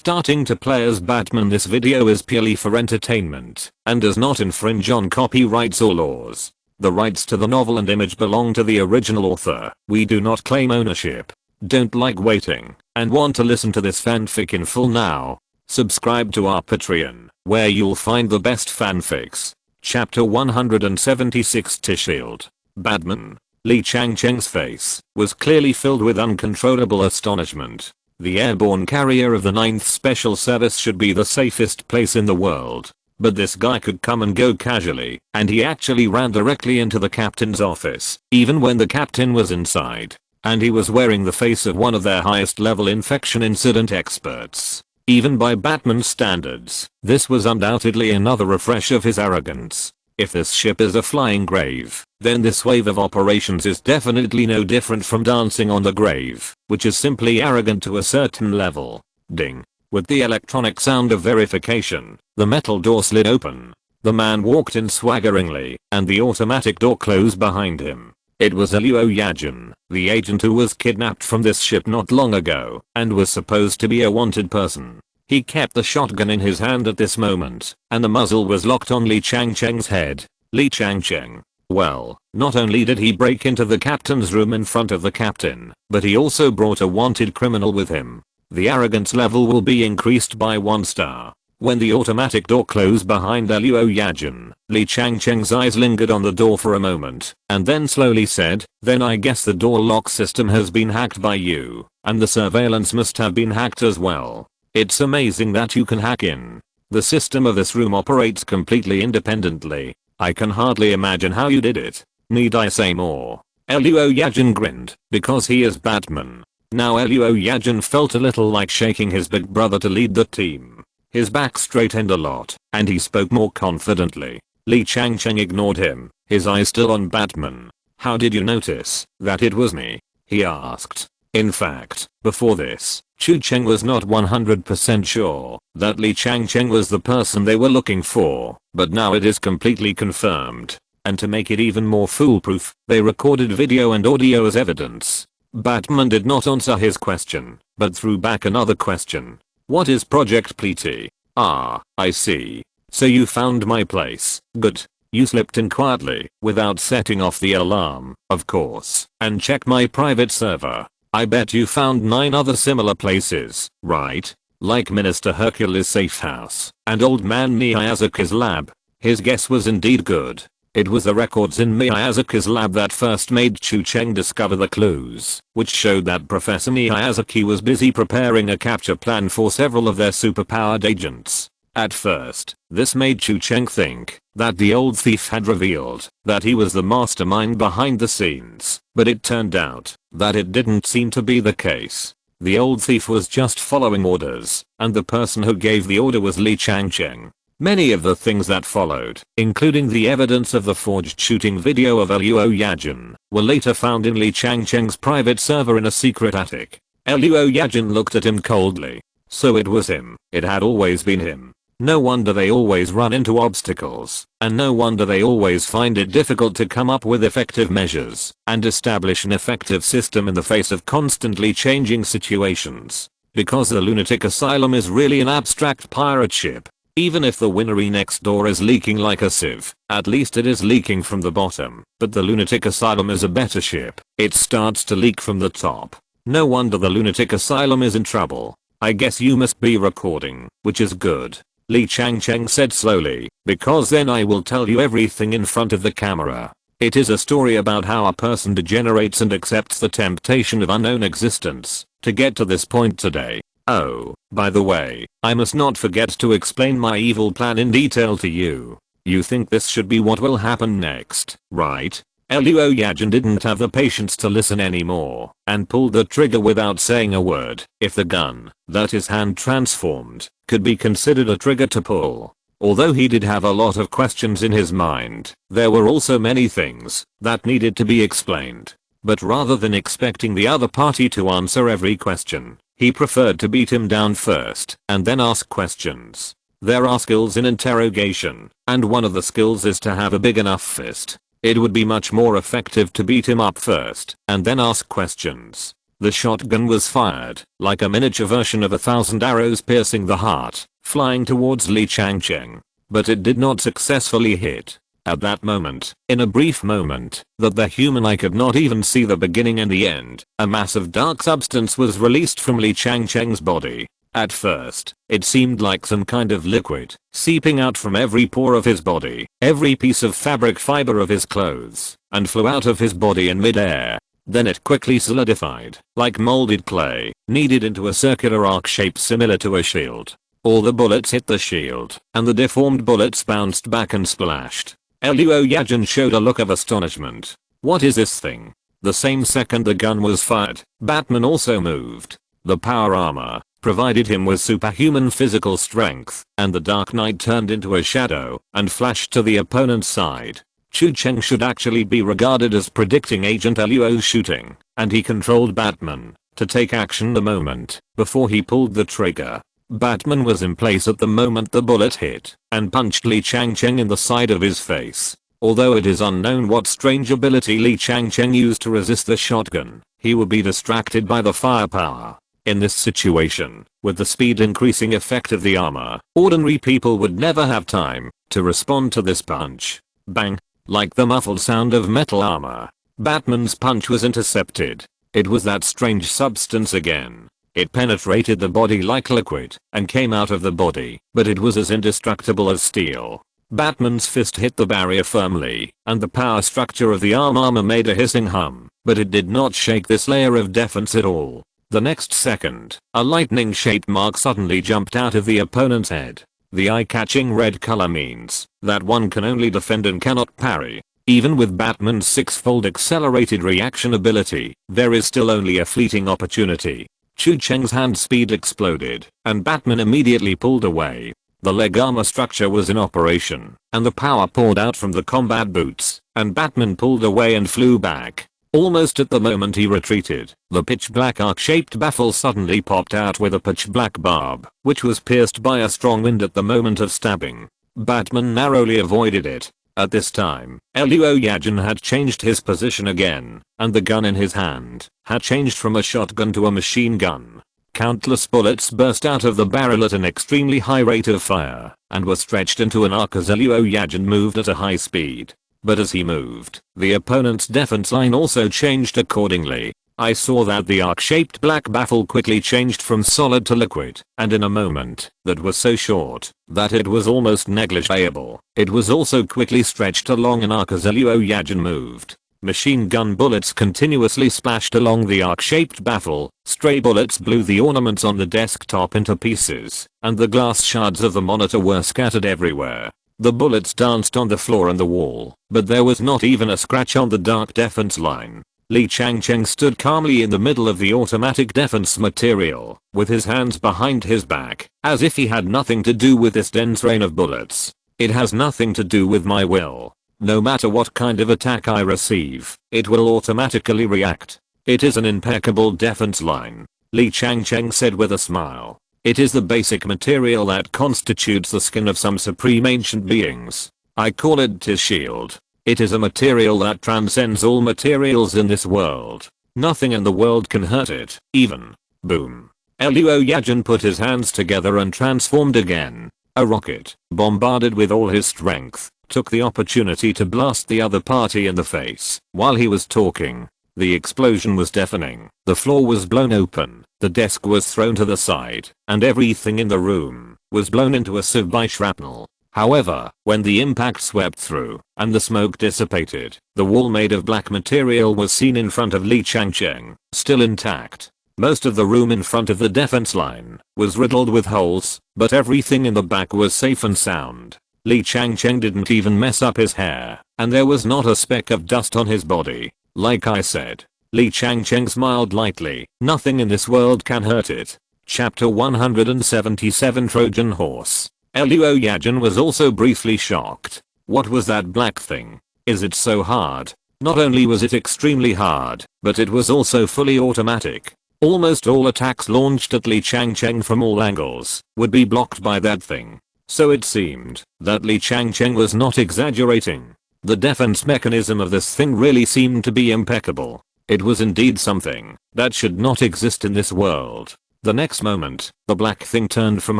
starting to play as Batman. This video is purely for entertainment and does not infringe on copyrights or laws. The rights to the novel and image belong to the original author. We do not claim ownership. Don't like waiting and want to listen to this fanfic in full now? Subscribe to our Patreon, where you'll find the best fanfics. Chapter 176 T-Shield. Batman. Li Changcheng's face was clearly filled with uncontrollable astonishment. The airborne carrier of the 9th Special Service should be the safest place in the world. But this guy could come and go casually, and he actually ran directly into the captain's office, even when the captain was inside. And he was wearing the face of one of their highest level infection incident experts. Even by Batman's standards, this was undoubtedly another refresh of his arrogance. If this ship is a flying grave, then this wave of operations is definitely no different from dancing on the grave, which is simply arrogant to a certain level. Ding. With the electronic sound of verification, the metal door slid open. The man walked in swaggeringly, and the automatic door closed behind him. It was Luo Yajin, the agent who was kidnapped from this ship not long ago, and was supposed to be a wanted person. He kept the shotgun in his hand at this moment, and the muzzle was locked on Li Changcheng's head. Li Changcheng. Well, not only did he break into the captain's room in front of the captain, but he also brought a wanted criminal with him. The arrogance level will be increased by 1 star. When the automatic door closed behind Luo Yajin, Li Changcheng's eyes lingered on the door for a moment, and then slowly said, "Then I guess the door lock system has been hacked by you, and the surveillance must have been hacked as well. It's amazing that you can hack in. The system of this room operates completely independently. I can hardly imagine how you did it. Need I say more?" Luo Yajin grinned, because he is Batman. Now Luo Yajin felt a little like shaking his big brother to lead the team. His back straightened a lot, and he spoke more confidently. Li Changcheng ignored him, his eyes still on Batman. "How did you notice that it was me?" he asked. In fact, before this, Chu Cheng was not 100% sure that Li Changcheng was the person they were looking for, but now it is completely confirmed. And to make it even more foolproof, they recorded video and audio as evidence. Batman did not answer his question, but threw back another question. "What is Project Plety?" "Ah, I see. So you found my place. Good. You slipped in quietly, without setting off the alarm, of course, and checked my private server. I bet you found 9 other similar places, right? Like Minister Hercules' safe house, and Old Man Miyazaki's lab." His guess was indeed good. It was the records in Miyazaki's lab that first made Chu Cheng discover the clues, which showed that Professor Miyazaki was busy preparing a capture plan for several of their superpowered agents. At first, this made Chu Cheng think that the old thief had revealed that he was the mastermind behind the scenes, but it turned out that it didn't seem to be the case. The old thief was just following orders, and the person who gave the order was Li Changcheng. Many of the things that followed, including the evidence of the forged shooting video of Luo Yajin, were later found in Li Changcheng's private server in a secret attic. Luo Yajin looked at him coldly. So it was him. It had always been him. No wonder they always run into obstacles, and no wonder they always find it difficult to come up with effective measures and establish an effective system in the face of constantly changing situations. Because the lunatic asylum is really an abstract pirate ship. Even if the winery next door is leaking like a sieve, at least it is leaking from the bottom. But the lunatic asylum is a better ship. It starts to leak from the top. No wonder the lunatic asylum is in trouble. "I guess you must be recording, which is good," Li Changcheng said slowly, "because then I will tell you everything in front of the camera. It is a story about how a person degenerates and accepts the temptation of unknown existence to get to this point today. Oh, by the way, I must not forget to explain my evil plan in detail to you. You think this should be what will happen next, right?" Luo Yajin didn't have the patience to listen anymore, and pulled the trigger without saying a word. If the gun that his hand transformed could be considered a trigger to pull. Although he did have a lot of questions in his mind, there were also many things that needed to be explained. But rather than expecting the other party to answer every question, he preferred to beat him down first and then ask questions. There are skills in interrogation, and one of the skills is to have a big enough fist. It would be much more effective to beat him up first and then ask questions. The shotgun was fired, like a miniature version of 1,000 arrows piercing the heart, flying towards Li Changcheng. But it did not successfully hit. At that moment, in a brief moment, that the human eye could not even see the beginning and the end, a mass of dark substance was released from Li Changcheng's body. At first, it seemed like some kind of liquid, seeping out from every pore of his body, every piece of fabric fiber of his clothes, and flew out of his body in midair. Then it quickly solidified, like molded clay, kneaded into a circular arc shape similar to a shield. All the bullets hit the shield, and the deformed bullets bounced back and splashed. Luo Yajin showed a look of astonishment. What is this thing? The same second the gun was fired, Batman also moved. The power armor provided him with superhuman physical strength, and the Dark Knight turned into a shadow and flashed to the opponent's side. Chu Cheng should actually be regarded as predicting Agent Luo's shooting, and he controlled Batman to take action the moment before he pulled the trigger. Batman was in place at the moment the bullet hit and punched Li Changcheng in the side of his face. Although it is unknown what strange ability Li Changcheng used to resist the shotgun, he would be distracted by the firepower. In this situation, with the speed increasing effect of the armor, ordinary people would never have time to respond to this punch. Bang! Like the muffled sound of metal armor, Batman's punch was intercepted. It was that strange substance again. It penetrated the body like liquid and came out of the body, but it was as indestructible as steel. Batman's fist hit the barrier firmly, and the power structure of the armor made a hissing hum, but it did not shake this layer of defense at all. The next second, a lightning-shaped mark suddenly jumped out of the opponent's head. The eye-catching red color means that one can only defend and cannot parry. Even with Batman's six-fold accelerated reaction ability, there is still only a fleeting opportunity. Chu Cheng's hand speed exploded, and Batman immediately pulled away. The leg armor structure was in operation, and the power poured out from the combat boots, and Batman pulled away and flew back. Almost at the moment he retreated, the pitch-black arc-shaped baffle suddenly popped out with a pitch-black barb, which was pierced by a strong wind at the moment of stabbing. Batman narrowly avoided it. At this time, Luo Yajin had changed his position again, and the gun in his hand had changed from a shotgun to a machine gun. Countless bullets burst out of the barrel at an extremely high rate of fire, and were stretched into an arc as Luo Yajin moved at a high speed. But as he moved, the opponent's defense line also changed accordingly. I saw that the arc-shaped black baffle quickly changed from solid to liquid, and in a moment that was so short that it was almost negligible, it was also quickly stretched along an arc as Luo Yajin moved. Machine gun bullets continuously splashed along the arc-shaped baffle, stray bullets blew the ornaments on the desktop into pieces, and the glass shards of the monitor were scattered everywhere. The bullets danced on the floor and the wall, but there was not even a scratch on the dark defense line. Li Changcheng stood calmly in the middle of the automatic defense material, with his hands behind his back, as if he had nothing to do with this dense rain of bullets. It has nothing to do with my will. No matter what kind of attack I receive, it will automatically react. It is an impeccable defense line, Li Changcheng said with a smile. It is the basic material that constitutes the skin of some supreme ancient beings. I call it his shield. It is a material that transcends all materials in this world. Nothing in the world can hurt it, even. Boom. Luo Yajin put his hands together and transformed again. A rocket, bombarded with all his strength, took the opportunity to blast the other party in the face while he was talking. The explosion was deafening. The floor was blown open, the desk was thrown to the side, and everything in the room was blown into a sieve by shrapnel. However, when the impact swept through and the smoke dissipated, the wall made of black material was seen in front of Li Changcheng, still intact. Most of the room in front of the defense line was riddled with holes, but everything in the back was safe and sound. Li Changcheng didn't even mess up his hair, and there was not a speck of dust on his body. Like I said, Li Changcheng smiled lightly. Nothing in this world can hurt it. Chapter 177 Trojan Horse. Luo Yajin was also briefly shocked. What was that black thing? Is it so hard? Not only was it extremely hard, but it was also fully automatic. Almost all attacks launched at Li Changcheng from all angles would be blocked by that thing. So it seemed that Li Changcheng was not exaggerating. The defense mechanism of this thing really seemed to be impeccable. It was indeed something that should not exist in this world. The next moment, the black thing turned from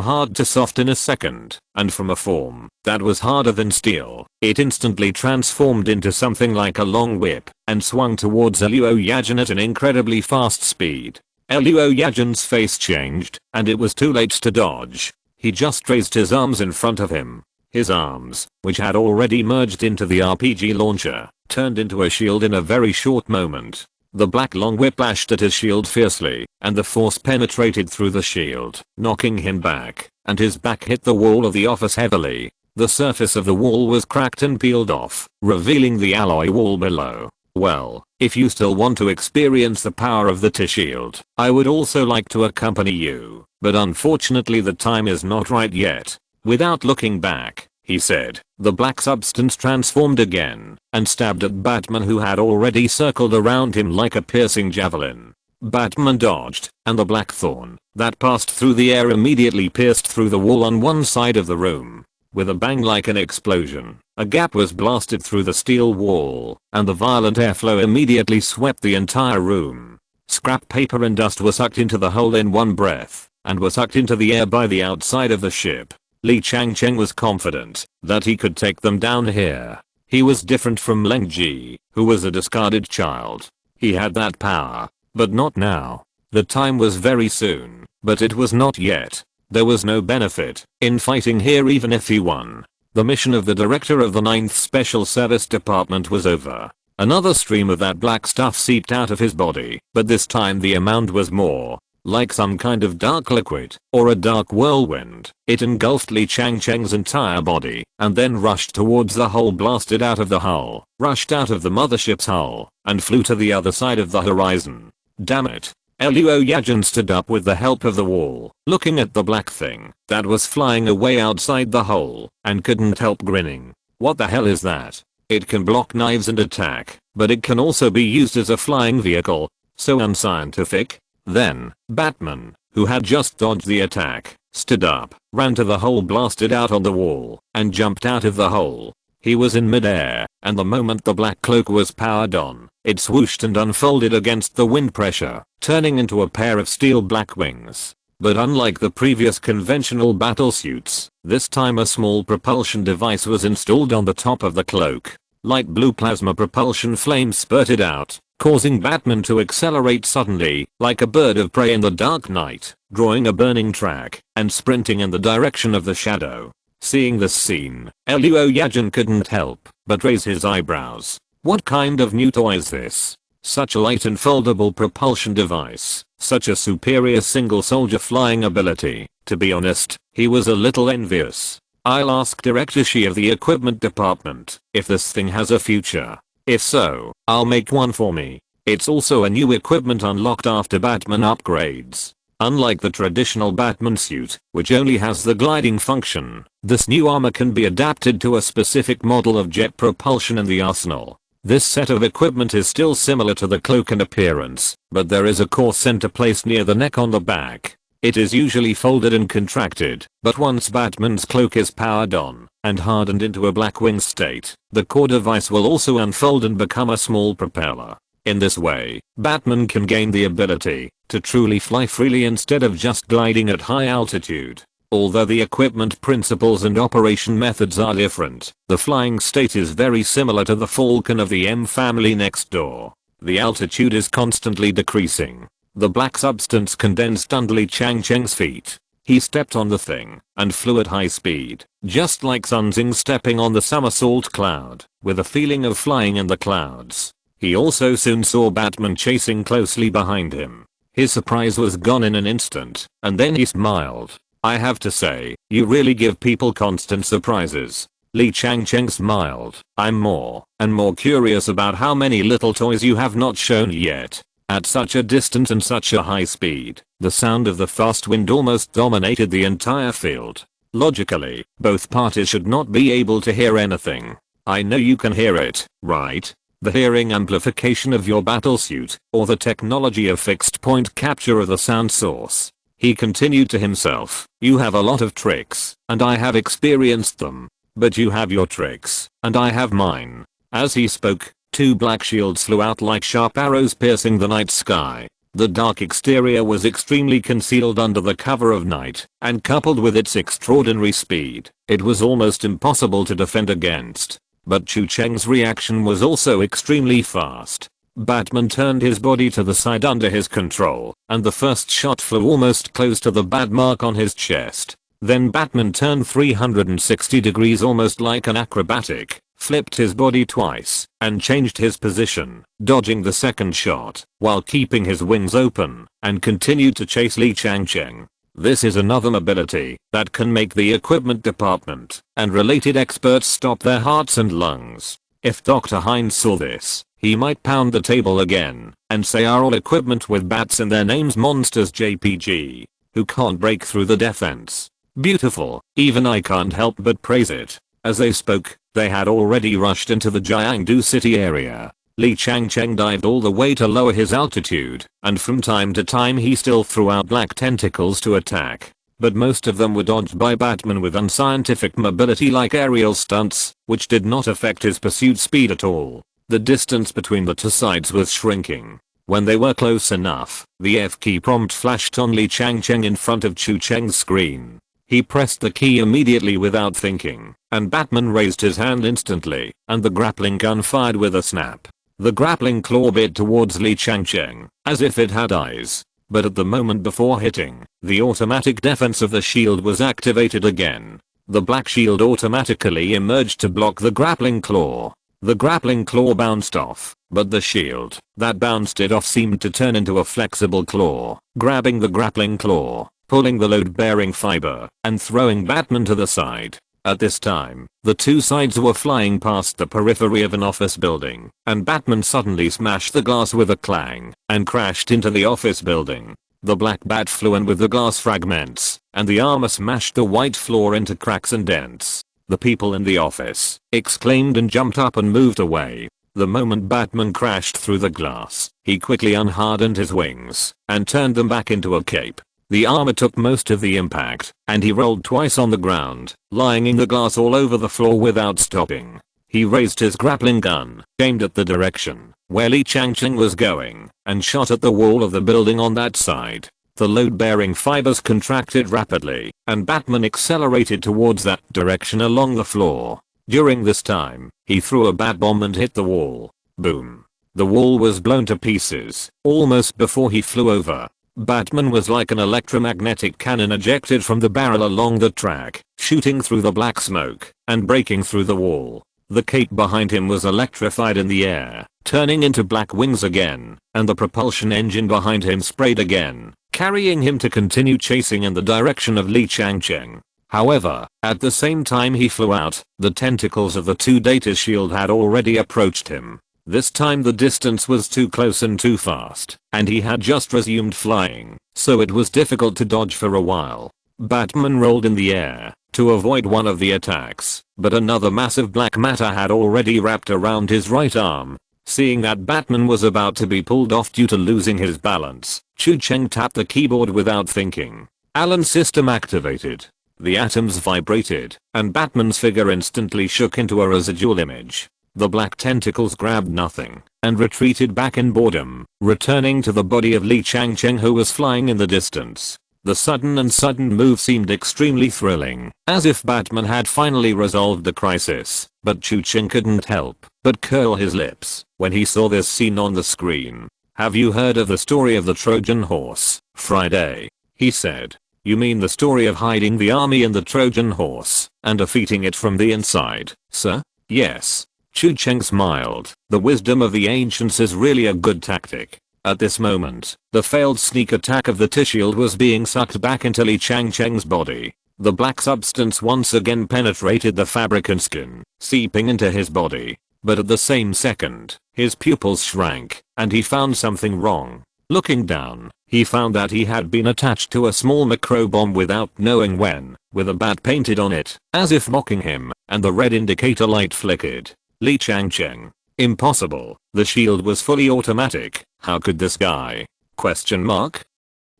hard to soft in a second, and from a form that was harder than steel, it instantly transformed into something like a long whip and swung towards Eluoyajan at an incredibly fast speed. Eluoyajan's face changed, and it was too late to dodge. He just raised his arms in front of him. His arms, which had already merged into the RPG launcher, turned into a shield in a very short moment. The black long whip lashed at his shield fiercely, and the force penetrated through the shield, knocking him back, and his back hit the wall of the office heavily. The surface of the wall was cracked and peeled off, revealing the alloy wall below. Well, if you still want to experience the power of the T-shield, I would also like to accompany you, but unfortunately the time is not right yet. Without looking back, he said, the black substance transformed again and stabbed at Batman, who had already circled around him like a piercing javelin. Batman dodged, and the black thorn that passed through the air immediately pierced through the wall on one side of the room. With a bang like an explosion, a gap was blasted through the steel wall, and the violent airflow immediately swept the entire room. Scrap paper and dust were sucked into the hole in one breath, and were sucked into the air by the outside of the ship. Li Changcheng was confident that he could take them down here. He was different from Leng Ji, who was a discarded child. He had that power, but not now. The time was very soon, but it was not yet. There was no benefit in fighting here even if he won. The mission of the director of the 9th Special Service Department was over. Another stream of that black stuff seeped out of his body, but this time the amount was more like some kind of dark liquid or a dark whirlwind. It engulfed Li Changcheng's entire body and then rushed towards the hole, blasted out of the hull, rushed out of the mothership's hull, and flew to the other side of the horizon. Damn it. Eluoyajan stood up with the help of the wall, looking at the black thing that was flying away outside the hole, and couldn't help grinning. What the hell is that? It can block knives and attack, but it can also be used as a flying vehicle. So unscientific. Then, Batman, who had just dodged the attack, stood up, ran to the hole, blasted out on the wall, and jumped out of the hole. He was in midair, and the moment the black cloak was powered on, it swooshed and unfolded against the wind pressure, turning into a pair of steel black wings. But unlike the previous conventional battlesuits, this time a small propulsion device was installed on the top of the cloak. Light blue plasma propulsion flames spurted out, causing Batman to accelerate suddenly, like a bird of prey in the dark night, drawing a burning track and sprinting in the direction of the shadow. Seeing this scene, Eluoyajan couldn't help but raise his eyebrows. What kind of new toy is this? Such a light and foldable propulsion device, such a superior single soldier flying ability. To be honest, he was a little envious. I'll ask Director Shi of the equipment department if this thing has a future. If so, I'll make one for me. It's also a new equipment unlocked after Batman upgrades. Unlike the traditional Batman suit, which only has the gliding function, this new armor can be adapted to a specific model of jet propulsion in the arsenal. This set of equipment is still similar to the cloak in appearance, but there is a core center placed near the neck on the back. It is usually folded and contracted, but once Batman's cloak is powered on and hardened into a black wing state, the core device will also unfold and become a small propeller. In this way, Batman can gain the ability to truly fly freely instead of just gliding at high altitude. Although the equipment principles and operation methods are different, the flying state is very similar to the Falcon of the M family next door. The altitude is constantly decreasing. The black substance condensed under Li Changcheng's feet. He stepped on the thing and flew at high speed, just like Sun Tzu stepping on the somersault cloud, with a feeling of flying in the clouds. He also soon saw Batman chasing closely behind him. His surprise was gone in an instant, and then he smiled. I have to say, you really give people constant surprises. Li Changcheng smiled. I'm more and more curious about how many little toys you have not shown yet. At such a distance and such a high speed, the sound of the fast wind almost dominated the entire field. Logically, both parties should not be able to hear anything. I know you can hear it, right? The hearing amplification of your battlesuit, or the technology of fixed point capture of the sound source. He continued to himself, you have a lot of tricks, and I have experienced them. But you have your tricks, and I have mine. As he spoke, two black shields flew out like sharp arrows piercing the night sky. The dark exterior was extremely concealed under the cover of night, and coupled with its extraordinary speed, it was almost impossible to defend against. But Chu Cheng's reaction was also extremely fast. Batman turned his body to the side under his control, and the first shot flew almost close to the bad mark on his chest. Then Batman turned 360 degrees almost like an acrobatic, flipped his body twice, and changed his position, dodging the second shot, while keeping his wings open, and continued to chase Li Changcheng. This is another ability that can make the equipment department and related experts stop their hearts and lungs. If Dr. Hines saw this, he might pound the table again and say, are all equipment with bats in their names monsters JPG, who can't break through the defense? Beautiful, even I can't help but praise it. As they spoke, they had already rushed into the Jiangdu city area. Li Changcheng dived all the way to lower his altitude, and from time to time he still threw out black tentacles to attack. But most of them were dodged by Batman with unscientific mobility like aerial stunts, which did not affect his pursuit speed at all. The distance between the two sides was shrinking. When they were close enough, the F key prompt flashed on Li Changcheng in front of Chu Cheng's screen. He pressed the key immediately without thinking, and Batman raised his hand instantly, and the grappling gun fired with a snap. The grappling claw bit towards Li Changcheng, as if it had eyes. But at the moment before hitting, the automatic defense of the shield was activated again. The black shield automatically emerged to block the grappling claw. The grappling claw bounced off, but the shield that bounced it off seemed to turn into a flexible claw, grabbing the grappling claw, pulling the load-bearing fiber, and throwing Batman to the side. At this time, the two sides were flying past the periphery of an office building, and Batman suddenly smashed the glass with a clang, and crashed into the office building. The black bat flew in with the glass fragments, and the armor smashed the white floor into cracks and dents. The people in the office exclaimed and jumped up and moved away. The moment Batman crashed through the glass, he quickly unhardened his wings, and turned them back into a cape. The armor took most of the impact, and he rolled twice on the ground, lying in the glass all over the floor without stopping. He raised his grappling gun, aimed at the direction where Li Changcheng was going, and shot at the wall of the building on that side. The load-bearing fibers contracted rapidly, and Batman accelerated towards that direction along the floor. During this time, he threw a bat bomb and hit the wall. Boom. The wall was blown to pieces, almost before he flew over. Batman was like an electromagnetic cannon ejected from the barrel along the track, shooting through the black smoke, and breaking through the wall. The cape behind him was electrified in the air, turning into black wings again, and the propulsion engine behind him sprayed again, carrying him to continue chasing in the direction of Li Changcheng. However, at the same time he flew out, the tentacles of the two data shield had already approached him. This time the distance was too close and too fast, and he had just resumed flying, so it was difficult to dodge for a while. Batman rolled in the air to avoid one of the attacks, but another massive black matter had already wrapped around his right arm. Seeing that Batman was about to be pulled off due to losing his balance, Chu Cheng tapped the keyboard without thinking. Alan's system activated. The atoms vibrated, and Batman's figure instantly shook into a residual image. The black tentacles grabbed nothing, and retreated back in boredom, returning to the body of Li Changcheng who was flying in the distance. The sudden move seemed extremely thrilling, as if Batman had finally resolved the crisis, but Chu Cheng couldn't help but curl his lips when he saw this scene on the screen. Have you heard of the story of the Trojan horse, Friday? He said. You mean the story of hiding the army in the Trojan horse, and defeating it from the inside, sir? Yes. Chu Cheng smiled. The wisdom of the ancients is really a good tactic. At this moment, the failed sneak attack of the T-shield was being sucked back into Li Changcheng's body. The black substance once again penetrated the fabric and skin, seeping into his body. But at the same second, his pupils shrank, and he found something wrong. Looking down, he found that he had been attached to a small micro bomb without knowing when, with a bat painted on it, as if mocking him, and the red indicator light flickered. Li Changcheng. Impossible. The shield was fully automatic. How could this guy? Question mark?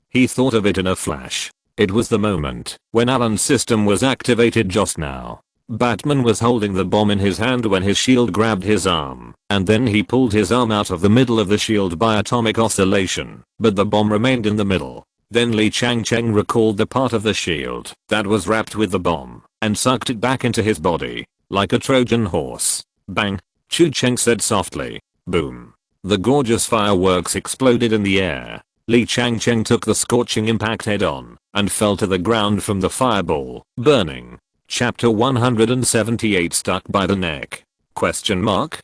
He thought of it in a flash. It was the moment when Alan's system was activated just now. Batman was holding the bomb in his hand when his shield grabbed his arm, and then he pulled his arm out of the middle of the shield by atomic oscillation, but the bomb remained in the middle. Then Li Changcheng recalled the part of the shield that was wrapped with the bomb, and sucked it back into his body, like a Trojan horse. Bang! Chu Cheng said softly. Boom. The gorgeous fireworks exploded in the air. Li Changcheng took the scorching impact head on, and fell to the ground from the fireball, burning. Chapter 178 Stuck by the neck? Question mark?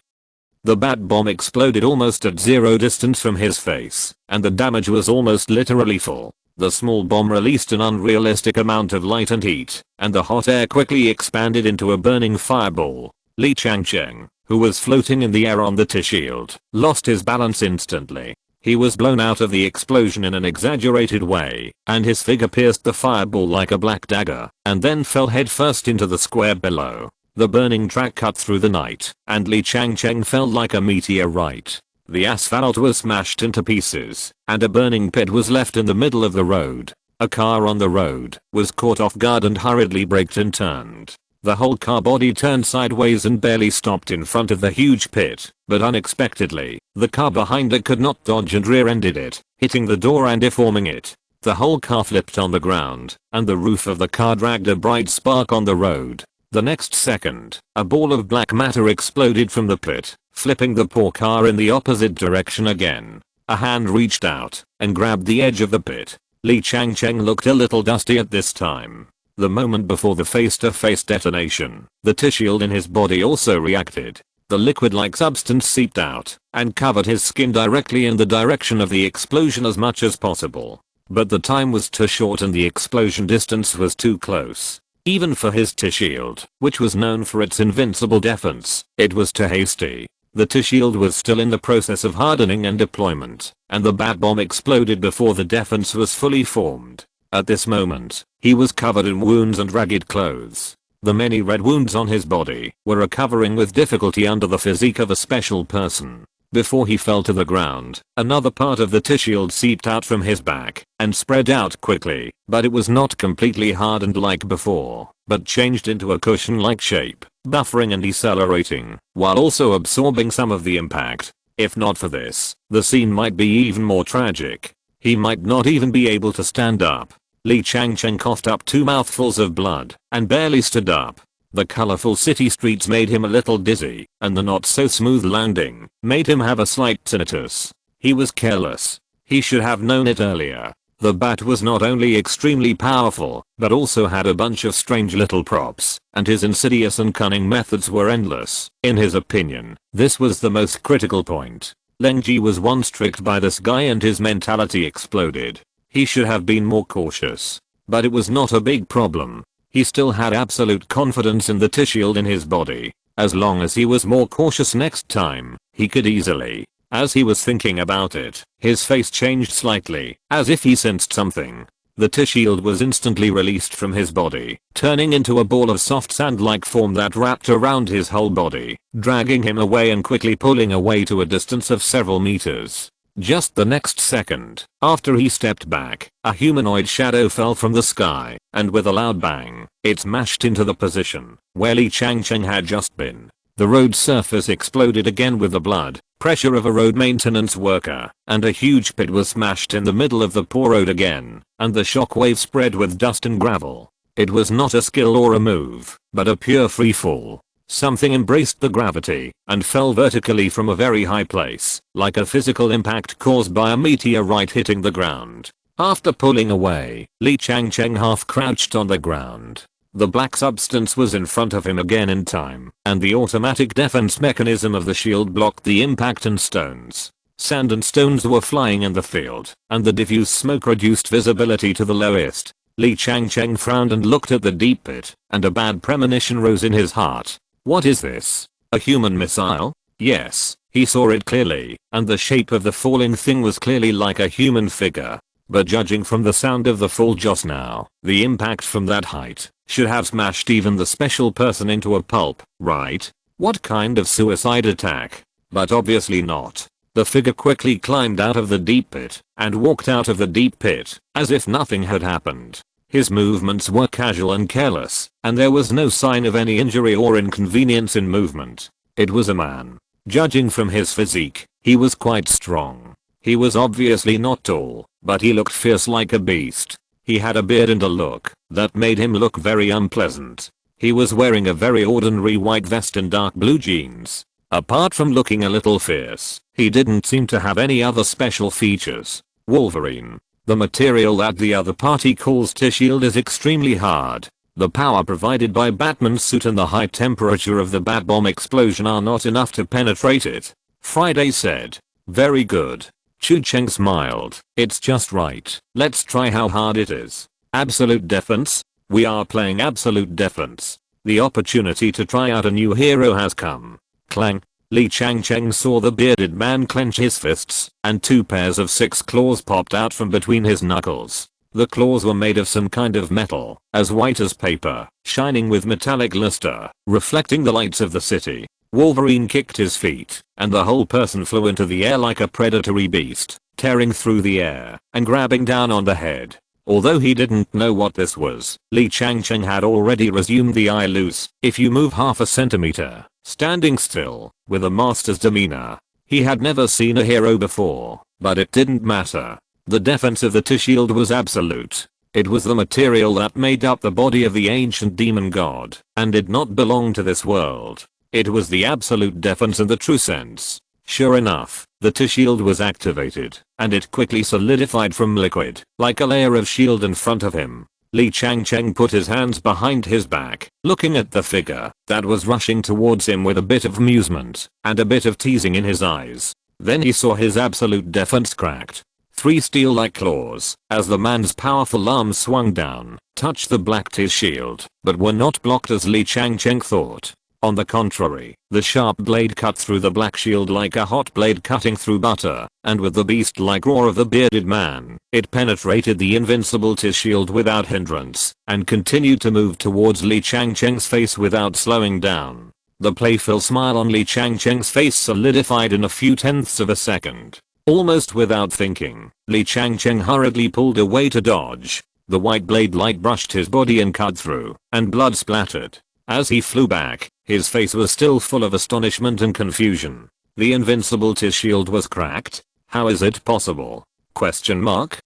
The bat bomb exploded almost at zero distance from his face, and the damage was almost literally full. The small bomb released an unrealistic amount of light and heat, and the hot air quickly expanded into a burning fireball. Li Changcheng, who was floating in the air on the T-shield, lost his balance instantly. He was blown out of the explosion in an exaggerated way, and his figure pierced the fireball like a black dagger, and then fell headfirst into the square below. The burning track cut through the night, and Li Changcheng fell like a meteorite. The asphalt was smashed into pieces, and a burning pit was left in the middle of the road. A car on the road was caught off guard and hurriedly braked and turned. The whole car body turned sideways and barely stopped in front of the huge pit, but unexpectedly, the car behind it could not dodge and rear-ended it, hitting the door and deforming it. The whole car flipped on the ground, and the roof of the car dragged a bright spark on the road. The next second, a ball of black matter exploded from the pit, flipping the poor car in the opposite direction again. A hand reached out and grabbed the edge of the pit. Li Changcheng looked a little dusty at this time. The moment before the face-to-face detonation, the T-shield in his body also reacted. The liquid-like substance seeped out and covered his skin directly in the direction of the explosion as much as possible. But the time was too short and the explosion distance was too close. Even for his T-shield, which was known for its invincible defense, it was too hasty. The T-shield was still in the process of hardening and deployment, and the bat bomb exploded before the defense was fully formed. At this moment, he was covered in wounds and ragged clothes. The many red wounds on his body were recovering with difficulty under the physique of a special person. Before he fell to the ground, another part of the T-shield seeped out from his back and spread out quickly, but it was not completely hardened like before, but changed into a cushion-like shape, buffering and decelerating, while also absorbing some of the impact. If not for this, the scene might be even more tragic. He might not even be able to stand up. Li Changcheng coughed up 2 mouthfuls of blood and barely stood up. The colorful city streets made him a little dizzy, and the not so smooth landing made him have a slight tinnitus. He was careless. He should have known it earlier. The bat was not only extremely powerful, but also had a bunch of strange little props, and his insidious and cunning methods were endless. In his opinion, this was the most critical point. Leng Ji was once tricked by this guy and his mentality exploded. He should have been more cautious. But it was not a big problem. He still had absolute confidence in the T-shield in his body. As long as he was more cautious next time, he could easily. As he was thinking about it, his face changed slightly, as if he sensed something. The T-shield was instantly released from his body, turning into a ball of soft sand-like form that wrapped around his whole body, dragging him away and quickly pulling away to a distance of several meters. Just the next second, after he stepped back, a humanoid shadow fell from the sky, and with a loud bang, it smashed into the position where Li Changcheng had just been. The road surface exploded again with the blood pressure of a road maintenance worker, and a huge pit was smashed in the middle of the poor road again, and the shockwave spread with dust and gravel. It was not a skill or a move, but a pure free fall. Something embraced the gravity and fell vertically from a very high place, like a physical impact caused by a meteorite hitting the ground. After pulling away, Li Changcheng half crouched on the ground. The black substance was in front of him again in time, and the automatic defense mechanism of the shield blocked the impact and stones. Sand and stones were flying in the field, and the diffuse smoke reduced visibility to the lowest. Li Changcheng frowned and looked at the deep pit, and a bad premonition rose in his heart. What is this? A human missile? Yes, he saw it clearly, and the shape of the falling thing was clearly like a human figure. But judging from the sound of the fall just now, the impact from that height should have smashed even the special person into a pulp, right? What kind of suicide attack? But obviously not. The figure quickly climbed out of the deep pit and walked out of the deep pit as if nothing had happened. His movements were casual and careless, and there was no sign of any injury or inconvenience in movement. It was a man. Judging from his physique, he was quite strong. He was obviously not tall, but he looked fierce like a beast. He had a beard and a look that made him look very unpleasant. He was wearing a very ordinary white vest and dark blue jeans. Apart from looking a little fierce, he didn't seem to have any other special features. Wolverine. The material that the other party calls T-Shield is extremely hard. The power provided by Batman's suit and the high temperature of the Bat-bomb explosion are not enough to penetrate it. Friday said. Very good. Chu Cheng smiled. It's just right. Let's try how hard it is. Absolute defense? We are playing absolute defense. The opportunity to try out a new hero has come. Clang. Li Changcheng saw the bearded man clench his fists, and 2 pairs of 6 claws popped out from between his knuckles. The claws were made of some kind of metal, as white as paper, shining with metallic luster, reflecting the lights of the city. Wolverine kicked his feet, and the whole person flew into the air like a predatory beast, tearing through the air and grabbing down on the head. Although he didn't know what this was, Li Changcheng had already resumed the eye loose. If you move half a centimeter, standing still, with a master's demeanor. He had never seen a hero before, but it didn't matter. The defense of the T-Shield was absolute. It was the material that made up the body of the ancient demon god, and did not belong to this world. It was the absolute defense in the true sense. Sure enough, the T-Shield was activated, and it quickly solidified from liquid, like a layer of shield in front of him. Li Changcheng put his hands behind his back, looking at the figure that was rushing towards him with a bit of amusement and a bit of teasing in his eyes. Then he saw his absolute defense cracked. 3 steel-like claws, as the man's powerful arms swung down, touched the black T-Shield, but were not blocked as Li Changcheng thought. On the contrary, the sharp blade cut through the black shield like a hot blade cutting through butter, and with the beast-like roar of the bearded man, it penetrated the invincible T-Shield without hindrance, and continued to move towards Li Changcheng's face without slowing down. The playful smile on Li Changcheng's face solidified in a few tenths of a second. Almost without thinking, Li Changcheng hurriedly pulled away to dodge. The white blade light brushed his body and cut through, and blood splattered. As he flew back, his face was still full of astonishment and confusion. The invincible T-Shield was cracked? How is it possible? Question mark?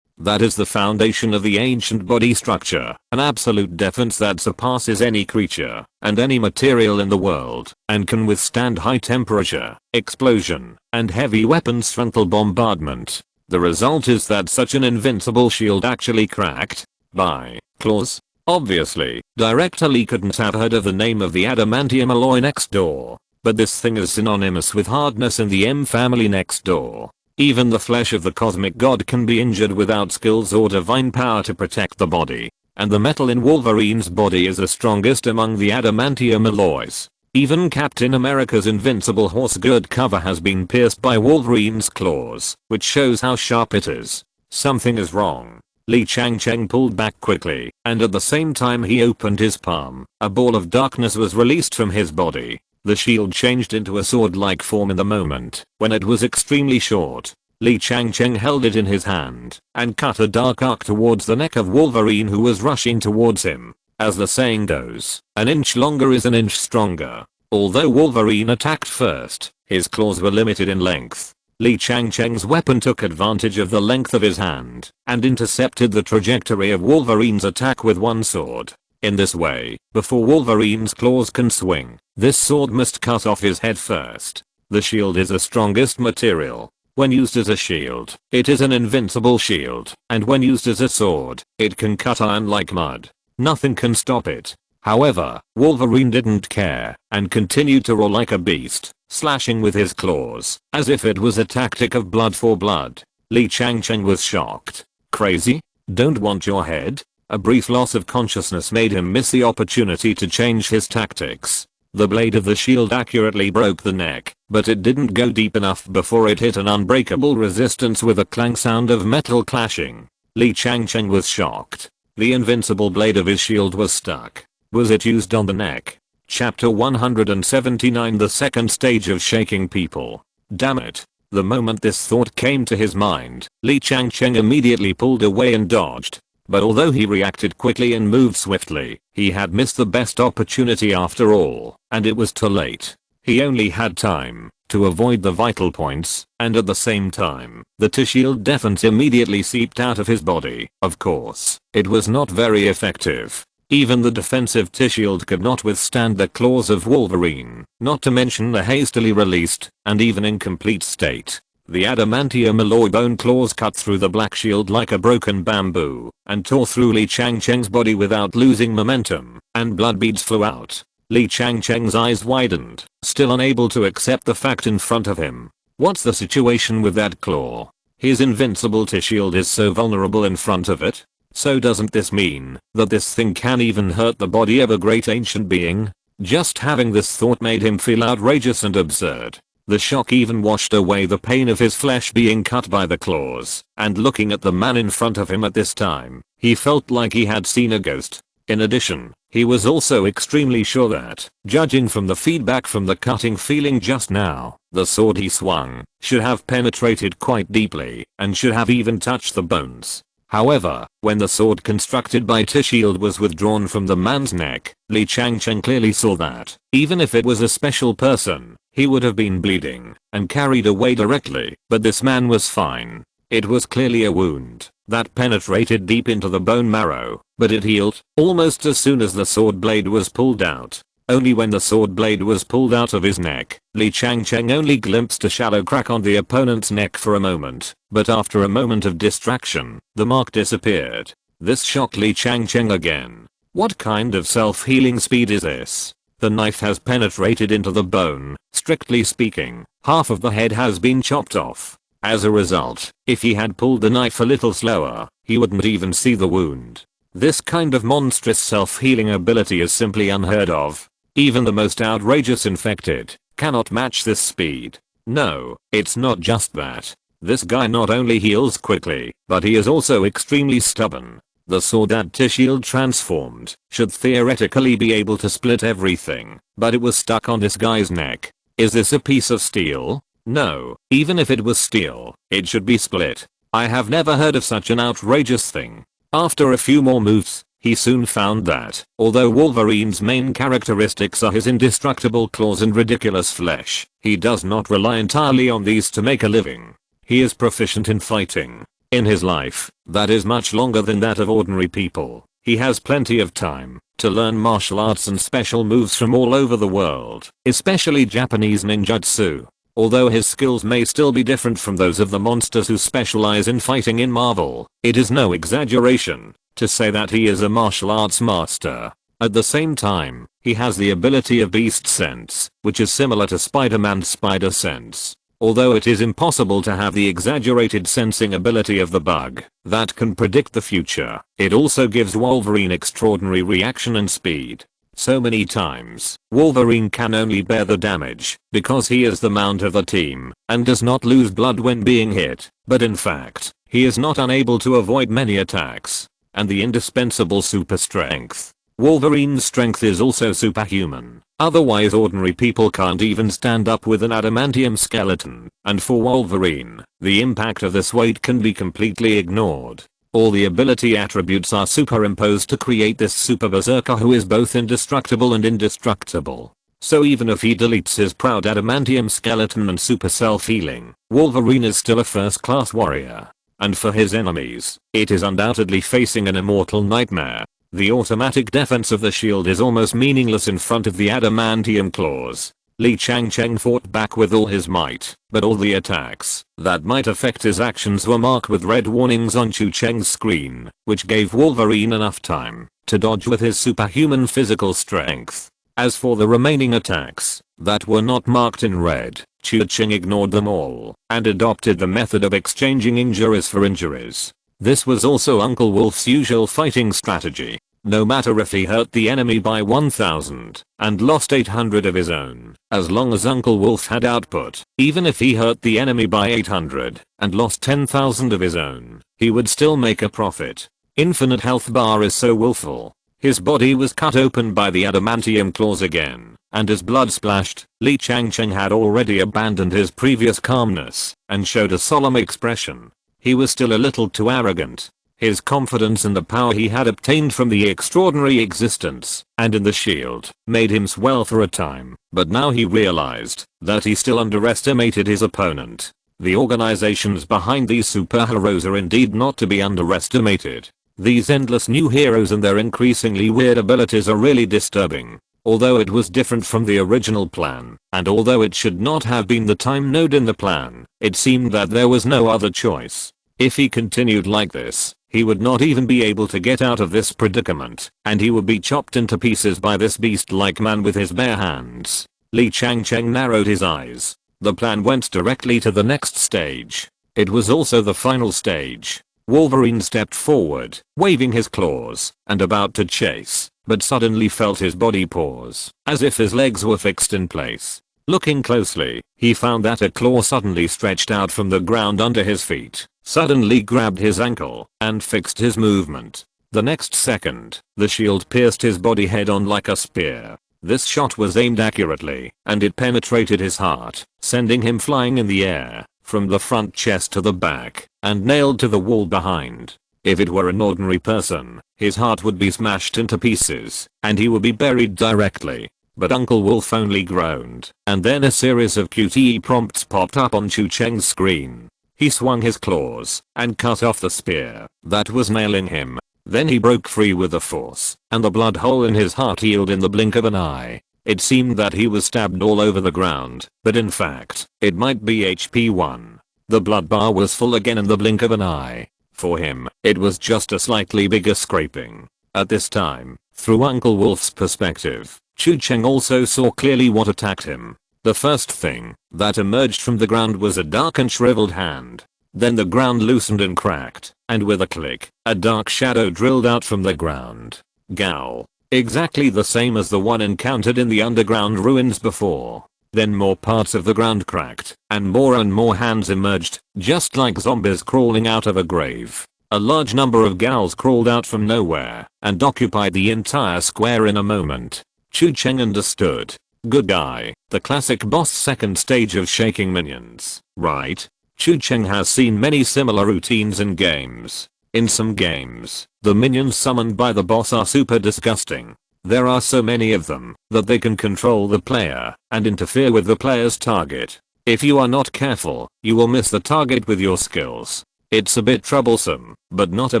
That is the foundation of the ancient body structure, an absolute defense that surpasses any creature and any material in the world, and can withstand high temperature, explosion, and heavy weapons frontal bombardment. The result is that such an invincible shield actually cracked by claws. Obviously, Director Lee couldn't have heard of the name of the adamantium alloy next door, but this thing is synonymous with hardness in the M family next door. Even the flesh of the cosmic god can be injured without skills or divine power to protect the body, and the metal in Wolverine's body is the strongest among the adamantium alloys. Even Captain America's invincible horse gird cover has been pierced by Wolverine's claws, which shows how sharp it is. Something is wrong. Li Changcheng pulled back quickly, and at the same time he opened his palm. A ball of darkness was released from his body. The shield changed into a sword-like form in the moment, when it was extremely short. Li Changcheng held it in his hand, and cut a dark arc towards the neck of Wolverine who was rushing towards him. As the saying goes, an inch longer is an inch stronger. Although Wolverine attacked first, his claws were limited in length. Li Changcheng's weapon took advantage of the length of his hand, and intercepted the trajectory of Wolverine's attack with one sword. In this way, before Wolverine's claws can swing, this sword must cut off his head first. The shield is the strongest material. When used as a shield, it is an invincible shield, and when used as a sword, it can cut iron like mud. Nothing can stop it. However, Wolverine didn't care, and continued to roar like a beast, slashing with his claws, as if it was a tactic of blood for blood. Li Changcheng was shocked. Crazy? Don't want your head? A brief loss of consciousness made him miss the opportunity to change his tactics. The blade of the shield accurately broke the neck, but it didn't go deep enough before it hit an unbreakable resistance with a clang sound of metal clashing. Li Changcheng was shocked. The invincible blade of his shield was stuck. Was it used on the neck? Chapter 179 The second stage of shaking people. Damn it. The moment this thought came to his mind, Li Changcheng immediately pulled away and dodged. But although he reacted quickly and moved swiftly, he had missed the best opportunity after all, and it was too late. He only had time to avoid the vital points, and at the same time, the T-shield defense immediately seeped out of his body. Of course, it was not very effective. Even the defensive T-shield could not withstand the claws of Wolverine, not to mention the hastily released, and even incomplete state. The adamantium alloy bone claws cut through the black shield like a broken bamboo, and tore through Li Changcheng's body without losing momentum, and blood beads flew out. Li Changcheng's eyes widened, still unable to accept the fact in front of him. What's the situation with that claw? His invincible T-shield is so vulnerable in front of it? So doesn't this mean that this thing can even hurt the body of a great ancient being? Just having this thought made him feel outrageous and absurd. The shock even washed away the pain of his flesh being cut by the claws, and looking at the man in front of him at this time, he felt like he had seen a ghost. In addition, he was also extremely sure that, judging from the feedback from the cutting feeling just now, the sword he swung should have penetrated quite deeply, and should have even touched the bones. However, when the sword constructed by T-shield was withdrawn from the man's neck, Li Changcheng clearly saw that, even if it was a special person, he would have been bleeding and carried away directly, but this man was fine. It was clearly a wound that penetrated deep into the bone marrow, but it healed almost as soon as the sword blade was pulled out. Only when the sword blade was pulled out of his neck, Li Changcheng only glimpsed a shallow crack on the opponent's neck for a moment, but after a moment of distraction, the mark disappeared. This shocked Li Changcheng again. What kind of self-healing speed is this? The knife has penetrated into the bone. Strictly speaking, half of the head has been chopped off. As a result, if he had pulled the knife a little slower, he wouldn't even see the wound. This kind of monstrous self-healing ability is simply unheard of. Even the most outrageous infected cannot match this speed. No, it's not just that. This guy not only heals quickly, but he is also extremely stubborn. The sword that T-shield transformed should theoretically be able to split everything, but it was stuck on this guy's neck. Is this a piece of steel? No, even if it was steel, it should be split. I have never heard of such an outrageous thing. After a few more moves, he soon found that, although Wolverine's main characteristics are his indestructible claws and ridiculous flesh, he does not rely entirely on these to make a living. He is proficient in fighting. In his life, that is much longer than that of ordinary people, he has plenty of time to learn martial arts and special moves from all over the world, especially Japanese ninjutsu. Although his skills may still be different from those of the monsters who specialize in fighting in Marvel, it is no exaggeration to say that he is a martial arts master. At the same time, he has the ability of beast sense, which is similar to Spider-Man's spider sense. Although it is impossible to have the exaggerated sensing ability of the bug that can predict the future, it also gives Wolverine extraordinary reaction and speed. So many times, Wolverine can only bear the damage because he is the mount of the team and does not lose blood when being hit, but in fact, he is not unable to avoid many attacks. And the indispensable super strength. Wolverine's strength is also superhuman. Otherwise ordinary people can't even stand up with an adamantium skeleton. And for Wolverine, the impact of this weight can be completely ignored. All the ability attributes are superimposed to create this super berserker who is both indestructible and indestructible. So even if he deletes his proud adamantium skeleton and super self-healing, Wolverine is still a first-class warrior. And for his enemies, it is undoubtedly facing an immortal nightmare. The automatic defense of the shield is almost meaningless in front of the adamantium claws. Li Changcheng fought back with all his might, but all the attacks that might affect his actions were marked with red warnings on Chu Cheng's screen, which gave Wolverine enough time to dodge with his superhuman physical strength. As for the remaining attacks that were not marked in red, Chu Cheng ignored them all and adopted the method of exchanging injuries for injuries. This was also Uncle Wolf's usual fighting strategy. No matter if he hurt the enemy by 1000 and lost 800 of his own, as long as Uncle Wolf had output, even if he hurt the enemy by 800 and lost 10,000 of his own, he would still make a profit. Infinite health bar is so willful. His body was cut open by the adamantium claws again, and as blood splashed, Li Changcheng had already abandoned his previous calmness and showed a solemn expression. He was still a little too arrogant. His confidence in the power he had obtained from the extraordinary existence and in the shield made him swell for a time, but now he realized that he still underestimated his opponent. The organizations behind these superheroes are indeed not to be underestimated. These endless new heroes and their increasingly weird abilities are really disturbing. Although it was different from the original plan, and although it should not have been the time node in the plan, it seemed that there was no other choice. If he continued like this, he would not even be able to get out of this predicament, and he would be chopped into pieces by this beast-like man with his bare hands. Li Changcheng narrowed his eyes. The plan went directly to the next stage. It was also the final stage. Wolverine stepped forward, waving his claws, and about to chase, but suddenly felt his body pause, as if his legs were fixed in place. Looking closely, he found that a claw suddenly stretched out from the ground under his feet, suddenly grabbed his ankle, and fixed his movement. The next second, the shield pierced his body head on like a spear. This shot was aimed accurately, and it penetrated his heart, sending him flying in the air, from the front chest to the back, and nailed to the wall behind. If it were an ordinary person, his heart would be smashed into pieces, and he would be buried directly. But Uncle Wolf only groaned, and then a series of QTE prompts popped up on Chu Cheng's screen. He swung his claws, and cut off the spear that was nailing him. Then he broke free with a force, and the blood hole in his heart healed in the blink of an eye. It seemed that he was stabbed all over the ground, but in fact, it might be HP 1. The blood bar was full again in the blink of an eye. For him, it was just a slightly bigger scraping. At this time, through Uncle Wolf's perspective, Chu Cheng also saw clearly what attacked him. The first thing that emerged from the ground was a dark and shriveled hand. Then the ground loosened and cracked, and with a click, a dark shadow drilled out from the ground. Gao. Exactly the same as the one encountered in the underground ruins before. Then more parts of the ground cracked, and more hands emerged, just like zombies crawling out of a grave. A large number of Gaos crawled out from nowhere, and occupied the entire square in a moment. Chu Cheng understood. Good guy, the classic boss second stage of shaking minions, right? Chu Cheng has seen many similar routines in games. In some games, the minions summoned by the boss are super disgusting. There are so many of them that they can control the player and interfere with the player's target. If you are not careful, you will miss the target with your skills. It's a bit troublesome, but not a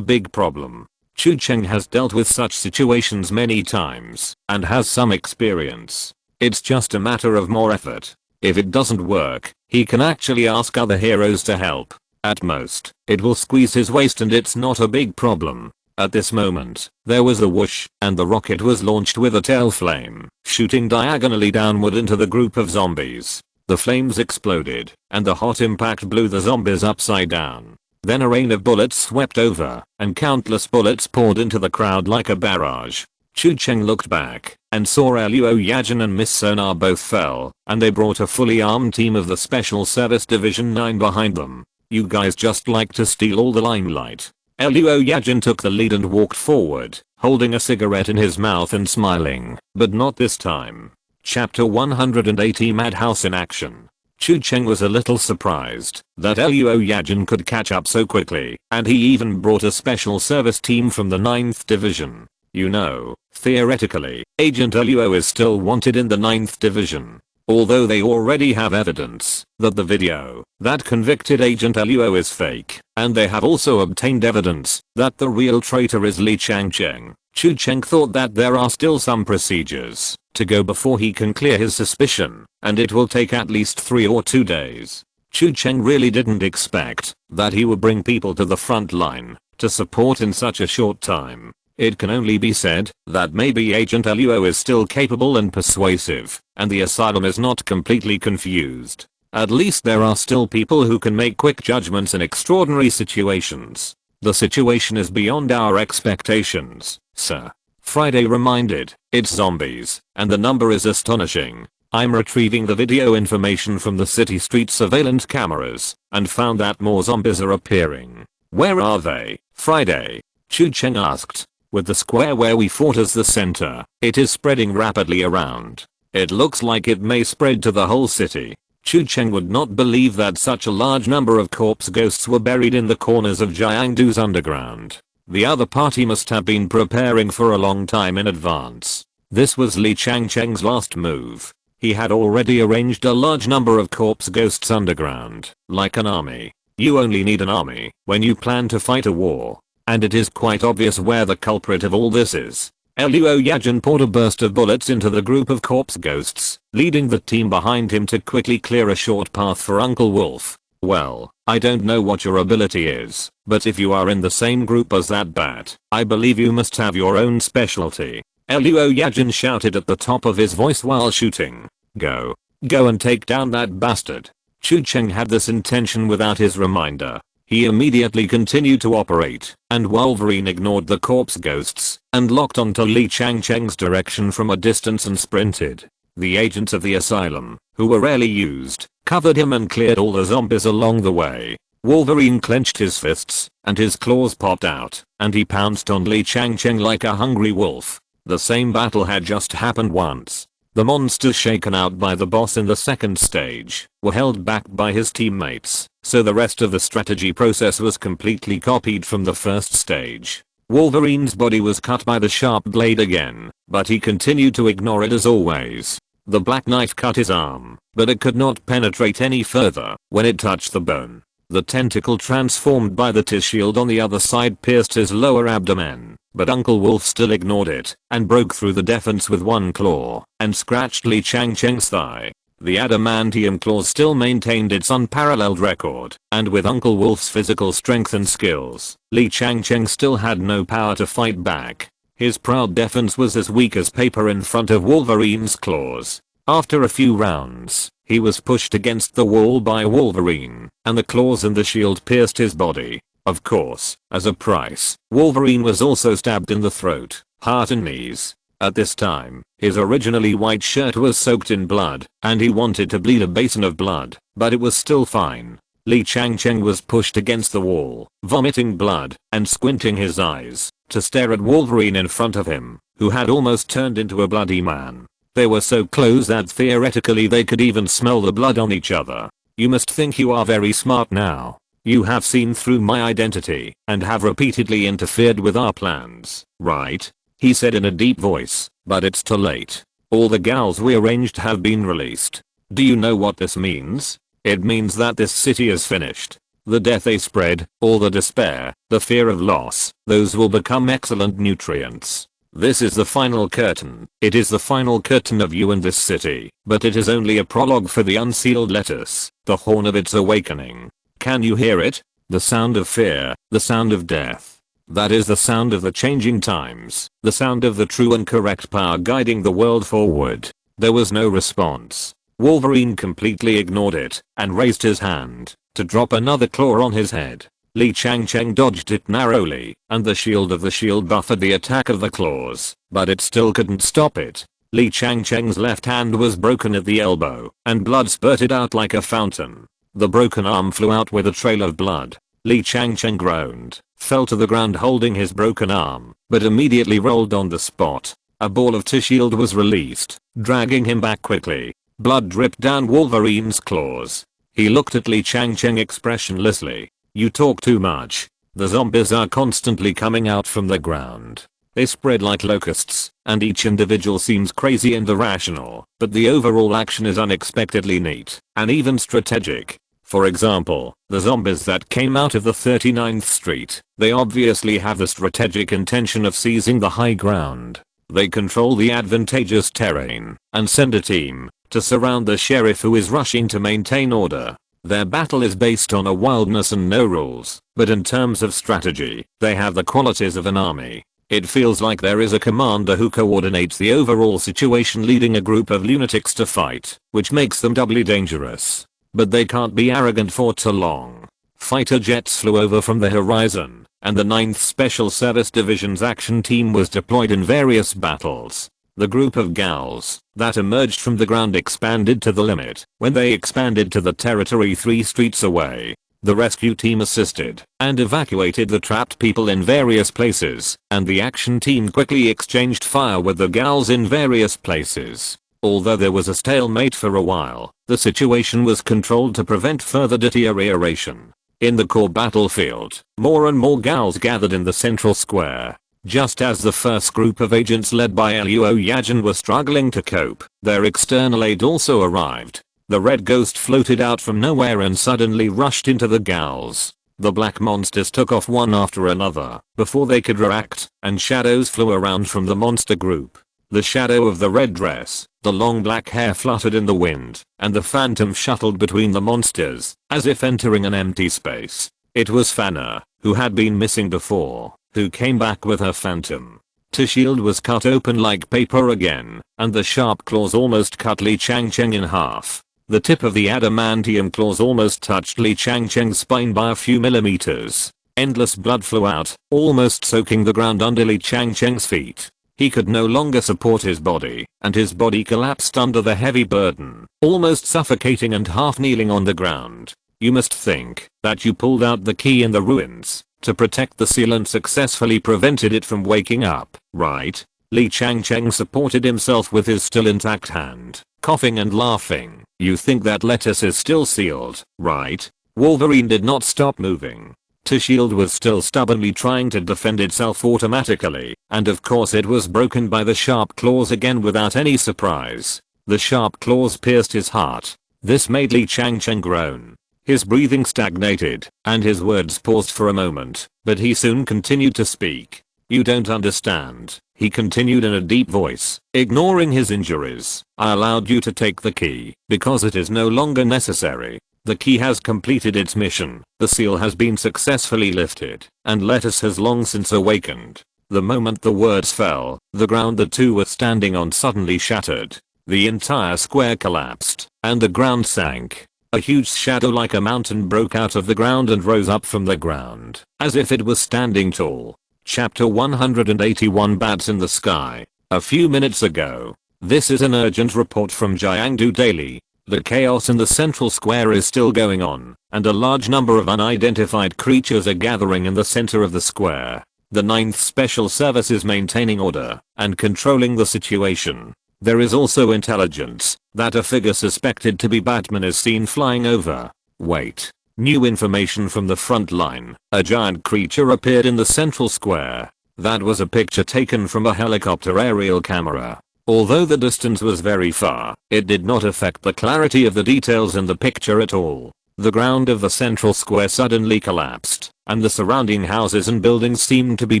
big problem. Chu Cheng has dealt with such situations many times and has some experience. It's just a matter of more effort. If it doesn't work, he can actually ask other heroes to help. At most, it will squeeze his waist and it's not a big problem. At this moment, there was a whoosh, and the rocket was launched with a tail flame, shooting diagonally downward into the group of zombies. The flames exploded, and the hot impact blew the zombies upside down. Then a rain of bullets swept over, and countless bullets poured into the crowd like a barrage. Chu Cheng looked back, and saw Luo Yajin and Miss Sonar both fell, and they brought a fully armed team of the Special Service Division 9 behind them. You guys just like to steal all the limelight. Luo Yajin took the lead and walked forward, holding a cigarette in his mouth and smiling, but not this time. Chapter 180 Madhouse in Action. Chu Cheng was a little surprised that Luo Yajin could catch up so quickly, and he even brought a special service team from the 9th Division. You know, theoretically, Agent Luo is still wanted in the 9th Division. Although they already have evidence that the video that convicted Agent Luo is fake, and they have also obtained evidence that the real traitor is Li Changcheng. Chu Cheng thought that there are still some procedures to go before he can clear his suspicion, and it will take at least 3 or 2 days. Chu Cheng really didn't expect that he would bring people to the front line to support in such a short time. It can only be said that maybe Agent Luo is still capable and persuasive, and the asylum is not completely confused. At least there are still people who can make quick judgments in extraordinary situations. The situation is beyond our expectations, sir. Friday reminded, it's zombies, and the number is astonishing. I'm retrieving the video information from the city street surveillance cameras, and found that more zombies are appearing. Where are they, Friday? Chu Cheng asked. With the square where we fought as the center, it is spreading rapidly around. It looks like it may spread to the whole city. Chu Cheng would not believe that such a large number of corpse ghosts were buried in the corners of Jiangdu's underground. The other party must have been preparing for a long time in advance. This was Li Changcheng's last move. He had already arranged a large number of corpse ghosts underground, like an army. You only need an army when you plan to fight a war. And it is quite obvious where the culprit of all this is. Luo Yajin poured a burst of bullets into the group of corpse ghosts, leading the team behind him to quickly clear a short path for Uncle Wolf. Well, I don't know what your ability is, but if you are in the same group as that bat, I believe you must have your own specialty. Luo Yajin shouted at the top of his voice while shooting. Go and take down that bastard. Chu Cheng had this intention without his reminder. He immediately continued to operate, and Wolverine ignored the corpse ghosts and locked onto Li Changcheng's direction from a distance and sprinted. The agents of the asylum, who were rarely used, covered him and cleared all the zombies along the way. Wolverine clenched his fists, and his claws popped out, and he pounced on Li Changcheng like a hungry wolf. The same battle had just happened once. The monsters shaken out by the boss in the second stage were held back by his teammates, so the rest of the strategy process was completely copied from the first stage. Wolverine's body was cut by the sharp blade again, but he continued to ignore it as always. The black knife cut his arm, but it could not penetrate any further when it touched the bone. The tentacle transformed by the T-shield on the other side pierced his lower abdomen, but Uncle Wolf still ignored it and broke through the defense with one claw and scratched Li Changcheng's thigh. The adamantium claw still maintained its unparalleled record, and with Uncle Wolf's physical strength and skills, Li Changcheng still had no power to fight back. His proud defense was as weak as paper in front of Wolverine's claws. After a few rounds, he was pushed against the wall by Wolverine, and the claws and the shield pierced his body. Of course, as a price, Wolverine was also stabbed in the throat, heart and knees. At this time, his originally white shirt was soaked in blood, and he wanted to bleed a basin of blood, but it was still fine. Li Changcheng was pushed against the wall, vomiting blood, and squinting his eyes, to stare at Wolverine in front of him, who had almost turned into a bloody man. They were so close that theoretically they could even smell the blood on each other. You must think you are very smart now. You have seen through my identity, and have repeatedly interfered with our plans, right? He said in a deep voice, but it's too late. All the gals we arranged have been released. Do you know what this means? It means that this city is finished. The death they spread, all the despair, the fear of loss, those will become excellent nutrients. This is the final curtain. It is the final curtain of you and this city, but it is only a prologue for the unsealed lettuce, the horn of its awakening. Can you hear it? The sound of fear, the sound of death. That is the sound of the changing times, the sound of the true and correct power guiding the world forward. There was no response. Wolverine completely ignored it and raised his hand to drop another claw on his head. Li Changcheng dodged it narrowly, and the shield of the shield buffered the attack of the claws, but it still couldn't stop it. Li Changcheng's left hand was broken at the elbow, and blood spurted out like a fountain. The broken arm flew out with a trail of blood. Li Changcheng groaned, fell to the ground holding his broken arm, but immediately rolled on the spot. A ball of T-shield was released, dragging him back quickly. Blood dripped down Wolverine's claws. He looked at Li Changcheng expressionlessly. You talk too much. The zombies are constantly coming out from the ground. They spread like locusts, and each individual seems crazy and irrational, but the overall action is unexpectedly neat, and even strategic. For example, the zombies that came out of the 39th Street, they obviously have the strategic intention of seizing the high ground. They control the advantageous terrain, and send a team to surround the sheriff who is rushing to maintain order. Their battle is based on a wildness and no rules, but in terms of strategy, they have the qualities of an army. It feels like there is a commander who coordinates the overall situation leading a group of lunatics to fight, which makes them doubly dangerous. But they can't be arrogant for too long. Fighter jets flew over from the horizon, and the 9th Special Service Division's action team was deployed in various battles. The group of gals that emerged from the ground expanded to the limit when they expanded to the territory 3 streets away. The rescue team assisted and evacuated the trapped people in various places, and the action team quickly exchanged fire with the gals in various places. Although there was a stalemate for a while, the situation was controlled to prevent further deterioration. In the core battlefield, more and more gals gathered in the central square. Just as the first group of agents led by Luo Yajin were struggling to cope, their external aid also arrived. The red ghost floated out from nowhere and suddenly rushed into the gals. The black monsters took off one after another before they could react, and shadows flew around from the monster group. The shadow of the red dress, the long black hair fluttered in the wind, and the phantom shuttled between the monsters, as if entering an empty space. It was Fanna, who had been missing before, who came back with her phantom. Her shield was cut open like paper again, and the sharp claws almost cut Li Changcheng in half. The tip of the adamantium claws almost touched Li Changcheng's spine by a few millimeters. Endless blood flew out, almost soaking the ground under Li Changcheng's feet. He could no longer support his body, and his body collapsed under the heavy burden, almost suffocating and half kneeling on the ground. You must think that you pulled out the key in the ruins to protect the seal and successfully prevented it from waking up, right? Li Changcheng supported himself with his still intact hand, coughing and laughing. You think that lettuce is still sealed, right? Wolverine did not stop moving. Her shield was still stubbornly trying to defend itself automatically, and of course it was broken by the sharp claws again without any surprise. The sharp claws pierced his heart. This made Li Changcheng groan. His breathing stagnated, and his words paused for a moment, but he soon continued to speak. You don't understand, he continued in a deep voice, ignoring his injuries. I allowed you to take the key, because it is no longer necessary. The key has completed its mission, the seal has been successfully lifted, and Lettuce has long since awakened. The moment the words fell, the ground the two were standing on suddenly shattered. The entire square collapsed, and the ground sank. A huge shadow like a mountain broke out of the ground and rose up from the ground, as if it was standing tall. Chapter 181 Bats in the Sky. A few minutes ago. This is an urgent report from Jiangdu Daily. The chaos in the central square is still going on, and a large number of unidentified creatures are gathering in the center of the square. The 9th Special Service is maintaining order and controlling the situation. There is also intelligence that a figure suspected to be Batman is seen flying over. Wait. New information from the front line. A giant creature appeared in the central square. That was a picture taken from a helicopter aerial camera. Although the distance was very far, it did not affect the clarity of the details in the picture at all. The ground of the central square suddenly collapsed, and the surrounding houses and buildings seemed to be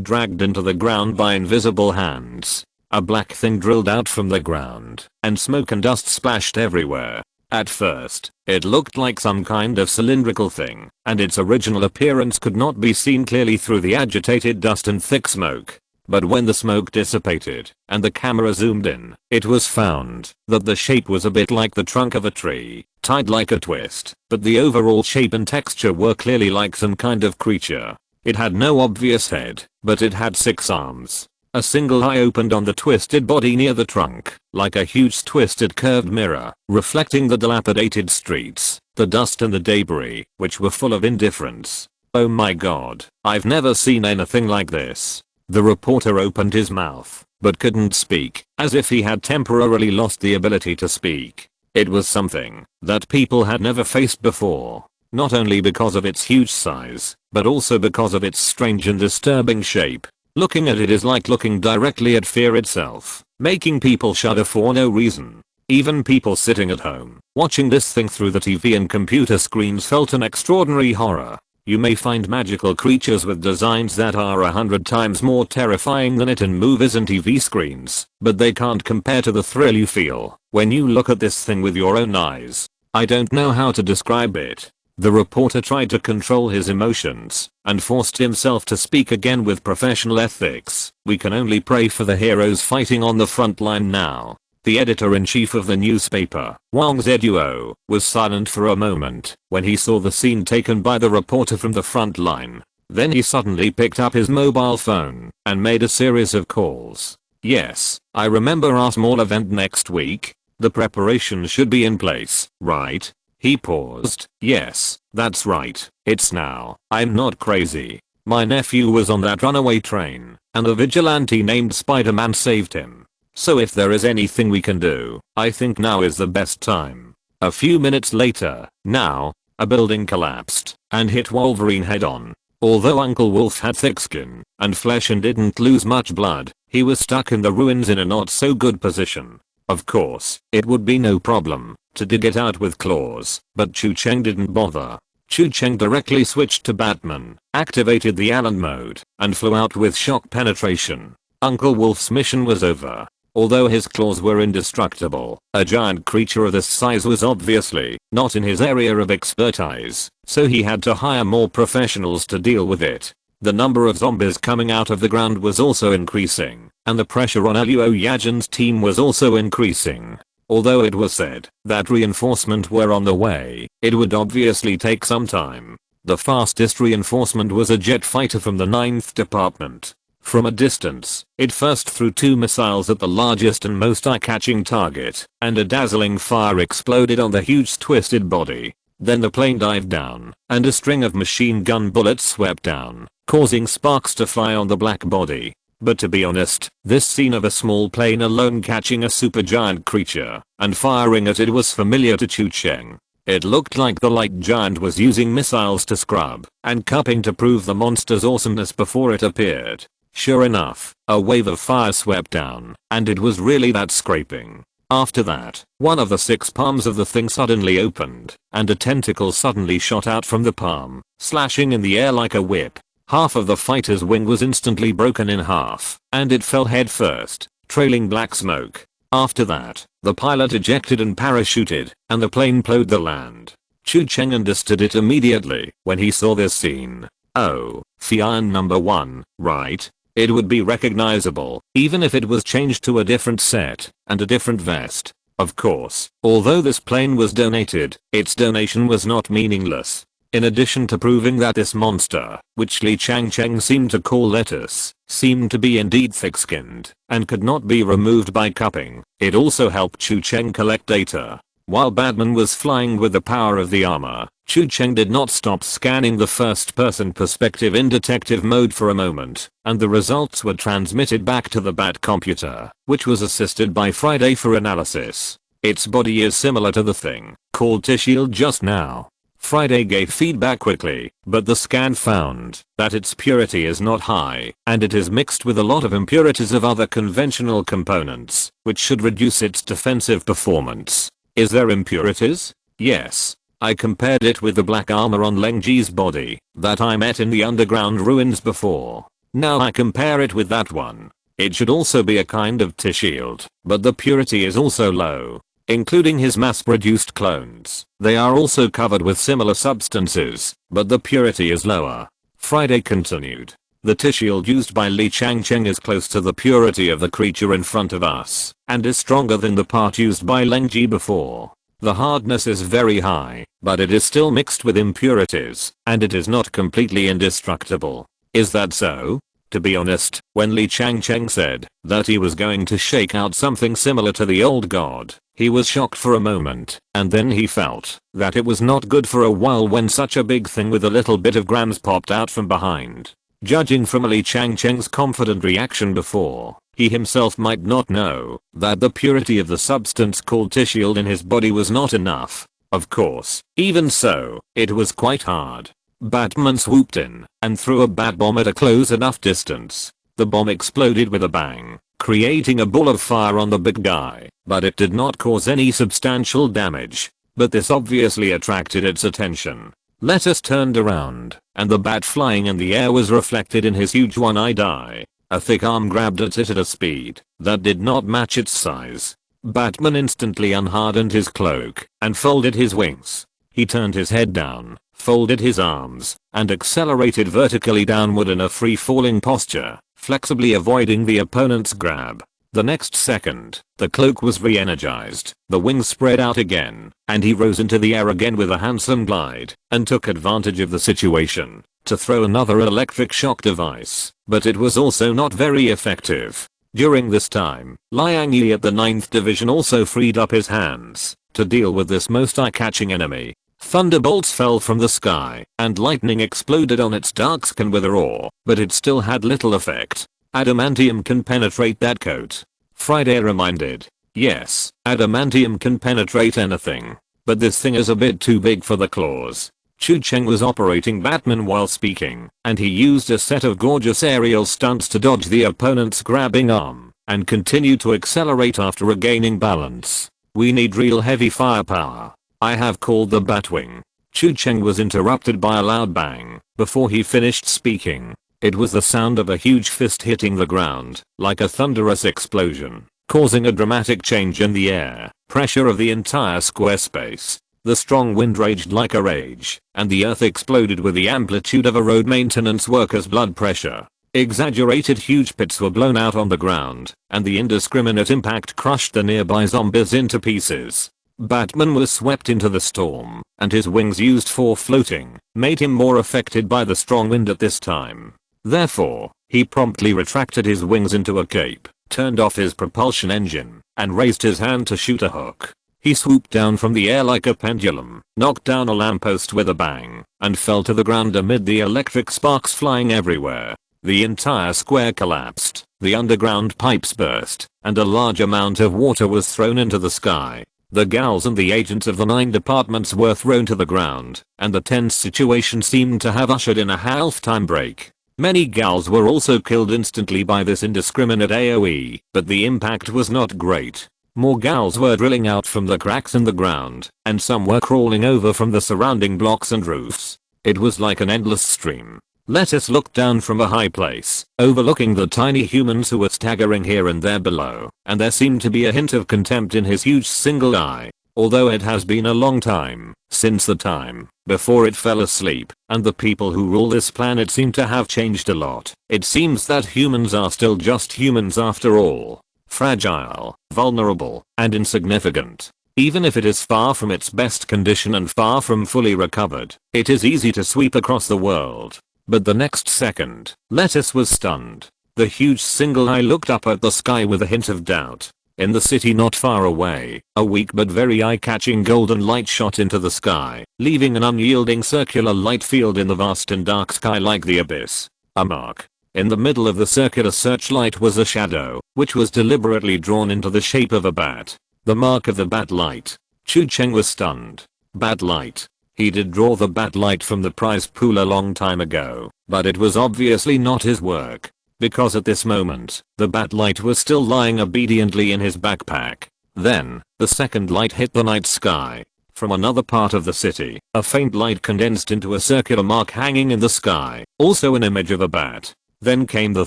dragged into the ground by invisible hands. A black thing drilled out from the ground, and smoke and dust splashed everywhere. At first, it looked like some kind of cylindrical thing, and its original appearance could not be seen clearly through the agitated dust and thick smoke. But when the smoke dissipated, and the camera zoomed in, it was found that the shape was a bit like the trunk of a tree, tied like a twist, but the overall shape and texture were clearly like some kind of creature. It had no obvious head, but it had 6 arms. A single eye opened on the twisted body near the trunk, like a huge twisted curved mirror, reflecting the dilapidated streets, the dust and the debris, which were full of indifference. Oh my god, I've never seen anything like this. The reporter opened his mouth, but couldn't speak, as if he had temporarily lost the ability to speak. It was something that people had never faced before, not only because of its huge size, but also because of its strange and disturbing shape. Looking at it is like looking directly at fear itself, making people shudder for no reason. Even people sitting at home, watching this thing through the TV and computer screens felt an extraordinary horror. You may find magical creatures with designs that are 100 times more terrifying than it in movies and TV screens, but they can't compare to the thrill you feel when you look at this thing with your own eyes. I don't know how to describe it. The reporter tried to control his emotions and forced himself to speak again with professional ethics. We can only pray for the heroes fighting on the front line now. The editor-in-chief of the newspaper, Wang Zeduo, was silent for a moment when he saw the scene taken by the reporter from the front line. Then he suddenly picked up his mobile phone and made a series of calls. Yes, I remember our small event next week. The preparation should be in place, right? He paused. Yes, that's right. It's now. I'm not crazy. My nephew was on that runaway train, and a vigilante named Spider-Man saved him. So if there is anything we can do, I think now is the best time. A few minutes later. Now, a building collapsed and hit Wolverine head on. Although Uncle Wolf had thick skin and flesh and didn't lose much blood, he was stuck in the ruins in a not so good position. Of course, it would be no problem to dig it out with claws, but Chu Cheng didn't bother. Chu Cheng directly switched to Batman, activated the Allen mode, and flew out with shock penetration. Uncle Wolf's mission was over. Although his claws were indestructible, a giant creature of this size was obviously not in his area of expertise, so he had to hire more professionals to deal with it. The number of zombies coming out of the ground was also increasing, and the pressure on Luo Yajin's team was also increasing. Although it was said that reinforcement were on the way, it would obviously take some time. The fastest reinforcement was a jet fighter from the 9th Department. From a distance, it first threw 2 missiles at the largest and most eye-catching target, and a dazzling fire exploded on the huge twisted body. Then the plane dived down, and a string of machine gun bullets swept down, causing sparks to fly on the black body. But to be honest, this scene of a small plane alone catching a supergiant creature and firing at it was familiar to Chu Cheng. It looked like the light giant was using missiles to scrub and cupping to prove the monster's awesomeness before it appeared. Sure enough, a wave of fire swept down, and it was really that scraping. After that, one of the 6 palms of the thing suddenly opened, and a tentacle suddenly shot out from the palm, slashing in the air like a whip. Half of the fighter's wing was instantly broken in half, and it fell head first, trailing black smoke. After that, the pilot ejected and parachuted, and the plane plowed the land. Chu Cheng understood it immediately when he saw this scene. Oh, Fian number 1, right? It would be recognizable, even if it was changed to a different set and a different vest. Of course, although this plane was donated, its donation was not meaningless. In addition to proving that this monster, which Li Changcheng seemed to call lettuce, seemed to be indeed thick-skinned and could not be removed by cupping, it also helped Chu Cheng collect data. While Batman was flying with the power of the armor, Chu Cheng did not stop scanning the first-person perspective in detective mode for a moment, and the results were transmitted back to the Bat computer, which was assisted by Friday for analysis. Its body is similar to the thing called T-Shield just now. Friday gave feedback quickly, but the scan found that its purity is not high, and it is mixed with a lot of impurities of other conventional components, which should reduce its defensive performance. Is there impurities? Yes. I compared it with the black armor on Leng Ji's body that I met in the underground ruins before. Now I compare it with that one. It should also be a kind of T-Shield, but the purity is also low. Including his mass-produced clones, they are also covered with similar substances, but the purity is lower. Friday continued. The T-Shield used by Li Changcheng is close to the purity of the creature in front of us, and is stronger than the part used by Leng Ji before. The hardness is very high, but it is still mixed with impurities, and it is not completely indestructible. Is that so? To be honest, when Li Changcheng said that he was going to shake out something similar to the old god, he was shocked for a moment, and then he felt that it was not good for a while when such a big thing with a little bit of grams popped out from behind. Judging from Li Changcheng's confident reaction before, he himself might not know that the purity of the substance called T-Shield in his body was not enough. Of course, even so, it was quite hard. Batman swooped in and threw a bat bomb at a close enough distance. The bomb exploded with a bang, creating a ball of fire on the big guy, but it did not cause any substantial damage. But this obviously attracted its attention. Lettuce turned around, and the bat flying in the air was reflected in his huge one-eyed eye. A thick arm grabbed at it at a speed that did not match its size. Batman instantly unhardened his cloak and folded his wings. He turned his head down, folded his arms, and accelerated vertically downward in a free-falling posture, flexibly avoiding the opponent's grab. The next second, the cloak was re-energized, the wings spread out again, and he rose into the air again with a handsome glide, and took advantage of the situation to throw another electric shock device, but it was also not very effective. During this time, Liang Yi at the 9th Division also freed up his hands to deal with this most eye-catching enemy. Thunderbolts fell from the sky, and lightning exploded on its dark skin with a roar, but it still had little effect. Adamantium can penetrate that coat. Friday reminded. Yes, adamantium can penetrate anything. but this thing is a bit too big for the claws. Chu Cheng was operating Batman while speaking, and he used a set of gorgeous aerial stunts to dodge the opponent's grabbing arm, and continued to accelerate after regaining balance. We need real heavy firepower. I have called the Batwing. Chu Cheng was interrupted by a loud bang before he finished speaking. It was the sound of a huge fist hitting the ground, like a thunderous explosion, causing a dramatic change in the air pressure of the entire square space. The strong wind raged like a rage, and the earth exploded with the amplitude of a road maintenance worker's blood pressure. Exaggerated huge pits were blown out on the ground, and the indiscriminate impact crushed the nearby zombies into pieces. Batman was swept into the storm, and his wings used for floating made him more affected by the strong wind at this time. Therefore, he promptly retracted his wings into a cape, turned off his propulsion engine, and raised his hand to shoot a hook. He swooped down from the air like a pendulum, knocked down a lamppost with a bang, and fell to the ground amid the electric sparks flying everywhere. The entire square collapsed, the underground pipes burst, and a large amount of water was thrown into the sky. The gals and the agents of the 9 departments were thrown to the ground, and the tense situation seemed to have ushered in a half-time break. Many gals were also killed instantly by this indiscriminate AoE, but the impact was not great. More gals were drilling out from the cracks in the ground, and some were crawling over from the surrounding blocks and roofs. It was like an endless stream. Lettuce looked down from a high place, overlooking the tiny humans who were staggering here and there below, and there seemed to be a hint of contempt in his huge single eye. Although it has been a long time since the time before it fell asleep, and the people who rule this planet seem to have changed a lot, it seems that humans are still just humans after all. Fragile, vulnerable, and insignificant. Even if it is far from its best condition and far from fully recovered, it is easy to sweep across the world. But the next second, Lettuce was stunned. The huge single eye looked up at the sky with a hint of doubt. In the city not far away, a weak but very eye-catching golden light shot into the sky, leaving an unyielding circular light field in the vast and dark sky like the abyss. A mark. In the middle of the circular searchlight was a shadow, which was deliberately drawn into the shape of a bat. The mark of the bat light. Chu Cheng was stunned. Bat light. He did draw the bat light from the prize pool a long time ago, but it was obviously not his work. Because at this moment, the bat light was still lying obediently in his backpack. Then, the second light hit the night sky. From another part of the city, a faint light condensed into a circular mark hanging in the sky, also an image of a bat. Then came the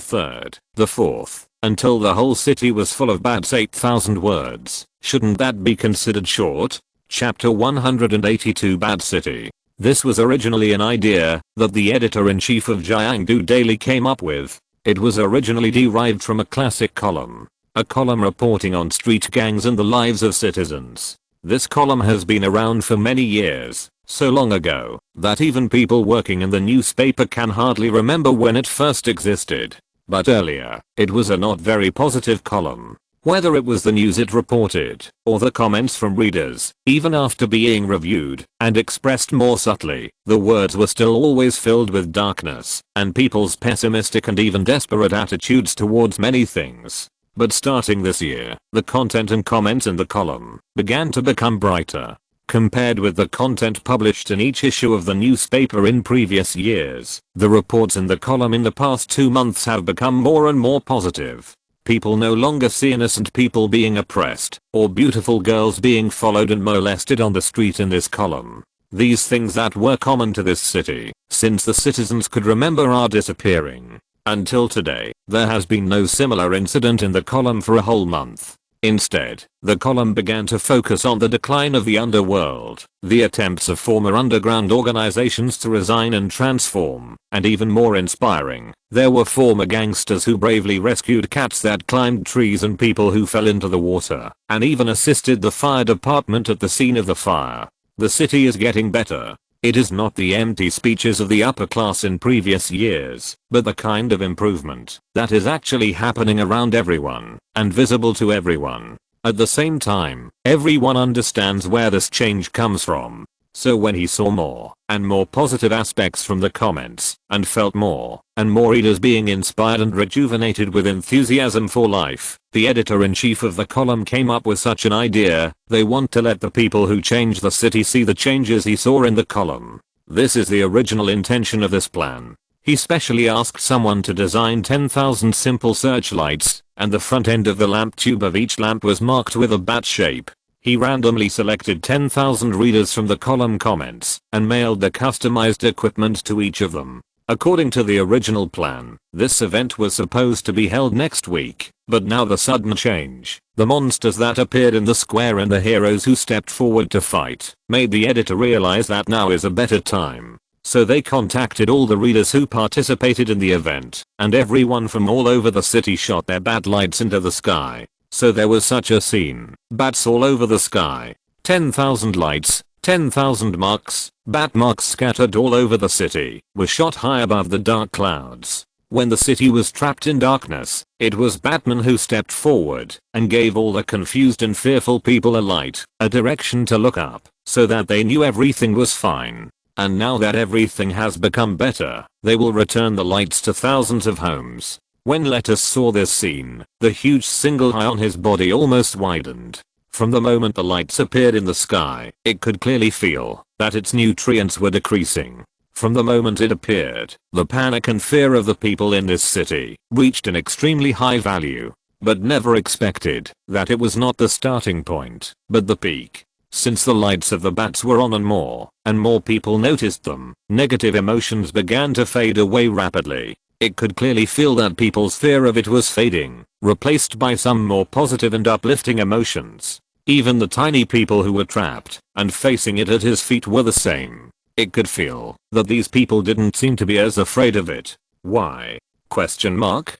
third, the fourth, until the whole city was full of bats. 8,000 words. Shouldn't that be considered short? Chapter 182 Bat City. This was originally an idea that the editor-in-chief of Jiangdu Daily came up with. It was originally derived from a classic column. A column reporting on street gangs and the lives of citizens. This column has been around for many years. So long ago that even people working in the newspaper can hardly remember when it first existed. But earlier, it was a not very positive column. Whether it was the news it reported, or the comments from readers, even after being reviewed and expressed more subtly, the words were still always filled with darkness and people's pessimistic and even desperate attitudes towards many things. But starting this year, the content and comments in the column began to become brighter. Compared with the content published in each issue of the newspaper in previous years, the reports in the column in the past 2 months have become more and more positive. People no longer see innocent people being oppressed, or beautiful girls being followed and molested on the street in this column. These things that were common to this city, since the citizens could remember, are disappearing. Until today, there has been no similar incident in the column for a whole month. Instead, the column began to focus on the decline of the underworld, the attempts of former underground organizations to resign and transform, and even more inspiring, there were former gangsters who bravely rescued cats that climbed trees and people who fell into the water, and even assisted the fire department at the scene of the fire. The city is getting better. It is not the empty speeches of the upper class in previous years, but the kind of improvement that is actually happening around everyone and visible to everyone. At the same time, everyone understands where this change comes from. So when he saw more and more positive aspects from the comments and felt more and more readers being inspired and rejuvenated with enthusiasm for life, the editor-in-chief of the column came up with such an idea. They want to let the people who change the city see the changes he saw in the column. This is the original intention of this plan. He specially asked someone to design 10,000 simple searchlights, and the front end of the lamp tube of each lamp was marked with a bat shape. He randomly selected 10,000 readers from the column comments and mailed the customized equipment to each of them. According to the original plan, this event was supposed to be held next week, but now the sudden change, the monsters that appeared in the square and the heroes who stepped forward to fight, made the editor realize that now is a better time. So they contacted all the readers who participated in the event, and everyone from all over the city shot their bat lights into the sky. So there was such a scene, bats all over the sky. 10,000 lights, 10,000 marks, bat marks scattered all over the city, were shot high above the dark clouds. When the city was trapped in darkness, it was Batman who stepped forward and gave all the confused and fearful people a light, a direction to look up, so that they knew everything was fine. And now that everything has become better, they will return the lights to thousands of homes. When Lettuce saw this scene, the huge single eye on his body almost widened. From the moment the lights appeared in the sky, it could clearly feel that its nutrients were decreasing. From the moment it appeared, the panic and fear of the people in this city reached an extremely high value, but never expected that it was not the starting point, but the peak. Since the lights of the bats were on and more people noticed them, negative emotions began to fade away rapidly. It could clearly feel that people's fear of it was fading, replaced by some more positive and uplifting emotions. Even the tiny people who were trapped and facing it at his feet were the same. It could feel that these people didn't seem to be as afraid of it. Why? Question mark.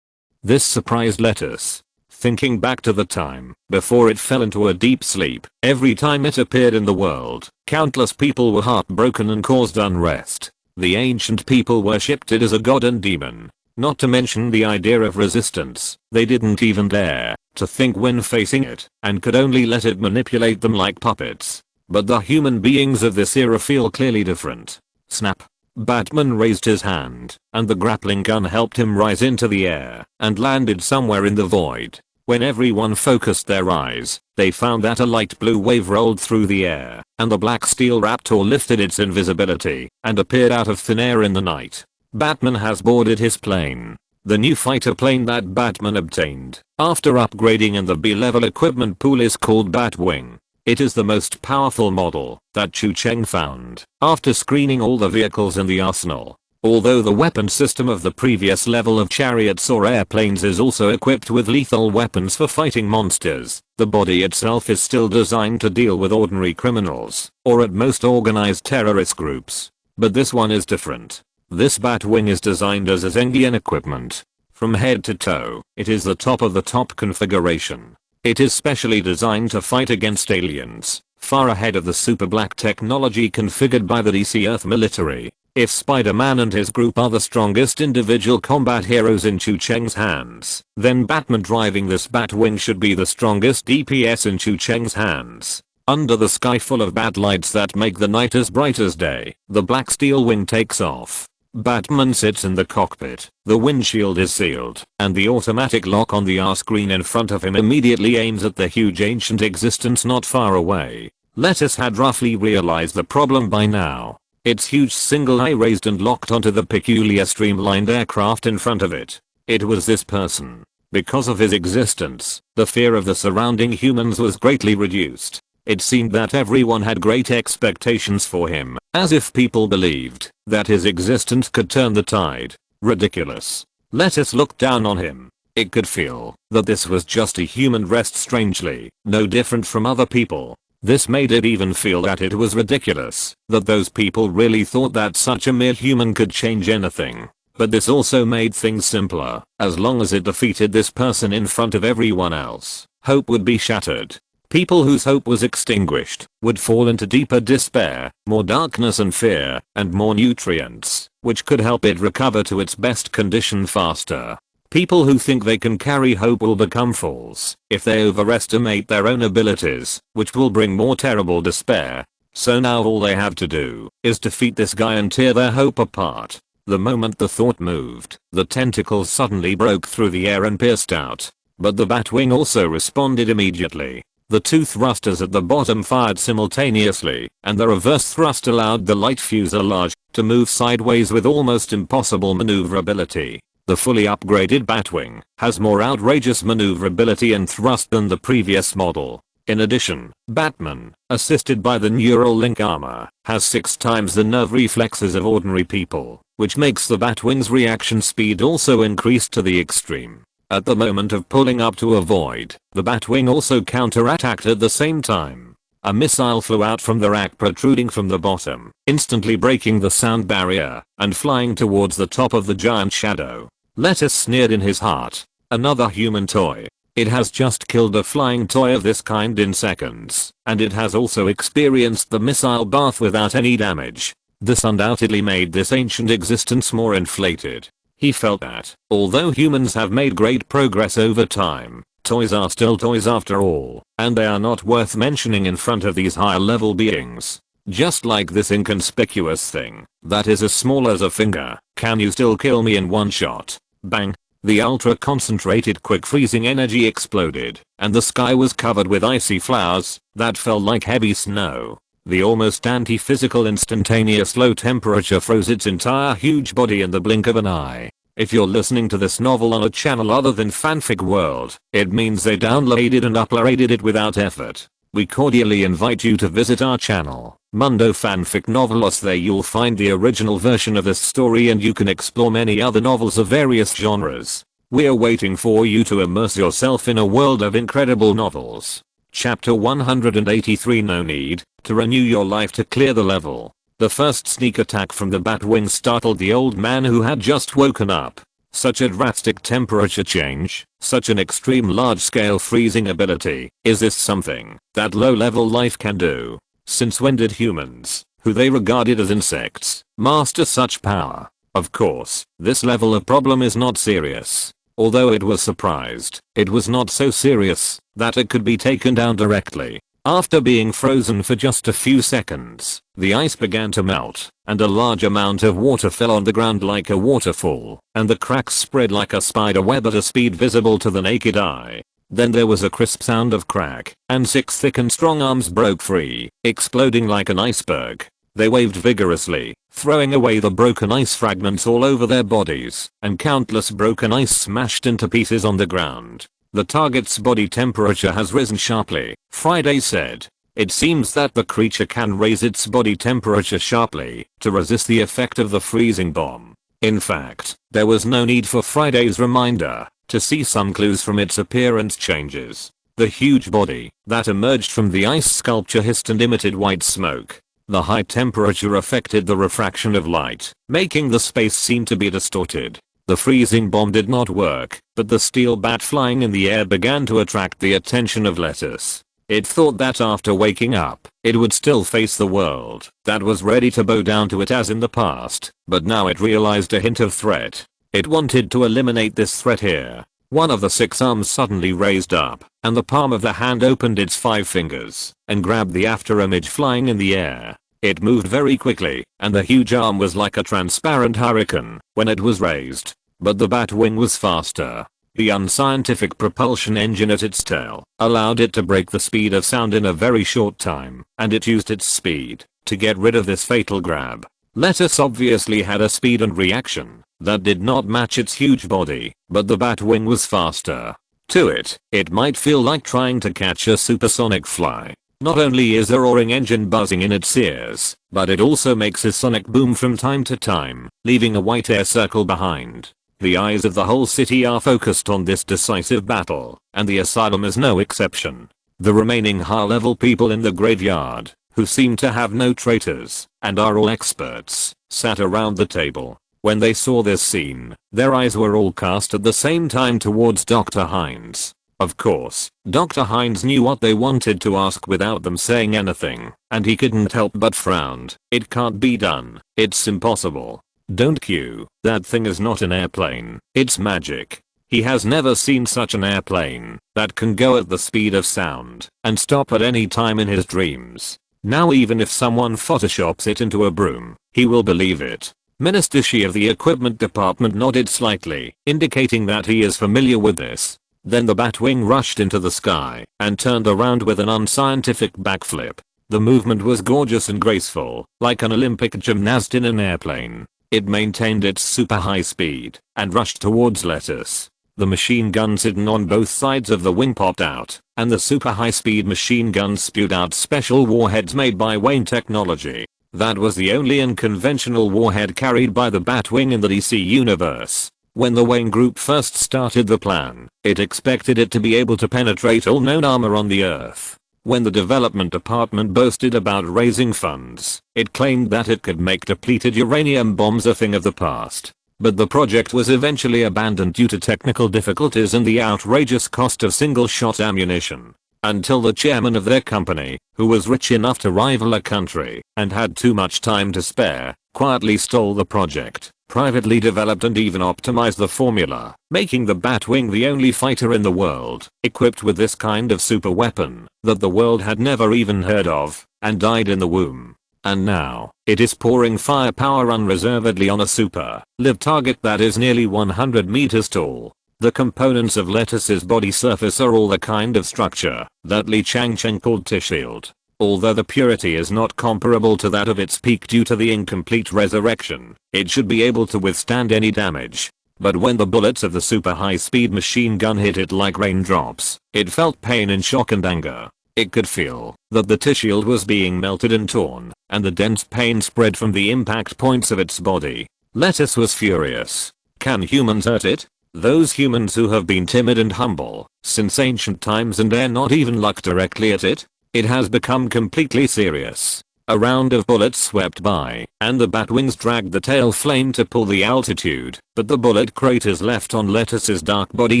This surprised Lettuce. Thinking back to the time before it fell into a deep sleep, every time it appeared in the world, countless people were heartbroken and caused unrest. The ancient people worshipped it as a god and demon. Not to mention the idea of resistance. They didn't even dare to think when facing it, and could only let it manipulate them like puppets. But the human beings of this era feel clearly different. Snap. Batman raised his hand, and the grappling gun helped him rise into the air and landed somewhere in the void. When everyone focused their eyes, they found that a light blue wave rolled through the air, and the black steel raptor lifted its invisibility and appeared out of thin air in the night. Batman has boarded his plane. The new fighter plane that Batman obtained after upgrading in the B-level equipment pool is called Batwing. It is the most powerful model that Chu Cheng found after screening all the vehicles in the arsenal. Although the weapon system of the previous level of chariots or airplanes is also equipped with lethal weapons for fighting monsters, the body itself is still designed to deal with ordinary criminals, or at most organized terrorist groups. But this one is different. This Batwing is designed as a Zengian equipment. From head to toe, it is the top of the top configuration. It is specially designed to fight against aliens, far ahead of the super black technology configured by the DC Earth military. If Spider-Man and his group are the strongest individual combat heroes in Chu Cheng's hands, then Batman driving this Batwing should be the strongest DPS in Chu Cheng's hands. Under the sky full of bat lights that make the night as bright as day, the black steel wing takes off. Batman sits in the cockpit, the windshield is sealed, and the automatic lock on the R screen in front of him immediately aims at the huge ancient existence not far away. Lettuce had roughly realized the problem by now. Its huge single eye raised and locked onto the peculiar streamlined aircraft in front of it. It was this person. Because of his existence, the fear of the surrounding humans was greatly reduced. It seemed that everyone had great expectations for him, as if people believed that his existence could turn the tide. Ridiculous. Lettuce looked down on him. It could feel that this was just a human dressed strangely, no different from other people. This made it even feel that it was ridiculous that those people really thought that such a mere human could change anything. But this also made things simpler. As long as it defeated this person in front of everyone else, hope would be shattered. People whose hope was extinguished would fall into deeper despair, more darkness and fear, and more nutrients, which could help it recover to its best condition faster. People who think they can carry hope will become fools if they overestimate their own abilities, which will bring more terrible despair. So now all they have to do is defeat this guy and tear their hope apart. The moment the thought moved, the tentacles suddenly broke through the air and pierced out. But the Batwing also responded immediately. The two thrusters at the bottom fired simultaneously, and the reverse thrust allowed the light fuselage to move sideways with almost impossible maneuverability. The fully upgraded Batwing has more outrageous maneuverability and thrust than the previous model. In addition, Batman, assisted by the neural link armor, has 6 times the nerve reflexes of ordinary people, which makes the Batwing's reaction speed also increase to the extreme. At the moment of pulling up to avoid, the Batwing also counterattacked at the same time. A missile flew out from the rack protruding from the bottom, instantly breaking the sound barrier and flying towards the top of the giant shadow. Lettuce sneered in his heart. Another human toy. It has just killed a flying toy of this kind in seconds, and it has also experienced the missile bath without any damage. This undoubtedly made this ancient existence more inflated. He felt that, although humans have made great progress over time, toys are still toys after all, and they are not worth mentioning in front of these higher level beings. Just like this inconspicuous thing, that is as small as a finger. Can you still kill me in one shot? Bang. The ultra concentrated quick freezing energy exploded, and the sky was covered with icy flowers that fell like heavy snow. The almost anti-physical instantaneous low temperature froze its entire huge body in the blink of an eye. If you're listening to this novel on a channel other than Fanfic World, it means they downloaded and uploaded it without effort. We cordially invite you to visit our channel, Mundo Fanfic Novelos. There you'll find the original version of this story and you can explore many other novels of various genres. We're waiting for you to immerse yourself in a world of incredible novels. Chapter 183. No need to renew your life to clear the level. The first sneak attack from the Batwing startled the old man who had just woken up. Such a drastic temperature change, such an extreme large-scale freezing ability. Is this something that low-level life can do? Since when did humans, who they regarded as insects, master such power? Of course, this level of problem is not serious. Although it was surprised, it was not so serious that it could be taken down directly. After being frozen for just a few seconds, the ice began to melt, and a large amount of water fell on the ground like a waterfall, and the cracks spread like a spider web at a speed visible to the naked eye. Then there was a crisp sound of crack, and 6 thick and strong arms broke free, exploding like an iceberg. They waved vigorously, throwing away the broken ice fragments all over their bodies, and countless broken ice smashed into pieces on the ground. The target's body temperature has risen sharply, Friday said. It seems that the creature can raise its body temperature sharply to resist the effect of the freezing bomb. In fact, there was no need for Friday's reminder to see some clues from its appearance changes. The huge body that emerged from the ice sculpture hissed and emitted white smoke. The high temperature affected the refraction of light, making the space seem to be distorted. The freezing bomb did not work, but the steel bat flying in the air began to attract the attention of Lettuce. It thought that after waking up, it would still face the world that was ready to bow down to it as in the past, but now it realized a hint of threat. It wanted to eliminate this threat here. One of the 6 arms suddenly raised up, and the palm of the hand opened its 5 fingers and grabbed the after image flying in the air. It moved very quickly, and the huge arm was like a transparent hurricane when it was raised. But the Batwing was faster. The unscientific propulsion engine at its tail allowed it to break the speed of sound in a very short time, and it used its speed to get rid of this fatal grab. Lettuce obviously had a speed and reaction that did not match its huge body, but the Batwing was faster. To it, it might feel like trying to catch a supersonic fly. Not only is the roaring engine buzzing in its ears, but it also makes a sonic boom from time to time, leaving a white air circle behind. The eyes of the whole city are focused on this decisive battle, and the asylum is no exception. The remaining high-level people in the graveyard, who seem to have no traitors, and are all experts, sat around the table. When they saw this scene, their eyes were all cast at the same time towards Dr. Hines. Of course, Dr. Hines knew what they wanted to ask without them saying anything, and he couldn't help but frowned. It can't be done. It's impossible. Don't Q. That thing is not an airplane. It's magic. He has never seen such an airplane that can go at the speed of sound and stop at any time in his dreams. Now even if someone photoshops it into a broom, he will believe it. Minister Shi of the equipment department nodded slightly, indicating that he is familiar with this. Then the Batwing rushed into the sky and turned around with an unscientific backflip. The movement was gorgeous and graceful, like an Olympic gymnast in an airplane. It maintained its super high speed and rushed towards Lettuce. The machine guns hidden on both sides of the wing popped out, and the super high speed machine guns spewed out special warheads made by Wayne technology. That was the only unconventional warhead carried by the Batwing in the DC universe. When the Wayne group first started the plan, it expected it to be able to penetrate all known armor on the Earth. When the development department boasted about raising funds, it claimed that it could make depleted uranium bombs a thing of the past. But the project was eventually abandoned due to technical difficulties and the outrageous cost of single-shot ammunition. Until the chairman of their company, who was rich enough to rival a country and had too much time to spare, quietly stole the project, privately developed and even optimized the formula, making the Batwing the only fighter in the world equipped with this kind of super weapon that the world had never even heard of and died in the womb. And now, it is pouring firepower unreservedly on a super live target that is nearly 100 meters tall. The components of Lettuce's body surface are all the kind of structure that Li Changcheng called T-shield. Although the purity is not comparable to that of its peak due to the incomplete resurrection, it should be able to withstand any damage. But when the bullets of the super high-speed machine gun hit it like raindrops, it felt pain and shock and anger. It could feel that the T-shield was being melted and torn, and the dense pain spread from the impact points of its body. Lettuce was furious. Can humans hurt it? Those humans who have been timid and humble since ancient times and dare not even look directly at it? It has become completely serious. A round of bullets swept by, and the Batwings dragged the tail flame to pull the altitude, but the bullet craters left on Lettuce's dark body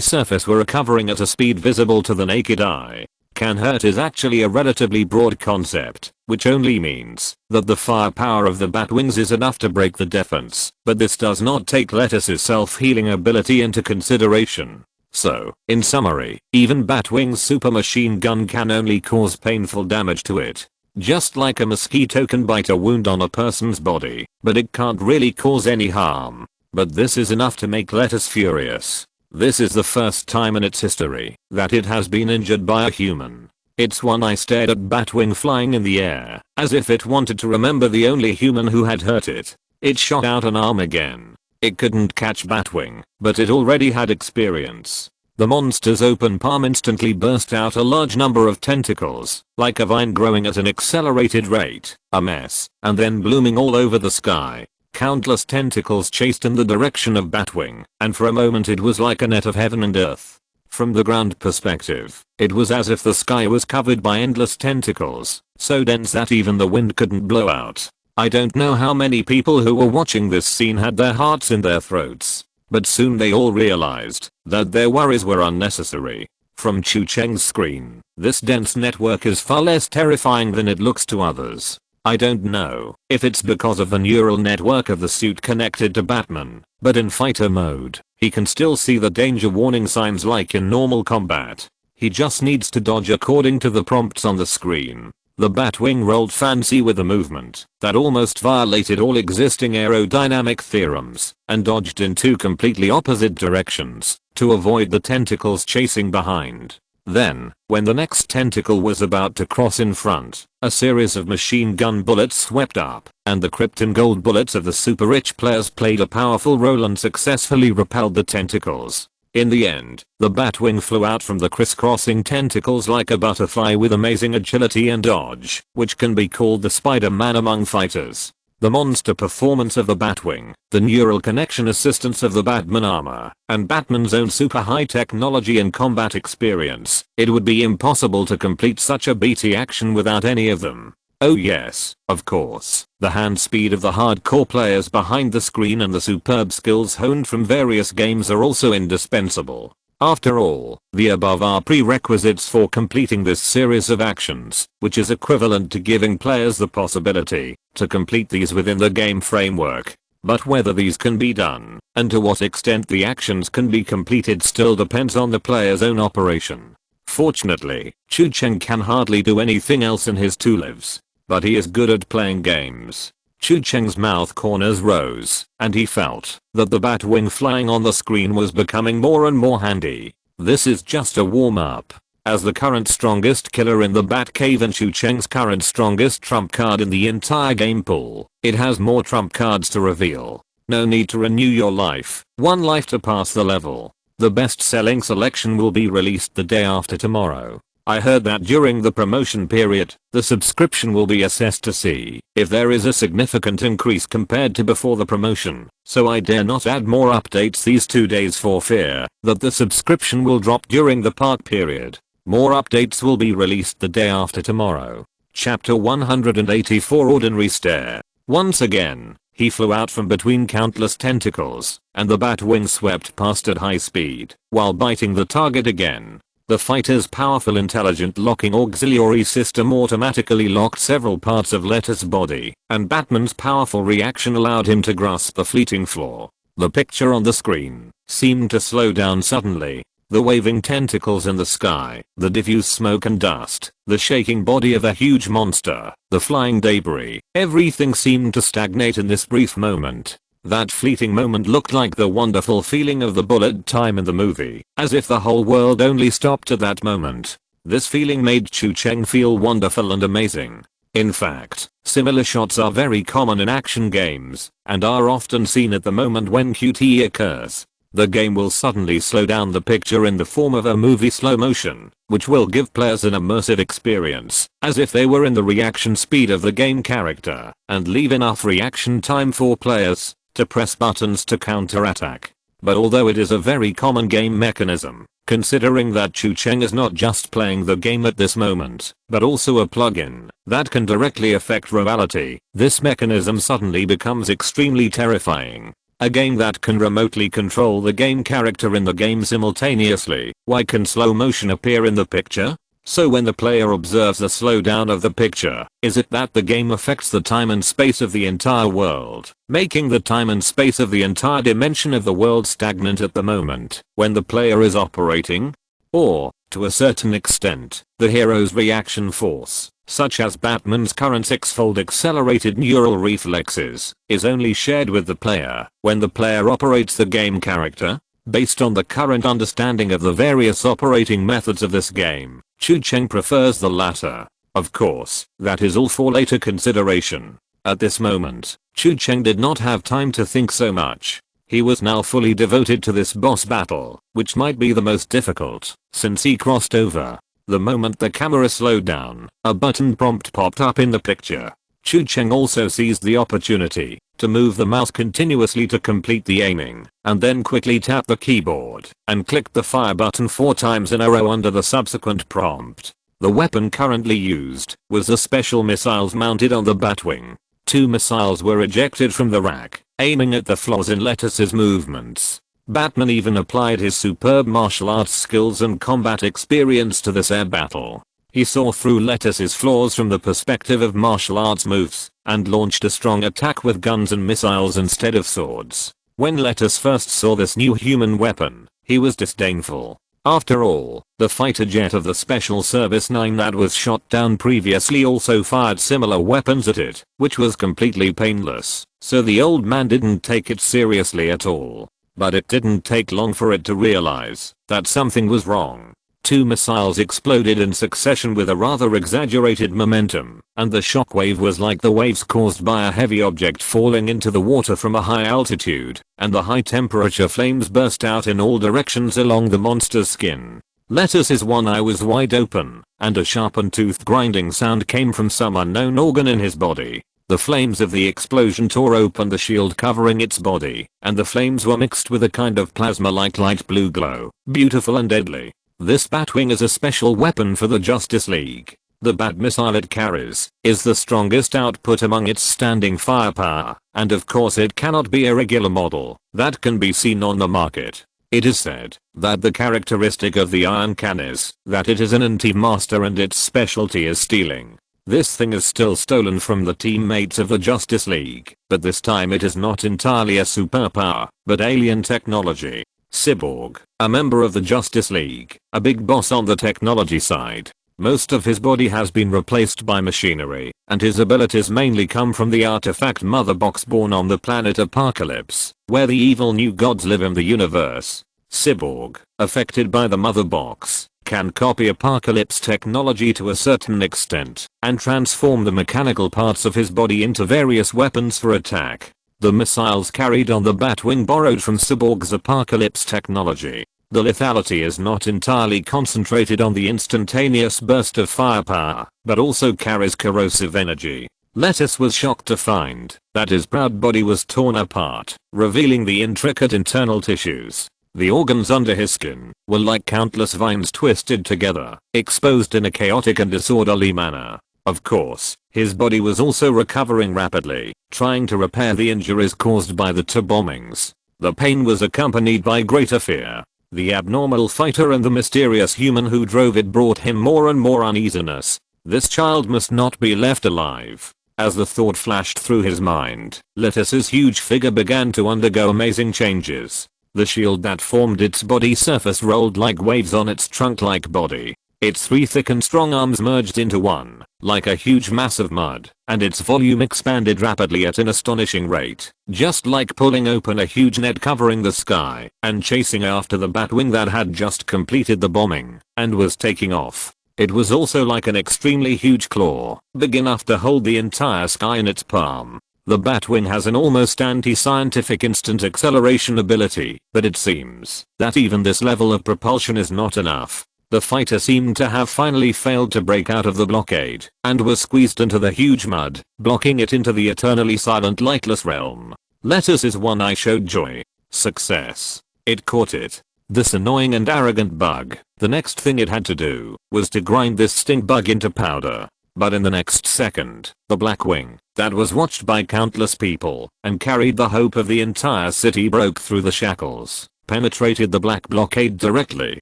surface were recovering at a speed visible to the naked eye. Can hurt is actually a relatively broad concept, which only means that the firepower of the Batwings is enough to break the defense, but this does not take Lettuce's self-healing ability into consideration. So, in summary, even Batwing's super machine gun can only cause painful damage to it. Just like a mosquito can bite a wound on a person's body, but it can't really cause any harm. But this is enough to make Lettuce furious. This is the first time in its history that it has been injured by a human. It's one eye stared at Batwing flying in the air, as if it wanted to remember the only human who had hurt it. It shot out an arm again. It couldn't catch Batwing, but it already had experience. The monster's open palm instantly burst out a large number of tentacles, like a vine growing at an accelerated rate, a mess, and then blooming all over the sky. Countless tentacles chased in the direction of Batwing, and for a moment it was like a net of heaven and earth. From the ground perspective, it was as if the sky was covered by endless tentacles, so dense that even the wind couldn't blow out. I don't know how many people who were watching this scene had their hearts in their throats, but soon they all realized that their worries were unnecessary. From Chu Cheng's screen, this dense network is far less terrifying than it looks to others. I don't know if it's because of the neural network of the suit connected to Batman, but in fighter mode, he can still see the danger warning signs like in normal combat. He just needs to dodge according to the prompts on the screen. The Batwing rolled fancy with a movement that almost violated all existing aerodynamic theorems and dodged in two completely opposite directions to avoid the tentacles chasing behind. Then, when the next tentacle was about to cross in front, a series of machine gun bullets swept up, and the krypton gold bullets of the super rich players played a powerful role and successfully repelled the tentacles. In the end, the Batwing flew out from the crisscrossing tentacles like a butterfly with amazing agility and dodge, which can be called the Spider-Man among fighters. The monster performance of the Batwing, the neural connection assistance of the Batman armor, and Batman's own super high technology and combat experience, it would be impossible to complete such a beefy action without any of them. Oh yes, of course, the hand speed of the hardcore players behind the screen and the superb skills honed from various games are also indispensable. After all, the above are prerequisites for completing this series of actions, which is equivalent to giving players the possibility to complete these within the game framework. But whether these can be done, and to what extent the actions can be completed still depends on the player's own operation. Fortunately, Chu Cheng can hardly do anything else in his two lives. but he is good at playing games. Chu Cheng's mouth corners rose, and he felt that the bat wing flying on the screen was becoming more and more handy. This is just a warm-up. As the current strongest killer in the Batcave and Chu Cheng's current strongest trump card in the entire game pool, it has more trump cards to reveal. No need to renew your life, one life to pass the level. The best-selling selection will be released the day after tomorrow. I heard that during the promotion period, the subscription will be assessed to see if there is a significant increase compared to before the promotion, so I dare not add more updates these 2 days for fear that the subscription will drop during the park period. More updates will be released the day after tomorrow. Chapter 184 Ordinary Stare. Once again, he flew out from between countless tentacles, and the bat wing swept past at high speed, while biting the target again. The fighter's powerful intelligent locking auxiliary system automatically locked several parts of Lettuce's body, and Batman's powerful reaction allowed him to grasp the fleeting floor. The picture on the screen seemed to slow down suddenly. The waving tentacles in the sky, the diffuse smoke and dust, the shaking body of a huge monster, the flying debris, everything seemed to stagnate in this brief moment. That fleeting moment looked like the wonderful feeling of the bullet time in the movie, as if the whole world only stopped at that moment. This feeling made Chu Cheng feel wonderful and amazing. In fact, similar shots are very common in action games, and are often seen at the moment when QTE occurs. The game will suddenly slow down the picture in the form of a movie slow motion, which will give players an immersive experience, as if they were in the reaction speed of the game character, and leave enough reaction time for players to press buttons to counterattack. But although it is a very common game mechanism, considering that Chu Cheng is not just playing the game at this moment, but also a plugin that can directly affect reality, this mechanism suddenly becomes extremely terrifying. A game that can remotely control the game character in the game simultaneously. Why can slow motion appear in the picture? So when the player observes the slowdown of the picture, is it that the game affects the time and space of the entire world, making the time and space of the entire dimension of the world stagnant at the moment when the player is operating? Or, to a certain extent, the hero's reaction force, such as Batman's current six-fold accelerated neural reflexes, is only shared with the player when the player operates the game character? Based on the current understanding of the various operating methods of this game, Chu Cheng prefers the latter. Of course, that is all for later consideration. At this moment, Chu Cheng did not have time to think so much. He was now fully devoted to this boss battle, which might be the most difficult, since he crossed over. The moment the camera slowed down, a button prompt popped up in the picture. Chu Cheng also seized the opportunity to move the mouse continuously to complete the aiming, and then quickly tap the keyboard and click the fire button 4 times in a row under the subsequent prompt. The weapon currently used was the special missiles mounted on the Batwing. 2 missiles were ejected from the rack, aiming at the flaws in Lettuce's movements. Batman even applied his superb martial arts skills and combat experience to this air battle. He saw through Lettuce's flaws from the perspective of martial arts moves, and launched a strong attack with guns and missiles instead of swords. When Lettuce first saw this new human weapon, he was disdainful. After all, the fighter jet of the Special Service 9 that was shot down previously also fired similar weapons at it, which was completely painless, so the old man didn't take it seriously at all. But it didn't take long for it to realize that something was wrong. 2 missiles exploded in succession with a rather exaggerated momentum, and the shockwave was like the waves caused by a heavy object falling into the water from a high altitude, and the high temperature flames burst out in all directions along the monster's skin. Lettuce's one eye was wide open, and a sharp and tooth grinding sound came from some unknown organ in his body. The flames of the explosion tore open the shield covering its body, and the flames were mixed with a kind of plasma-like light blue glow, beautiful and deadly. This Batwing is a special weapon for the Justice League. The Bat missile it carries is the strongest output among its standing firepower, and of course it cannot be a regular model that can be seen on the market. It is said that the characteristic of the Iron Can is that it is an anti-master and its specialty is stealing. This thing is still stolen from the teammates of the Justice League, but this time it is not entirely a superpower, but alien technology. Cyborg, a member of the Justice League, a big boss on the technology side, Most of his body has been replaced by machinery, and his abilities mainly come from the artifact mother box born on the planet Apocalypse, where the evil new gods live in the universe. Cyborg, affected by the mother box, can copy Apocalypse technology to a certain extent, and transform the mechanical parts of his body into various weapons for attack. The missiles carried on the Batwing borrowed from Cyborg's Apocalypse technology. The lethality is not entirely concentrated on the instantaneous burst of firepower, but also carries corrosive energy. Lettuce was shocked to find that his proud body was torn apart, revealing the intricate internal tissues. The organs under his skin were like countless vines twisted together, exposed in a chaotic and disorderly manner. Of course, his body was also recovering rapidly, trying to repair the injuries caused by the two bombings. The pain was accompanied by greater fear. The abnormal fighter and the mysterious human who drove it brought him more and more uneasiness. This child must not be left alive. As the thought flashed through his mind, Lettuce's huge figure began to undergo amazing changes. The shield that formed its body surface rolled like waves on its trunk-like body. Its three thick and strong arms merged into one, like a huge mass of mud, and its volume expanded rapidly at an astonishing rate, just like pulling open a huge net covering the sky and chasing after the Batwing that had just completed the bombing and was taking off. It was also like an extremely huge claw, big enough to hold the entire sky in its palm. The Batwing has an almost anti-scientific instant acceleration ability, but it seems that even this level of propulsion is not enough. The fighter seemed to have finally failed to break out of the blockade and was squeezed into the huge mud, blocking it into the eternally silent lightless realm. Lettuce's one eye showed joy. Success. It caught it. This annoying and arrogant bug. The next thing it had to do was to grind this stink bug into powder. But in the next second, the Blackwing, that was watched by countless people and carried the hope of the entire city, broke through the shackles, penetrated the black blockade directly,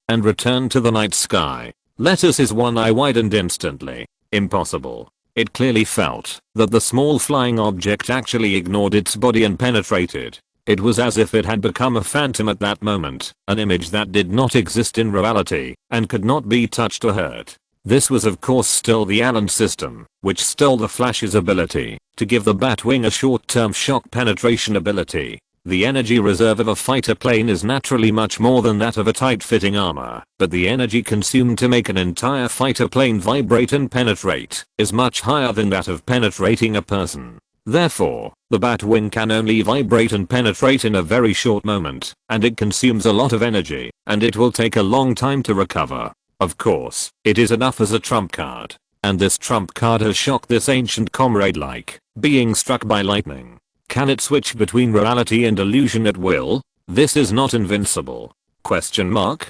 and returned to the night sky. Lettuce's one eye widened instantly. Impossible. It clearly felt that the small flying object actually ignored its body and penetrated. It was as if it had become a phantom at that moment, an image that did not exist in reality and could not be touched or hurt. This was of course still the Allen system, which stole the Flash's ability to give the Batwing a short-term shock penetration ability. The energy reserve of a fighter plane is naturally much more than that of a tight-fitting armor, but the energy consumed to make an entire fighter plane vibrate and penetrate is much higher than that of penetrating a person. Therefore, the Batwing can only vibrate and penetrate in a very short moment, and it consumes a lot of energy, and it will take a long time to recover. Of course, it is enough as a trump card, and this trump card has shocked this ancient comrade like being struck by lightning. Can it switch between reality and illusion at will? This is not invincible. Question mark?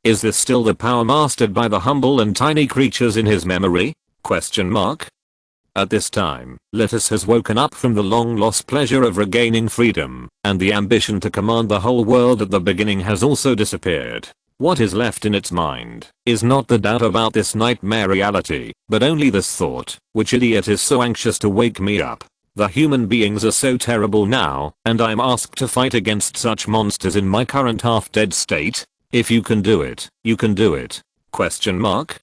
Is this still the power mastered by the humble and tiny creatures in his memory? Question mark? At this time, Lettuce has woken up from the long-lost pleasure of regaining freedom, and the ambition to command the whole world at the beginning has also disappeared. What is left in its mind is not the doubt about this nightmare reality, but only this thought: which idiot is so anxious to wake me up? The human beings are so terrible now, and I'm asked to fight against such monsters in my current half-dead state? If you can do it, you can do it. Question mark?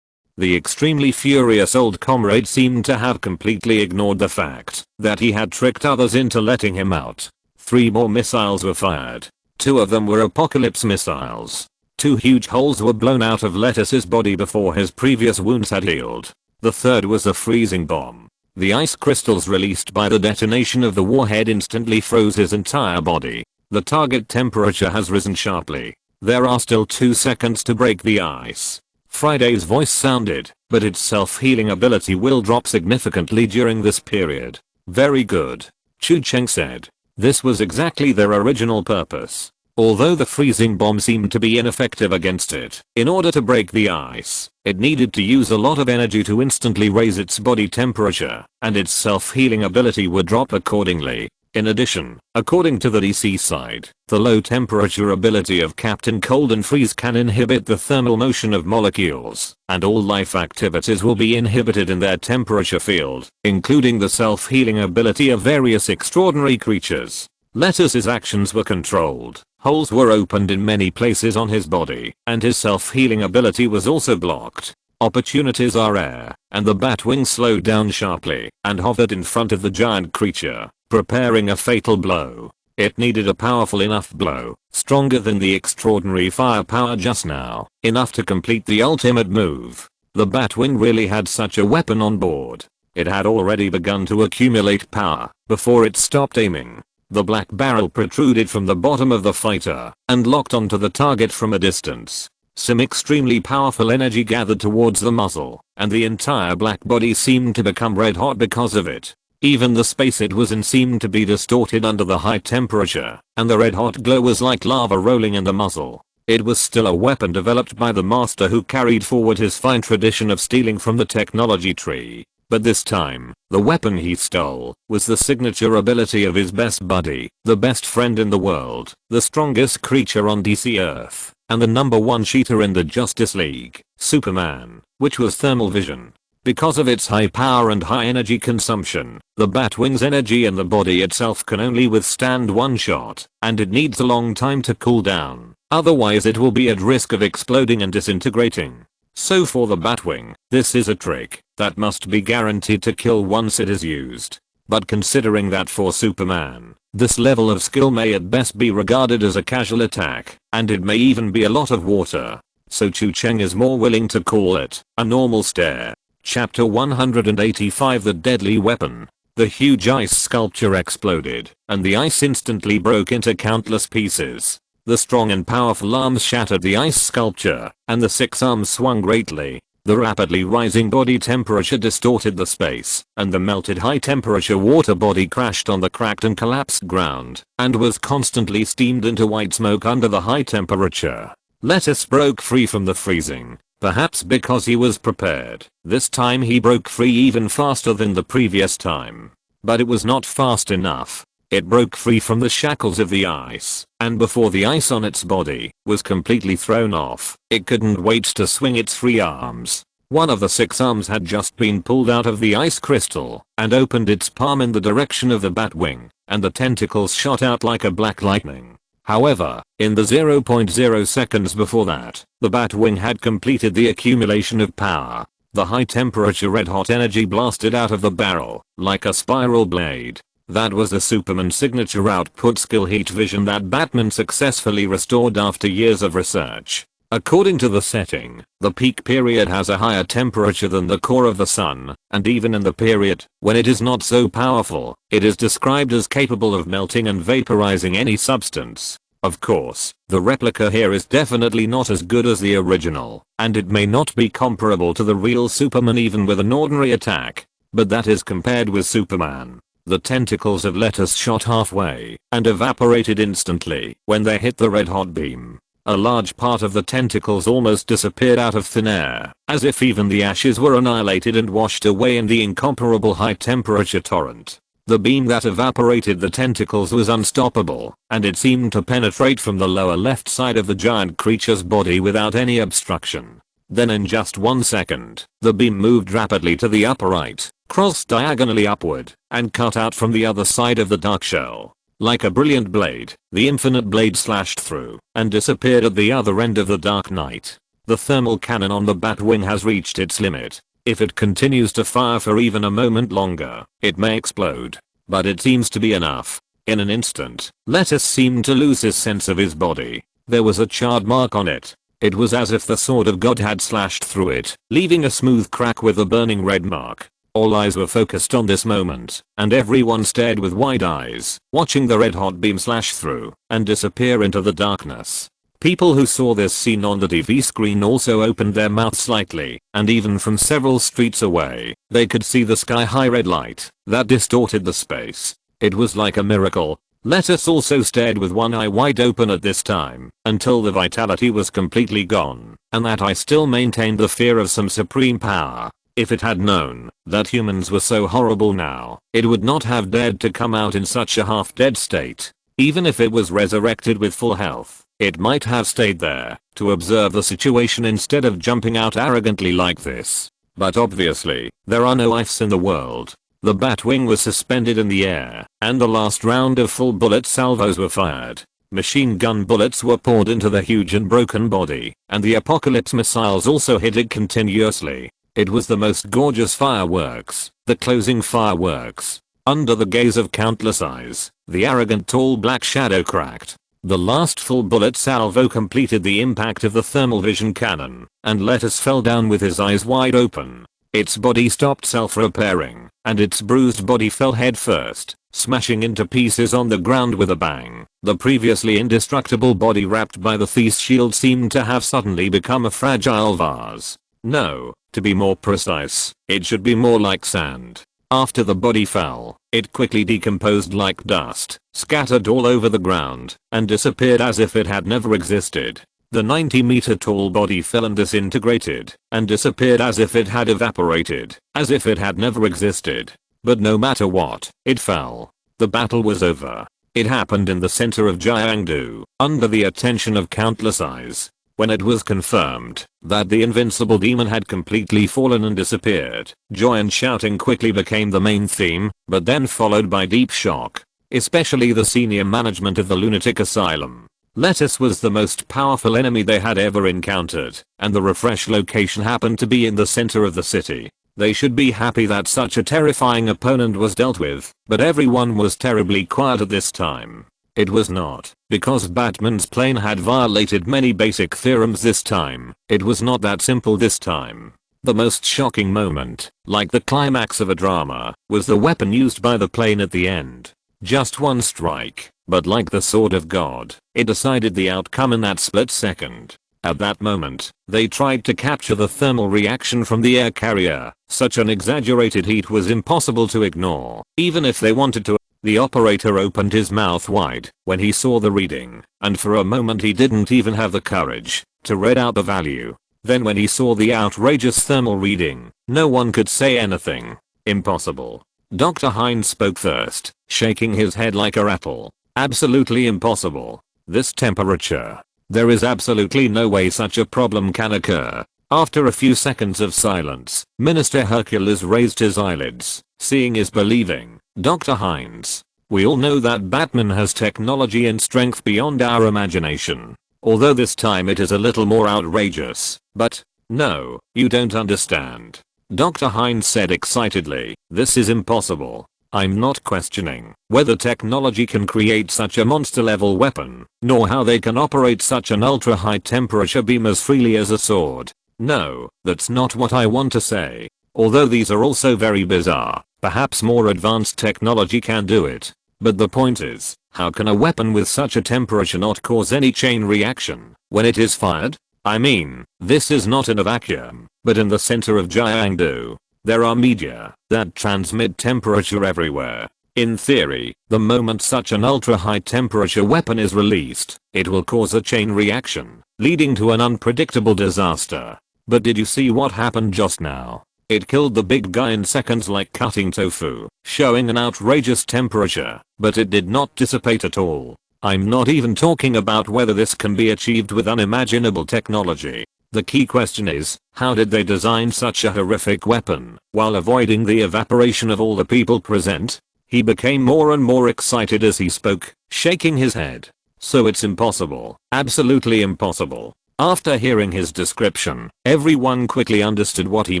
The extremely furious old comrade seemed to have completely ignored the fact that he had tricked others into letting him out. 3 more missiles were fired. 2 of them were Apocalypse missiles. 2 huge holes were blown out of Lettuce's body before his previous wounds had healed. The third was a freezing bomb. The ice crystals released by the detonation of the warhead instantly froze his entire body. The target temperature has risen sharply. There are still 2 seconds to break the ice. Friday's voice sounded, but its self-healing ability will drop significantly during this period. Very good. Chu Cheng said. This was exactly their original purpose. Although the freezing bomb seemed to be ineffective against it, in order to break the ice, it needed to use a lot of energy to instantly raise its body temperature, and its self-healing ability would drop accordingly. In addition, according to the DC side, the low temperature ability of Captain Cold and Freeze can inhibit the thermal motion of molecules, and all life activities will be inhibited in their temperature field, including the self-healing ability of various extraordinary creatures. Lettuce's actions were controlled. Holes were opened in many places on his body, and his self-healing ability was also blocked. Opportunities are rare, and the Batwing slowed down sharply and hovered in front of the giant creature, preparing a fatal blow. It needed a powerful enough blow, stronger than the extraordinary firepower just now, enough to complete the ultimate move. The Batwing really had such a weapon on board. It had already begun to accumulate power before it stopped aiming. The black barrel protruded from the bottom of the fighter and locked onto the target from a distance. Some extremely powerful energy gathered towards the muzzle, and the entire black body seemed to become red hot because of it. Even the space it was in seemed to be distorted under the high temperature, and the red hot glow was like lava rolling in the muzzle. It was still a weapon developed by the master who carried forward his fine tradition of stealing from the technology tree. But this time, the weapon he stole was the signature ability of his best buddy, the best friend in the world, the strongest creature on DC Earth, and the #1 cheater in the Justice League, Superman, which was thermal vision. Because of its high power and high energy consumption, the Batwing's energy in the body itself can only withstand one shot, and it needs a long time to cool down, otherwise it will be at risk of exploding and disintegrating. So for the Batwing, this is a trick that must be guaranteed to kill once it is used. But considering that for Superman, this level of skill may at best be regarded as a casual attack, and it may even be a lot of water, so Chu Cheng is more willing to call it a normal stare. Chapter 185 The Deadly Weapon. The huge ice sculpture exploded, and the ice instantly broke into countless pieces. The strong and powerful arms shattered the ice sculpture, and the 6 arms swung greatly. The rapidly rising body temperature distorted the space, and the melted high-temperature water body crashed on the cracked and collapsed ground, and was constantly steamed into white smoke under the high temperature. Lettuce broke free from the freezing, perhaps because he was prepared. This time he broke free even faster than the previous time. But it was not fast enough. It broke free from the shackles of the ice, and before the ice on its body was completely thrown off, it couldn't wait to swing its 3 arms. One of the 6 arms had just been pulled out of the ice crystal and opened its palm in the direction of the Batwing, and the tentacles shot out like a black lightning. However, in the 0.0 seconds before that, the Batwing had completed the accumulation of power. The high temperature red hot energy blasted out of the barrel like a spiral blade. That was the Superman signature output skill heat vision that Batman successfully restored after years of research. According to the setting, the peak period has a higher temperature than the core of the sun, and even in the period when it is not so powerful, it is described as capable of melting and vaporizing any substance. Of course, the replica here is definitely not as good as the original, and it may not be comparable to the real Superman even with an ordinary attack. But that is compared with Superman. The tentacles of lettuce shot halfway and evaporated instantly when they hit the red hot beam. A large part of the tentacles almost disappeared out of thin air, as if even the ashes were annihilated and washed away in the incomparable high temperature torrent. The beam that evaporated the tentacles was unstoppable, and it seemed to penetrate from the lower left side of the giant creature's body without any obstruction. Then in just 1 second, the beam moved rapidly to the upper right, crossed diagonally upward, and cut out from the other side of the dark shell. Like a brilliant blade, the infinite blade slashed through and disappeared at the other end of the dark night. The thermal cannon on the Batwing has reached its limit. If it continues to fire for even a moment longer, it may explode. But it seems to be enough. In an instant, Lettuce seemed to lose his sense of his body. There was a charred mark on it. It was as if the sword of God had slashed through it, leaving a smooth crack with a burning red mark. All eyes were focused on this moment, and everyone stared with wide eyes, watching the red hot beam slash through and disappear into the darkness. People who saw this scene on the TV screen also opened their mouths slightly, and even from several streets away, they could see the sky-high red light that distorted the space. It was like a miracle. Lettuce also stared with one eye wide open at this time, until the vitality was completely gone, and that eye still maintained the fear of some supreme power. If it had known that humans were so horrible now, it would not have dared to come out in such a half-dead state. Even if it was resurrected with full health, it might have stayed there to observe the situation instead of jumping out arrogantly like this. But obviously, there are no ifs in the world. The Batwing was suspended in the air, and the last round of full bullet salvos were fired. Machine gun bullets were poured into the huge and broken body, and the apocalypse missiles also hit it continuously. It was the most gorgeous fireworks, the closing fireworks. Under the gaze of countless eyes, the arrogant tall black shadow cracked. The last full bullet salvo completed the impact of the thermal vision cannon, and Lettuce fell down with his eyes wide open. Its body stopped self-repairing, and its bruised body fell headfirst, smashing into pieces on the ground with a bang. The previously indestructible body wrapped by the thief's shield seemed to have suddenly become a fragile vase. No, to be more precise, it should be more like sand. After the body fell, it quickly decomposed like dust, scattered all over the ground, and disappeared as if it had never existed. The 90-meter tall body fell and disintegrated, and disappeared as if it had evaporated, as if it had never existed. But no matter what, it fell. The battle was over. It happened in the center of Jiangdu, under the attention of countless eyes. When it was confirmed that the invincible demon had completely fallen and disappeared, joy and shouting quickly became the main theme, but then followed by deep shock. Especially the senior management of the lunatic asylum. Lettuce was the most powerful enemy they had ever encountered, and the refresh location happened to be in the center of the city. They should be happy that such a terrifying opponent was dealt with, but everyone was terribly quiet at this time. It was not because Batman's plane had violated many basic theorems this time. It was not that simple this time. The most shocking moment, like the climax of a drama, was the weapon used by the plane at the end. Just one strike, but like the sword of God, it decided the outcome in that split second. At that moment, they tried to capture the thermal reaction from the air carrier. Such an exaggerated heat was impossible to ignore, even if they wanted to. The operator opened his mouth wide when he saw the reading, and for a moment he didn't even have the courage to read out the value. Then when he saw the outrageous thermal reading, no one could say anything. Impossible. Dr. Hines spoke first, shaking his head like a rattle. Absolutely impossible. This temperature. There is absolutely no way such a problem can occur. After a few seconds of silence, Minister Hercules raised his eyelids. Seeing is believing. Dr. Hines. We all know that Batman has technology and strength beyond our imagination. Although this time it is a little more outrageous. But, no, you don't understand. Dr. Hines said excitedly. This is impossible. I'm not questioning whether technology can create such a monster-level weapon, nor how they can operate such an ultra-high temperature beam as freely as a sword. No, that's not what I want to say. Although these are also very bizarre, perhaps more advanced technology can do it. But the point is, how can a weapon with such a temperature not cause any chain reaction when it is fired? I mean, this is not in a vacuum, but in the center of Jiangdu. There are media that transmit temperature everywhere. In theory, the moment such an ultra-high temperature weapon is released, it will cause a chain reaction, leading to an unpredictable disaster. But did you see what happened just now? It killed the big guy in seconds like cutting tofu, showing an outrageous temperature, but it did not dissipate at all. I'm not even talking about whether this can be achieved with unimaginable technology. The key question is, how did they design such a horrific weapon while avoiding the evaporation of all the people present? He became more and more excited as he spoke, shaking his head. So it's impossible, absolutely impossible. After hearing his description, everyone quickly understood what he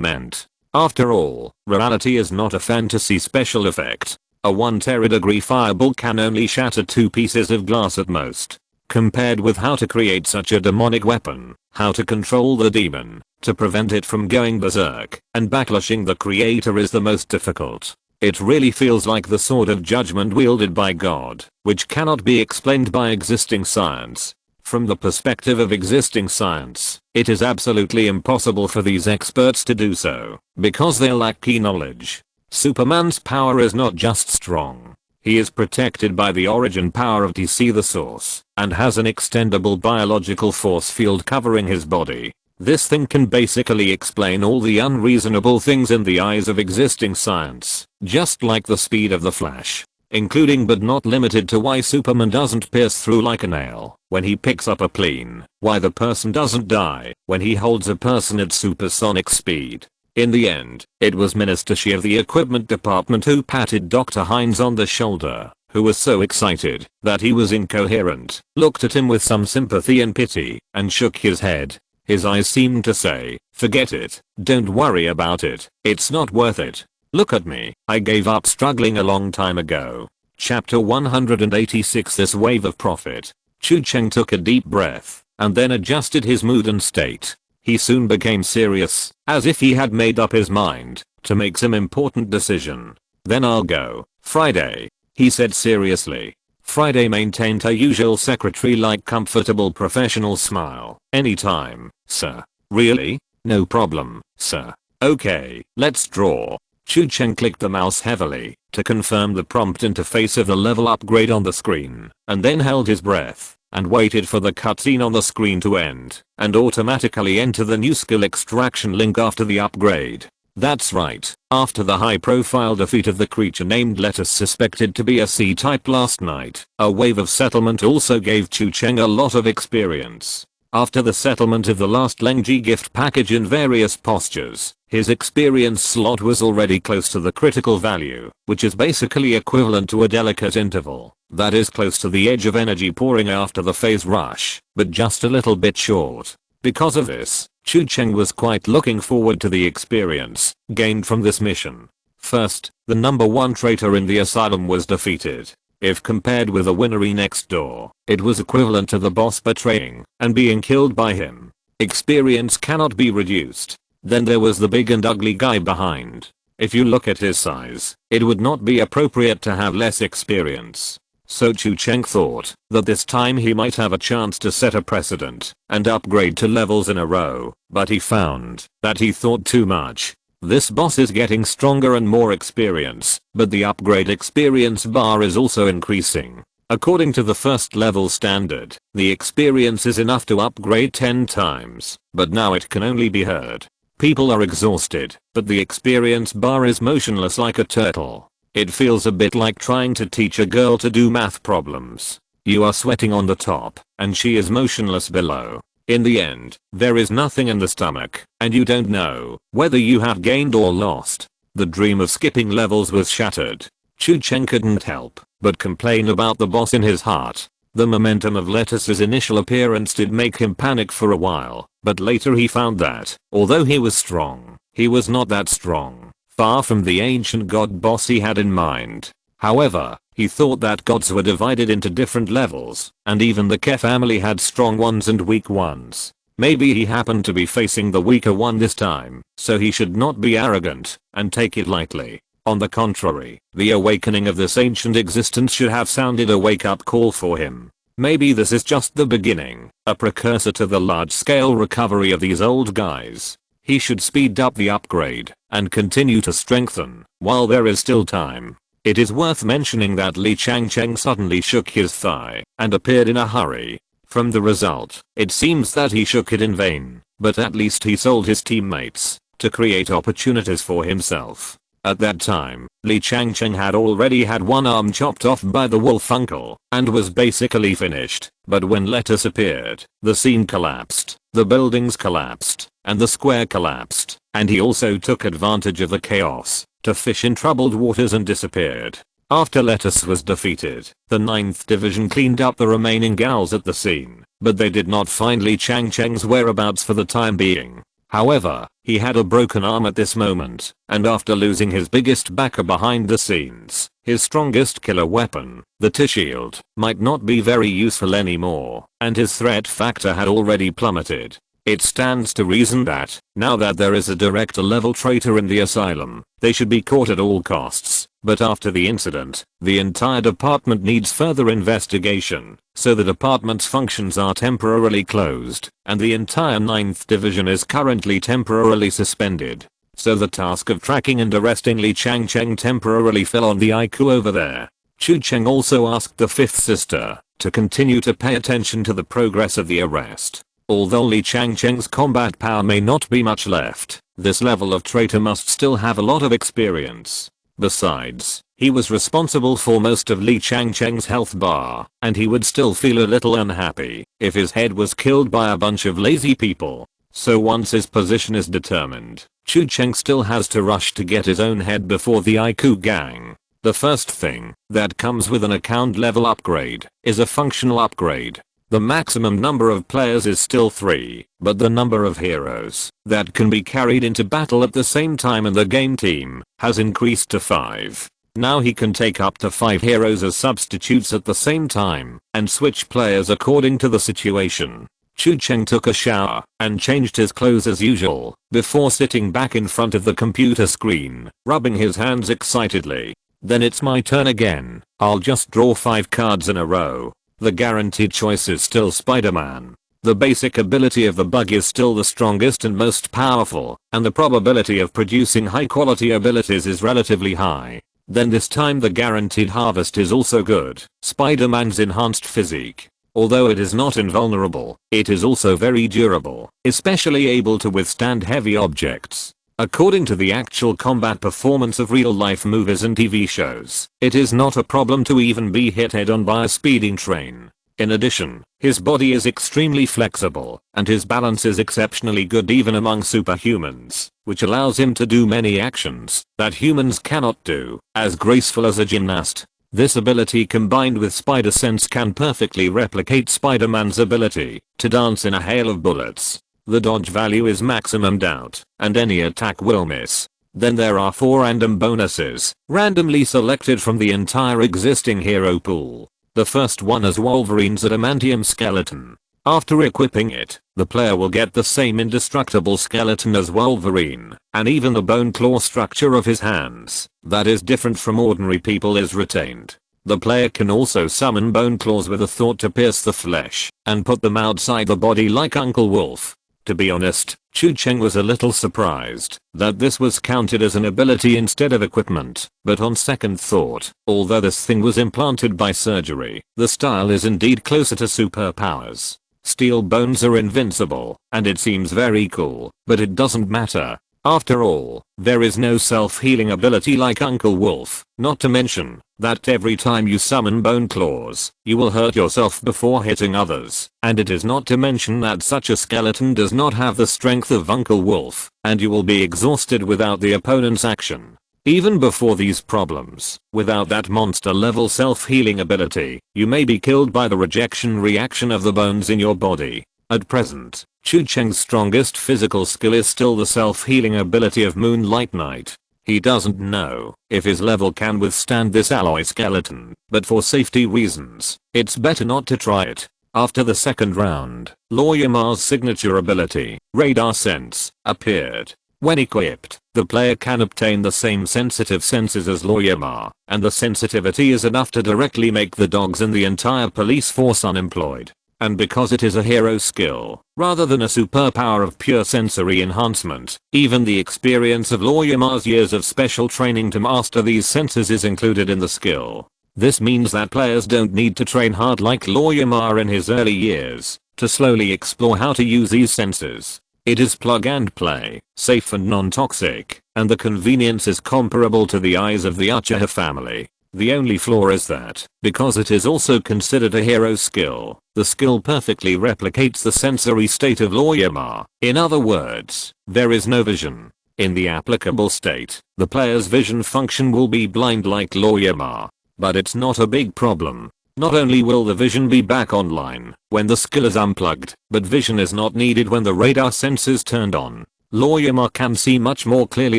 meant. After all, reality is not a fantasy special effect. A 1 teradegree fireball can only shatter 2 pieces of glass at most. Compared with how to create such a demonic weapon, how to control the demon, to prevent it from going berserk, and backlashing the creator is the most difficult. It really feels like the sword of judgment wielded by God, which cannot be explained by existing science. From the perspective of existing science, it is absolutely impossible for these experts to do so, because they lack key knowledge. Superman's power is not just strong. He is protected by the origin power of DC the Source, and has an extendable biological force field covering his body. This thing can basically explain all the unreasonable things in the eyes of existing science, just like the speed of the Flash. Including but not limited to why Superman doesn't pierce through like a nail when he picks up a plane, why the person doesn't die when he holds a person at supersonic speed. In the end, it was Minister Shi of the equipment department who patted Dr. Hines on the shoulder who was so excited that he was incoherent, looked at him with some sympathy and pity, and shook his head. His eyes seemed to say, "Forget it, don't worry about it, it's not worth it. Look at me, I gave up struggling a long time ago." Chapter 186. This wave of profit. Chu Cheng took a deep breath, and then adjusted his mood and state. He soon became serious, as if he had made up his mind to make some important decision. "Then I'll go, Friday," he said seriously. Friday maintained her usual secretary-like comfortable professional smile. "Anytime, sir." "Really? No problem, sir." "Okay, let's draw." Chu Cheng clicked the mouse heavily to confirm the prompt interface of the level upgrade on the screen, and then held his breath and waited for the cutscene on the screen to end and automatically enter the new skill extraction link after the upgrade. That's right, after the high-profile defeat of the creature named Lettuce suspected to be a C-type last night, a wave of settlement also gave Chu Cheng a lot of experience. After the settlement of the last Lengji gift package in various postures, his experience slot was already close to the critical value, which is basically equivalent to a delicate interval. That is close to the edge of energy pouring after the phase rush, but just a little bit short. Because of this, Chu Cheng was quite looking forward to the experience gained from this mission. First, the number 1 traitor in the asylum was defeated. If compared with the winnery next door, it was equivalent to the boss betraying and being killed by him. Experience cannot be reduced. Then there was the big and ugly guy behind. If you look at his size, it would not be appropriate to have less experience. So Chu Cheng thought that this time he might have a chance to set a precedent and upgrade 2 levels in a row, but he found that he thought too much. This boss is getting stronger and more experience, but the upgrade experience bar is also increasing. According to the first level standard, the experience is enough to upgrade 10 times, but now it can only be heard. People are exhausted, but the experience bar is motionless like a turtle. It feels a bit like trying to teach a girl to do math problems. You are sweating on the top, and she is motionless below. In the end, there is nothing in the stomach, and you don't know whether you have gained or lost. The dream of skipping levels was shattered. Chu Cheng couldn't help but complain about the boss in his heart. The momentum of Lettuce's initial appearance did make him panic for a while, but later he found that, although he was strong, he was not that strong. Far from the ancient god boss he had in mind. However, he thought that gods were divided into different levels, and even the Ke family had strong ones and weak ones. Maybe he happened to be facing the weaker one this time, so he should not be arrogant and take it lightly. On the contrary, the awakening of this ancient existence should have sounded a wake-up call for him. Maybe this is just the beginning, a precursor to the large-scale recovery of these old guys. He should speed up the upgrade and continue to strengthen while there is still time. It is worth mentioning that Li Changcheng suddenly shook his thigh and appeared in a hurry. From the result, it seems that he shook it in vain, but at least he sold his teammates to create opportunities for himself. At that time, Li Changcheng had already had one arm chopped off by the wolf uncle and was basically finished, but when Lettuce appeared, the scene collapsed, the buildings collapsed, and the square collapsed, and he also took advantage of the chaos to fish in troubled waters and disappeared. After Lettuce was defeated, the 9th Division cleaned up the remaining gals at the scene, but they did not find Li Changcheng's whereabouts for the time being. However, he had a broken arm at this moment, and after losing his biggest backer behind the scenes, his strongest killer weapon, the T-shield, might not be very useful anymore, and his threat factor had already plummeted. It stands to reason that, now that there is a director level traitor in the asylum, they should be caught at all costs. But after the incident, the entire department needs further investigation, so the department's functions are temporarily closed, and the entire 9th Division is currently temporarily suspended. So the task of tracking and arresting Li Changcheng temporarily fell on the IQ over there. Chu Cheng also asked the 5th sister to continue to pay attention to the progress of the arrest. Although Li Changcheng's combat power may not be much left, this level of traitor must still have a lot of experience. Besides, he was responsible for most of Li Changcheng's health bar, and he would still feel a little unhappy if his head was killed by a bunch of lazy people. So once his position is determined, Chu Cheng still has to rush to get his own head before the IQ gang. The first thing that comes with an account level upgrade is a functional upgrade. The maximum number of players is still 3, but the number of heroes that can be carried into battle at the same time in the game team has increased to 5. Now he can take up to 5 heroes as substitutes at the same time and switch players according to the situation. Chu Cheng took a shower and changed his clothes as usual before sitting back in front of the computer screen, rubbing his hands excitedly. Then it's my turn again. I'll just draw 5 cards in a row. The guaranteed choice is still Spider-Man. The basic ability of the bug is still the strongest and most powerful, and the probability of producing high quality abilities is relatively high. Then this time the guaranteed harvest is also good. Spider-Man's enhanced physique. Although it is not invulnerable, it is also very durable, especially able to withstand heavy objects. According to the actual combat performance of real-life movies and TV shows, it is not a problem to even be hit head-on by a speeding train. In addition, his body is extremely flexible, and his balance is exceptionally good even among superhumans, which allows him to do many actions that humans cannot do, as graceful as a gymnast. This ability combined with Spider Sense can perfectly replicate Spider-Man's ability to dance in a hail of bullets. The dodge value is maximum doubt, and any attack will miss. Then there are 4 random bonuses, randomly selected from the entire existing hero pool. The first one is Wolverine's adamantium skeleton. After equipping it, the player will get the same indestructible skeleton as Wolverine, and even the bone claw structure of his hands, that is different from ordinary people, is retained. The player can also summon bone claws with a thought to pierce the flesh and put them outside the body like Uncle Wolf. To be honest, Chu Cheng was a little surprised that this was counted as an ability instead of equipment, but on second thought, although this thing was implanted by surgery, the style is indeed closer to superpowers. Steel bones are invincible, and it seems very cool, but it doesn't matter. After all, there is no self-healing ability like Uncle Wolf, not to mention that every time you summon bone claws, you will hurt yourself before hitting others, and it is not to mention that such a skeleton does not have the strength of Uncle Wolf, and you will be exhausted without the opponent's action. Even before these problems, without that monster level self-healing ability, you may be killed by the rejection reaction of the bones in your body. At present, Chu Cheng's strongest physical skill is still the self-healing ability of Moonlight Knight. He doesn't know if his level can withstand this alloy skeleton, but for safety reasons, it's better not to try it. After the second round, Lawyer Ma's signature ability, Radar Sense, appeared. When equipped, the player can obtain the same sensitive senses as Lawyer Ma, and the sensitivity is enough to directly make the dogs and the entire police force unemployed. And because it is a hero skill, rather than a superpower of pure sensory enhancement, even the experience of Lawyer Ma's years of special training to master these senses is included in the skill. This means that players don't need to train hard like Lawyer Ma in his early years to slowly explore how to use these senses. It is plug and play, safe and non-toxic, and the convenience is comparable to the eyes of the Uchiha family. The only flaw is that, because it is also considered a hero skill, the skill perfectly replicates the sensory state of Lawyer Ma. In other words, there is no vision. In the applicable state, the player's vision function will be blind like Lawyer Ma. But it's not a big problem. Not only will the vision be back online when the skill is unplugged, but vision is not needed when the radar sense is turned on. Lawyer Ma can see much more clearly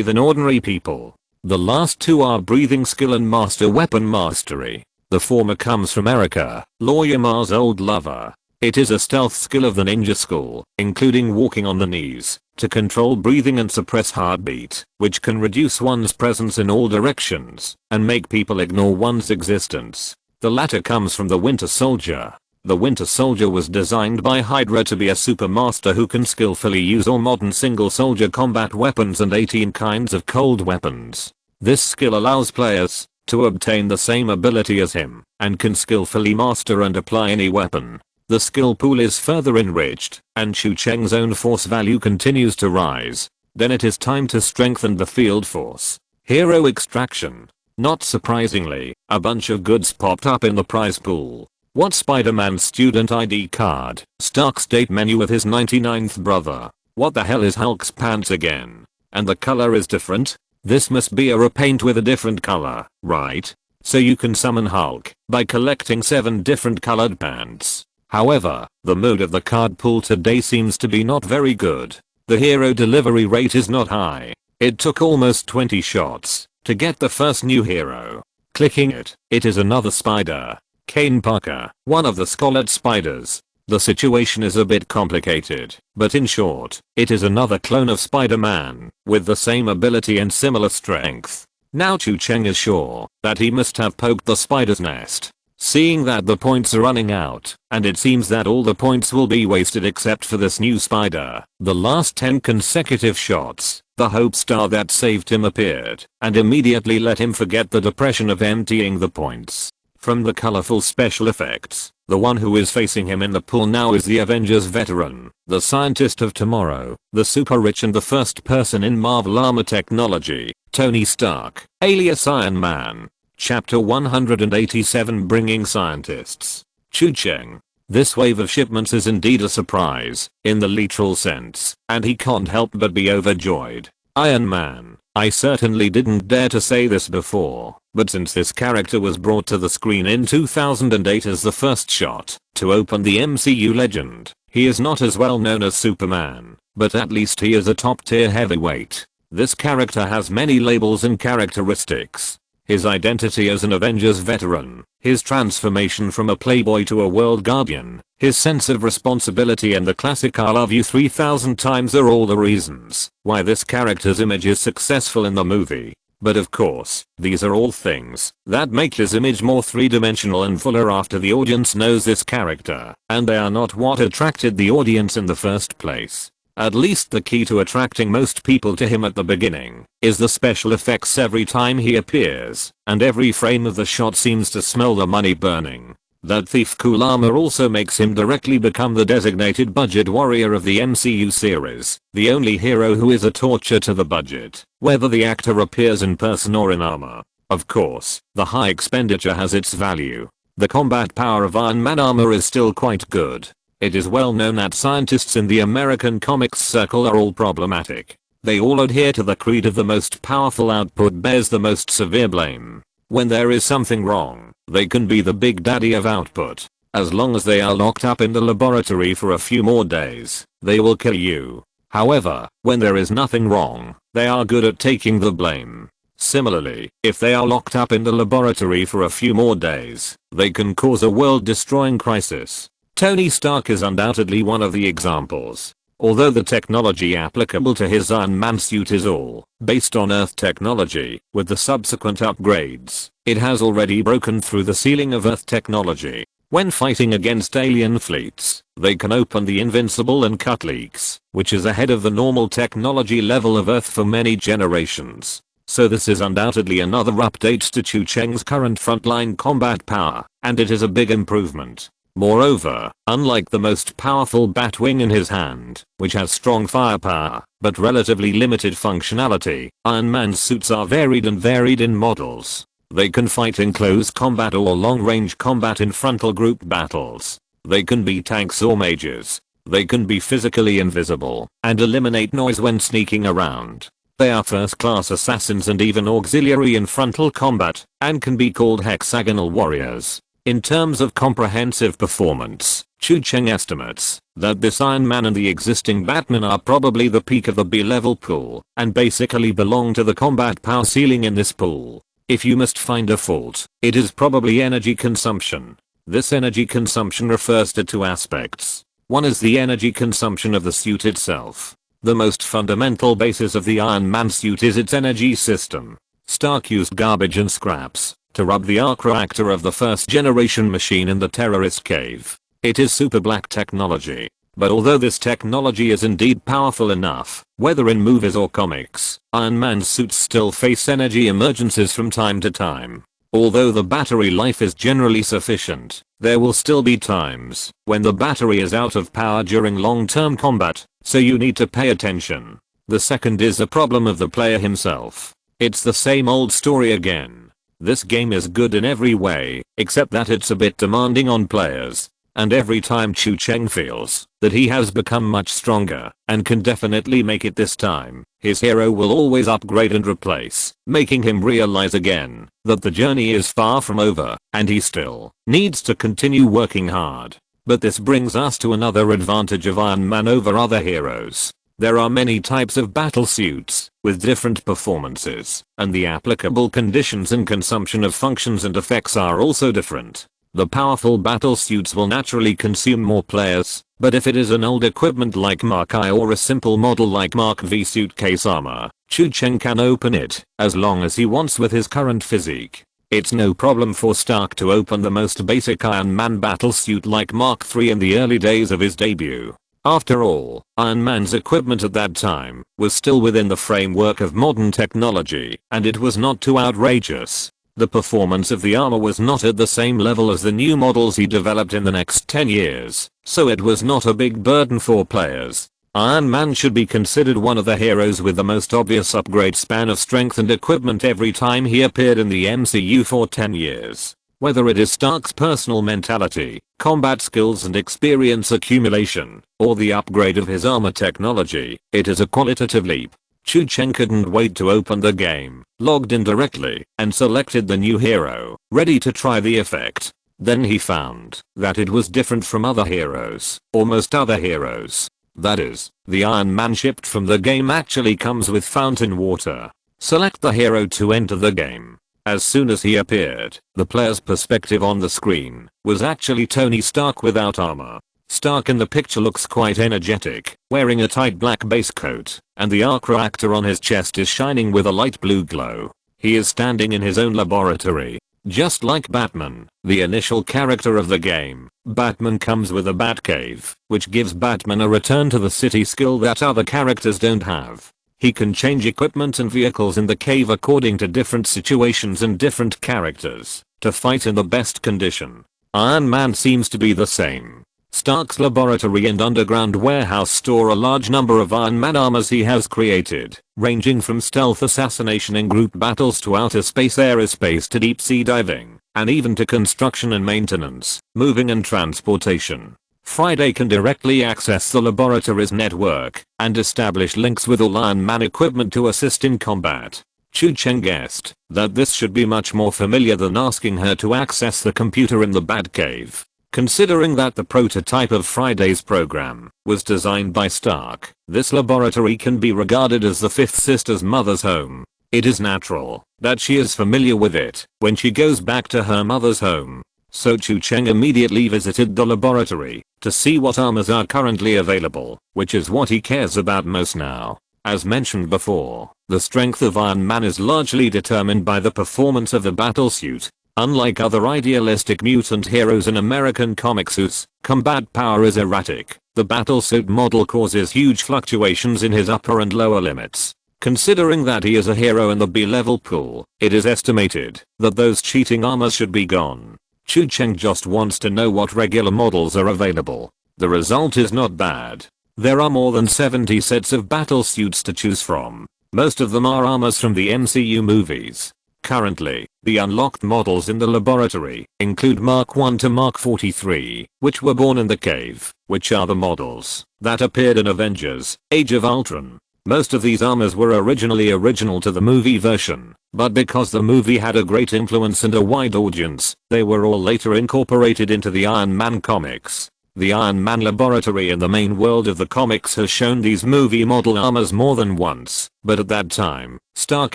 than ordinary people. The last two are breathing skill and master weapon mastery. The former comes from Erica, Lawyer Ma's old lover. It is a stealth skill of the ninja school, including walking on the knees, to control breathing and suppress heartbeat, which can reduce one's presence in all directions and make people ignore one's existence. The latter comes from the Winter Soldier. The Winter Soldier was designed by Hydra to be a super master who can skillfully use all modern single soldier combat weapons and 18 kinds of cold weapons. This skill allows players to obtain the same ability as him and can skillfully master and apply any weapon. The skill pool is further enriched and Chu Cheng's own force value continues to rise. Then it is time to strengthen the field force. Hero extraction. Not surprisingly, a bunch of goods popped up in the prize pool. What Spider-Man's student ID card? Stark's date menu with his 99th brother. What the hell is Hulk's pants again? And the color is different? This must be a repaint with a different color, right? So you can summon Hulk by collecting 7 different colored pants. However, the mood of the card pool today seems to be not very good. The hero delivery rate is not high. It took almost 20 shots to get the first new hero. Clicking it, it is another spider. Kane Parker, one of the Scarlet Spiders. The situation is a bit complicated, but in short, it is another clone of Spider-Man, with the same ability and similar strength. Now Chu Cheng is sure that he must have poked the spider's nest. Seeing that the points are running out, and it seems that all the points will be wasted except for this new spider, the last 10 consecutive shots, the hope star that saved him appeared, and immediately let him forget the depression of emptying the points. From the colorful special effects, the one who is facing him in the pool now is the Avengers veteran, the scientist of tomorrow, the super rich and the first person in Marvel armor technology, Tony Stark, alias Iron Man. Chapter 187 Bringing Scientists. Chu Cheng. This wave of shipments is indeed a surprise, in the literal sense, and he can't help but be overjoyed. Iron Man. I certainly didn't dare to say this before, but since this character was brought to the screen in 2008 as the first shot to open the MCU legend, he is not as well known as Superman, but at least he is a top tier heavyweight. This character has many labels and characteristics. His identity as an Avengers veteran, his transformation from a playboy to a world guardian, his sense of responsibility and the classic "I love you 3000 times" are all the reasons why this character's image is successful in the movie. But of course, these are all things that make his image more three-dimensional and fuller after the audience knows this character, and they are not what attracted the audience in the first place. At least the key to attracting most people to him at the beginning is the special effects every time he appears, and every frame of the shot seems to smell the money burning. That thief cool armor also makes him directly become the designated budget warrior of the MCU series, the only hero who is a torture to the budget, whether the actor appears in person or in armor. Of course, the high expenditure has its value. The combat power of Iron Man armor is still quite good. It is well known that scientists in the American comics circle are all problematic. They all adhere to the creed of the most powerful output bears the most severe blame. When there is something wrong, they can be the big daddy of output. As long as they are locked up in the laboratory for a few more days, they will kill you. However, when there is nothing wrong, they are good at taking the blame. Similarly, if they are locked up in the laboratory for a few more days, they can cause a world-destroying crisis. Tony Stark is undoubtedly one of the examples. Although the technology applicable to his Iron Man suit is all based on Earth technology, with the subsequent upgrades, it has already broken through the ceiling of Earth technology. When fighting against alien fleets, they can open the invincible and cut leaks, which is ahead of the normal technology level of Earth for many generations. So this is undoubtedly another update to Chu Cheng's current frontline combat power, and it is a big improvement. Moreover, unlike the most powerful Batwing in his hand, which has strong firepower, but relatively limited functionality, Iron Man's suits are varied in models. They can fight in close combat or long-range combat in frontal group battles. They can be tanks or mages. They can be physically invisible, and eliminate noise when sneaking around. They are first-class assassins and even auxiliary in frontal combat, and can be called hexagonal warriors. In terms of comprehensive performance, Chu Cheng estimates that this Iron Man and the existing Batman are probably the peak of the B-level pool, and basically belong to the combat power ceiling in this pool. If you must find a fault, it is probably energy consumption. This energy consumption refers to two aspects. One is the energy consumption of the suit itself. The most fundamental basis of the Iron Man suit is its energy system. Stark used garbage and scraps to rub the arc reactor of the first generation machine in the terrorist cave. It is super black technology. But although this technology is indeed powerful enough, whether in movies or comics, Iron Man's suits still face energy emergencies from time to time. Although the battery life is generally sufficient, there will still be times when the battery is out of power during long-term combat, so you need to pay attention. The second is a problem of the player himself. It's the same old story again. This game is good in every way, except that it's a bit demanding on players. and every time Chu Cheng feels that he has become much stronger and can definitely make it this time, his hero will always upgrade and replace, making him realize again that the journey is far from over and he still needs to continue working hard. But this brings us to another advantage of Iron Man over other heroes. There are many types of battle suits with different performances, and the applicable conditions and consumption of functions and effects are also different. The powerful battle suits will naturally consume more players, but if it is an old equipment like Mark I or a simple model like Mark V suitcase armor, Chu Cheng can open it as long as he wants with his current physique. It's no problem for Stark to open the most basic Iron Man battle suit like Mark III in the early days of his debut. After all, Iron Man's equipment at that time was still within the framework of modern technology, and it was not too outrageous. The performance of the armor was not at the same level as the new models he developed in the next 10 years, so it was not a big burden for players. Iron Man should be considered one of the heroes with the most obvious upgrade span of strength and equipment every time he appeared in the MCU for 10 years. Whether it is Stark's personal mentality, combat skills and experience accumulation, or the upgrade of his armor technology, it is a qualitative leap. Chu Cheng couldn't wait to open the game, logged in directly, and selected the new hero, ready to try the effect. Then he found that it was different from other heroes, or most other heroes. That is, the Iron Man shipped from the game actually comes with fountain water. Select the hero to enter the game. As soon as he appeared, the player's perspective on the screen was actually Tony Stark without armor. Stark in the picture looks quite energetic, wearing a tight black base coat, and the arc reactor on his chest is shining with a light blue glow. He is standing in his own laboratory. Just like Batman, the initial character of the game, Batman comes with a Batcave, which gives Batman a return to the city skill that other characters don't have. He can change equipment and vehicles in the cave according to different situations and different characters, to fight in the best condition. Iron Man seems to be the same. Stark's laboratory and underground warehouse store a large number of Iron Man armors he has created, ranging from stealth assassination in group battles to outer space aerospace to deep sea diving, and even to construction and maintenance, moving and transportation. Friday can directly access the laboratory's network and establish links with all Iron Man equipment to assist in combat. Chu Cheng guessed that this should be much more familiar than asking her to access the computer in the Batcave. Considering that the prototype of Friday's program was designed by Stark, this laboratory can be regarded as the fifth sister's mother's home. It is natural that she is familiar with it when she goes back to her mother's home. So Chu Cheng immediately visited the laboratory to see what armors are currently available, which is what he cares about most now. As mentioned before, the strength of Iron Man is largely determined by the performance of the battlesuit. Unlike other idealistic mutant heroes in American comics whose combat power is erratic, the battlesuit model causes huge fluctuations in his upper and lower limits. Considering that he is a hero in the B-level pool, it is estimated that those cheating armors should be gone. Chu Cheng just wants to know what regular models are available. The result is not bad. There are more than 70 sets of battlesuits to choose from. Most of them are armors from the MCU movies. Currently, the unlocked models in the laboratory include Mark I to Mark 43, which were born in the cave, which are the models that appeared in Avengers: Age of Ultron. Most of these armors were originally original to the movie version, but because the movie had a great influence and a wide audience, they were all later incorporated into the Iron Man comics. The Iron Man laboratory in the main world of the comics has shown these movie model armors more than once, but at that time, Stark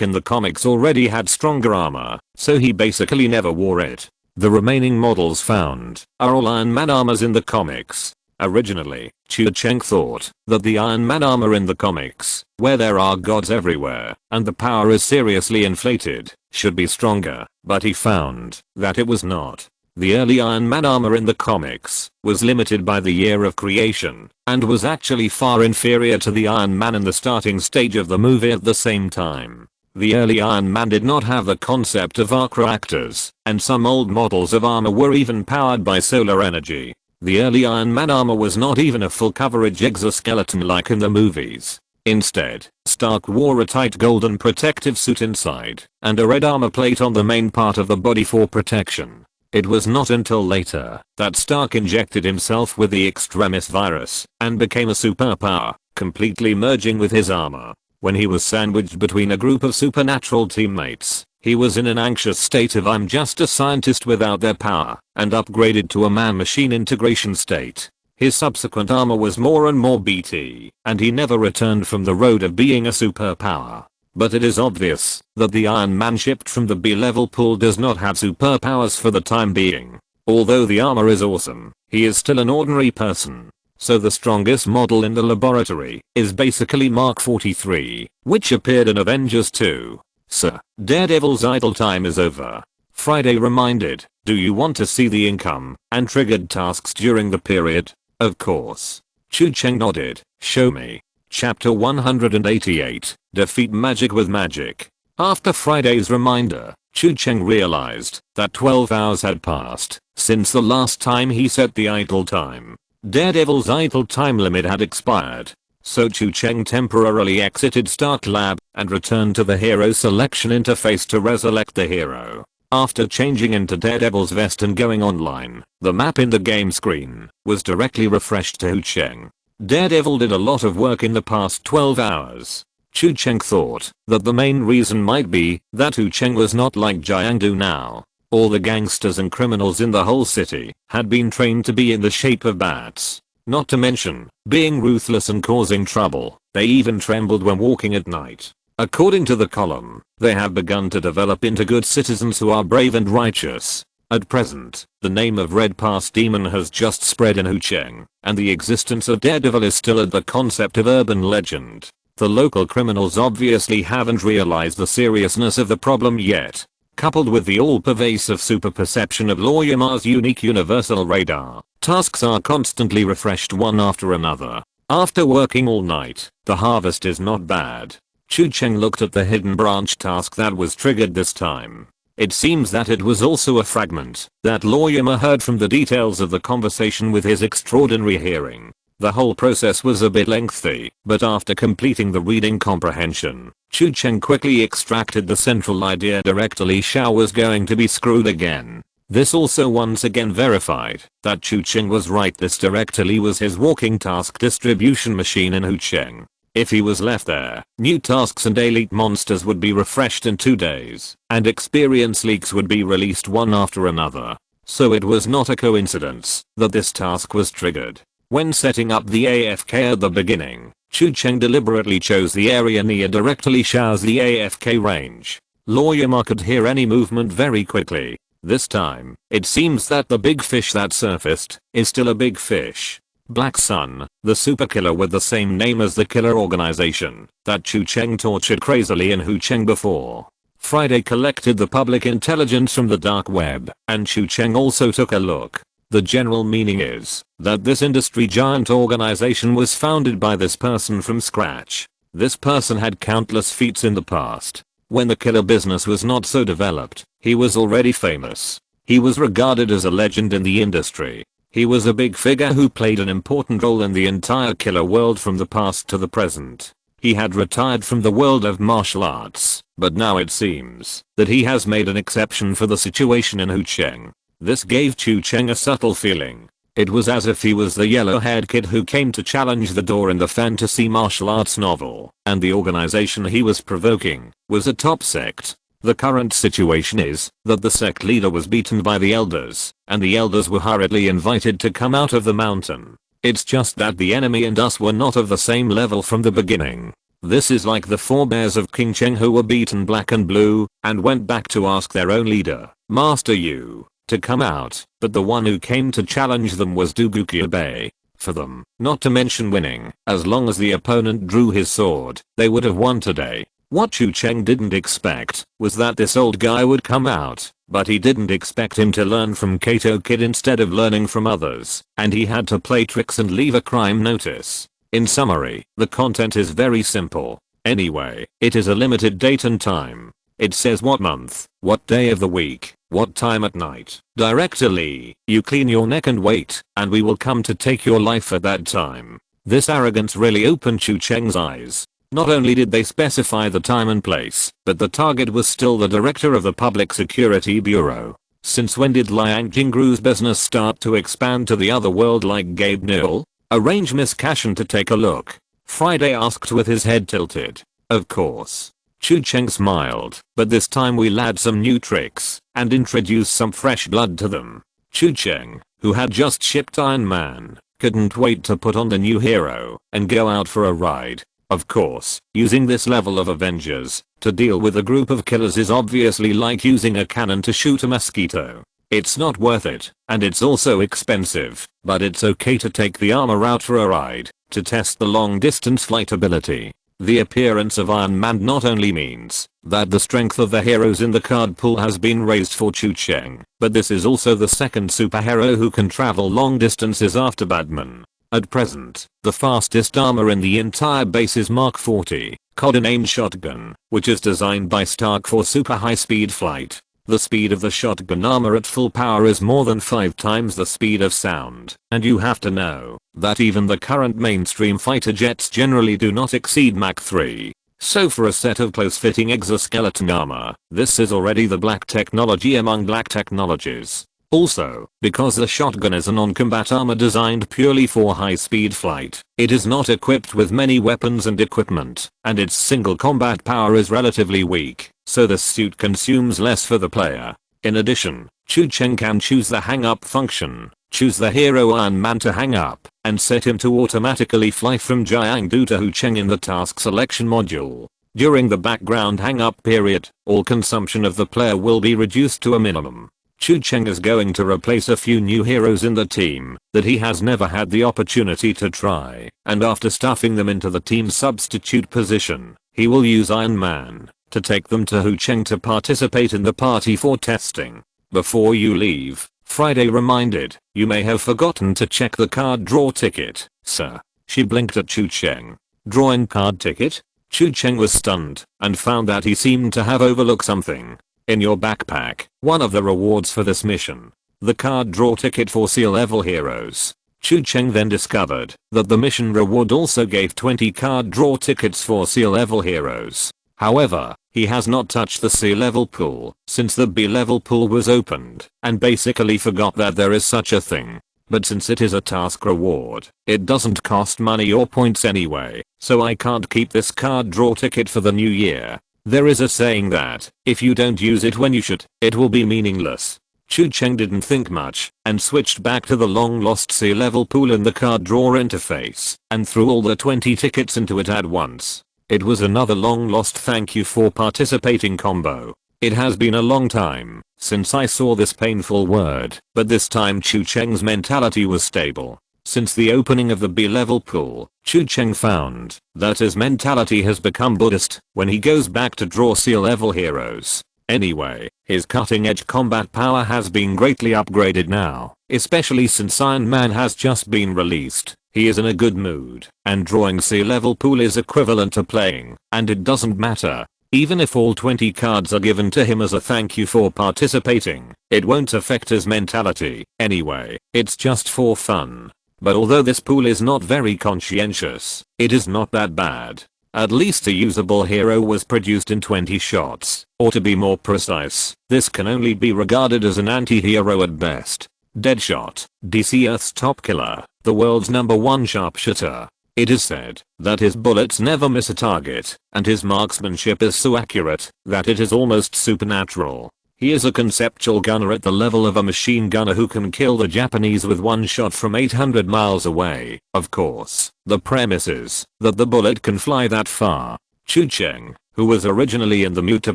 in the comics already had stronger armor, so he basically never wore it. The remaining models found are all Iron Man armors in the comics. Originally, Chu Cheng thought that the Iron Man armor in the comics, where there are gods everywhere and the power is seriously inflated, should be stronger, but he found that it was not. The early Iron Man armor in the comics was limited by the year of creation and was actually far inferior to the Iron Man in the starting stage of the movie at the same time. The early Iron Man did not have the concept of arc reactors, and some old models of armor were even powered by solar energy. The early Iron Man armor was not even a full coverage exoskeleton like in the movies. Instead, Stark wore a tight golden protective suit inside and a red armor plate on the main part of the body for protection. It was not until later that Stark injected himself with the extremis virus and became a superpower, completely merging with his armor. When he was sandwiched between a group of supernatural teammates, he was in an anxious state of "I'm just a scientist without their power," and upgraded to a man-machine integration state. His subsequent armor was more and more BT, and he never returned from the road of being a superpower. But it is obvious that the Iron Man shipped from the B-level pool does not have superpowers for the time being. Although the armor is awesome, he is still an ordinary person. So the strongest model in the laboratory is basically Mark 43, which appeared in Avengers 2. Sir, Daredevil's idle time is over. Friday reminded, do you want to see the income and triggered tasks during the period? Of course. Chu Cheng nodded. Show me. Chapter 188, Defeat Magic with Magic. After Friday's reminder, Chu Cheng realized that 12 hours had passed since the last time he set the idle time. Daredevil's idle time limit had expired, so Chu Cheng temporarily exited Stark Lab and returned to the hero selection interface to reselect the hero. After changing into Daredevil's vest and going online, the map in the game screen was directly refreshed to Chu Cheng. Daredevil did a lot of work in the past 12 hours. Chu Cheng thought that the main reason might be that Chu Cheng was not like Jiangdu now. All the gangsters and criminals in the whole city had been trained to be in the shape of bats. Not to mention being ruthless and causing trouble. They even trembled when walking at night. According to the column, they have begun to develop into good citizens who are brave and righteous. At present, the name of Red Pass Demon has just spread in Chu Cheng, and the existence of Daredevil is still at the concept of urban legend. The local criminals obviously haven't realized the seriousness of the problem yet. Coupled with the all-pervasive super perception of Lawyer Ma's unique universal radar, tasks are constantly refreshed one after another. After working all night, the harvest is not bad. Chu Cheng looked at the hidden branch task that was triggered this time. It seems that it was also a fragment that Lawyer Ma heard from the details of the conversation with his extraordinary hearing. The whole process was a bit lengthy, but after completing the reading comprehension, Chu Cheng quickly extracted the central idea directly Xiao was going to be screwed again. This also once again verified that Chu Cheng was right. This directly was his walking task distribution machine in Chu Cheng. If he was left there, new tasks and elite monsters would be refreshed in 2 days, and experience leaks would be released one after another. So it was not a coincidence that this task was triggered. When setting up the AFK at the beginning, Chu Cheng deliberately chose the area near directly Xiao's the AFK range. Lawyer Ma could hear any movement very quickly. This time, it seems that the big fish that surfaced is still a big fish. Black Sun, the super killer with the same name as the killer organization that Chu Cheng tortured crazily in Chu Cheng before. Friday collected the public intelligence from the dark web, and Chu Cheng also took a look. The general meaning is that this industry giant organization was founded by this person from scratch. This person had countless feats in the past. When the killer business was not so developed, he was already famous. He was regarded as a legend in the industry. He was a big figure who played an important role in the entire killer world from the past to the present. He had retired from the world of martial arts, but now it seems that he has made an exception for the situation in Chu Cheng. This gave Chu Cheng a subtle feeling. It was as if he was the yellow-haired kid who came to challenge the door in the fantasy martial arts novel, and the organization he was provoking was a top sect. The current situation is that the sect leader was beaten by the elders, and the elders were hurriedly invited to come out of the mountain. It's just that the enemy and us were not of the same level from the beginning. This is like the forebears of King Cheng who were beaten black and blue, and went back to ask their own leader, Master Yu, to come out, but the one who came to challenge them was Duguqia Bei. For them, not to mention winning, as long as the opponent drew his sword, they would have won today. What Chu Cheng didn't expect was that this old guy would come out, but he didn't expect him to learn from Kato Kid instead of learning from others, and he had to play tricks and leave a crime notice. In summary, the content is very simple. Anyway, it is a limited date and time. It says what month, what day of the week, what time at night. Directly, you clean your neck and wait, and we will come to take your life at that time. This arrogance really opened Chu Cheng's eyes. Not only did they specify the time and place, but the target was still the director of the Public Security Bureau. Since when did Liang Jingru's business start to expand to the other world like Gabe Newell? Arrange Miss Cashin to take a look. Friday asked with his head tilted. Of course. Chu Cheng smiled, but this time we'll add some new tricks and introduce some fresh blood to them. Chu Cheng, who had just shipped Iron Man, couldn't wait to put on the new hero and go out for a ride. Of course, using this level of Avengers to deal with a group of killers is obviously like using a cannon to shoot a mosquito. It's not worth it, and it's also expensive, but it's okay to take the armor out for a ride to test the long distance flight ability. The appearance of Iron Man not only means that the strength of the heroes in the card pool has been raised for Chu Cheng, but this is also the second superhero who can travel long distances after Batman. At present, the fastest armor in the entire base is Mark 40, codenamed Shotgun, which is designed by Stark for super high speed flight. The speed of the shotgun armor at full power is more than 5 times the speed of sound, and you have to know that even the current mainstream fighter jets generally do not exceed Mach 3. So for a set of close-fitting exoskeleton armor, this is already the black technology among black technologies. Also, because the shotgun is a non-combat armor designed purely for high-speed flight, it is not equipped with many weapons and equipment, and its single combat power is relatively weak, so the suit consumes less for the player. In addition, Chu Cheng can choose the hang-up function, choose the hero Iron Man to hang up, and set him to automatically fly from Jiangdu to Hu Cheng in the task selection module. During the background hang-up period, all consumption of the player will be reduced to a minimum. Chu Cheng is going to replace a few new heroes in the team that he has never had the opportunity to try, and after stuffing them into the team substitute position, he will use Iron Man to take them to Hu Cheng to participate in the party for testing. Before you leave, Friday reminded, you may have forgotten to check the card draw ticket, sir. She blinked at Chu Cheng. Drawing card ticket? Chu Cheng was stunned and found that he seemed to have overlooked something. In your backpack, one of the rewards for this mission, the card draw ticket for sea level heroes. Chu Cheng then discovered that the mission reward also gave 20 card draw tickets for sea level heroes. However, he has not touched the sea level pool since the B level pool was opened and basically forgot that there is such a thing. But since it is a task reward, it doesn't cost money or points anyway, so I can't keep this card draw ticket for the new year. There is a saying that, if you don't use it when you should, it will be meaningless. Chu Cheng didn't think much, and switched back to the long lost sea level pool in the card draw interface, and threw all the 20 tickets into it at once. It was another long lost thank you for participating combo. It has been a long time since I saw this painful word, but this time Chu Cheng's mentality was stable. Since the opening of the B-level pool, Chu Cheng found that his mentality has become Buddhist when he goes back to draw C-level heroes. Anyway, his cutting-edge combat power has been greatly upgraded now, especially since Iron Man has just been released. He is in a good mood, and drawing C-level pool is equivalent to playing, and it doesn't matter. Even if all 20 cards are given to him as a thank you for participating, it won't affect his mentality. Anyway, it's just for fun. But although this pool is not very conscientious, it is not that bad. At least a usable hero was produced in 20 shots, or to be more precise, this can only be regarded as an anti-hero at best. Deadshot, DC Earth's top killer, the world's #1 sharpshooter. It is said that his bullets never miss a target, and his marksmanship is so accurate that it is almost supernatural. He is a conceptual gunner at the level of a machine gunner who can kill the Japanese with one shot from 800 miles away. Of course, the premise is that the bullet can fly that far. Chu Cheng, who was originally in the mood to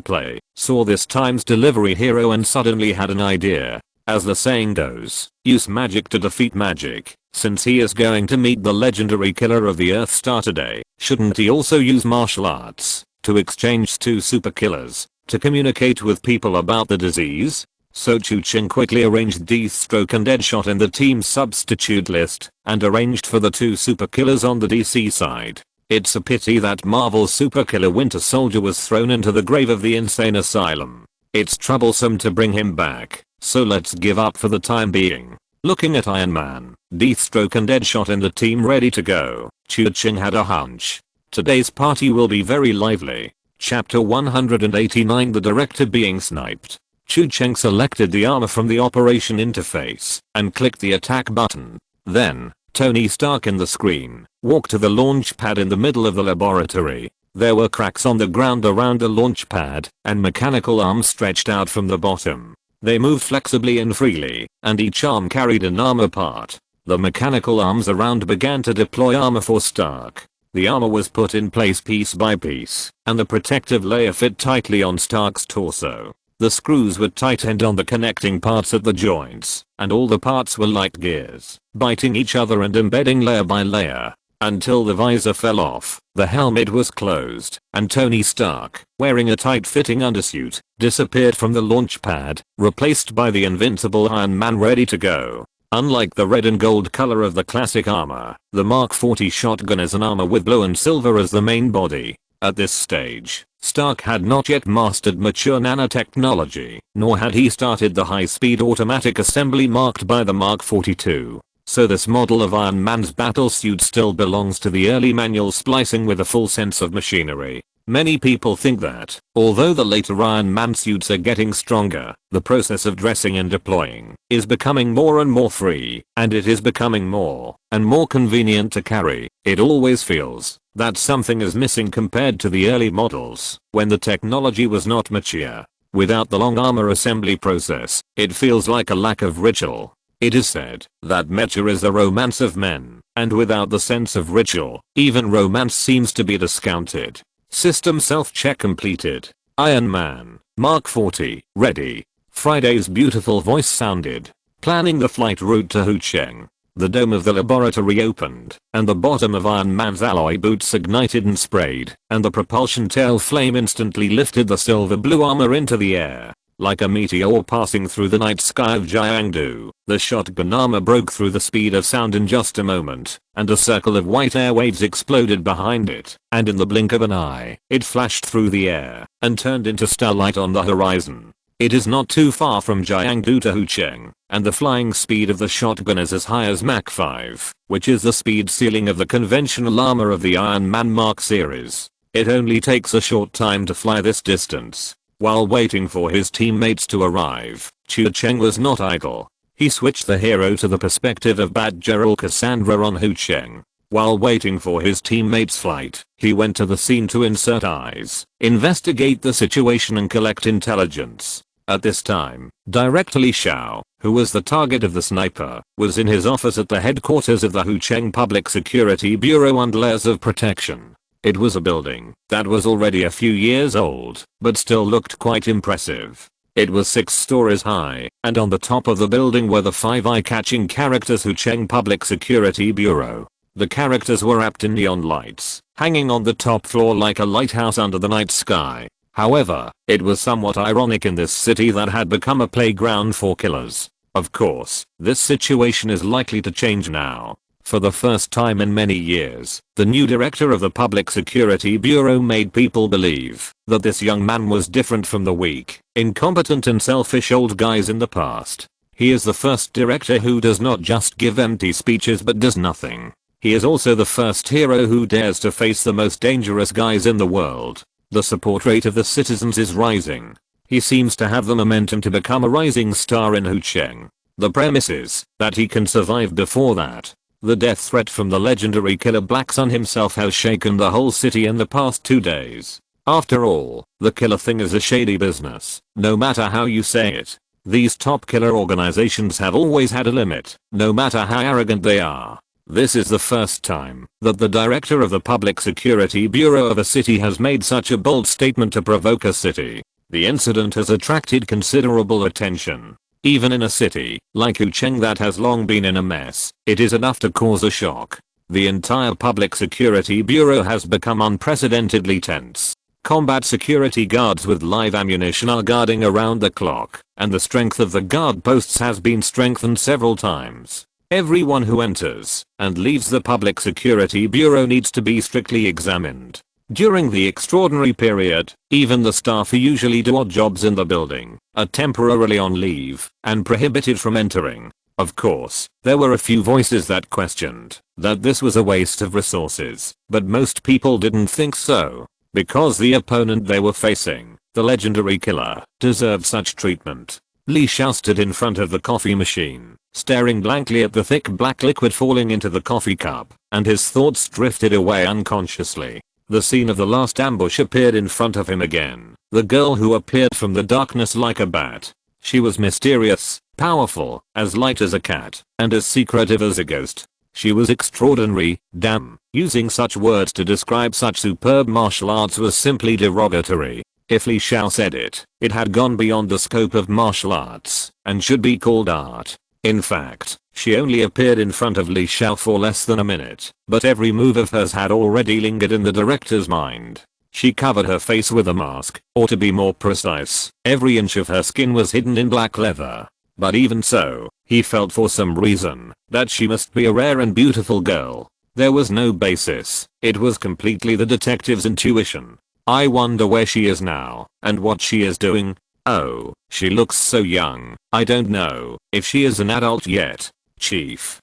play, saw this time's delivery hero and suddenly had an idea. As the saying goes, use magic to defeat magic. Since he is going to meet the legendary killer of the Earth Star today, shouldn't he also use martial arts to exchange 2 super killers to communicate with people about the disease? So Chu Cheng quickly arranged Deathstroke and Deadshot in the team's substitute list and arranged for the 2 super killers on the DC side. It's a pity that Marvel's super killer Winter Soldier was thrown into the grave of the insane asylum. It's troublesome to bring him back, so let's give up for the time being. Looking at Iron Man, Deathstroke and Deadshot in the team ready to go, Chu Cheng had a hunch. Today's party will be very lively. Chapter 189, the director being sniped. Chu Cheng selected the armor from the operation interface and clicked the attack button. Then, Tony Stark in the screen walked to the launch pad in the middle of the laboratory. There were cracks on the ground around the launch pad and mechanical arms stretched out from the bottom. They moved flexibly and freely, and each arm carried an armor part. The mechanical arms around began to deploy armor for Stark. The armor was put in place piece by piece, and the protective layer fit tightly on Stark's torso. The screws were tightened on the connecting parts at the joints, and all the parts were like gears, biting each other and embedding layer by layer, until the visor fell off. The helmet was closed, and Tony Stark, wearing a tight-fitting undersuit, disappeared from the launch pad, replaced by the invincible Iron Man ready to go. Unlike the red and gold color of the classic armor, the Mark 40 shotgun is an armor with blue and silver as the main body. At this stage, Stark had not yet mastered mature nanotechnology, nor had he started the high-speed automatic assembly marked by the Mark 42. So this model of Iron Man's battlesuit still belongs to the early manual splicing with a full sense of machinery. Many people think that, although the later Iron Man suits are getting stronger, the process of dressing and deploying is becoming more and more free, and it is becoming more and more convenient to carry. It always feels that something is missing compared to the early models, when the technology was not mature. Without the long armor assembly process, it feels like a lack of ritual. It is said that mecha is the romance of men, and without the sense of ritual, even romance seems to be discounted. System self-check completed. Iron Man, Mark 40, ready. Friday's beautiful voice sounded, planning the flight route to Hu Cheng. The dome of the laboratory opened, and the bottom of Iron Man's alloy boots ignited and sprayed, and the propulsion tail flame instantly lifted the silver blue armor into the air. Like a meteor passing through the night sky of Jiangdu, the shotgun armor broke through the speed of sound in just a moment, and a circle of white air waves exploded behind it, and in the blink of an eye, it flashed through the air, and turned into starlight on the horizon. It is not too far from Jiangdu to Hu Cheng, and the flying speed of the shotgun is as high as Mach 5, which is the speed ceiling of the conventional armor of the Iron Man Mark series. It only takes a short time to fly this distance. While waiting for his teammates to arrive, Chu Cheng was not idle. He switched the hero to the perspective of Batgirl Cassandra on Hu Cheng. While waiting for his teammates' flight, he went to the scene to insert eyes, investigate the situation and collect intelligence. At this time, Director Li Xiao, who was the target of the sniper, was in his office at the headquarters of the Hu Cheng Public Security Bureau under layers of protection. It was a building that was already a few years old, but still looked quite impressive. It was 6 stories high, and on the top of the building were the 5 eye-catching characters Hu Cheng Public Security Bureau. The characters were wrapped in neon lights, hanging on the top floor like a lighthouse under the night sky. However, it was somewhat ironic in this city that had become a playground for killers. Of course, this situation is likely to change now. For the first time in many years, the new director of the Public Security Bureau made people believe that this young man was different from the weak, incompetent and selfish old guys in the past. He is the first director who does not just give empty speeches but does nothing. He is also the first hero who dares to face the most dangerous guys in the world. The support rate of the citizens is rising. He seems to have the momentum to become a rising star in Hu Cheng. The premise is that he can survive before that. The death threat from the legendary killer Black Sun himself has shaken the whole city in the past 2 days. After all, the killer thing is a shady business, no matter how you say it. These top killer organizations have always had a limit, no matter how arrogant they are. This is the first time that the director of the Public Security Bureau of a city has made such a bold statement to provoke a city. The incident has attracted considerable attention. Even in a city like Hu Cheng that has long been in a mess, it is enough to cause a shock. The entire Public Security Bureau has become unprecedentedly tense. Combat security guards with live ammunition are guarding around the clock, and the strength of the guard posts has been strengthened several times. Everyone who enters and leaves the Public Security Bureau needs to be strictly examined. During the extraordinary period, even the staff who usually do odd jobs in the building are temporarily on leave and prohibited from entering. Of course, there were a few voices that questioned that this was a waste of resources, but most people didn't think so, because the opponent they were facing The legendary killer deserved such treatment. Li Xiao stood in front of the coffee machine, staring blankly at the thick black liquid falling into the coffee cup, and his thoughts drifted away unconsciously. The scene of the last ambush appeared in front of him again. The girl who appeared from the darkness like a bat. She was mysterious, powerful, as light as a cat, and as secretive as a ghost. She was extraordinary. Damn, using such words to describe such superb martial arts was simply derogatory. If Li Xiao said it, it had gone beyond the scope of martial arts, and should be called art. In fact, she only appeared in front of Li Xiao for less than a minute, but every move of hers had already lingered in the director's mind. She covered her face with a mask, or to be more precise, every inch of her skin was hidden in black leather. But even so, he felt for some reason that she must be a rare and beautiful girl. There was no basis, it was completely the detective's intuition. I wonder where she is now, and what she is doing. Oh, she looks so young. I don't know if she is an adult yet. Chief,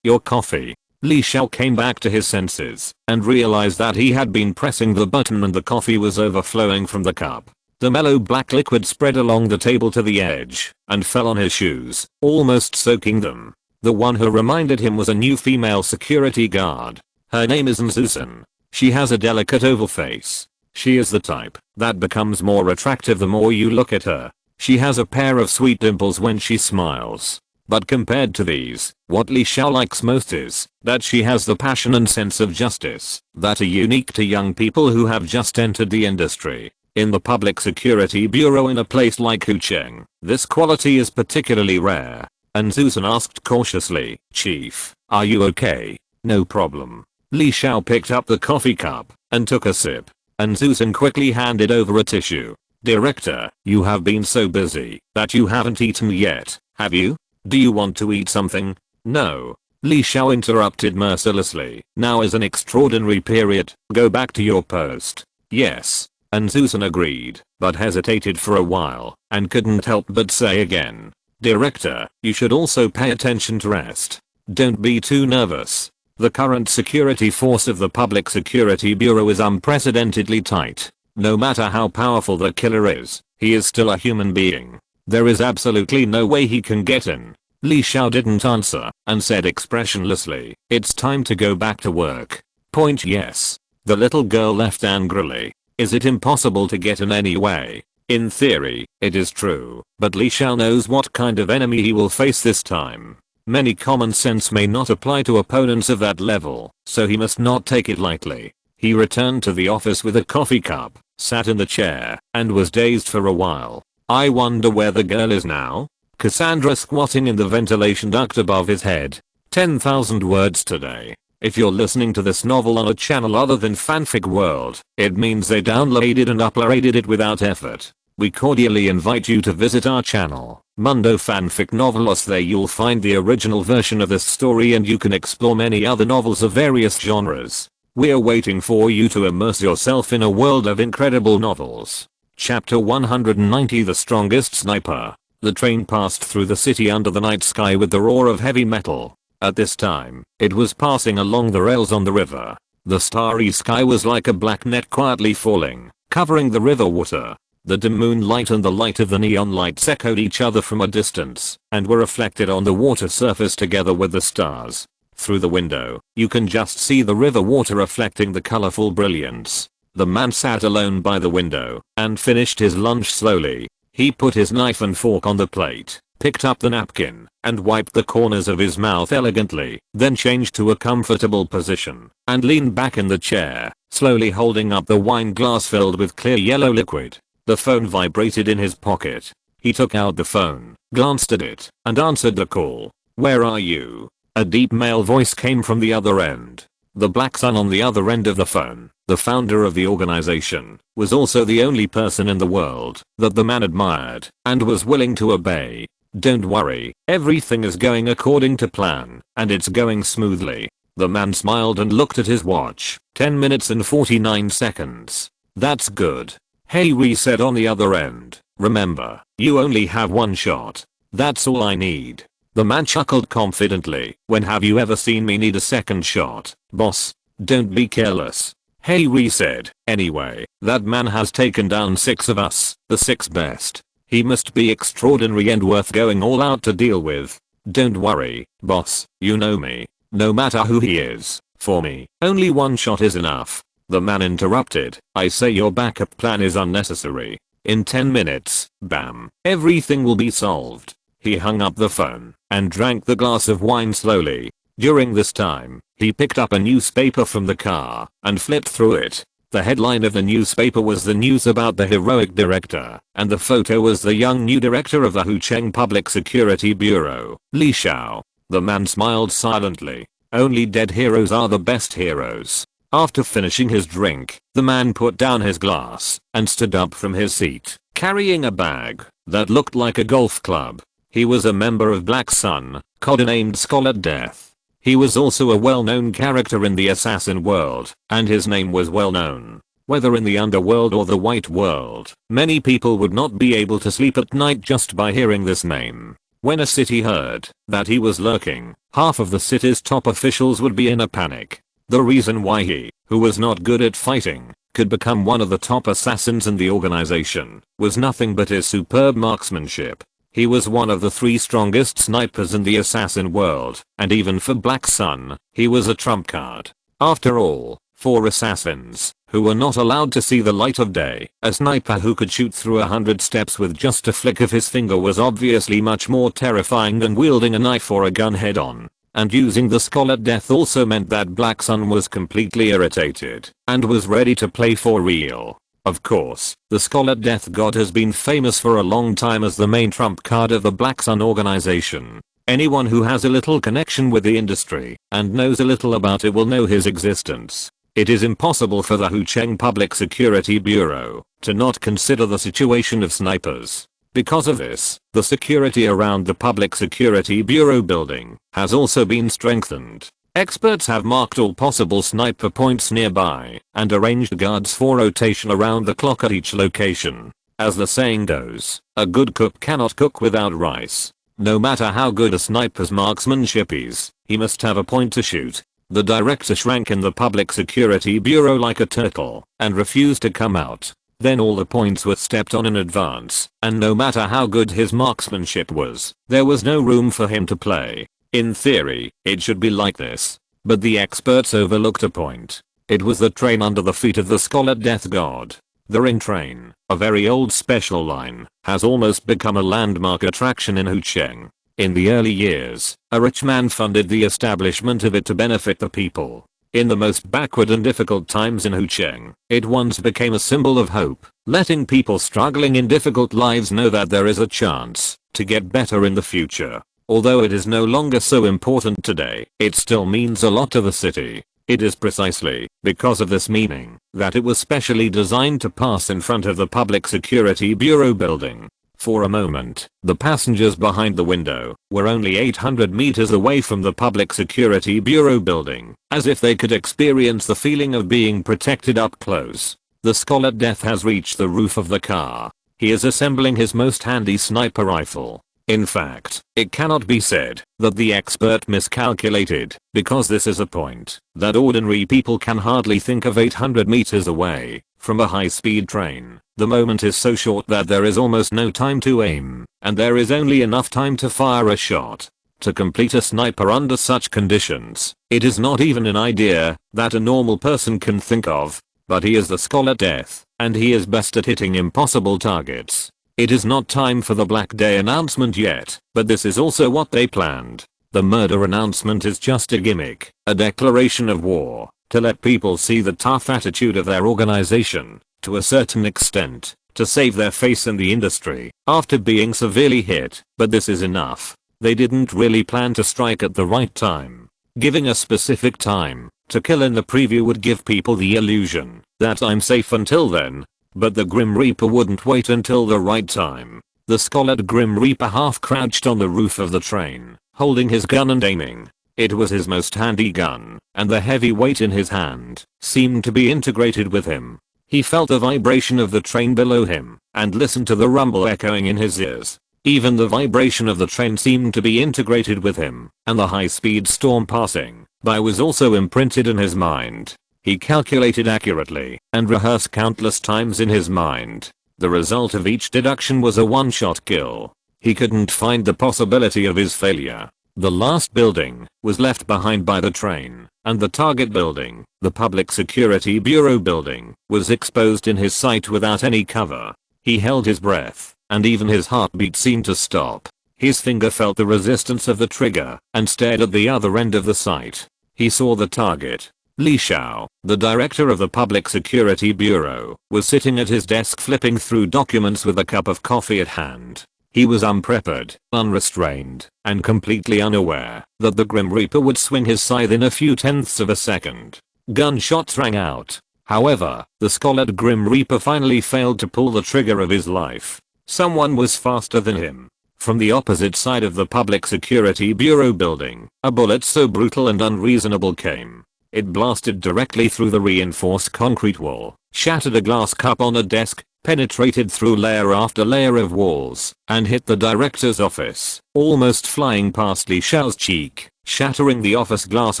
your coffee. Li Xiao came back to his senses and realized that he had been pressing the button and the coffee was overflowing from the cup. The mellow black liquid spread along the table to the edge and fell on his shoes, almost soaking them. The one who reminded him was a new female security guard. Her name is Susan. She has a delicate oval face. She is the type that becomes more attractive the more you look at her. She has a pair of sweet dimples when she smiles. But compared to these, what Li Xiao likes most is that she has the passion and sense of justice that are unique to young people who have just entered the industry. In the Public Security Bureau in a place like Hucheng, this quality is particularly rare. And Susan asked cautiously, "Chief, are you okay?" "No problem." Li Xiao picked up the coffee cup and took a sip, and Susan quickly handed over a tissue. "Director, you have been so busy that you haven't eaten yet, have you? Do you want to eat something?" "No." Li Xiao interrupted mercilessly. "Now is an extraordinary period. Go back to your post." "Yes." And Susan agreed, but hesitated for a while, and couldn't help but say again, "Director, you should also pay attention to rest. Don't be too nervous. The current security force of the Public Security Bureau is unprecedentedly tight. No matter how powerful the killer is, he is still a human being. There is absolutely no way he can get in." Li Xiao didn't answer, and said expressionlessly, "It's time to go back to work." Point yes. The little girl left angrily. Is it impossible to get in any way? In theory, it is true, but Li Xiao knows what kind of enemy he will face this time. Many common sense may not apply to opponents of that level, so he must not take it lightly. He returned to the office with a coffee cup, sat in the chair, and was dazed for a while. I wonder where the girl is now? Cassandra squatting in the ventilation duct above his head. 10,000 words today. If you're listening to this novel on a channel other than Fanfic World, it means they downloaded and uploaded it without effort. We cordially invite you to visit our channel, Mundo Fanfic Novelos. There you'll find the original version of this story and you can explore many other novels of various genres. We're waiting for you to immerse yourself in a world of incredible novels. Chapter 190, The Strongest Sniper. The train passed through the city under the night sky with the roar of heavy metal. At this time, it was passing along the rails on the river. The starry sky was like a black net quietly falling, covering the river water. The dim moonlight and the light of the neon lights echoed each other from a distance, and were reflected on the water surface together with the stars. Through the window, you can just see the river water reflecting the colorful brilliance. The man sat alone by the window, and finished his lunch slowly. He put his knife and fork on the plate, picked up the napkin, and wiped the corners of his mouth elegantly, then changed to a comfortable position, and leaned back in the chair, slowly holding up the wine glass filled with clear yellow liquid. The phone vibrated in his pocket. He took out the phone, glanced at it, and answered the call. "Where are you?" A deep male voice came from the other end. The Black Sun on the other end of the phone, the founder of the organization, was also the only person in the world that the man admired and was willing to obey. "Don't worry, everything is going according to plan, and it's going smoothly." The man smiled and looked at his watch. 10 minutes and 49 seconds. "That's good." Harry said on the other end, "Remember, you only have one shot. That's all I need." The man chuckled confidently. "When have you ever seen me need a second shot, boss? Don't be careless." Hey, we said. Anyway, that man has taken down 6 of us, the 6 best. He must be extraordinary and worth going all out to deal with. Don't worry, boss, you know me. No matter who he is, for me, only one shot is enough. The man interrupted. I say your backup plan is unnecessary. In 10 minutes, bam, everything will be solved. He hung up the phone and drank the glass of wine slowly. During this time, he picked up a newspaper from the car and flipped through it. The headline of the newspaper was the news about the heroic director, and the photo was the young new director of the Hucheng Public Security Bureau, Li Xiao. The man smiled silently. Only dead heroes are the best heroes. After finishing his drink, the man put down his glass and stood up from his seat, carrying a bag that looked like a golf club. He was a member of Black Sun, codenamed Scholar Death. He was also a well-known character in the assassin world, and his name was well known. Whether in the underworld or the white world, many people would not be able to sleep at night just by hearing this name. When a city heard that he was lurking, half of the city's top officials would be in a panic. The reason why he, who was not good at fighting, could become one of the top assassins in the organization was nothing but his superb marksmanship. He was one of the 3 strongest snipers in the assassin world, and even for Black Sun, he was a trump card. After all, for assassins, who were not allowed to see the light of day, a sniper who could shoot through 100 steps with just a flick of his finger was obviously much more terrifying than wielding a knife or a gun head on. And using the Scholar Death also meant that Black Sun was completely irritated and was ready to play for real. Of course, the Scholar Death god has been famous for a long time as the main trump card of the Black Sun organization. Anyone who has a little connection with the industry and knows a little about it will know his existence. It is impossible for the Hucheng Public Security Bureau to not consider the situation of snipers. Because of this, the security around the Public Security Bureau building has also been strengthened. Experts have marked all possible sniper points nearby and arranged guards for rotation around the clock at each location. As the saying goes, a good cook cannot cook without rice. No matter how good a sniper's marksmanship is, he must have a point to shoot. The director shrank in the Public Security Bureau like a turtle and refused to come out. Then all the points were stepped on in advance, and no matter how good his marksmanship was, there was no room for him to play. In theory, it should be like this. But the experts overlooked a point. It was the train under the feet of the Scholar Death god. The Ring Train, a very old special line, has almost become a landmark attraction in Hucheng. In the early years, a rich man funded the establishment of it to benefit the people. In the most backward and difficult times in Hucheng, it once became a symbol of hope, letting people struggling in difficult lives know that there is a chance to get better in the future. Although it is no longer so important today, it still means a lot to the city. It is precisely because of this meaning that it was specially designed to pass in front of the Public Security Bureau building. For a moment, the passengers behind the window were only 800 meters away from the Public Security Bureau building, as if they could experience the feeling of being protected up close. The Scholar Death has reached the roof of the car. He is assembling his most handy sniper rifle. In fact, it cannot be said that the expert miscalculated, because this is a point that ordinary people can hardly think of 800 meters away from a high-speed train. The moment is so short that there is almost no time to aim, and there is only enough time to fire a shot. To complete a sniper under such conditions, it is not even an idea that a normal person can think of. But he is the Scholar Death, and he is best at hitting impossible targets. It is not time for the Black Day announcement yet, but this is also what they planned. The murder announcement is just a gimmick, a declaration of war, to let people see the tough attitude of their organization, to a certain extent, to save their face in the industry, after being severely hit, but this is enough. They didn't really plan to strike at the right time. Giving a specific time to kill in the preview would give people the illusion that I'm safe until then. But the Grim Reaper wouldn't wait until the right time. The scholared Grim Reaper half crouched on the roof of the train, holding his gun and aiming. It was his most handy gun, and the heavy weight in his hand seemed to be integrated with him. He felt the vibration of the train below him, and listened to the rumble echoing in his ears. Even the vibration of the train seemed to be integrated with him, and the high-speed storm passing by was also imprinted in his mind. He calculated accurately and rehearsed countless times in his mind. The result of each deduction was a one-shot kill. He couldn't find the possibility of his failure. The last building was left behind by the train, and the target building, the Public Security Bureau building, was exposed in his sight without any cover. He held his breath, and even his heartbeat seemed to stop. His finger felt the resistance of the trigger, and stared at the other end of the sight. He saw the target. Li Xiao, the director of the Public Security Bureau, was sitting at his desk flipping through documents with a cup of coffee at hand. He was unprepared, unrestrained, and completely unaware that the Grim Reaper would swing his scythe in a few tenths of a second. Gunshots rang out. However, the scholared Grim Reaper finally failed to pull the trigger of his life. Someone was faster than him. From the opposite side of the Public Security Bureau building, a bullet so brutal and unreasonable came. It blasted directly through the reinforced concrete wall, shattered a glass cup on a desk, penetrated through layer after layer of walls, and hit the director's office, almost flying past Li Xiao's cheek, shattering the office glass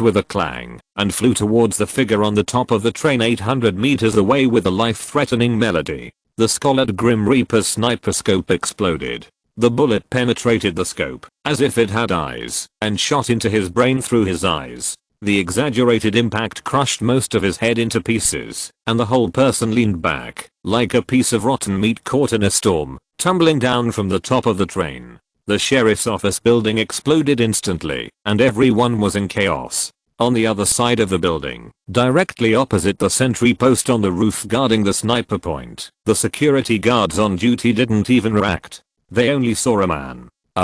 with a clang, and flew towards the figure on the top of the train 800 meters away with a life-threatening melody. The scholared Grim Reaper's sniper scope exploded. The bullet penetrated the scope, as if it had eyes, and shot into his brain through his eyes. The exaggerated impact crushed most of his head into pieces, and the whole person leaned back, like a piece of rotten meat caught in a storm, tumbling down from the top of the train. The sheriff's office building exploded instantly, and everyone was in chaos. On the other side of the building, directly opposite the sentry post on the roof guarding the sniper point, the security guards on duty didn't even react. They only saw a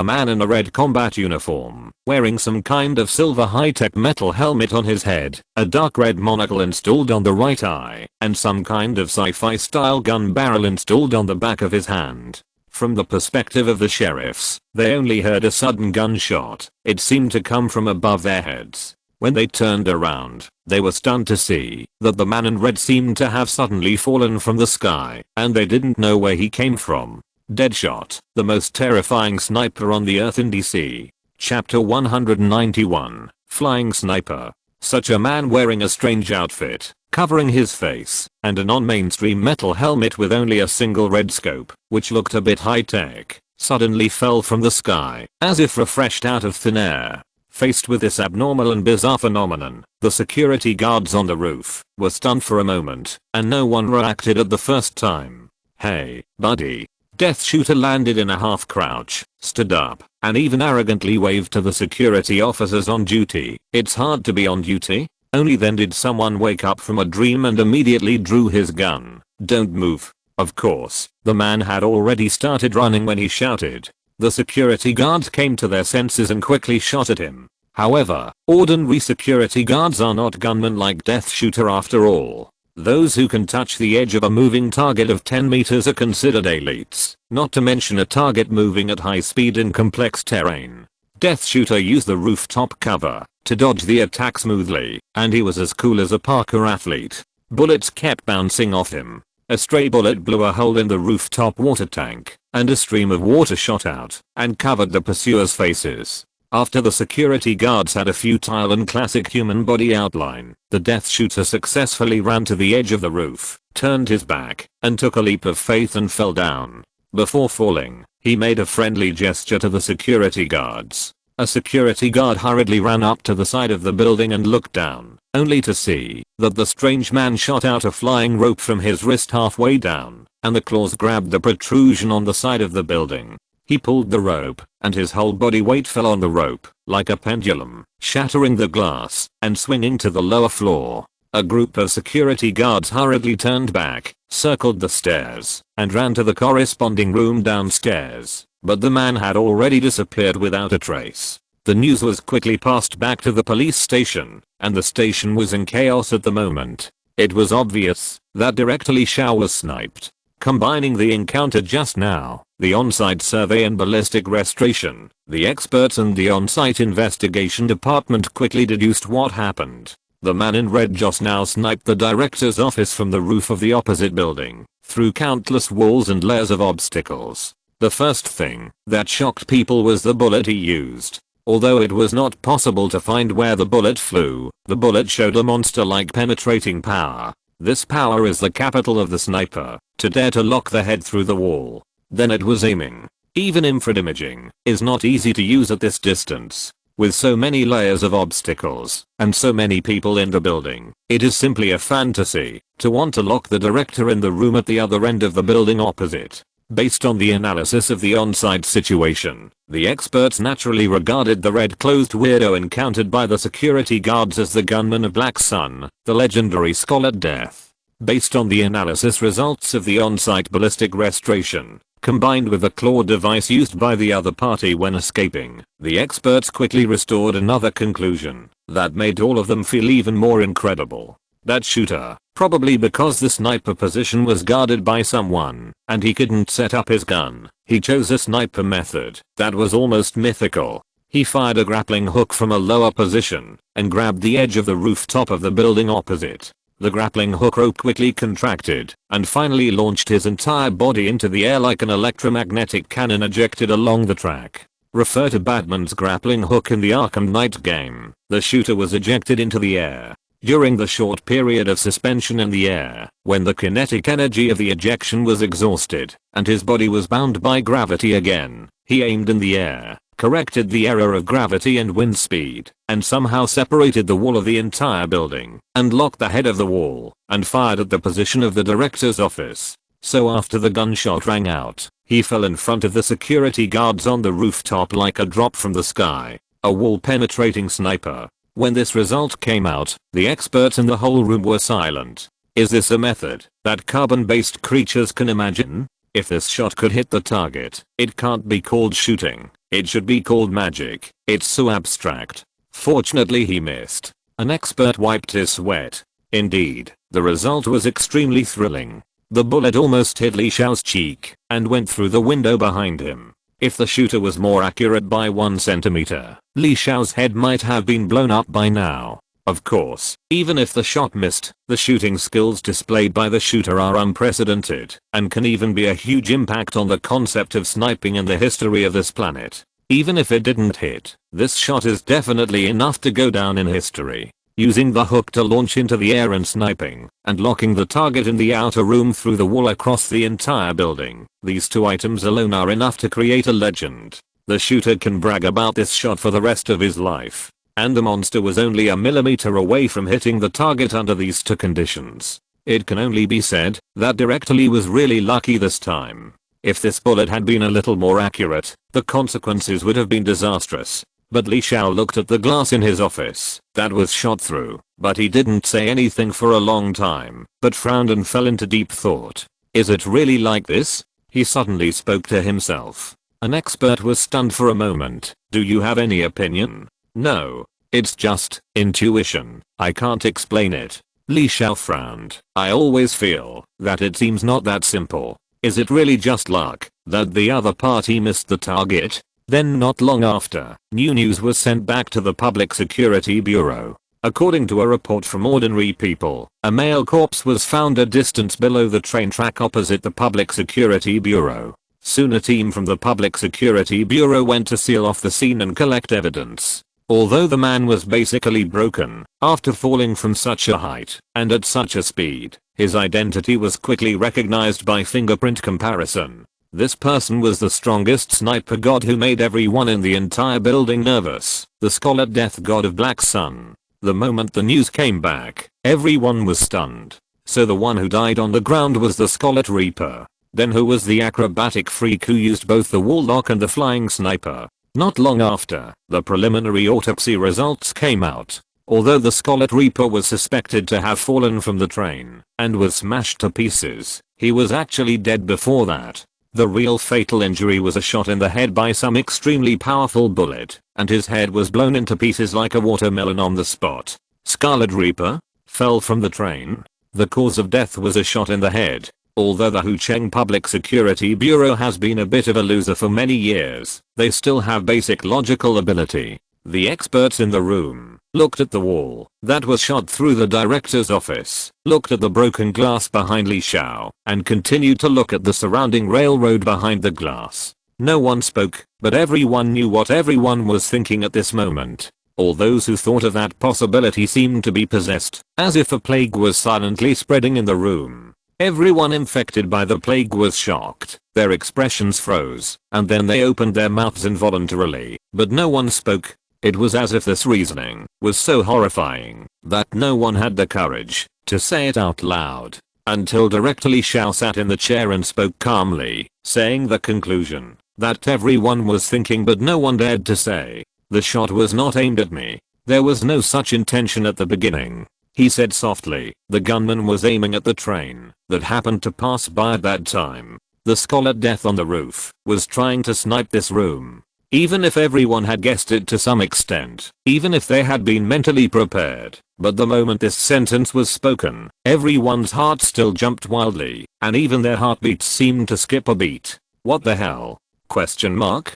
man in a red combat uniform, wearing some kind of silver high-tech metal helmet on his head, a dark red monocle installed on the right eye, and some kind of sci-fi style gun barrel installed on the back of his hand. From the perspective of the sheriffs, they only heard a sudden gunshot. It seemed to come from above their heads. When they turned around, they were stunned to see that the man in red seemed to have suddenly fallen from the sky, and they didn't know where he came from. Deadshot, the most terrifying sniper on the earth in DC. Chapter 191, Flying Sniper. Such a man wearing a strange outfit, covering his face, and a non-mainstream metal helmet with only a single red scope, which looked a bit high-tech, suddenly fell from the sky, as if refreshed out of thin air. Faced with this abnormal and bizarre phenomenon, the security guards on the roof were stunned for a moment, and no one reacted at the first time. "Hey, buddy." Death Shooter landed in a half crouch, stood up, and even arrogantly waved to the security officers on duty. It's hard to be on duty. Only then did someone wake up from a dream and immediately drew his gun. "Don't move." Of course, the man had already started running when he shouted. The security guards came to their senses and quickly shot at him. However, ordinary security guards are not gunmen like Death Shooter after all. Those who can touch the edge of a moving target of 10 meters are considered elites, not to mention a target moving at high speed in complex terrain. Death Shooter used the rooftop cover to dodge the attack smoothly, and he was as cool as a Parkour athlete. Bullets kept bouncing off him. A stray bullet blew a hole in the rooftop water tank, and a stream of water shot out and covered the pursuers' faces. After the security guards had a futile and classic human body outline, the Death Shooter successfully ran to the edge of the roof, turned his back, and took a leap of faith and fell down. Before falling, he made a friendly gesture to the security guards. A security guard hurriedly ran up to the side of the building and looked down, only to see that the strange man shot out a flying rope from his wrist halfway down, and the claws grabbed the protrusion on the side of the building. He pulled the rope, and his whole body weight fell on the rope, like a pendulum, shattering the glass, and swinging to the lower floor. A group of security guards hurriedly turned back, circled the stairs, and ran to the corresponding room downstairs, but the man had already disappeared without a trace. The news was quickly passed back to the police station, and the station was in chaos at the moment. It was obvious that Director Li Xiao was sniped. Combining the encounter just now, the on-site survey and ballistic restoration, the experts and the on-site investigation department quickly deduced what happened. The man in red just now sniped the director's office from the roof of the opposite building, through countless walls and layers of obstacles. The first thing that shocked people was the bullet he used. Although it was not possible to find where the bullet flew, the bullet showed a monster-like penetrating power. This power is the capital of the sniper, to dare to lock the head through the wall. Then it was aiming. Even infrared imaging is not easy to use at this distance. With so many layers of obstacles, and so many people in the building, it is simply a fantasy to want to lock the director in the room at the other end of the building opposite. Based on the analysis of the on-site situation, the experts naturally regarded the red-clothed weirdo encountered by the security guards as the gunman of Black Sun, the legendary Scarlet Death. Based on the analysis results of the on-site ballistic restoration, combined with the claw device used by the other party when escaping, the experts quickly restored another conclusion that made all of them feel even more incredible. That shooter, probably because the sniper position was guarded by someone, and he couldn't set up his gun, he chose a sniper method that was almost mythical. He fired a grappling hook from a lower position, and grabbed the edge of the rooftop of the building opposite. The grappling hook rope quickly contracted, and finally launched his entire body into the air like an electromagnetic cannon ejected along the track. Refer to Batman's grappling hook in the Arkham Knight game. The shooter was ejected into the air. During the short period of suspension in the air, when the kinetic energy of the ejection was exhausted, and his body was bound by gravity again, he aimed in the air, corrected the error of gravity and wind speed, and somehow separated the wall of the entire building, and locked the head of the wall, and fired at the position of the director's office. So after the gunshot rang out, he fell in front of the security guards on the rooftop like a drop from the sky, a wall-penetrating sniper. When this result came out, the experts in the whole room were silent. Is this a method that carbon-based creatures can imagine? If this shot could hit the target, it can't be called shooting. It should be called magic. It's so abstract. Fortunately he missed. An expert wiped his sweat. Indeed, the result was extremely thrilling. The bullet almost hit Li Xiao's cheek and went through the window behind him. If the shooter was more accurate by 1 centimeter, Li Xiao's head might have been blown up by now. Of course, even if the shot missed, the shooting skills displayed by the shooter are unprecedented and can even be a huge impact on the concept of sniping in the history of this planet. Even if it didn't hit, this shot is definitely enough to go down in history. Using the hook to launch into the air and sniping, and locking the target in the outer room through the wall across the entire building. These two items alone are enough to create a legend. The shooter can brag about this shot for the rest of his life. And the monster was only a millimeter away from hitting the target under these two conditions. It can only be said that Director Lee was really lucky this time. If this bullet had been a little more accurate, the consequences would have been disastrous. But Li Xiao looked at the glass in his office that was shot through, but he didn't say anything for a long time, but frowned and fell into deep thought. Is it really like this? He suddenly spoke to himself. An expert was stunned for a moment. Do you have any opinion? No. It's just intuition. I can't explain it. Li Xiao frowned. I always feel that it seems not that simple. Is it really just luck that the other party missed the target? Then not long after, new news was sent back to the Public Security Bureau. According to a report from ordinary people, a male corpse was found a distance below the train track opposite the Public Security Bureau. Soon a team from the Public Security Bureau went to seal off the scene and collect evidence. Although the man was basically broken after falling from such a height and at such a speed, his identity was quickly recognized by fingerprint comparison. This person was the strongest sniper god who made everyone in the entire building nervous, the Scarlet Death god of Black Sun. The moment the news came back, everyone was stunned. So the one who died on the ground was the Scarlet Reaper. Then who was the acrobatic freak who used both the wall lock and the flying sniper? Not long after, the preliminary autopsy results came out. Although the Scarlet Reaper was suspected to have fallen from the train and was smashed to pieces, he was actually dead before that. The real fatal injury was a shot in the head by some extremely powerful bullet, and his head was blown into pieces like a watermelon on the spot. Scarlet Reaper fell from the train. The cause of death was a shot in the head. Although the Hucheng Public Security Bureau has been a bit of a loser for many years, they still have basic logical ability. The experts in the room looked at the wall that was shot through the director's office, looked at the broken glass behind Li Xiao, and continued to look at the surrounding railroad behind the glass. No one spoke, but everyone knew what everyone was thinking at this moment. All those who thought of that possibility seemed to be possessed, as if a plague was silently spreading in the room. Everyone infected by the plague was shocked, their expressions froze, and then they opened their mouths involuntarily, but no one spoke. It was as if this reasoning was so horrifying that no one had the courage to say it out loud, until Director Li Xiao sat in the chair and spoke calmly, saying the conclusion that everyone was thinking but no one dared to say. The shot was not aimed at me. There was no such intention at the beginning. He said softly. The gunman was aiming at the train that happened to pass by at that time. The scholar death on the roof was trying to snipe this room. Even if everyone had guessed it to some extent, even if they had been mentally prepared, but the moment this sentence was spoken, everyone's heart still jumped wildly, and even their heartbeats seemed to skip a beat. What the hell? Question mark?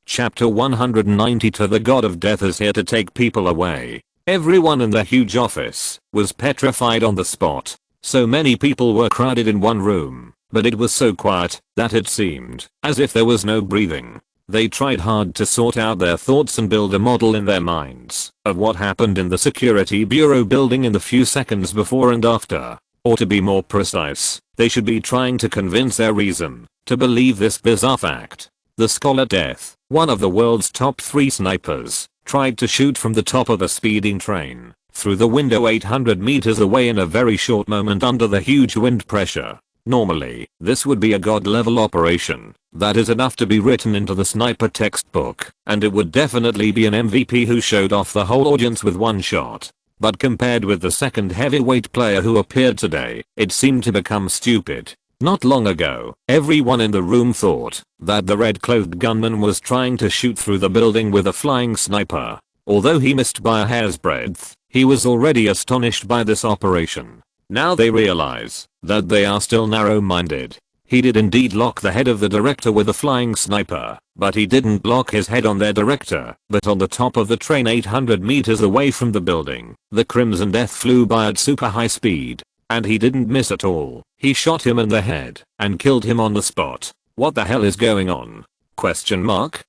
Chapter 190. To the god of death is here to take people away. Everyone in the huge office was petrified on the spot. So many people were crowded in one room, but it was so quiet that it seemed as if there was no breathing. They tried hard to sort out their thoughts and build a model in their minds of what happened in the security bureau building in the few seconds before and after. Or to be more precise, they should be trying to convince their reason to believe this bizarre fact. The scholar death, one of the world's top 3 snipers, tried to shoot from the top of a speeding train through the window 800 meters away in a very short moment under the huge wind pressure. Normally, this would be a god-level operation that is enough to be written into the sniper textbook, and it would definitely be an MVP who showed off the whole audience with one shot. But compared with the second heavyweight player who appeared today, it seemed to become stupid. Not long ago, everyone in the room thought that the red-clothed gunman was trying to shoot through the building with a flying sniper. Although he missed by a hair's breadth, he was already astonished by this operation. Now they realize that they are still narrow-minded. He did indeed lock the head of the director with a flying sniper, but he didn't lock his head on their director, but on the top of the train 800 meters away from the building. The Crimson Death flew by at super high speed, and he didn't miss at all. He shot him in the head and killed him on the spot. What the hell is going on? Question mark?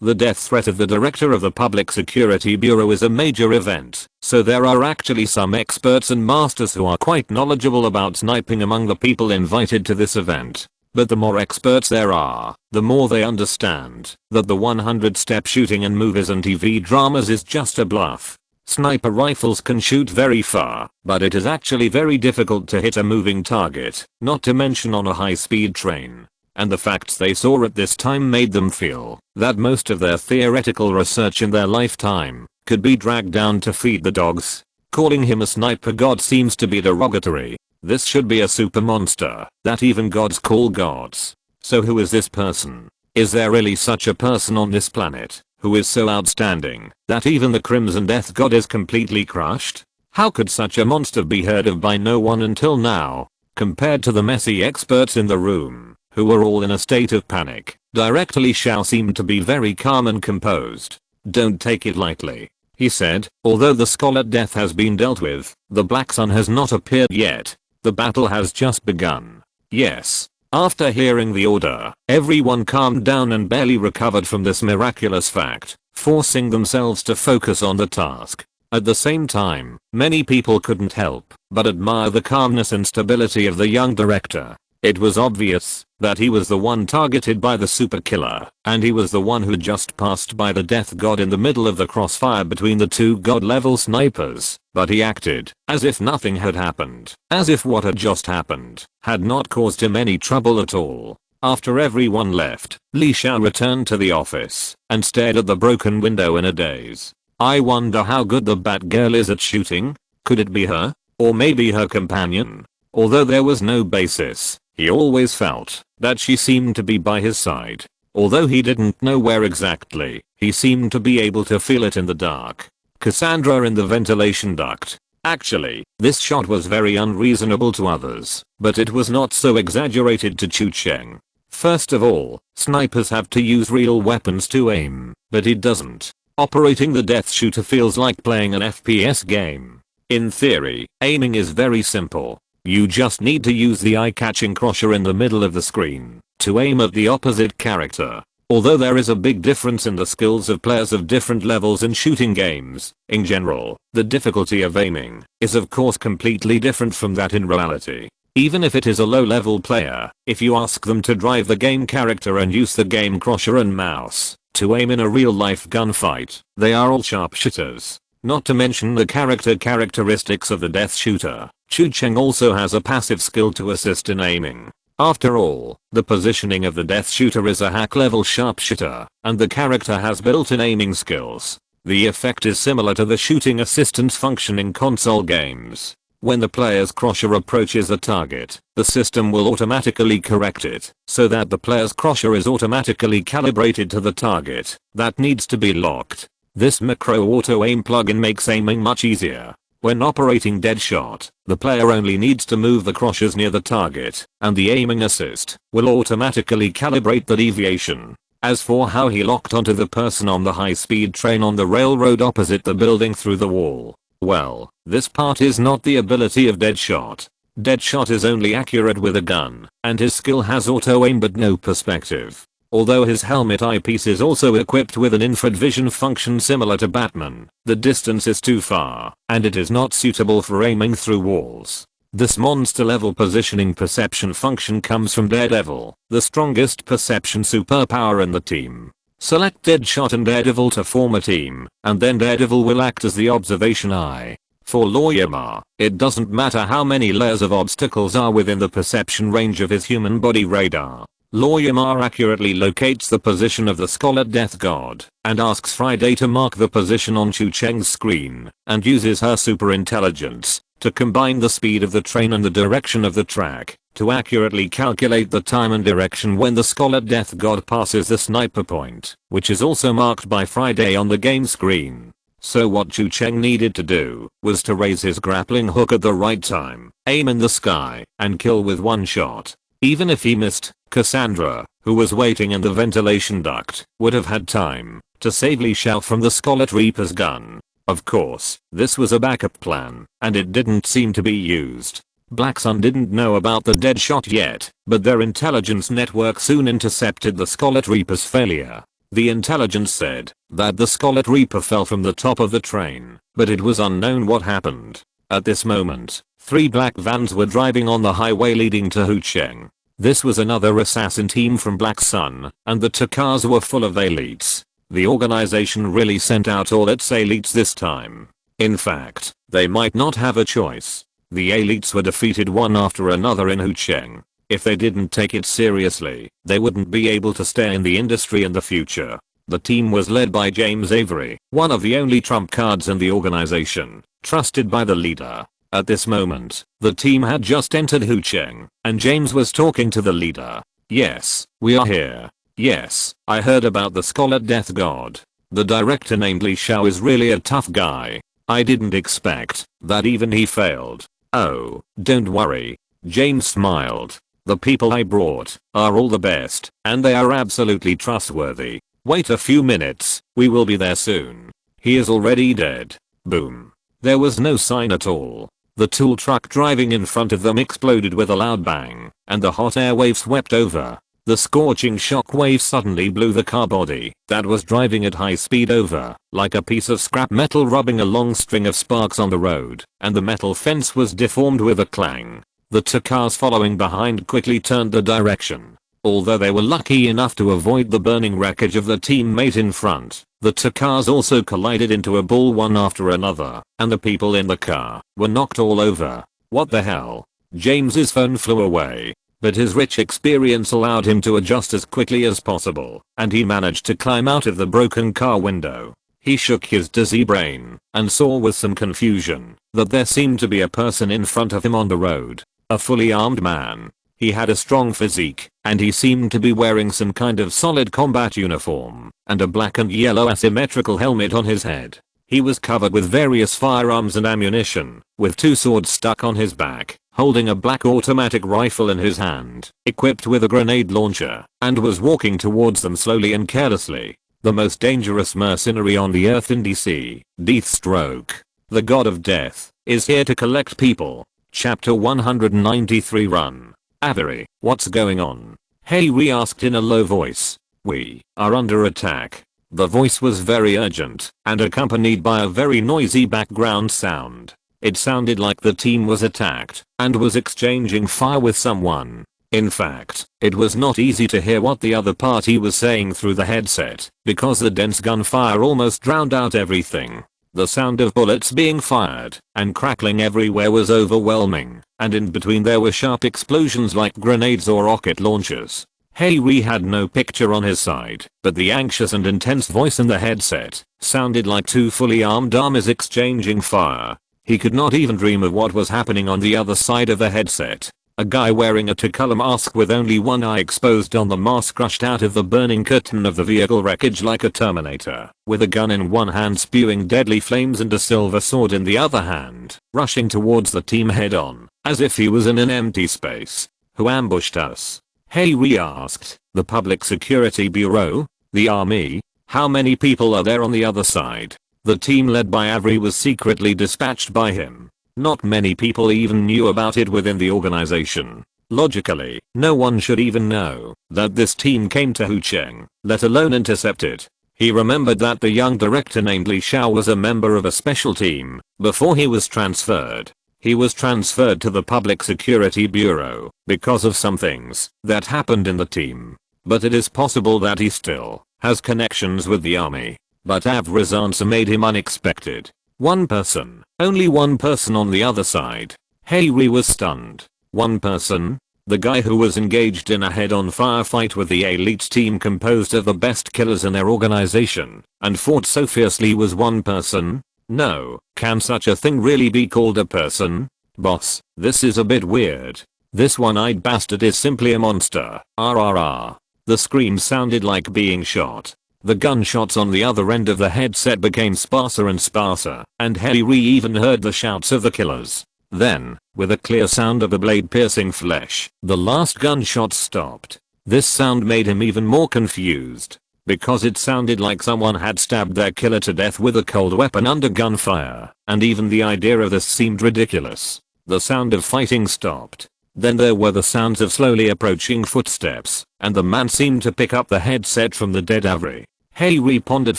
The death threat of the director of the Public Security Bureau is a major event, so there are actually some experts and masters who are quite knowledgeable about sniping among the people invited to this event. But the more experts there are, the more they understand that the 100-step shooting in movies and TV dramas is just a bluff. Sniper rifles can shoot very far, but it is actually very difficult to hit a moving target, not to mention on a high-speed train. And the facts they saw at this time made them feel that most of their theoretical research in their lifetime could be dragged down to feed the dogs. Calling him a sniper god seems to be derogatory. This should be a super monster that even gods call gods. So who is this person? Is there really such a person on this planet who is so outstanding that even the Crimson Death god is completely crushed? How could such a monster be heard of by no one until now? Compared to the messy experts in the room, who were all in a state of panic, Director Li Xiao seemed to be very calm and composed. Don't take it lightly, he said. Although the scholar death has been dealt with, the Black Sun has not appeared yet. The battle has just begun. Yes. After hearing the order, everyone calmed down and barely recovered from this miraculous fact, forcing themselves to focus on the task. At the same time, many people couldn't help but admire the calmness and stability of the young director. It was obvious that he was the one targeted by the super killer, and he was the one who just passed by the death god in the middle of the crossfire between the two god-level snipers, but he acted as if nothing had happened, as if what had just happened had not caused him any trouble at all. After everyone left, Li Xiao returned to the office and stared at the broken window in a daze. I wonder how good the Batgirl is at shooting. Could it be her? Or maybe her companion? Although there was no basis, he always felt that she seemed to be by his side. Although he didn't know where exactly, he seemed to be able to feel it in the dark. Cassandra in the ventilation duct. Actually, this shot was very unreasonable to others, but it was not so exaggerated to Chu Cheng. First of all, snipers have to use real weapons to aim, but he doesn't. Operating the death shooter feels like playing an FPS game. In theory, aiming is very simple. You just need to use the eye-catching crosser in the middle of the screen to aim at the opposite character. Although there is a big difference in the skills of players of different levels in shooting games, in general, the difficulty of aiming is of course completely different from that in reality. Even if it is a low-level player, if you ask them to drive the game character and use the game crusher and mouse to aim in a real-life gunfight, they are all sharpshooters. Not to mention the characteristics of the death shooter, Chu Cheng also has a passive skill to assist in aiming. After all, the positioning of the death shooter is a hack-level sharpshooter, and the character has built-in aiming skills. The effect is similar to the shooting assistance function in console games. When the player's crusher approaches a target, the system will automatically correct it, so that the player's crusher is automatically calibrated to the target that needs to be locked. This macro auto-aim plugin makes aiming much easier. When operating Deadshot, the player only needs to move the crushers near the target, and the aiming assist will automatically calibrate the deviation. As for how he locked onto the person on the high-speed train on the railroad opposite the building through the wall, well, this part is not the ability of Deadshot. Deadshot is only accurate with a gun, and his skill has auto-aim but no perspective. Although his helmet eyepiece is also equipped with an infrared vision function similar to Batman, the distance is too far, and it is not suitable for aiming through walls. This monster level positioning perception function comes from Daredevil, the strongest perception superpower in the team. Select Deadshot and Daredevil to form a team, and then Daredevil will act as the observation eye. For Lawyer Ma, it doesn't matter how many layers of obstacles are within the perception range of his human body radar. Lawyer Ma accurately locates the position of the Scarlet Death God and asks Friday to mark the position on Chu Cheng's screen and uses her super intelligence to combine the speed of the train and the direction of the track to accurately calculate the time and direction when the Scarlet Death God passes the sniper point, which is also marked by Friday on the game screen. So what Chu Cheng needed to do was to raise his grappling hook at the right time, aim in the sky, and kill with one shot. Even if he missed, Cassandra, who was waiting in the ventilation duct, would have had time to safely shout from the Scarlet Reaper's gun. Of course, this was a backup plan, and it didn't seem to be used. Black Sun didn't know about the Deadshot yet, but their intelligence network soon intercepted the Scarlet Reaper's failure. The intelligence said that the Scarlet Reaper fell from the top of the train, but it was unknown what happened. At this moment, 3 black vans were driving on the highway leading to Hucheng. This was another assassin team from Black Sun, and the 2 cars were full of elites. The organization really sent out all its elites this time. In fact, they might not have a choice. The elites were defeated one after another in Hucheng. If they didn't take it seriously, they wouldn't be able to stay in the industry in the future. The team was led by James Avery, one of the only trump cards in the organization, trusted by the leader. At this moment, the team had just entered Hucheng, and James was talking to the leader. "Yes, we are here. Yes, I heard about the Scarlet Death God. The director named Li Shao is really a tough guy. I didn't expect that even he failed." "Oh, don't worry." James smiled. "The people I brought are all the best, and they are absolutely trustworthy. Wait a few minutes, we will be there soon. He is already dead." Boom. There was no sign at all. The tool truck driving in front of them exploded with a loud bang, and the hot air wave swept over. The scorching shock wave suddenly blew the car body that was driving at high speed over, like a piece of scrap metal rubbing a long string of sparks on the road, and the metal fence was deformed with a clang. The 2 cars following behind quickly turned the direction. Although they were lucky enough to avoid the burning wreckage of the teammate in front, the 2 cars also collided into a ball one after another, and the people in the car were knocked all over. What the hell? James's phone flew away, but his rich experience allowed him to adjust as quickly as possible, and he managed to climb out of the broken car window. He shook his dizzy brain and saw with some confusion that there seemed to be a person in front of him on the road, a fully armed man. He had a strong physique, and he seemed to be wearing some kind of solid combat uniform, and a black and yellow asymmetrical helmet on his head. He was covered with various firearms and ammunition, with 2 swords stuck on his back, holding a black automatic rifle in his hand, equipped with a grenade launcher, and was walking towards them slowly and carelessly. The most dangerous mercenary on the earth in DC, Deathstroke, the god of death, is here to collect people. Chapter 193 Run. Avery, what's going on? Harry asked in a low voice. "We are under attack." The voice was very urgent and accompanied by a very noisy background sound. It sounded like the team was attacked and was exchanging fire with someone. In fact, it was not easy to hear what the other party was saying through the headset because the dense gunfire almost drowned out everything. The sound of bullets being fired and crackling everywhere was overwhelming, and in between there were sharp explosions like grenades or rocket launchers. Harry had no picture on his side, but the anxious and intense voice in the headset sounded like two fully armed armies exchanging fire. He could not even dream of what was happening on the other side of the headset. A guy wearing a two-color mask with only one eye exposed on the mask rushed out of the burning curtain of the vehicle wreckage like a Terminator, with a gun in one hand spewing deadly flames and a silver sword in the other hand, rushing towards the team head-on, as if he was in an empty space. "Who ambushed us?" Harry asked. "The Public Security Bureau? The army? How many people are there on the other side?" The team led by Avery was secretly dispatched by him. Not many people even knew about it within the organization. Logically, no one should even know that this team came to Hucheng, let alone intercept it. He remembered that the young director named Li Xiao was a member of a special team before he was transferred. He was transferred to the Public Security Bureau because of some things that happened in the team. But it is possible that he still has connections with the army. But Avery's answer made him unexpected. One person, only one person on the other side. Harry was stunned. One person? The guy who was engaged in a head-on firefight with the elite team composed of the best killers in their organization and fought so fiercely was one person? No, can such a thing really be called a person? Boss, this is a bit weird. This one-eyed bastard is simply a monster. RRR. The screams sounded like being shot. The gunshots on the other end of the headset became sparser and sparser, and Harry even heard the shouts of the killers. Then, with a clear sound of a blade piercing flesh, the last gunshot stopped. This sound made him even more confused, because it sounded like someone had stabbed their killer to death with a cold weapon under gunfire, and even the idea of this seemed ridiculous. The sound of fighting stopped. Then there were the sounds of slowly approaching footsteps, and the man seemed to pick up the headset from the dead Avery. Harry pondered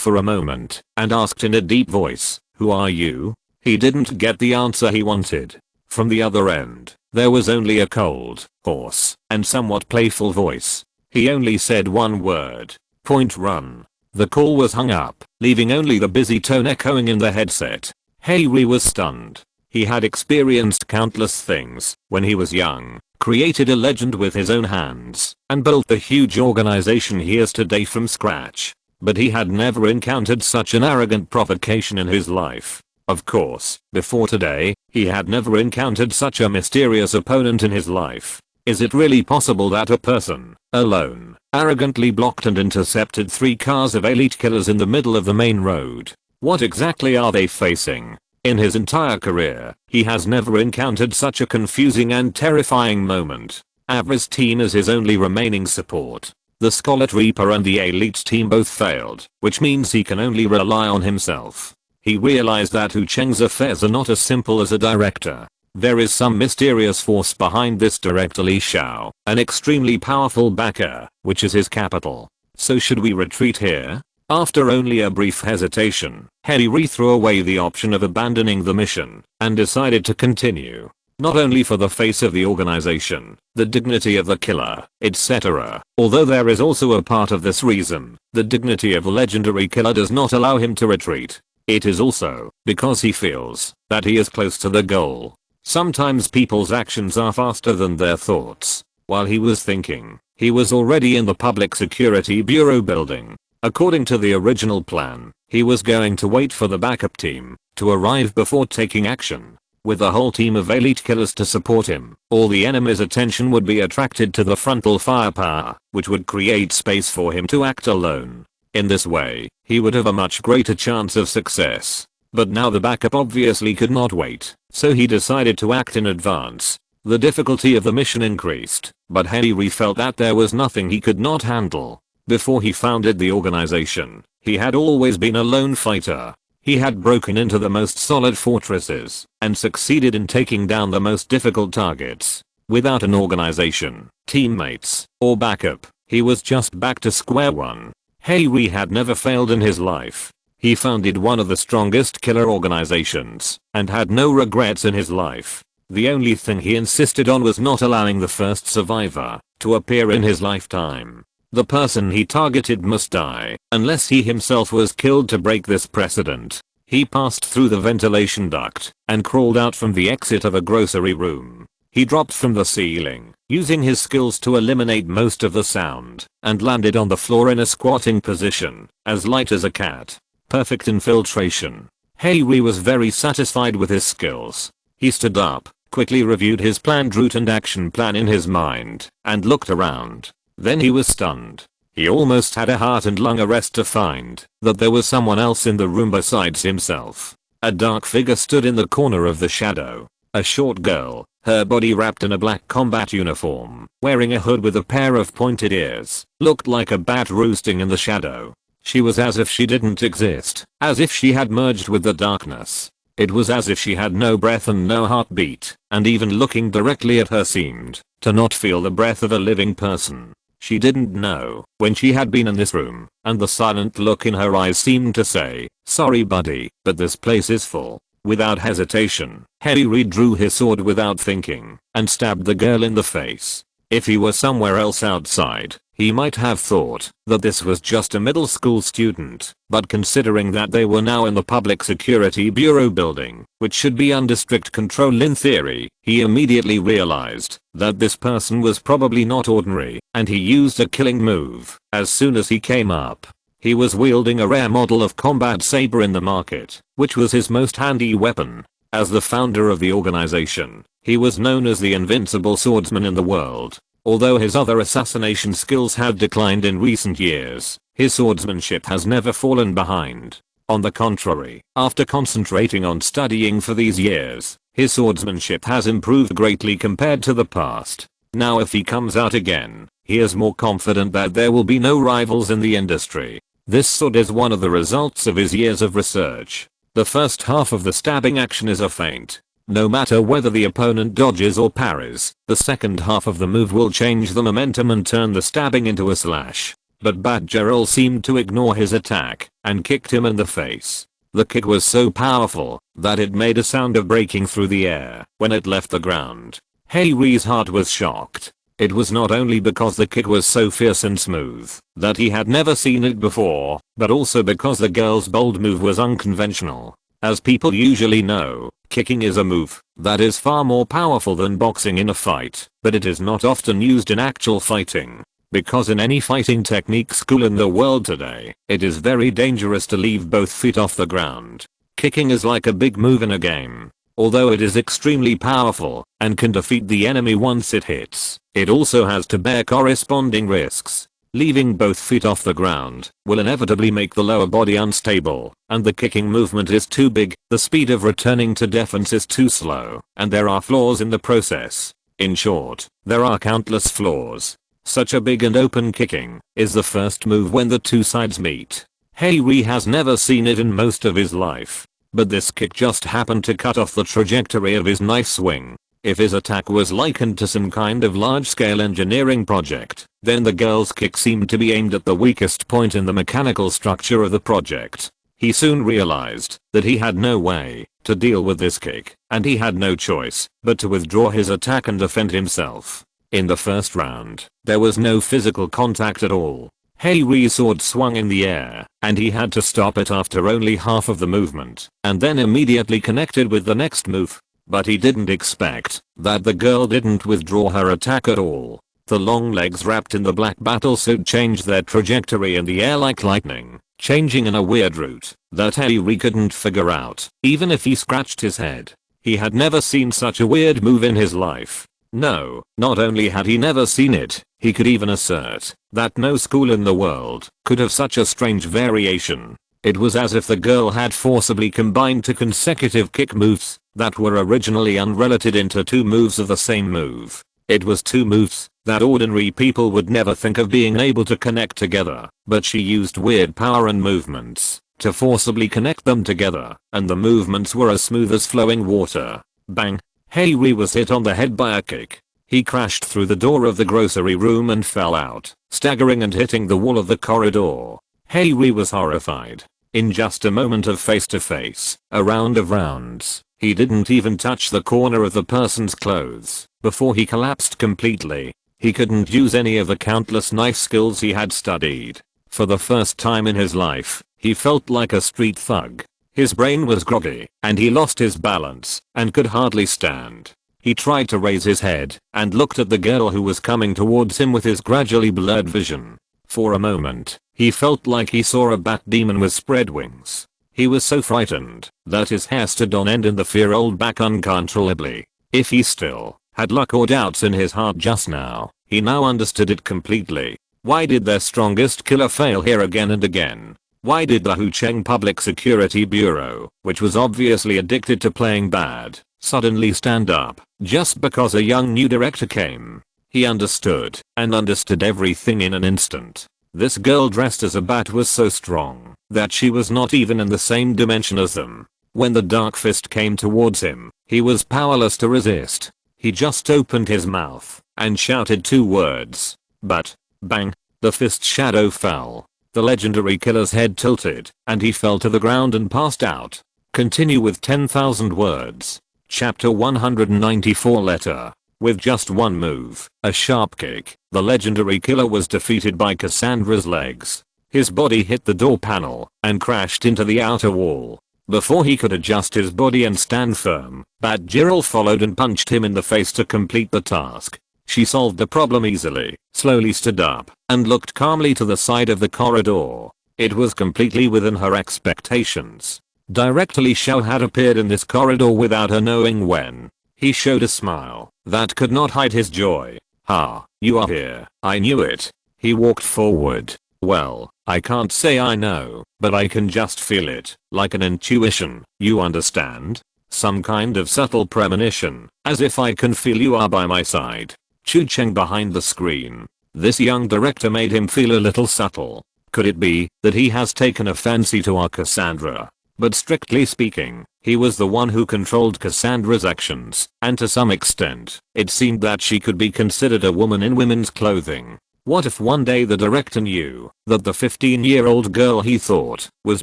for a moment, and asked in a deep voice, "Who are you?" He didn't get the answer he wanted. From the other end, there was only a cold, hoarse, and somewhat playful voice. He only said one word. "Point run." The call was hung up, leaving only the busy tone echoing in the headset. Harry was stunned. He had experienced countless things when he was young, created a legend with his own hands, and built the huge organization he is today from scratch. But he had never encountered such an arrogant provocation in his life. Of course, before today, he had never encountered such a mysterious opponent in his life. Is it really possible that a person, alone, arrogantly blocked and intercepted 3 cars of elite killers in the middle of the main road? What exactly are they facing? In his entire career, he has never encountered such a confusing and terrifying moment. Avery's team is his only remaining support. The Scarlet Reaper and the elite team both failed, which means he can only rely on himself. He realized that Hucheng's affairs are not as simple as a director. There is some mysterious force behind this director Li Xiao, an extremely powerful backer, which is his capital. So should we retreat here? After only a brief hesitation, Harry threw away the option of abandoning the mission and decided to continue. Not only for the face of the organization, the dignity of the killer, etc. Although there is also a part of this reason, the dignity of a legendary killer does not allow him to retreat. It is also because he feels that he is close to the goal. Sometimes people's actions are faster than their thoughts. While he was thinking, he was already in the Public Security Bureau building. According to the original plan, he was going to wait for the backup team to arrive before taking action. With a whole team of elite killers to support him, all the enemy's attention would be attracted to the frontal firepower, which would create space for him to act alone. In this way, he would have a much greater chance of success. But now the backup obviously could not wait, so he decided to act in advance. The difficulty of the mission increased, but Harry felt that there was nothing he could not handle. Before he founded the organization, he had always been a lone fighter. He had broken into the most solid fortresses and succeeded in taking down the most difficult targets. Without an organization, teammates, or backup, he was just back to square one. Harry had never failed in his life. He founded one of the strongest killer organizations and had no regrets in his life. The only thing he insisted on was not allowing the first survivor to appear in his lifetime. The person he targeted must die unless he himself was killed to break this precedent. He passed through the ventilation duct and crawled out from the exit of a grocery room. He dropped from the ceiling, using his skills to eliminate most of the sound, and landed on the floor in a squatting position, as light as a cat. Perfect infiltration. Harry was very satisfied with his skills. He stood up, quickly reviewed his planned route and action plan in his mind, and looked around. Then he was stunned. He almost had a heart and lung arrest to find that there was someone else in the room besides himself. A dark figure stood in the corner of the shadow. A short girl, her body wrapped in a black combat uniform, wearing a hood with a pair of pointed ears, looked like a bat roosting in the shadow. She was as if she didn't exist, as if she had merged with the darkness. It was as if she had no breath and no heartbeat, and even looking directly at her seemed to not feel the breath of a living person. She didn't know when she had been in this room, and the silent look in her eyes seemed to say, "Sorry buddy, but this place is full." Without hesitation, Harry drew his sword without thinking and stabbed the girl in the face. If he were somewhere else outside, he might have thought that this was just a middle school student, but considering that they were now in the Public Security Bureau building, which should be under strict control in theory, he immediately realized that this person was probably not ordinary, and he used a killing move as soon as he came up. He was wielding a rare model of combat saber in the market, which was his most handy weapon. As the founder of the organization, he was known as the invincible swordsman in the world. Although his other assassination skills have declined in recent years, his swordsmanship has never fallen behind. On the contrary, after concentrating on studying for these years, his swordsmanship has improved greatly compared to the past. Now if he comes out again, he is more confident that there will be no rivals in the industry. This sword is one of the results of his years of research. The first half of the stabbing action is a feint. No matter whether the opponent dodges or parries, the second half of the move will change the momentum and turn the stabbing into a slash. But Batgirl seemed to ignore his attack and kicked him in the face. The kick was so powerful that it made a sound of breaking through the air when it left the ground. Harry's heart was shocked. It was not only because the kick was so fierce and smooth that he had never seen it before, but also because the girl's bold move was unconventional. As people usually know, kicking is a move that is far more powerful than boxing in a fight, but it is not often used in actual fighting. Because in any fighting technique school in the world today, it is very dangerous to leave both feet off the ground. Kicking is like a big move in a game. Although it is extremely powerful and can defeat the enemy once it hits, it also has to bear corresponding risks. Leaving both feet off the ground will inevitably make the lower body unstable, and the kicking movement is too big, the speed of returning to defense is too slow, and there are flaws in the process. In short, there are countless flaws. Such a big and open kicking is the first move when the two sides meet. Harry has never seen it in most of his life. But this kick just happened to cut off the trajectory of his knife swing. If his attack was likened to some kind of large-scale engineering project, then the girl's kick seemed to be aimed at the weakest point in the mechanical structure of the project. He soon realized that he had no way to deal with this kick, and he had no choice but to withdraw his attack and defend himself. In the first round, there was no physical contact at all. Harry's sword swung in the air, and he had to stop it after only half of the movement, and then immediately connected with the next move. But he didn't expect that the girl didn't withdraw her attack at all. The long legs wrapped in the black battlesuit changed their trajectory in the air like lightning, changing in a weird route that Harry couldn't figure out, even if he scratched his head. He had never seen such a weird move in his life. No, not only had he never seen it, he could even assert that no school in the world could have such a strange variation. It was as if the girl had forcibly combined two consecutive kick moves that were originally unrelated into two moves of the same move. It was two moves that ordinary people would never think of being able to connect together, but she used weird power and movements to forcibly connect them together, and the movements were as smooth as flowing water. Bang! Harry was hit on the head by a kick. He crashed through the door of the grocery room and fell out, staggering and hitting the wall of the corridor. Harry was horrified. In just a moment of face-to-face, a round of rounds, he didn't even touch the corner of the person's clothes before he collapsed completely. He couldn't use any of the countless knife skills he had studied. For the first time in his life, he felt like a street thug. His brain was groggy, and he lost his balance and could hardly stand. He tried to raise his head and looked at the girl who was coming towards him with his gradually blurred vision. For a moment, he felt like he saw a bat demon with spread wings. He was so frightened that his hair stood on end and the fear rolled back uncontrollably. If he still had luck or doubts in his heart just now, he now understood it completely. Why did their strongest killer fail here again and again? Why did the Hucheng Public Security Bureau, which was obviously addicted to playing bad, suddenly stand up just because a young new director came? He understood, and understood everything in an instant. This girl dressed as a bat was so strong that she was not even in the same dimension as them. When the dark fist came towards him, he was powerless to resist. He just opened his mouth and shouted 2 words. But, bang, the fist's shadow fell. The legendary killer's head tilted, and he fell to the ground and passed out. Continue with 10,000 words. Chapter 194 Letter. With just one move, a sharp kick, the legendary killer was defeated by Cassandra's legs. His body hit the door panel and crashed into the outer wall. Before he could adjust his body and stand firm, Batgirl followed and punched him in the face to complete the task. She solved the problem easily, slowly stood up, and looked calmly to the side of the corridor. It was completely within her expectations. Directly Xiao had appeared in this corridor without her knowing when. He showed a smile that could not hide his joy. "Ah, you are here. I knew it." He walked forward. "Well, I can't say I know, but I can just feel it, like an intuition, you understand? Some kind of subtle premonition, as if I can feel you are by my side." Chu Cheng behind the screen. This young director made him feel a little subtle. Could it be that he has taken a fancy to our Cassandra? But strictly speaking, he was the one who controlled Cassandra's actions, and to some extent, it seemed that she could be considered a woman in women's clothing. What if one day the director knew that the 15-year-old girl he thought was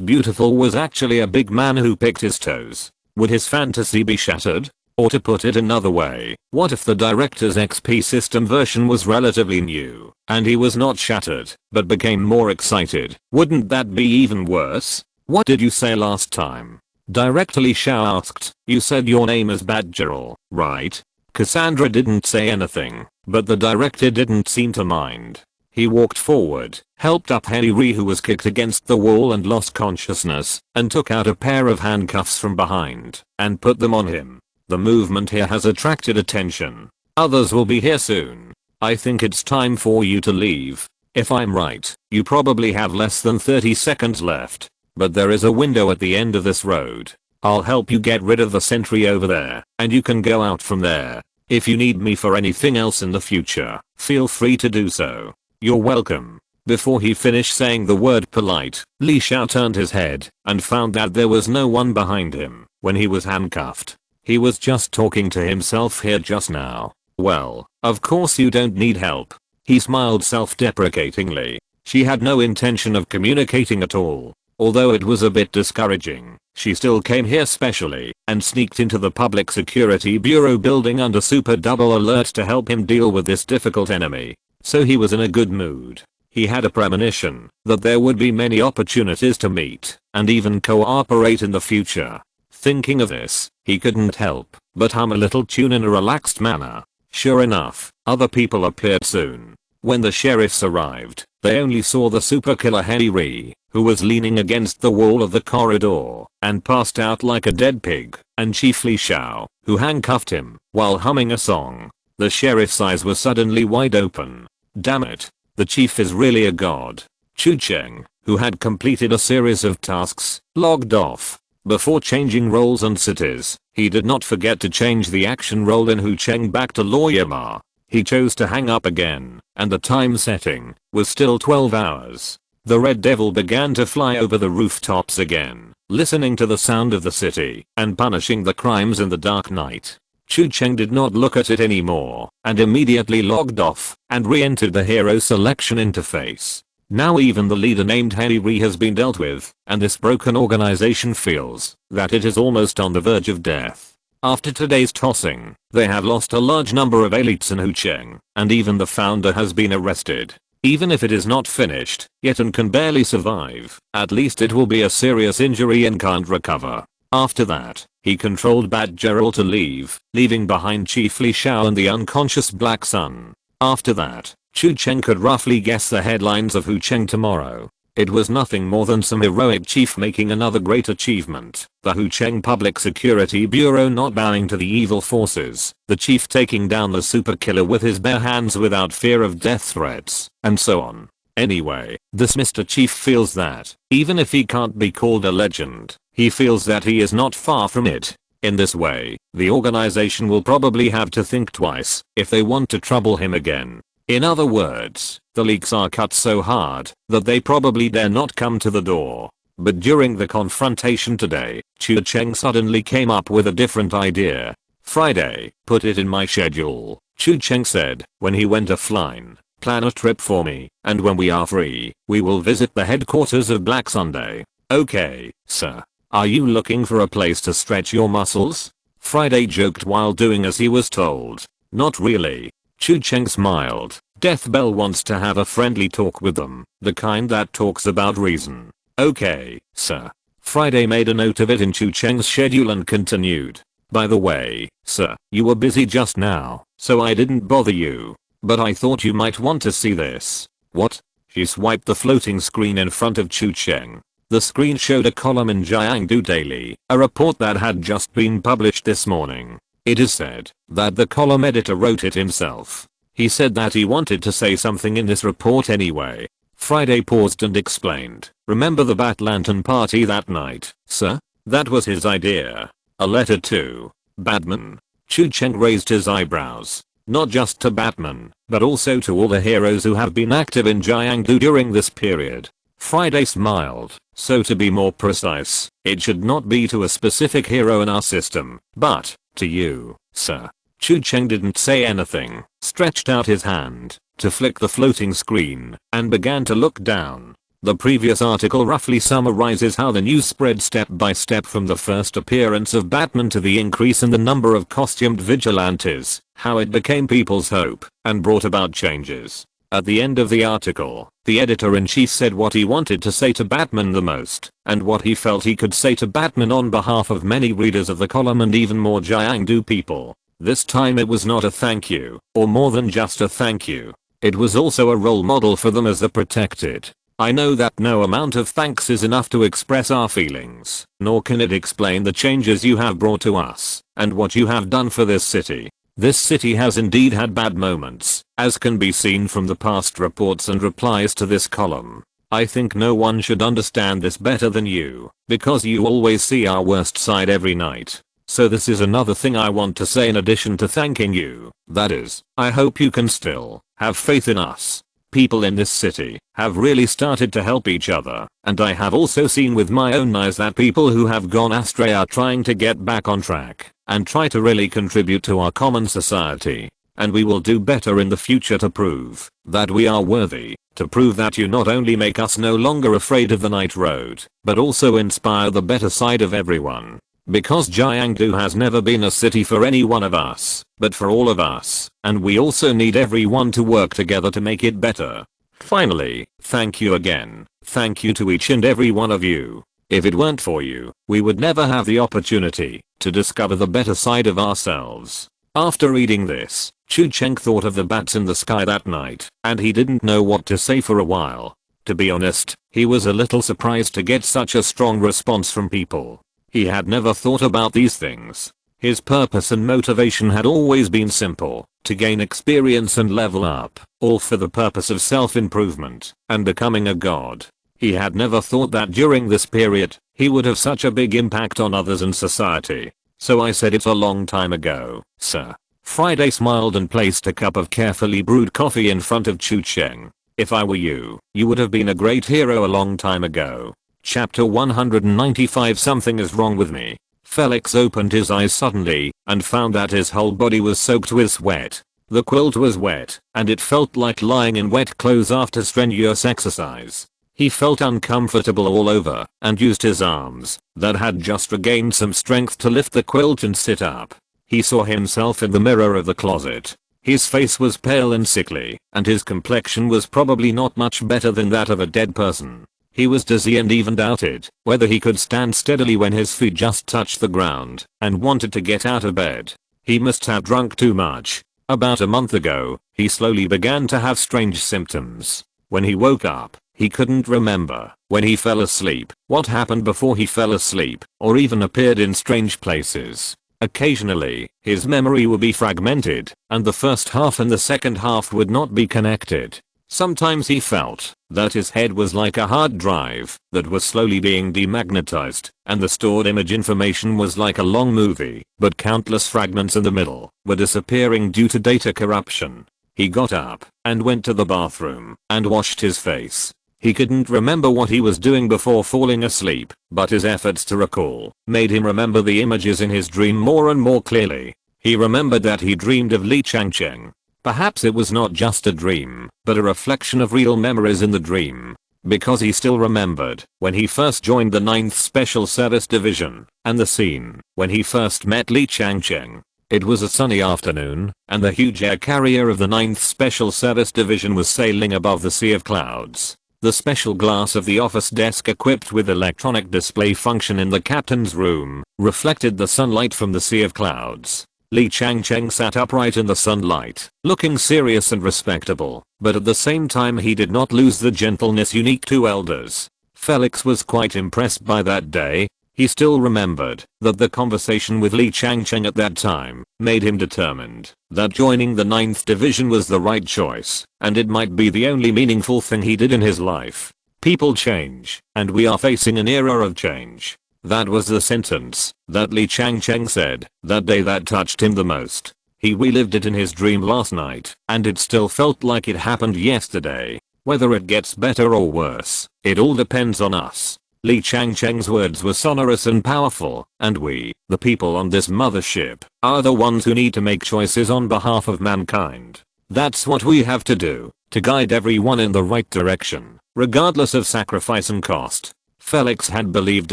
beautiful was actually a big man who picked his toes? Would his fantasy be shattered? Or to put it another way, what if the director's XP system version was relatively new, and he was not shattered, but became more excited? Wouldn't that be even worse? "What did you say last time?" Director Li Xiao asked. "You said your name is Batgirl, right?" Cassandra didn't say anything, but the director didn't seem to mind. He walked forward, helped up Henry who was kicked against the wall and lost consciousness, and took out a pair of handcuffs from behind, and put them on him. "The movement here has attracted attention. Others will be here soon. I think it's time for you to leave. If I'm right, you probably have less than 30 seconds left. But there is a window at the end of this road. I'll help you get rid of the sentry over there, and you can go out from there. If you need me for anything else in the future, feel free to do so. You're welcome." Before he finished saying the word polite, Li Xiao turned his head and found that there was no one behind him when he was handcuffed. He was just talking to himself here just now. "Well, of course you don't need help." He smiled self-deprecatingly. She had no intention of communicating at all. Although it was a bit discouraging, she still came here specially and sneaked into the Public Security Bureau building under super double alert to help him deal with this difficult enemy. So he was in a good mood. He had a premonition that there would be many opportunities to meet and even cooperate in the future. Thinking of this, he couldn't help but hum a little tune in a relaxed manner. Sure enough, other people appeared soon. When the sheriffs arrived, they only saw the super killer Henry, who was leaning against the wall of the corridor and passed out like a dead pig, and Chief Li Xiao, who handcuffed him while humming a song. The sheriff's eyes were suddenly wide open. Damn it, the chief is really a god. Chu Cheng, who had completed a series of tasks, logged off. Before changing roles and cities, he did not forget to change the action role in Hucheng back to Lawyer Ma. He chose to hang up again, and the time setting was still 12 hours. The Red Devil began to fly over the rooftops again, listening to the sound of the city and punishing the crimes in the dark night. Chu Cheng did not look at it anymore and immediately logged off and re-entered the hero selection interface. Now even the leader named Harry has been dealt with, and this broken organization feels that it is almost on the verge of death. After today's tossing, they have lost a large number of elites in Hucheng, and even the founder has been arrested. Even if it is not finished yet and can barely survive, at least it will be a serious injury and can't recover. After that, he controlled Bat Gerald to leave, leaving behind Chief Li Shao and the unconscious Black Sun. After that, Chu Cheng could roughly guess the headlines of Hucheng tomorrow. It was nothing more than some heroic chief making another great achievement, the Hucheng Public Security Bureau not bowing to the evil forces, the chief taking down the super killer with his bare hands without fear of death threats, and so on. Anyway, this Mr. Chief feels that, even if he can't be called a legend, he feels that he is not far from it. In this way, the organization will probably have to think twice if they want to trouble him again. In other words, the leaks are cut so hard that they probably dare not come to the door. But during the confrontation today, Chu Cheng suddenly came up with a different idea. Friday, put it in my schedule, Chu Cheng said when he went offline. Plan a trip for me, and when we are free, we will visit the headquarters of Black Sunday. Okay, sir. Are you looking for a place to stretch your muscles? Friday joked while doing as he was told. Not really. Chu Cheng smiled. Death Bell wants to have a friendly talk with them, the kind that talks about reason. Okay, sir. Friday made a note of it in Chu Cheng's schedule and continued. By the way, sir, you were busy just now, so I didn't bother you. But I thought you might want to see this. What? She swiped the floating screen in front of Chu Cheng. The screen showed a column in Jiangdu Daily, a report that had just been published this morning. It is said that the column editor wrote it himself. He said that he wanted to say something in this report anyway. Friday paused and explained. Remember the Bat Lantern party that night, sir? That was his idea. A letter to Batman. Chu Cheng raised his eyebrows. Not just to Batman, but also to all the heroes who have been active in Jiangdu during this period. Friday smiled. So to be more precise, it should not be to a specific hero in our system, but to you, sir. Chu Cheng didn't say anything, stretched out his hand to flick the floating screen, and began to look down. The previous article roughly summarizes how the news spread step by step from the first appearance of Batman to the increase in the number of costumed vigilantes, how it became people's hope, and brought about changes. At the end of the article, the editor-in-chief said what he wanted to say to Batman the most, and what he felt he could say to Batman on behalf of many readers of the column and even more Jiangdu people. This time it was not a thank you, or more than just a thank you. It was also a role model for them as the protected. I know that no amount of thanks is enough to express our feelings, nor can it explain the changes you have brought to us, and what you have done for this city. This city has indeed had bad moments, as can be seen from the past reports and replies to this column. I think no one should understand this better than you, because you always see our worst side every night. So this is another thing I want to say in addition to thanking you, that is, I hope you can still have faith in us. People in this city have really started to help each other, and I have also seen with my own eyes that people who have gone astray are trying to get back on track and try to really contribute to our common society. And we will do better in the future to prove that we are worthy, to prove that you not only make us no longer afraid of the night road, but also inspire the better side of everyone. Because Jiangdu has never been a city for any one of us, but for all of us, and we also need everyone to work together to make it better. Finally, thank you again. Thank you to each and every one of you. If it weren't for you, we would never have the opportunity to discover the better side of ourselves. After reading this, Chu Cheng thought of the bats in the sky that night, and he didn't know what to say for a while. To be honest, he was a little surprised to get such a strong response from people. He had never thought about these things. His purpose and motivation had always been simple, to gain experience and level up, all for the purpose of self-improvement and becoming a god. He had never thought that during this period, he would have such a big impact on others and society. So I said it a long time ago, sir. Friday smiled and placed a cup of carefully brewed coffee in front of Chu Cheng. If I were you, you would have been a great hero a long time ago. Chapter 195. Something is wrong with me. Felix opened his eyes suddenly and found that his whole body was soaked with sweat. The quilt was wet, and it felt like lying in wet clothes after strenuous exercise. He felt uncomfortable all over and used his arms, that had just regained some strength, to lift the quilt and sit up. He saw himself in the mirror of the closet. His face was pale and sickly, and his complexion was probably not much better than that of a dead person. He was dizzy and even doubted whether he could stand steadily when his feet just touched the ground, and wanted to get out of bed. He must have drunk too much. About a month ago, he slowly began to have strange symptoms. When he woke up, he couldn't remember when he fell asleep, what happened before he fell asleep, or even appeared in strange places. Occasionally, his memory would be fragmented, and the first half and the second half would not be connected. Sometimes he felt that his head was like a hard drive that was slowly being demagnetized, and the stored image information was like a long movie, but countless fragments in the middle were disappearing due to data corruption. He got up and went to the bathroom and washed his face. He couldn't remember what he was doing before falling asleep, but his efforts to recall made him remember the images in his dream more and more clearly. He remembered that he dreamed of Li Changcheng. Perhaps it was not just a dream, but a reflection of real memories in the dream. Because he still remembered when he first joined the 9th Special Service Division, and the scene when he first met Li Changcheng. It was a sunny afternoon, and the huge air carrier of the 9th Special Service Division was sailing above the sea of clouds. The special glass of the office desk equipped with electronic display function in the captain's room reflected the sunlight from the sea of clouds. Li Changcheng sat upright in the sunlight, looking serious and respectable, but at the same time he did not lose the gentleness unique to elders. Felix was quite impressed by that day. He still remembered that the conversation with Li Changcheng at that time made him determined that joining the 9th Division was the right choice, and it might be the only meaningful thing he did in his life. People change, and we are facing an era of change. That was the sentence that Li Changcheng said that day that touched him the most. He relived it in his dream last night, and it still felt like it happened yesterday. Whether it gets better or worse, it all depends on us. Li Changcheng's words were sonorous and powerful, and we, the people on this mothership, are the ones who need to make choices on behalf of mankind. That's what we have to do, to guide everyone in the right direction, regardless of sacrifice and cost. Felix had believed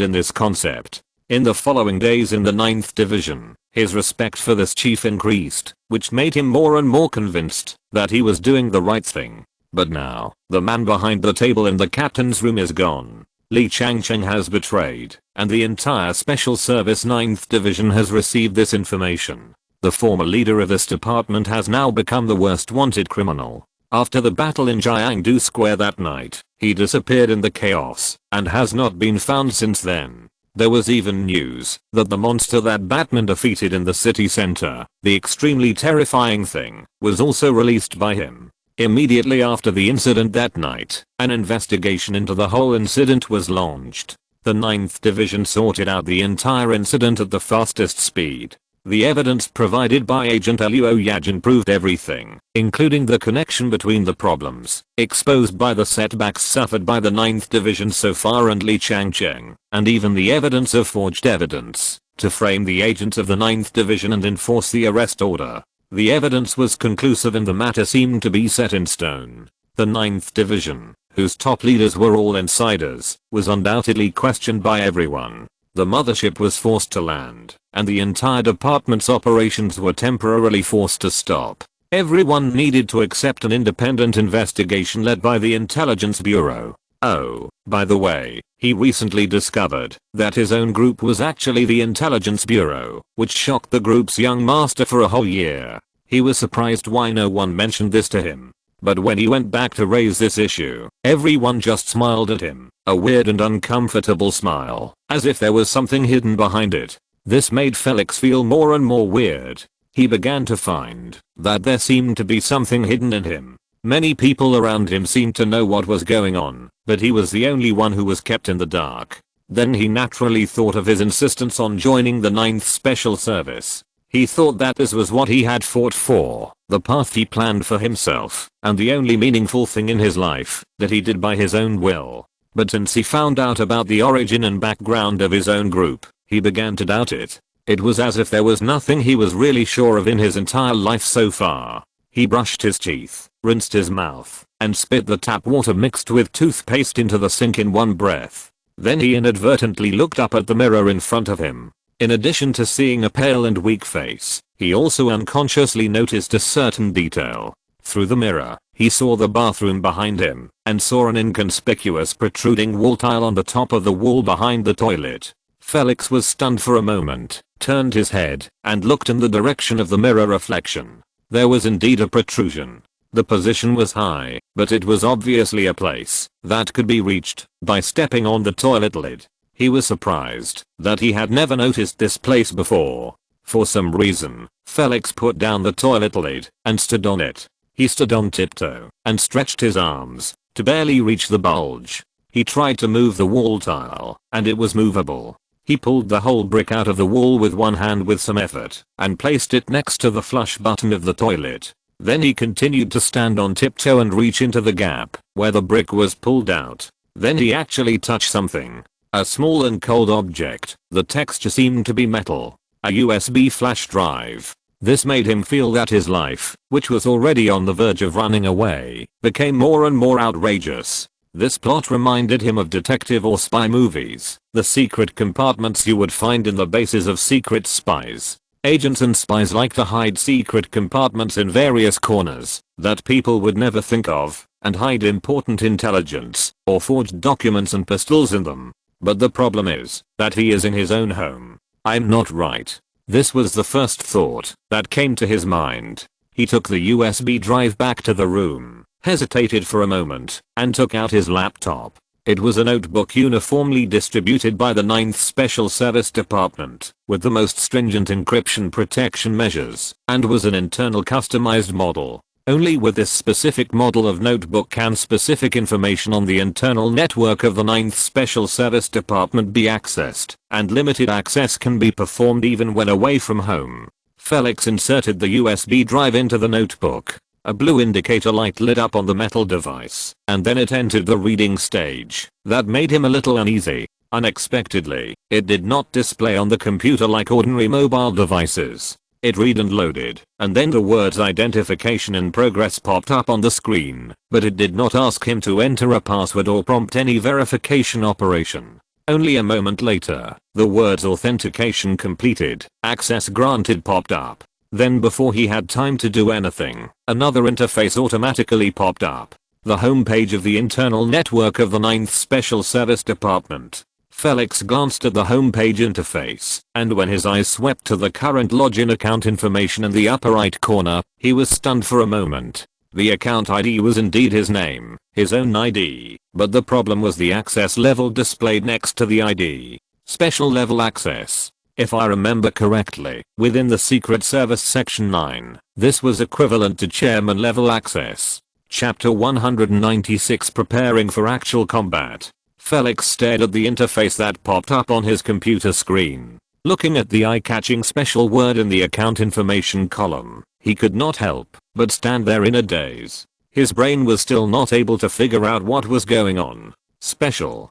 in this concept. In the following days in the 9th Division, his respect for this chief increased, which made him more and more convinced that he was doing the right thing. But now, the man behind the table in the captain's room is gone. Li Changcheng has betrayed, and the entire Special Service 9th Division has received this information. The former leader of this department has now become the worst wanted criminal. After the battle in Jiangdu Square that night, he disappeared in the chaos, and has not been found since then. There was even news that the monster that Batman defeated in the city center, the extremely terrifying thing, was also released by him. Immediately after the incident that night, an investigation into the whole incident was launched. The 9th Division sorted out the entire incident at the fastest speed. The evidence provided by Agent Luo Yajin proved everything, including the connection between the problems exposed by the setbacks suffered by the 9th Division so far and Li Changcheng, and even the evidence of forged evidence, to frame the agents of the 9th Division and enforce the arrest order. The evidence was conclusive and the matter seemed to be set in stone. The 9th Division, whose top leaders were all insiders, was undoubtedly questioned by everyone. The mothership was forced to land, and the entire department's operations were temporarily forced to stop. Everyone needed to accept an independent investigation led by the Intelligence Bureau. Oh, by the way, he recently discovered that his own group was actually the Intelligence Bureau, which shocked the group's young master for a whole year. He was surprised why no one mentioned this to him. But when he went back to raise this issue, everyone just smiled at him, a weird and uncomfortable smile, as if there was something hidden behind it. This made Felix feel more and more weird. He began to find that there seemed to be something hidden in him. Many people around him seemed to know what was going on, but he was the only one who was kept in the dark. Then he naturally thought of his insistence on joining the 9th Special Service. He thought that this was what he had fought for, the path he planned for himself, and the only meaningful thing in his life that he did by his own will. But since he found out about the origin and background of his own group, He began to doubt it. It was as if there was nothing he was really sure of in his entire life so far. He brushed his teeth, rinsed his mouth, and spit the tap water mixed with toothpaste into the sink in one breath. Then he inadvertently looked up at the mirror in front of him. In addition to seeing a pale and weak face, he also unconsciously noticed a certain detail. Through the mirror, he saw the bathroom behind him, and saw an inconspicuous protruding wall tile on the top of the wall behind the toilet. Felix was stunned for a moment, turned his head, and looked in the direction of the mirror reflection. There was indeed a protrusion. The position was high, but it was obviously a place that could be reached by stepping on the toilet lid. He was surprised that he had never noticed this place before. For some reason, Felix put down the toilet lid and stood on it. He stood on tiptoe and stretched his arms to barely reach the bulge. He tried to move the wall tile, and it was movable. He pulled the whole brick out of the wall with one hand with some effort and placed it next to the flush button of the toilet. Then he continued to stand on tiptoe and reach into the gap where the brick was pulled out. Then he actually touched something. A small and cold object. The texture seemed to be metal. A USB flash drive. This made him feel that his life, which was already on the verge of running away, became more and more outrageous. This plot reminded him of detective or spy movies, the secret compartments you would find in the bases of secret spies. Agents and spies like to hide secret compartments in various corners that people would never think of, and hide important intelligence, or forged documents and pistols in them. But the problem is that he is in his own home. I'm not right. This was the first thought that came to his mind. He took the USB drive back to the room, hesitated for a moment, and took out his laptop. It was a notebook uniformly distributed by the 9th Special Service Department, with the most stringent encryption protection measures, and was an internal customized model. Only with this specific model of notebook can specific information on the internal network of the 9th Special Service Department be accessed, and limited access can be performed even when away from home. Felix inserted the USB drive into the notebook. A blue indicator light lit up on the metal device, and then it entered the reading stage. That made him a little uneasy. Unexpectedly, it did not display on the computer like ordinary mobile devices. It read and loaded, and then the words identification in progress popped up on the screen, but it did not ask him to enter a password or prompt any verification operation. Only a moment later, the words authentication completed, access granted popped up. Then before he had time to do anything, another interface automatically popped up. The homepage of the internal network of the 9th Special Service Department. Felix glanced at the homepage interface, and when his eyes swept to the current login account information in the upper right corner, he was stunned for a moment. The account ID was indeed his name, his own ID, but the problem was the access level displayed next to the ID. Special level access. If I remember correctly, within the Secret Service Section 9, this was equivalent to chairman level access. Chapter 196 Preparing for Actual Combat. Felix stared at the interface that popped up on his computer screen. Looking at the eye-catching special word in the account information column, he could not help but stand there in a daze. His brain was still not able to figure out what was going on. Special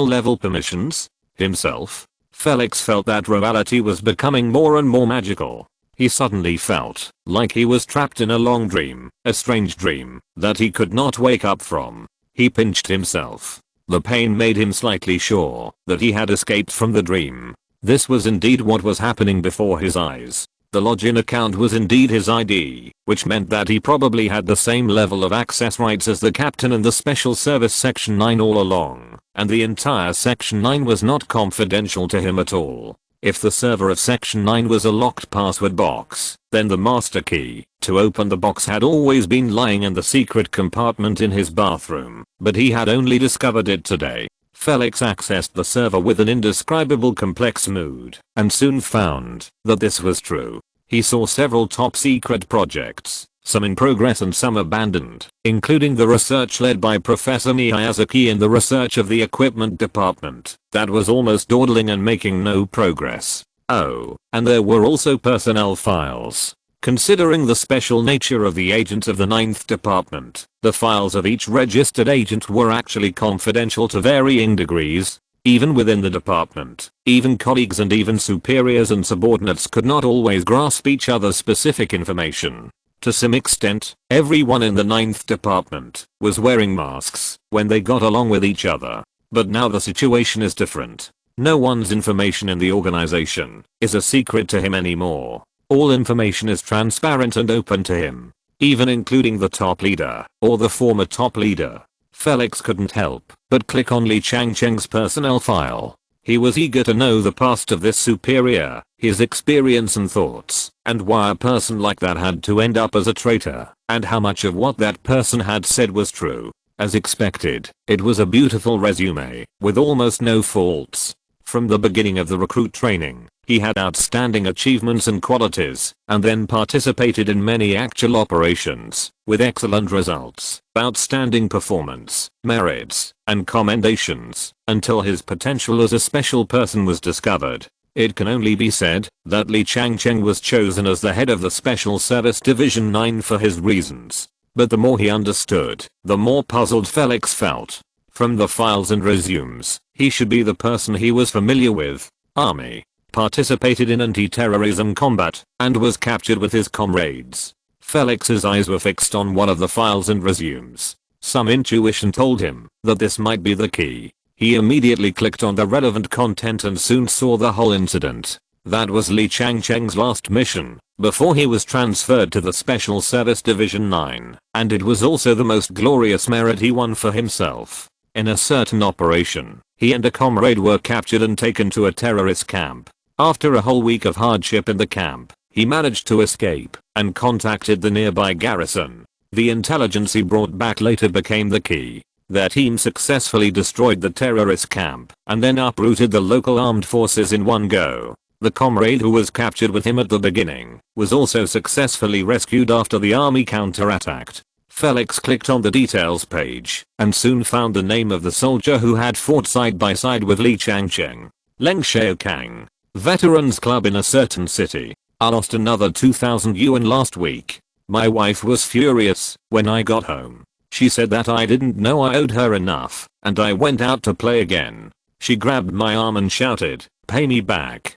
level permissions? Himself? Felix felt that reality was becoming more and more magical. He suddenly felt like he was trapped in a long dream, a strange dream that he could not wake up from. He pinched himself. The pain made him slightly sure that he had escaped from the dream. This was indeed what was happening before his eyes. The login account was indeed his ID, which meant that he probably had the same level of access rights as the captain in the Special Service Section 9 all along, and the entire Section 9 was not confidential to him at all. If the server of Section 9 was a locked password box, then the master key to open the box had always been lying in the secret compartment in his bathroom, but he had only discovered it today. Felix accessed the server with an indescribable complex mood, and soon found that this was true. He saw several top secret projects, some in progress and some abandoned, including the research led by Professor Miyazaki in the research of the equipment department, that was almost dawdling and making no progress. Oh, and there were also personnel files. Considering the special nature of the agents of the 9th Department, the files of each registered agent were actually confidential to varying degrees. Even within the department, even colleagues and even superiors and subordinates could not always grasp each other's specific information. To some extent, everyone in the ninth department was wearing masks when they got along with each other. But now the situation is different. No one's information in the organization is a secret to him anymore. All information is transparent and open to him, even including the top leader or the former top leader. Felix couldn't help but click on Li Changcheng's personnel file. He was eager to know the past of this superior, his experience and thoughts, and why a person like that had to end up as a traitor, and how much of what that person had said was true. As expected, it was a beautiful resume, with almost no faults. From the beginning of the recruit training, he had outstanding achievements and qualities, and then participated in many actual operations, with excellent results, outstanding performance, merits, and commendations, until his potential as a special person was discovered. It can only be said that Li Changcheng was chosen as the head of the Special Service Division 9 for his reasons. But the more he understood, the more puzzled Felix felt. From the files and resumes, he should be the person he was familiar with. Army. Participated in anti-terrorism combat, and was captured with his comrades. Felix's eyes were fixed on one of the files and resumes. Some intuition told him that this might be the key. He immediately clicked on the relevant content and soon saw the whole incident. That was Li Changcheng's last mission, before he was transferred to the Special Service Division 9, and it was also the most glorious merit he won for himself. In a certain operation, he and a comrade were captured and taken to a terrorist camp. After a whole week of hardship in the camp, he managed to escape and contacted the nearby garrison. The intelligence he brought back later became the key. Their team successfully destroyed the terrorist camp and then uprooted the local armed forces in one go. The comrade who was captured with him at the beginning was also successfully rescued after the army counterattacked. Felix clicked on the details page and soon found the name of the soldier who had fought side by side with Li Changcheng. Leng Xiaokang. Veterans Club in a certain city. I lost another 2,000 yuan last week. My wife was furious when I got home. She said that I didn't know I owed her enough, and I went out to play again. She grabbed my arm and shouted, "Pay me back."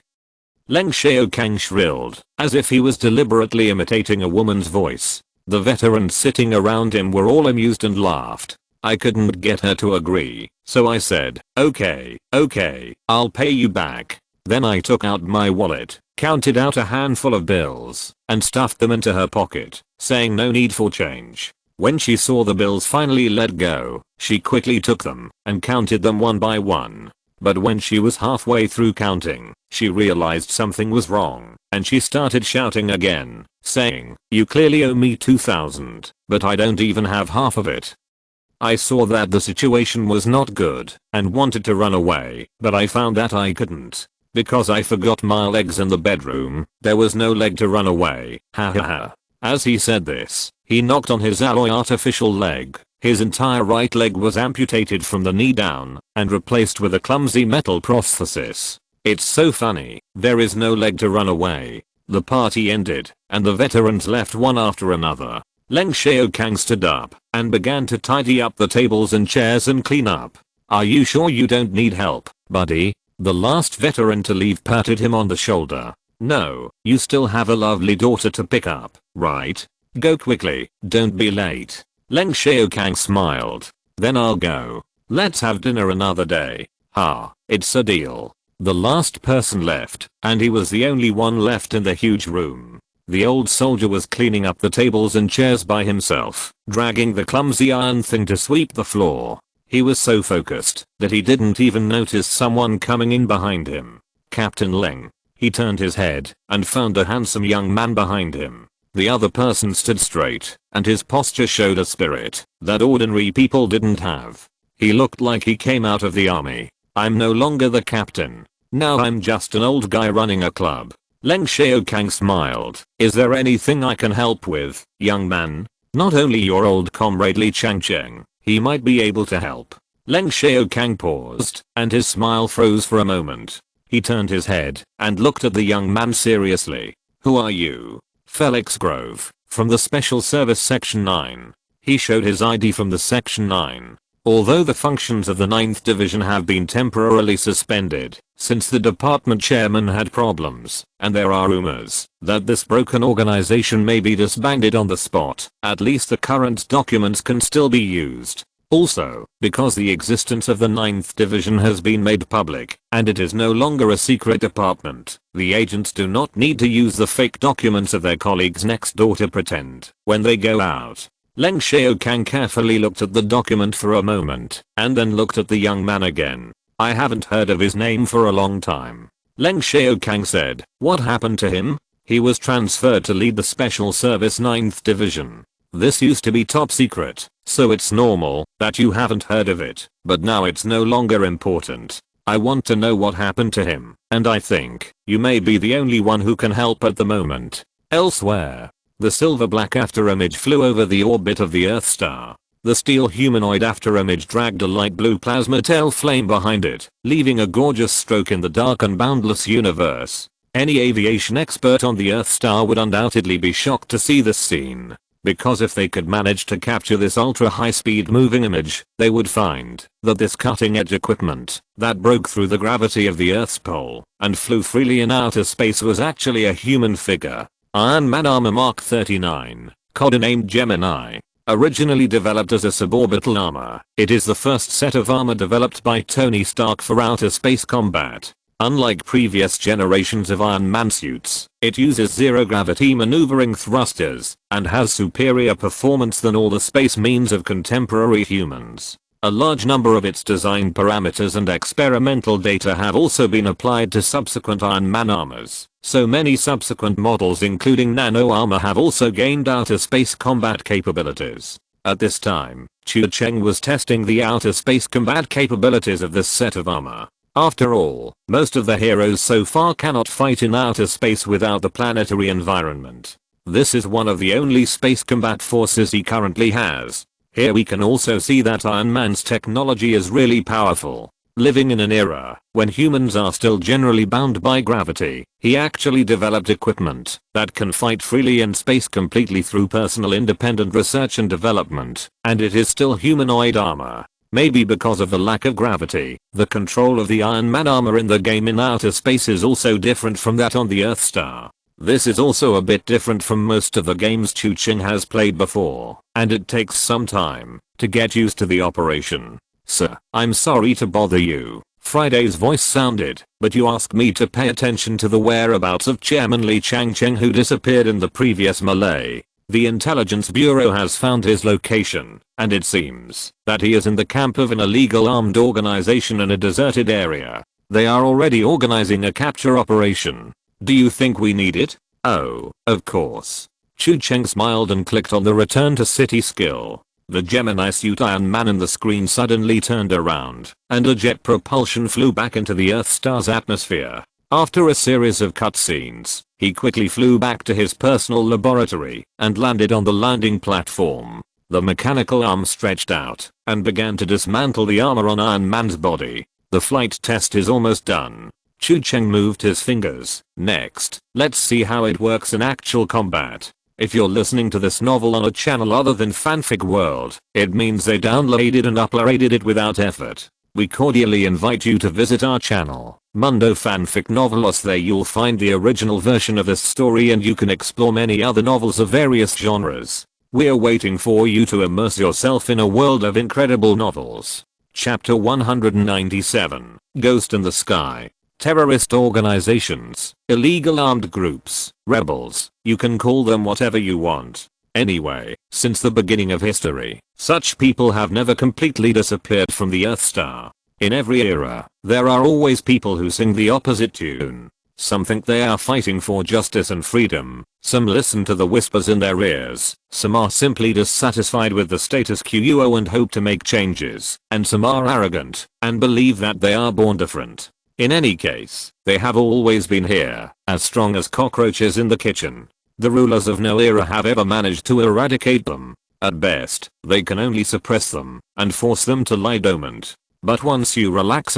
Leng Xiaokang shrilled, as if he was deliberately imitating a woman's voice. The veterans sitting around him were all amused and laughed. I couldn't get her to agree, so I said, okay, I'll pay you back. Then I took out my wallet, counted out a handful of bills, and stuffed them into her pocket, saying no need for change. When she saw the bills finally let go, she quickly took them and counted them one by one. But when she was halfway through counting, she realized something was wrong, and she started shouting again, saying, "You clearly owe me 2,000, but I don't even have half of it." I saw that the situation was not good, and wanted to run away, but I found that I couldn't. Because I forgot my legs in the bedroom, there was no leg to run away, ha ha ha. As he said this, he knocked on his alloy artificial leg. His entire right leg was amputated from the knee down and replaced with a clumsy metal prosthesis. It's so funny, there is no leg to run away. The party ended, and the veterans left one after another. Leng Xiaokang stood up and began to tidy up the tables and chairs and clean up. "Are you sure you don't need help, buddy?" The last veteran to leave patted him on the shoulder. "No, you still have a lovely daughter to pick up, right? Go quickly, don't be late." Leng Xiaokang smiled. "Then I'll go. Let's have dinner another day." "Ha, it's a deal." The last person left, and he was the only one left in the huge room. The old soldier was cleaning up the tables and chairs by himself, dragging the clumsy iron thing to sweep the floor. He was so focused that he didn't even notice someone coming in behind him. "Captain Leng." He turned his head and found a handsome young man behind him. The other person stood straight, and his posture showed a spirit that ordinary people didn't have. He looked like he came out of the army. "I'm no longer the captain. Now I'm just an old guy running a club." Leng Xiaokang smiled. "Is there anything I can help with, young man? Not only your old comrade Li Changcheng, he might be able to help." Leng Xiaokang paused, and his smile froze for a moment. He turned his head and looked at the young man seriously. "Who are you?" "Felix Grove, from the Special Service Section 9. He showed his ID from the Section 9. Although the functions of the 9th Division have been temporarily suspended since the department chairman had problems, and there are rumors that this broken organization may be disbanded on the spot, at least the current documents can still be used. Also, because the existence of the 9th Division has been made public, and it is no longer a secret department, the agents do not need to use the fake documents of their colleagues next door to pretend when they go out. Leng Xiaokang carefully looked at the document for a moment, and then looked at the young man again. I haven't heard of his name for a long time. Leng Xiaokang said, what happened to him? He was transferred to lead the Special Service 9th Division. This used to be top secret, so it's normal that you haven't heard of it, but now it's no longer important. I want to know what happened to him, and I think you may be the only one who can help at the moment. Elsewhere, the silver-black afterimage flew over the orbit of the Earth star. The steel humanoid afterimage dragged a light blue plasma tail flame behind it, leaving a gorgeous stroke in the dark and boundless universe. Any aviation expert on the Earth star would undoubtedly be shocked to see this scene. Because if they could manage to capture this ultra high-speed moving image, they would find that this cutting-edge equipment that broke through the gravity of the Earth's pole and flew freely in outer space was actually a human figure. Iron Man Armor Mark 39, codenamed Gemini. Originally developed as a suborbital armor, it is the first set of armor developed by Tony Stark for outer space combat. Unlike previous generations of Iron Man suits, it uses zero-gravity maneuvering thrusters and has superior performance than all the space means of contemporary humans. A large number of its design parameters and experimental data have also been applied to subsequent Iron Man armors, so many subsequent models including nano armor have also gained outer space combat capabilities. At this time, Chu Cheng was testing the outer space combat capabilities of this set of armor. After all, most of the heroes so far cannot fight in outer space without the planetary environment. This is one of the only space combat forces he currently has. Here we can also see that Iron Man's technology is really powerful. Living in an era when humans are still generally bound by gravity, he actually developed equipment that can fight freely in space completely through personal independent research and development, and it is still humanoid armor. Maybe because of the lack of gravity, the control of the Iron Man armor in the game in outer space is also different from that on the Earth star. This is also a bit different from most of the games Chu Cheng has played before, and it takes some time to get used to the operation. Sir, I'm sorry to bother you, Friday's voice sounded, but you asked me to pay attention to the whereabouts of Chairman Li Changcheng who disappeared in the previous melee. The intelligence bureau has found his location, and it seems that he is in the camp of an illegal armed organization in a deserted area. They are already organizing a capture operation. Do you think we need it? Oh, of course. Chu Cheng smiled and clicked on the return to city skill. The Gemini suit Iron Man in the screen suddenly turned around, and a jet propulsion flew back into the Earth star's atmosphere. After a series of cutscenes, he quickly flew back to his personal laboratory and landed on the landing platform. The mechanical arm stretched out and began to dismantle the armor on Iron Man's body. The flight test is almost done. Chu Cheng moved his fingers. Next, let's see how it works in actual combat. If you're listening to this novel on a channel other than Fanfic World, it means they downloaded and uploaded it without effort. We cordially invite you to visit our channel, Mundo Fanfic Novelos. There you'll find the original version of this story and you can explore many other novels of various genres. We're waiting for you to immerse yourself in a world of incredible novels. Chapter 197, Ghost in the Sky. Terrorist organizations, illegal armed groups, rebels, you can call them whatever you want. Anyway, since the beginning of history, such people have never completely disappeared from the Earth star. In every era, there are always people who sing the opposite tune. Some think they are fighting for justice and freedom, some listen to the whispers in their ears, some are simply dissatisfied with the status quo and hope to make changes, and some are arrogant and believe that they are born different. In any case, they have always been here, as strong as cockroaches in the kitchen. The rulers of no era have ever managed to eradicate them. At best, they can only suppress them and force them to lie dormant. But once you relax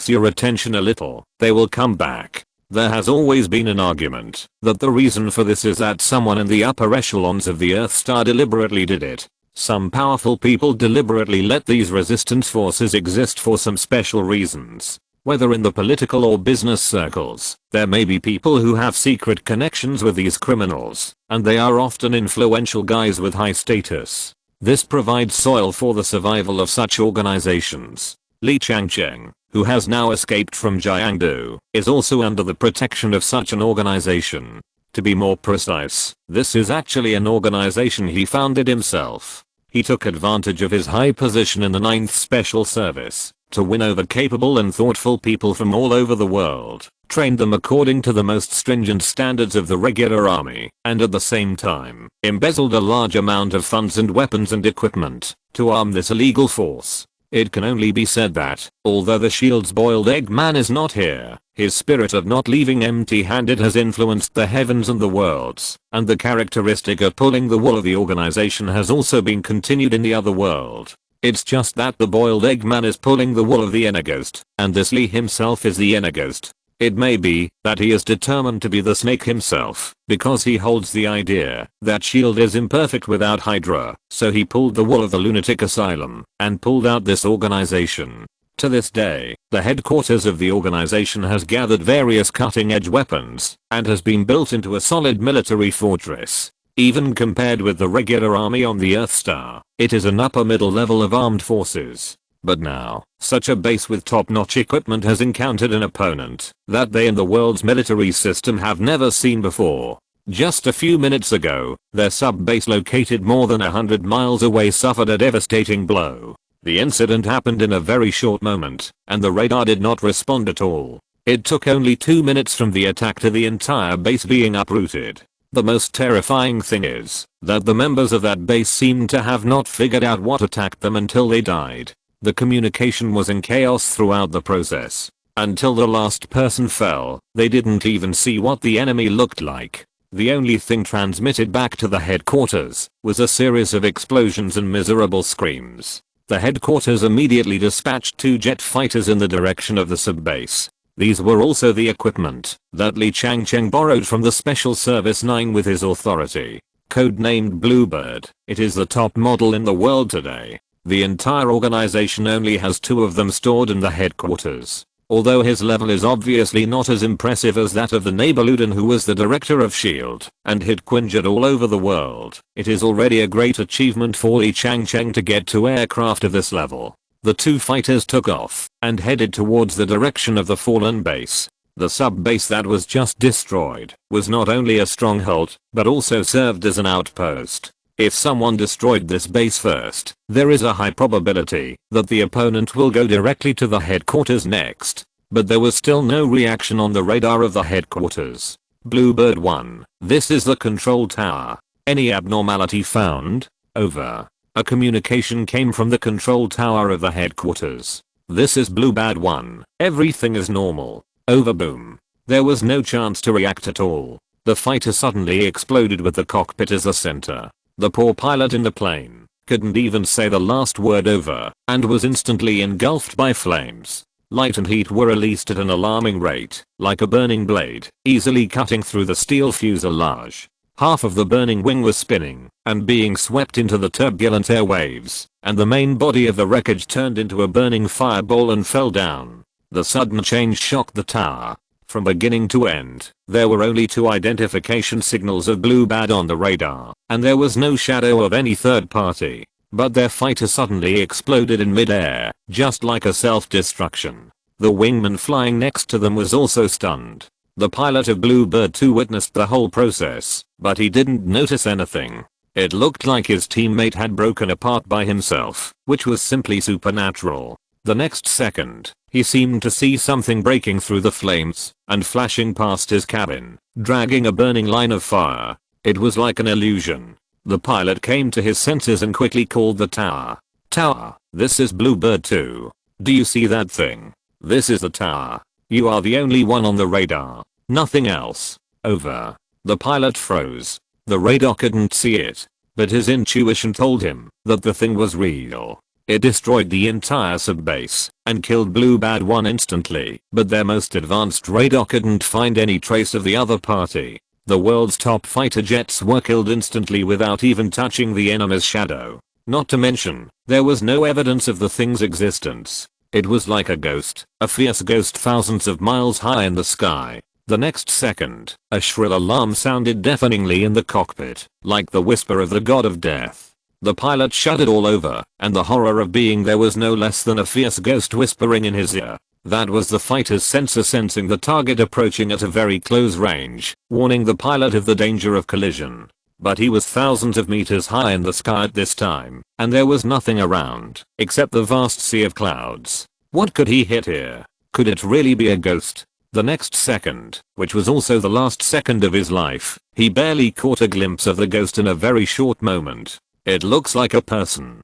your attention a little, they will come back. There has always been an argument that the reason for this is that someone in the upper echelons of the Earth star deliberately did it. Some powerful people deliberately let these resistance forces exist for some special reasons. Whether in the political or business circles, there may be people who have secret connections with these criminals, and they are often influential guys with high status. This provides soil for the survival of such organizations. Li Changcheng, who has now escaped from Jiangdu, is also under the protection of such an organization. To be more precise, this is actually an organization he founded himself. He took advantage of his high position in the 9th Special Service to win over capable and thoughtful people from all over the world, trained them according to the most stringent standards of the regular army, and at the same time, embezzled a large amount of funds and weapons and equipment to arm this illegal force. It can only be said that, although the Shield's boiled egg man is not here, his spirit of not leaving empty-handed has influenced the heavens and the worlds, and the characteristic of pulling the wool of the organization has also been continued in the other world. It's just that the boiled egg man is pulling the wool of the inner ghost, and this Lee himself is the inner ghost. It may be that he is determined to be the snake himself, because he holds the idea that S.H.I.E.L.D. is imperfect without Hydra, so he pulled the wool of the lunatic asylum and pulled out this organization. To this day, the headquarters of the organization has gathered various cutting-edge weapons and has been built into a solid military fortress. Even compared with the regular army on the Earth Star, it is an upper middle level of armed forces. But now, such a base with top-notch equipment has encountered an opponent that they in the world's military system have never seen before. Just a few minutes ago, their sub-base located more than 100 miles away suffered a devastating blow. The incident happened in a very short moment, and the radar did not respond at all. It took only 2 minutes from the attack to the entire base being uprooted. The most terrifying thing is that the members of that base seemed to have not figured out what attacked them until they died. The communication was in chaos throughout the process. Until the last person fell, they didn't even see what the enemy looked like. The only thing transmitted back to the headquarters was a series of explosions and miserable screams. The headquarters immediately dispatched 2 jet fighters in the direction of the sub-base. These were also the equipment that Li Changcheng borrowed from the Special Service 9 with his authority. Codenamed Bluebird, it is the top model in the world today. The entire organization only has 2 of them stored in the headquarters. Although his level is obviously not as impressive as that of the neighbor Luden who was the director of S.H.I.E.L.D. and hid Quinjet all over the world, it is already a great achievement for Li Changcheng to get to aircraft of this level. The 2 fighters took off and headed towards the direction of the fallen base. The sub-base that was just destroyed was not only a stronghold, but also served as an outpost. If someone destroyed this base first, there is a high probability that the opponent will go directly to the headquarters next. But there was still no reaction on the radar of the headquarters. Bluebird 1, this is the control tower. Any abnormality found? Over. A communication came from the control tower of the headquarters. This is Bluebird 1, everything is normal. Over. Boom. There was no chance to react at all. The fighter suddenly exploded with the cockpit as the center. The poor pilot in the plane couldn't even say the last word over and was instantly engulfed by flames. Light and heat were released at an alarming rate, like a burning blade, easily cutting through the steel fuselage. Half of the burning wing was spinning and being swept into the turbulent airwaves, and the main body of the wreckage turned into a burning fireball and fell down. The sudden change shocked the tower. From beginning to end, there were only 2 identification signals of Bluebird on the radar, and there was no shadow of any third party. But their fighter suddenly exploded in mid-air, just like a self-destruction. The wingman flying next to them was also stunned. The pilot of Bluebird 2 witnessed the whole process, but he didn't notice anything. It looked like his teammate had broken apart by himself, which was simply supernatural. The next second, he seemed to see something breaking through the flames and flashing past his cabin, dragging a burning line of fire. It was like an illusion. The pilot came to his senses and quickly called the tower. Tower, this is Bluebird 2. Do you see that thing? This is the tower. You are the only one on the radar. Nothing else. Over. The pilot froze. The radar couldn't see it, but his intuition told him that the thing was real. It destroyed the entire subbase and killed Bluebird 1 instantly, but their most advanced radar couldn't find any trace of the other party. The world's top fighter jets were killed instantly without even touching the enemy's shadow. Not to mention, there was no evidence of the thing's existence. It was like a ghost, a fierce ghost thousands of miles high in the sky. The next second, a shrill alarm sounded deafeningly in the cockpit, like the whisper of the god of death. The pilot shuddered all over, and the horror of being there was no less than a fierce ghost whispering in his ear. That was the fighter's sensor sensing the target approaching at a very close range, warning the pilot of the danger of collision. But he was thousands of meters high in the sky at this time, and there was nothing around, except the vast sea of clouds. What could he hit here? Could it really be a ghost? The next second, which was also the last second of his life, he barely caught a glimpse of the ghost in a very short moment. It looks like a person. ?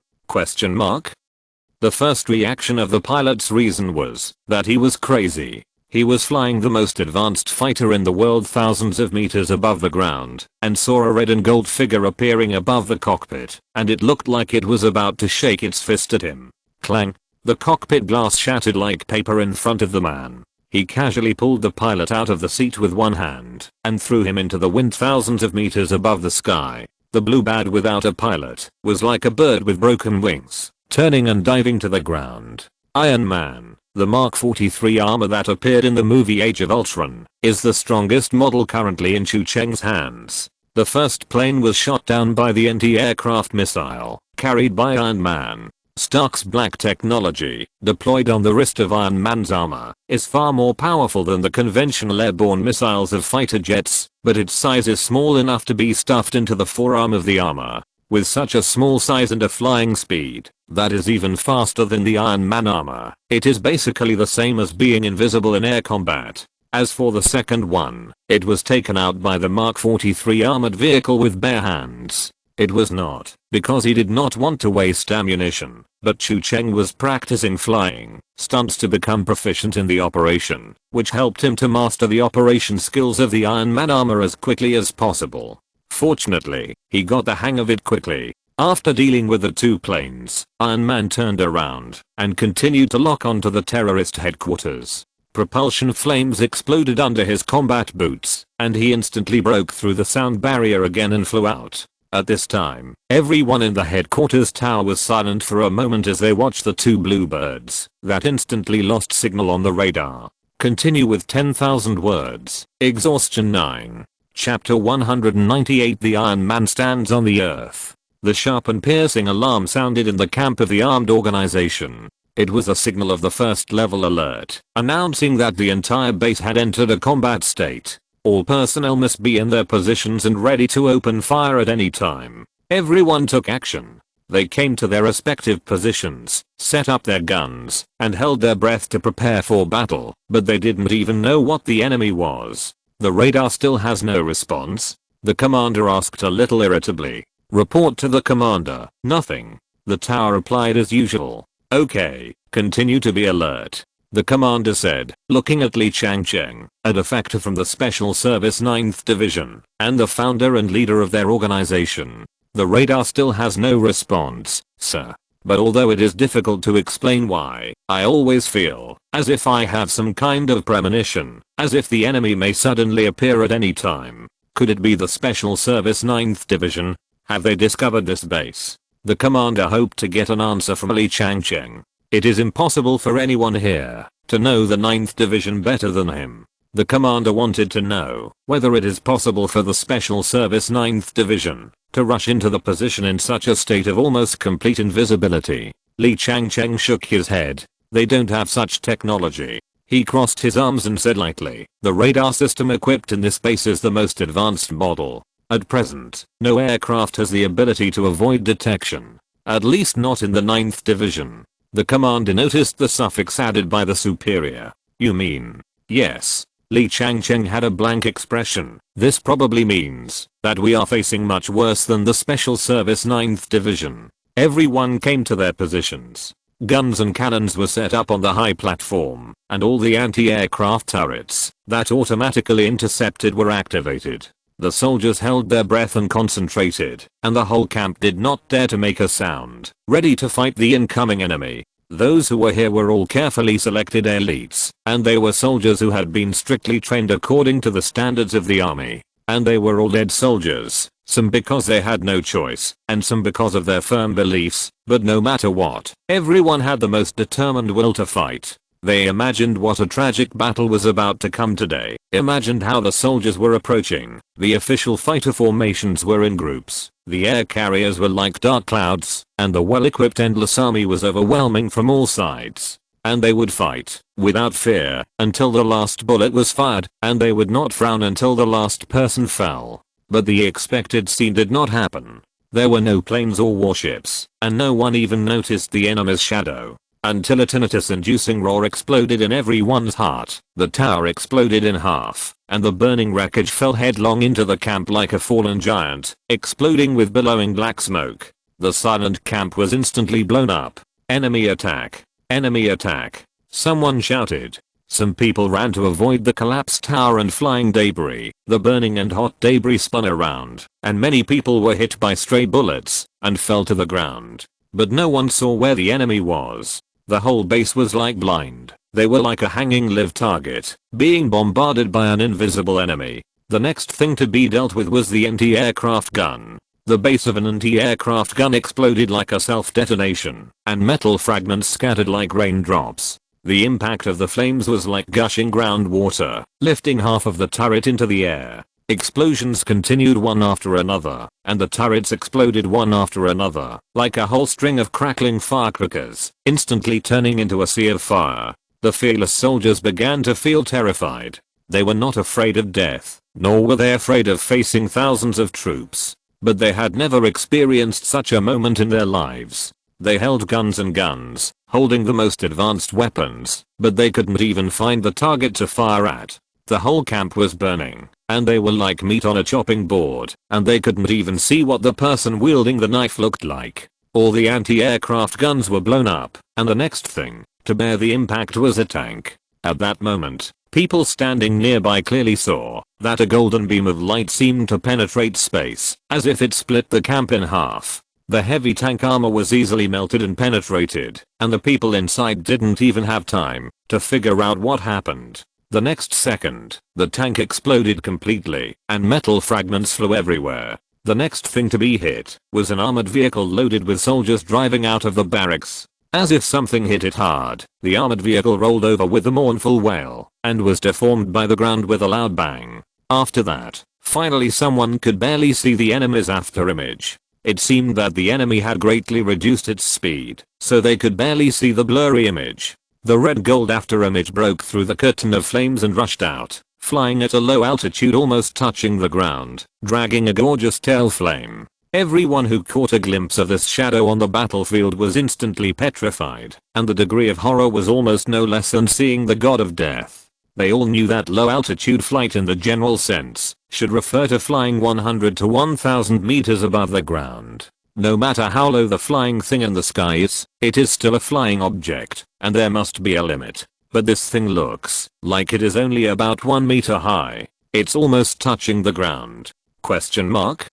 The first reaction of the pilot's reason was that he was crazy. He was flying the most advanced fighter in the world thousands of meters above the ground, and saw a red and gold figure appearing above the cockpit, and it looked like it was about to shake its fist at him. Clang! The cockpit glass shattered like paper in front of the man. He casually pulled the pilot out of the seat with one hand, and threw him into the wind thousands of meters above the sky. The blue bird without a pilot was like a bird with broken wings, turning and diving to the ground. Iron Man, the Mark 43 armor that appeared in the movie Age of Ultron, is the strongest model currently in Chu Cheng's hands. The first plane was shot down by the anti-aircraft missile, carried by Iron Man. Stark's black technology, deployed on the wrist of Iron Man's armor, is far more powerful than the conventional airborne missiles of fighter jets, but its size is small enough to be stuffed into the forearm of the armor. With such a small size and a flying speed that is even faster than the Iron Man armor, it is basically the same as being invisible in air combat. As for the second one, it was taken out by the Mark 43 armored vehicle with bare hands. It was not because he did not want to waste ammunition, but Chu Cheng was practicing flying stunts to become proficient in the operation, which helped him to master the operation skills of the Iron Man armor as quickly as possible. Fortunately, he got the hang of it quickly. After dealing with the two planes, Iron Man turned around and continued to lock onto the terrorist headquarters. Propulsion flames exploded under his combat boots, and he instantly broke through the sound barrier again and flew out. At this time, everyone in the headquarters tower was silent for a moment as they watched the two bluebirds that instantly lost signal on the radar. Continue with 10,000 words. Exhaustion 9. Chapter 198. The Iron Man stands on the earth. The sharp and piercing alarm sounded in the camp of the armed organization. It was a signal of the first level alert, announcing that the entire base had entered a combat state. All personnel must be in their positions and ready to open fire at any time. Everyone took action. They came to their respective positions, set up their guns, and held their breath to prepare for battle, but they didn't even know what the enemy was. The radar still has no response? The commander asked a little irritably. Report to the commander. Nothing. The tower replied as usual. Okay, continue to be alert, the commander said, looking at Li Changcheng, a defector from the Special Service 9th Division, and the founder and leader of their organization. The radar still has no response, sir. But although it is difficult to explain why, I always feel as if I have some kind of premonition, as if the enemy may suddenly appear at any time. Could it be the Special Service 9th Division? Have they discovered this base? The commander hoped to get an answer from Li Changcheng. It is impossible for anyone here to know the 9th Division better than him. The commander wanted to know whether it is possible for the Special Service 9th Division to rush into the position in such a state of almost complete invisibility. Li Changcheng shook his head. They don't have such technology. He crossed his arms and said lightly, the radar system equipped in this base is the most advanced model. At present, no aircraft has the ability to avoid detection. At least not in the 9th Division. The commander noticed the suffix added by the superior. You mean? Yes. Li Changcheng had a blank expression. This probably means that we are facing much worse than the Special Service 9th Division. Everyone came to their positions. Guns and cannons were set up on the high platform, and all the anti-aircraft turrets that automatically intercepted were activated. The soldiers held their breath and concentrated, and the whole camp did not dare to make a sound, ready to fight the incoming enemy. Those who were here were all carefully selected elites, and they were soldiers who had been strictly trained according to the standards of the army. And they were all dead soldiers. some because they had no choice, and some because of their firm beliefs, but no matter what, everyone had the most determined will to fight. They imagined what a tragic battle was about to come today, imagined how the soldiers were approaching. The official fighter formations were in groups, the air carriers were like dark clouds, and the well-equipped endless army was overwhelming from all sides. And they would fight, without fear, until the last bullet was fired, and they would not frown until the last person fell. But the expected scene did not happen. There were no planes or warships, and no one even noticed the enemy's shadow. Until a tinnitus-inducing roar exploded in everyone's heart, the tower exploded in half, and the burning wreckage fell headlong into the camp like a fallen giant, exploding with billowing black smoke. The silent camp was instantly blown up. Enemy attack! Enemy attack! Someone shouted. Some people ran to avoid the collapsed tower and flying debris. The burning and hot debris spun around, and many people were hit by stray bullets, and fell to the ground. But no one saw where the enemy was. The whole base was like blind. They were like a hanging live target, being bombarded by an invisible enemy. The next thing to be dealt with was the anti-aircraft gun. The base of an anti-aircraft gun exploded like a self-detonation, and metal fragments scattered like raindrops. The impact of the flames was like gushing groundwater, lifting half of the turret into the air. Explosions continued one after another, and the turrets exploded one after another, like a whole string of crackling firecrackers, instantly turning into a sea of fire. The fearless soldiers began to feel terrified. They were not afraid of death, nor were they afraid of facing thousands of troops. But they had never experienced such a moment in their lives. They held guns and guns, holding the most advanced weapons, but they couldn't even find the target to fire at. The whole camp was burning, and they were like meat on a chopping board, and they couldn't even see what the person wielding the knife looked like. All the anti-aircraft guns were blown up, and the next thing to bear the impact was a tank. At that moment, people standing nearby clearly saw that a golden beam of light seemed to penetrate space, as if it split the camp in half. The heavy tank armor was easily melted and penetrated, and the people inside didn't even have time to figure out what happened. The next second, the tank exploded completely, and metal fragments flew everywhere. The next thing to be hit was an armored vehicle loaded with soldiers driving out of the barracks. As if something hit it hard, the armored vehicle rolled over with a mournful wail, and was deformed by the ground with a loud bang. After that, finally someone could barely see the enemy's afterimage. It seemed that the enemy had greatly reduced its speed, so they could barely see the blurry image. The red-gold afterimage broke through the curtain of flames and rushed out, flying at a low altitude almost touching the ground, dragging a gorgeous tail flame. Everyone who caught a glimpse of this shadow on the battlefield was instantly petrified, and the degree of horror was almost no less than seeing the god of death. They all knew that low-altitude flight in the general sense should refer to flying 100 to 1000 meters above the ground. No matter how low the flying thing in the sky is, it is still a flying object, and there must be a limit. But this thing looks like it is only about 1 meter high. It's almost touching the ground. Question mark?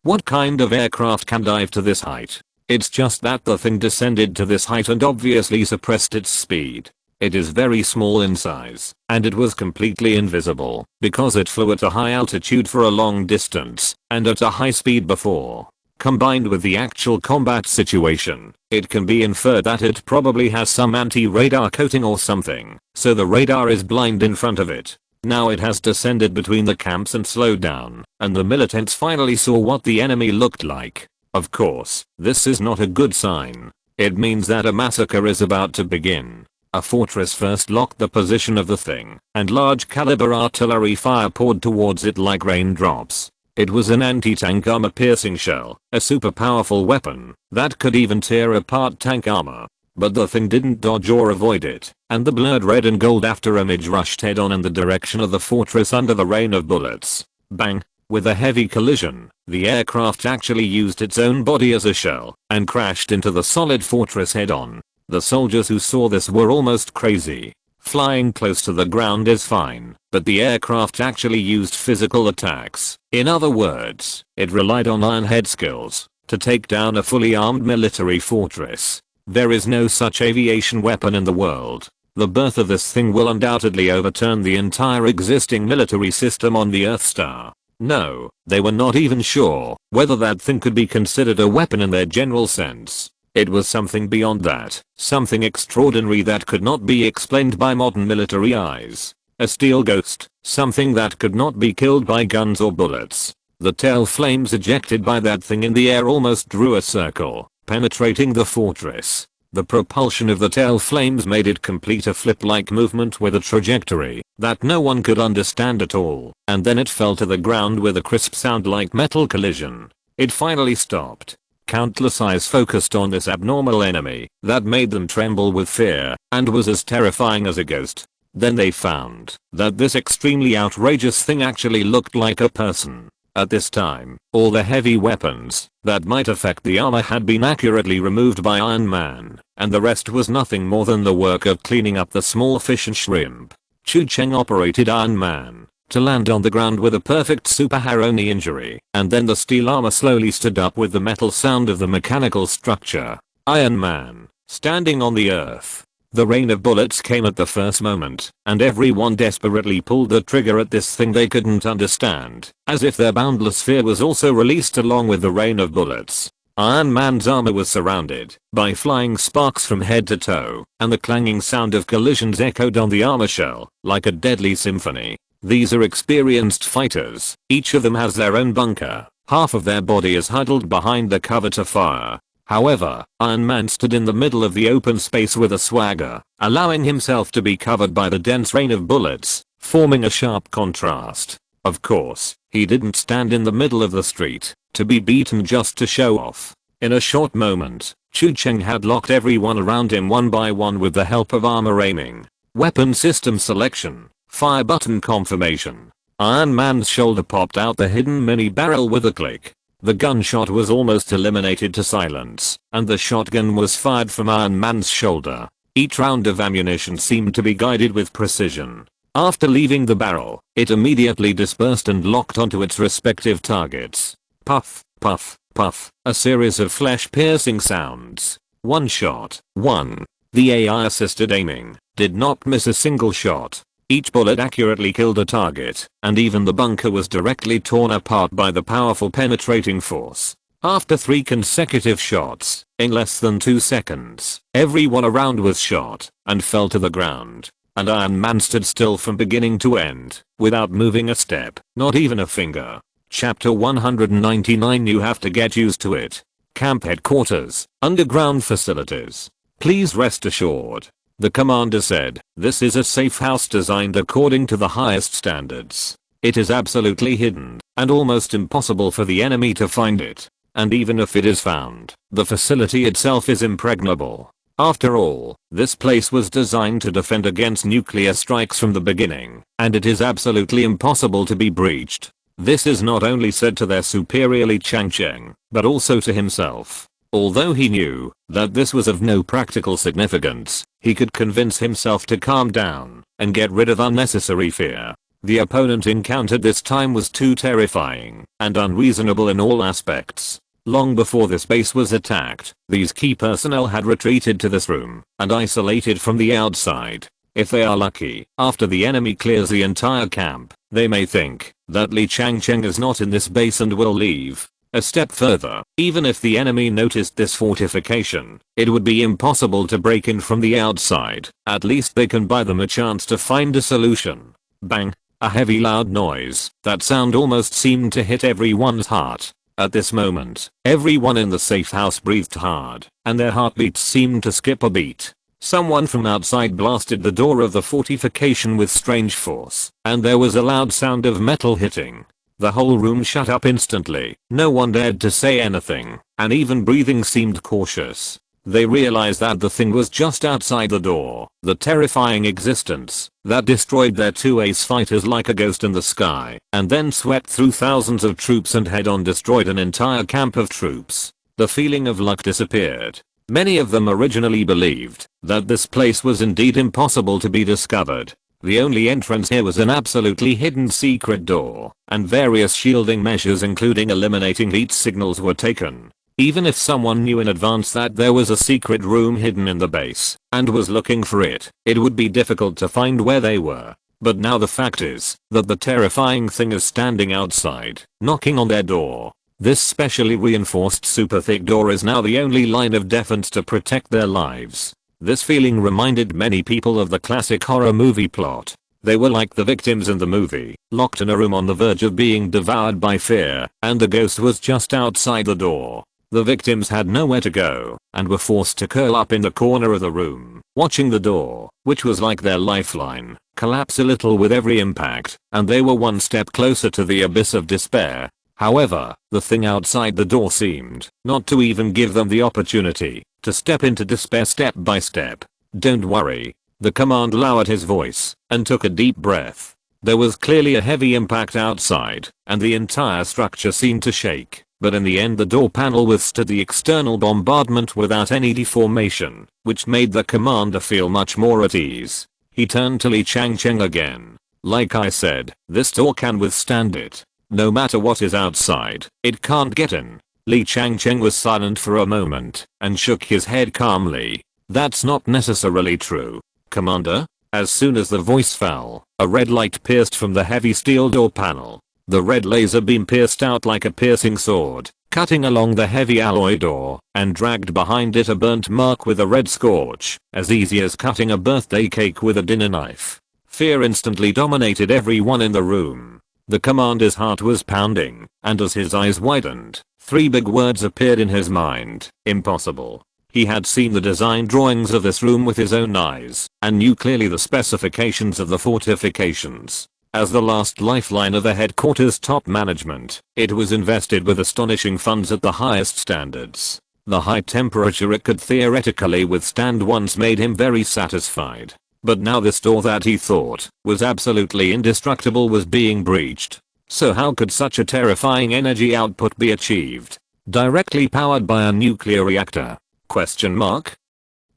What kind of aircraft can dive to this height? It's just that the thing descended to this height and obviously suppressed its speed. It is very small in size, and it was completely invisible because it flew at a high altitude for a long distance and at a high speed before. Combined with the actual combat situation, it can be inferred that it probably has some anti-radar coating or something, so the radar is blind in front of it. Now it has descended between the camps and slowed down, and the militants finally saw what the enemy looked like. Of course, this is not a good sign. It means that a massacre is about to begin. A fortress first locked the position of the thing, and large caliber artillery fire poured towards it like raindrops. It was an anti-tank armor piercing shell, a super powerful weapon that could even tear apart tank armor. But the thing didn't dodge or avoid it, and the blurred red and gold afterimage rushed head on in the direction of the fortress under the rain of bullets. Bang! With a heavy collision, the aircraft actually used its own body as a shell and crashed into the solid fortress head on. The soldiers who saw this were almost crazy. Flying close to the ground is fine, but the aircraft actually used physical attacks. In other words, it relied on ironhead skills to take down a fully armed military fortress. There is no such aviation weapon in the world. The birth of this thing will undoubtedly overturn the entire existing military system on the Earth star. No, they were not even sure whether that thing could be considered a weapon in their general sense. It was something beyond that, something extraordinary that could not be explained by modern military eyes. A steel ghost, something that could not be killed by guns or bullets. The tail flames ejected by that thing in the air almost drew a circle, penetrating the fortress. The propulsion of the tail flames made it complete a flip-like movement with a trajectory that no one could understand at all, and then it fell to the ground with a crisp sound like metal collision. It finally stopped. Countless eyes focused on this abnormal enemy that made them tremble with fear and was as terrifying as a ghost. Then they found that this extremely outrageous thing actually looked like a person. At this time, all the heavy weapons that might affect the armor had been accurately removed by Iron Man, and the rest was nothing more than the work of cleaning up the small fish and shrimp. Chu Cheng operated Iron Man to land on the ground with a perfect superhero-only injury, and then the steel armor slowly stood up with the metal sound of the mechanical structure. Iron Man, standing on the earth. The rain of bullets came at the first moment, and everyone desperately pulled the trigger at this thing they couldn't understand, as if their boundless fear was also released along with the rain of bullets. Iron Man's armor was surrounded by flying sparks from head to toe, and the clanging sound of collisions echoed on the armor shell like a deadly symphony. These are experienced fighters. Each of them has their own bunker. Half of their body is huddled behind the cover to fire. However, Iron Man stood in the middle of the open space with a swagger, allowing himself to be covered by the dense rain of bullets, forming a sharp contrast. Of course, he didn't stand in the middle of the street to be beaten just to show off. In a short moment, Chu Cheng had locked everyone around him one by one with the help of armor aiming, weapon system selection, fire button confirmation. Iron Man's shoulder popped out the hidden mini barrel with a click. The gunshot was almost eliminated to silence, and the shotgun was fired from Iron Man's shoulder. Each round of ammunition seemed to be guided with precision. After leaving the barrel, it immediately dispersed and locked onto its respective targets. Puff, puff, puff, a series of flesh-piercing sounds. One shot. One. The AI-assisted aiming did not miss a single shot. Each bullet accurately killed a target, and even the bunker was directly torn apart by the powerful penetrating force. After 3 consecutive shots, in less than 2 seconds, everyone around was shot and fell to the ground. And Iron Man stood still from beginning to end, without moving a step, not even a finger. Chapter 199. You have to get used to it. Camp headquarters, underground facilities. Please rest assured, the commander said, this is a safe house designed according to the highest standards. It is absolutely hidden, and almost impossible for the enemy to find it. And even if it is found, the facility itself is impregnable. After all, this place was designed to defend against nuclear strikes from the beginning, and it is absolutely impossible to be breached. This is not only said to their superior Li Changcheng, but also to himself. Although he knew that this was of no practical significance, he could convince himself to calm down and get rid of unnecessary fear. The opponent encountered this time was too terrifying and unreasonable in all aspects. Long before this base was attacked, these key personnel had retreated to this room and isolated from the outside. If they are lucky, after the enemy clears the entire camp, they may think that Li Changcheng is not in this base and will leave. A step further, even if the enemy noticed this fortification, it would be impossible to break in from the outside. At least they can buy them a chance to find a solution. Bang! A heavy loud noise. That sound almost seemed to hit everyone's heart. At this moment, everyone in the safe house breathed hard, and their heartbeats seemed to skip a beat. Someone from outside blasted the door of the fortification with strange force, and there was a loud sound of metal hitting. The whole room shut up instantly. No one dared to say anything, and even breathing seemed cautious. They realized that the thing was just outside the door, the terrifying existence that destroyed their 2 ace fighters like a ghost in the sky, and then swept through thousands of troops and head-on destroyed an entire camp of troops. The feeling of luck disappeared. Many of them originally believed that this place was indeed impossible to be discovered. The only entrance here was an absolutely hidden secret door, and various shielding measures including eliminating heat signals were taken. Even if someone knew in advance that there was a secret room hidden in the base, and was looking for it, it would be difficult to find where they were. But now the fact is that the terrifying thing is standing outside, knocking on their door. This specially reinforced super thick door is now the only line of defense to protect their lives. This feeling reminded many people of the classic horror movie plot. They were like the victims in the movie, locked in a room on the verge of being devoured by fear, and the ghost was just outside the door. The victims had nowhere to go, and were forced to curl up in the corner of the room, watching the door, which was like their lifeline, collapse a little with every impact, and they were one step closer to the abyss of despair. However, the thing outside the door seemed not to even give them the opportunity to step into despair step by step. Don't worry. The command lowered his voice and took a deep breath. There was clearly a heavy impact outside, and the entire structure seemed to shake, but in the end the door panel withstood the external bombardment without any deformation, which made the commander feel much more at ease. He turned to Li Changcheng again. Like I said, this door can withstand it. No matter what is outside, it can't get in. Li Changcheng was silent for a moment and shook his head calmly. That's not necessarily true, Commander. As soon as the voice fell, a red light pierced from the heavy steel door panel. The red laser beam pierced out like a piercing sword, cutting along the heavy alloy door, and dragged behind it a burnt mark with a red scorch, as easy as cutting a birthday cake with a dinner knife. Fear instantly dominated everyone in the room. The commander's heart was pounding, and as his eyes widened, 3 big words appeared in his mind: impossible. He had seen the design drawings of this room with his own eyes, and knew clearly the specifications of the fortifications. As the last lifeline of the headquarters top management, it was invested with astonishing funds at the highest standards. The high temperature it could theoretically withstand once made him very satisfied. But now this door that he thought was absolutely indestructible was being breached. So how could such a terrifying energy output be achieved? Directly powered by a nuclear reactor? Question mark?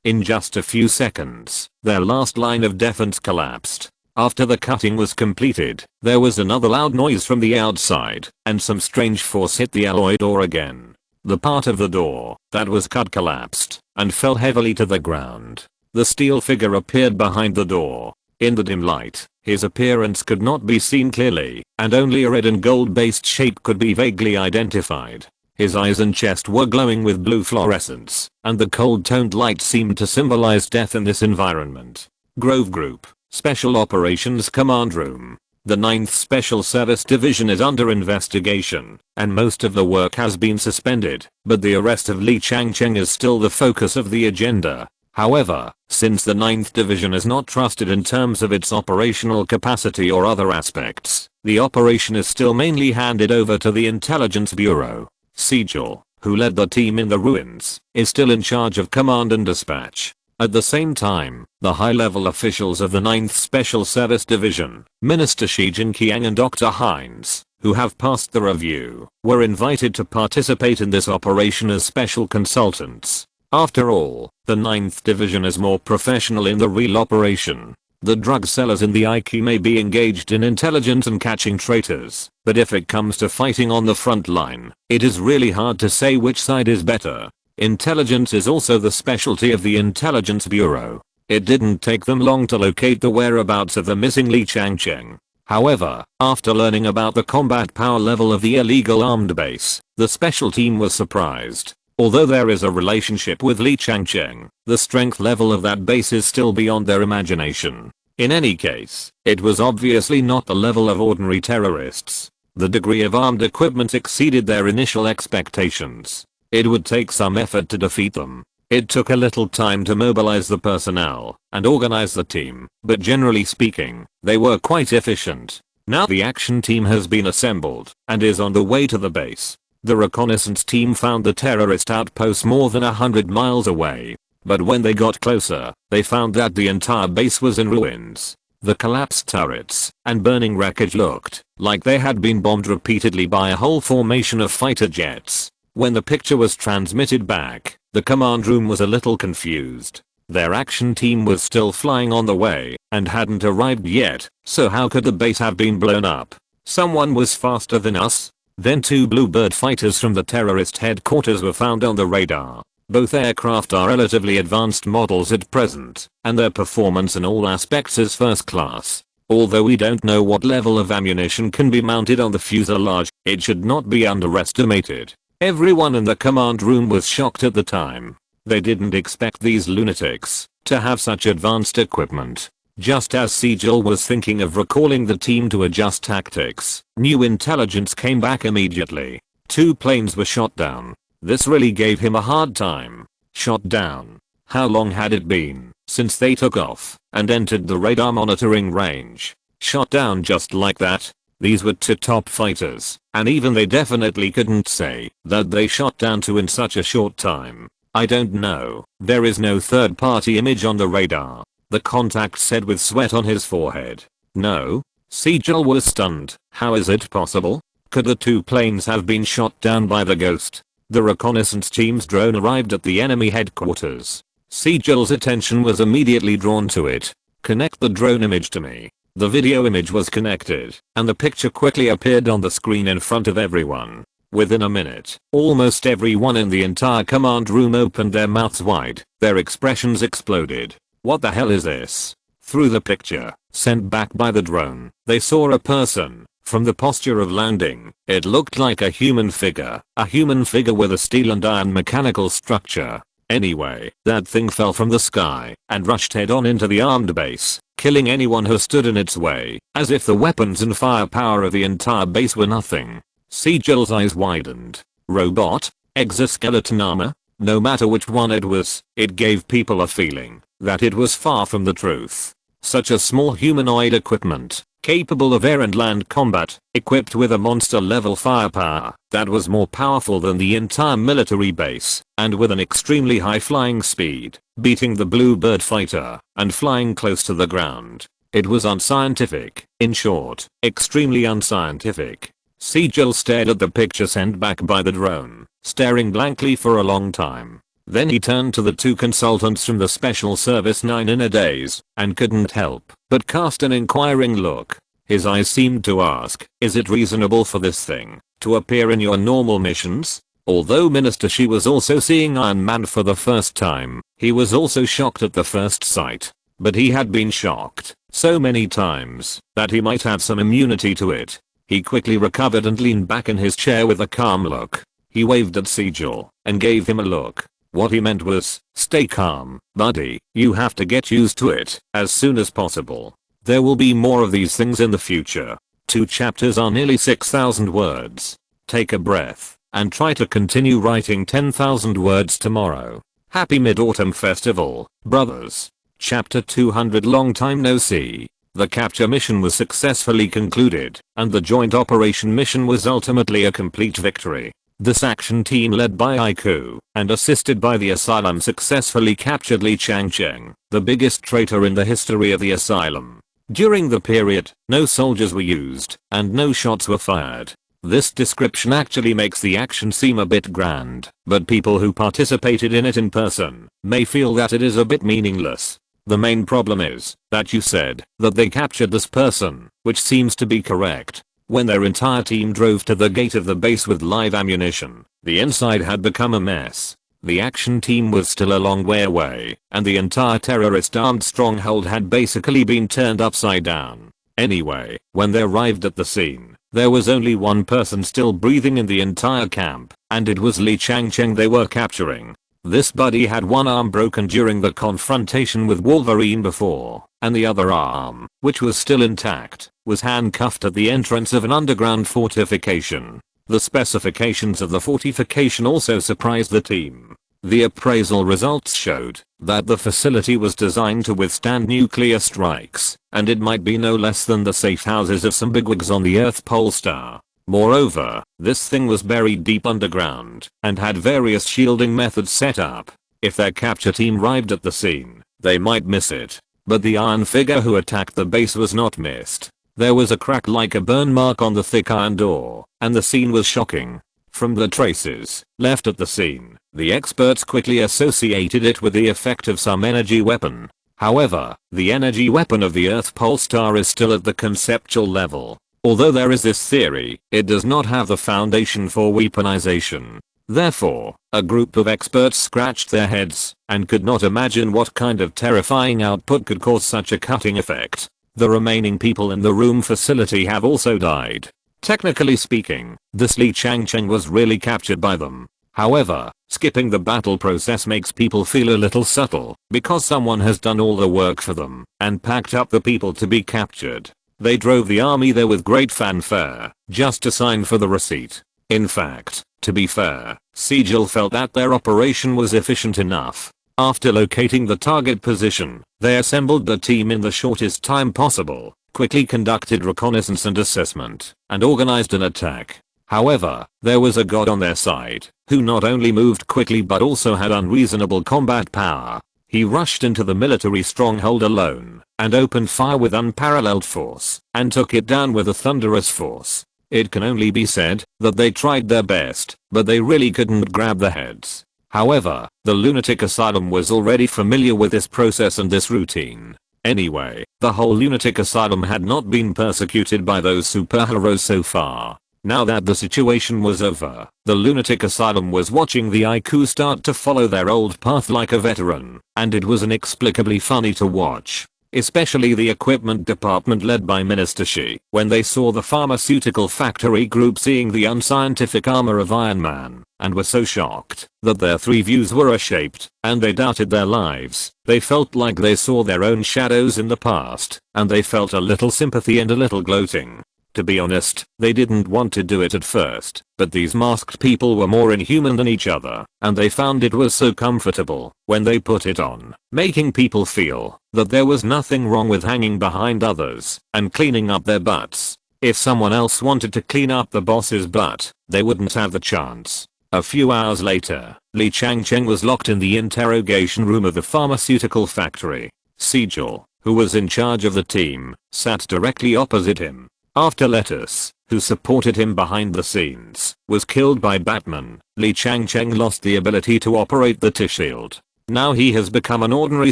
In just a few seconds, their last line of defense collapsed. After the cutting was completed, there was another loud noise from the outside, and some strange force hit the alloy door again. The part of the door that was cut collapsed and fell heavily to the ground. The steel figure appeared behind the door. In the dim light, his appearance could not be seen clearly, and only a red and gold-based shape could be vaguely identified. His eyes and chest were glowing with blue fluorescence, and the cold-toned light seemed to symbolize death in this environment. Grove Group, Special Operations Command Room. The 9th Special Service Division is under investigation, and most of the work has been suspended, but the arrest of Li Changcheng is still the focus of the agenda. However, since the 9th Division is not trusted in terms of its operational capacity or other aspects, the operation is still mainly handed over to the Intelligence Bureau. Sigil, who led the team in the ruins, is still in charge of command and dispatch. At the same time, the high-level officials of the 9th Special Service Division, Minister Shi Jinqiang and Dr. Hines, who have passed the review, were invited to participate in this operation as special consultants. After all, the 9th Division is more professional in the real operation. The drug sellers in the IQ may be engaged in intelligence and catching traitors, but if it comes to fighting on the front line, it is really hard to say which side is better. Intelligence is also the specialty of the Intelligence Bureau. It didn't take them long to locate the whereabouts of the missing Li Changcheng. However, after learning about the combat power level of the illegal armed base, the special team was surprised. Although there is a relationship with Li Changcheng, the strength level of that base is still beyond their imagination. In any case, it was obviously not the level of ordinary terrorists. The degree of armed equipment exceeded their initial expectations. It would take some effort to defeat them. It took a little time to mobilize the personnel and organize the team, but generally speaking, they were quite efficient. Now the action team has been assembled and is on the way to the base. The reconnaissance team found the terrorist outpost more than 100 miles away, but when they got closer, they found that the entire base was in ruins. The collapsed turrets and burning wreckage looked like they had been bombed repeatedly by a whole formation of fighter jets. When the picture was transmitted back, the command room was a little confused. Their action team was still flying on the way and hadn't arrived yet, so how could the base have been blown up? Someone was faster than us? Then 2 Bluebird fighters from the terrorist headquarters were found on the radar. Both aircraft are relatively advanced models at present, and their performance in all aspects is first class. Although we don't know what level of ammunition can be mounted on the fuselage, it should not be underestimated. Everyone in the command room was shocked at the time. They didn't expect these lunatics to have such advanced equipment. Just as Sigil was thinking of recalling the team to adjust tactics, new intelligence came back immediately. 2 planes were shot down. This really gave him a hard time. Shot down. How long had it been since they took off and entered the radar monitoring range? Shot down just like that? These were 2 top fighters, and even they definitely couldn't say that they shot down 2 in such a short time. I don't know. There is no third-party image on the radar. The contact said with sweat on his forehead. No? Sigil was stunned. How is it possible? Could the 2 planes have been shot down by the ghost? The reconnaissance team's drone arrived at the enemy headquarters. Sigil's attention was immediately drawn to it. Connect the drone image to me. The video image was connected, and the picture quickly appeared on the screen in front of everyone. Within a minute, almost everyone in the entire command room opened their mouths wide. Their expressions exploded. What the hell is this? Through the picture, sent back by the drone, they saw a person. From the posture of landing, it looked like a human figure with a steel and iron mechanical structure. Anyway, that thing fell from the sky and rushed head on into the armed base, killing anyone who stood in its way, as if the weapons and firepower of the entire base were nothing. Sigil's eyes widened. Robot? Exoskeleton armor? No matter which one it was, it gave people a feeling that it was far from the truth. Such a small humanoid equipment, capable of air and land combat, equipped with a monster-level firepower that was more powerful than the entire military base, and with an extremely high flying speed, beating the Bluebird fighter and flying close to the ground. It was unscientific. In short, extremely unscientific. Sigil stared at the picture sent back by the drone, staring blankly for a long time. Then he turned to the 2 consultants from the Special Service 9 in a daze, and couldn't help but cast an inquiring look. His eyes seemed to ask, is it reasonable for this thing to appear in your normal missions? Although Minister Shi was also seeing Iron Man for the first time, he was also shocked at the first sight. But he had been shocked so many times that he might have some immunity to it. He quickly recovered and leaned back in his chair with a calm look. He waved at Sigil and gave him a look. What he meant was, stay calm, buddy, you have to get used to it as soon as possible. There will be more of these things in the future. 2 chapters are nearly 6,000 words. Take a breath and try to continue writing 10,000 words tomorrow. Happy Mid-Autumn Festival, brothers. Chapter 200. Long time no see. The capture mission was successfully concluded, and the joint operation mission was ultimately a complete victory. This action team led by Aiku and assisted by the Asylum successfully captured Li Changcheng, the biggest traitor in the history of the Asylum. During the period, no soldiers were used and no shots were fired. This description actually makes the action seem a bit grand, but people who participated in it in person may feel that it is a bit meaningless. The main problem is that you said that they captured this person, which seems to be correct. When their entire team drove to the gate of the base with live ammunition, the inside had become a mess. The action team was still a long way away, and the entire terrorist armed stronghold had basically been turned upside down. Anyway, when they arrived at the scene, there was only one person still breathing in the entire camp, and it was Li Changcheng they were capturing. This buddy had one arm broken during the confrontation with Wolverine before, and the other arm, which was still intact, was handcuffed at the entrance of an underground fortification. The specifications of the fortification also surprised the team. The appraisal results showed that the facility was designed to withstand nuclear strikes, and it might be no less than the safe houses of some bigwigs on the Earth pole star. Moreover, this thing was buried deep underground and had various shielding methods set up. If their capture team arrived at the scene, they might miss it. But the iron figure who attacked the base was not missed. There was a crack like a burn mark on the thick iron door, and the scene was shocking. From the traces left at the scene, the experts quickly associated it with the effect of some energy weapon. However, the energy weapon of the Earth pole star is still at the conceptual level. Although there is this theory, it does not have the foundation for weaponization. Therefore, a group of experts scratched their heads and could not imagine what kind of terrifying output could cause such a cutting effect. The remaining people in the room facility have also died. Technically speaking, this Li Changcheng was really captured by them. However, skipping the battle process makes people feel a little subtle because someone has done all the work for them and packed up the people to be captured. They drove the army there with great fanfare just to sign for the receipt. In fact, to be fair, Sigil felt that their operation was efficient enough. After locating the target position, they assembled the team in the shortest time possible, quickly conducted reconnaissance and assessment, and organized an attack. However, there was a god on their side, who not only moved quickly but also had unreasonable combat power. He rushed into the military stronghold alone, and opened fire with unparalleled force, and took it down with a thunderous force. It can only be said that they tried their best, but they really couldn't grab the heads. However, the lunatic asylum was already familiar with this process and this routine. Anyway, the whole lunatic asylum had not been persecuted by those superheroes so far. Now that the situation was over, the lunatic asylum was watching the IQ start to follow their old path like a veteran, and it was inexplicably funny to watch. Especially the equipment department led by Minister Shi, when they saw the pharmaceutical factory group seeing the unscientific armor of Iron Man, and were so shocked that their three views were reshaped, and they doubted their lives. They felt like they saw their own shadows in the past, and they felt a little sympathy and a little gloating. To be honest, they didn't want to do it at first, but these masked people were more inhuman than each other, and they found it was so comfortable when they put it on, making people feel that there was nothing wrong with hanging behind others and cleaning up their butts. If someone else wanted to clean up the boss's butt, they wouldn't have the chance. A few hours later, Li Changcheng was locked in the interrogation room of the pharmaceutical factory. Sigil, who was in charge of the team, sat directly opposite him. After Lettuce, who supported him behind the scenes, was killed by Batman, Li Changcheng lost the ability to operate the T-shield. Now he has become an ordinary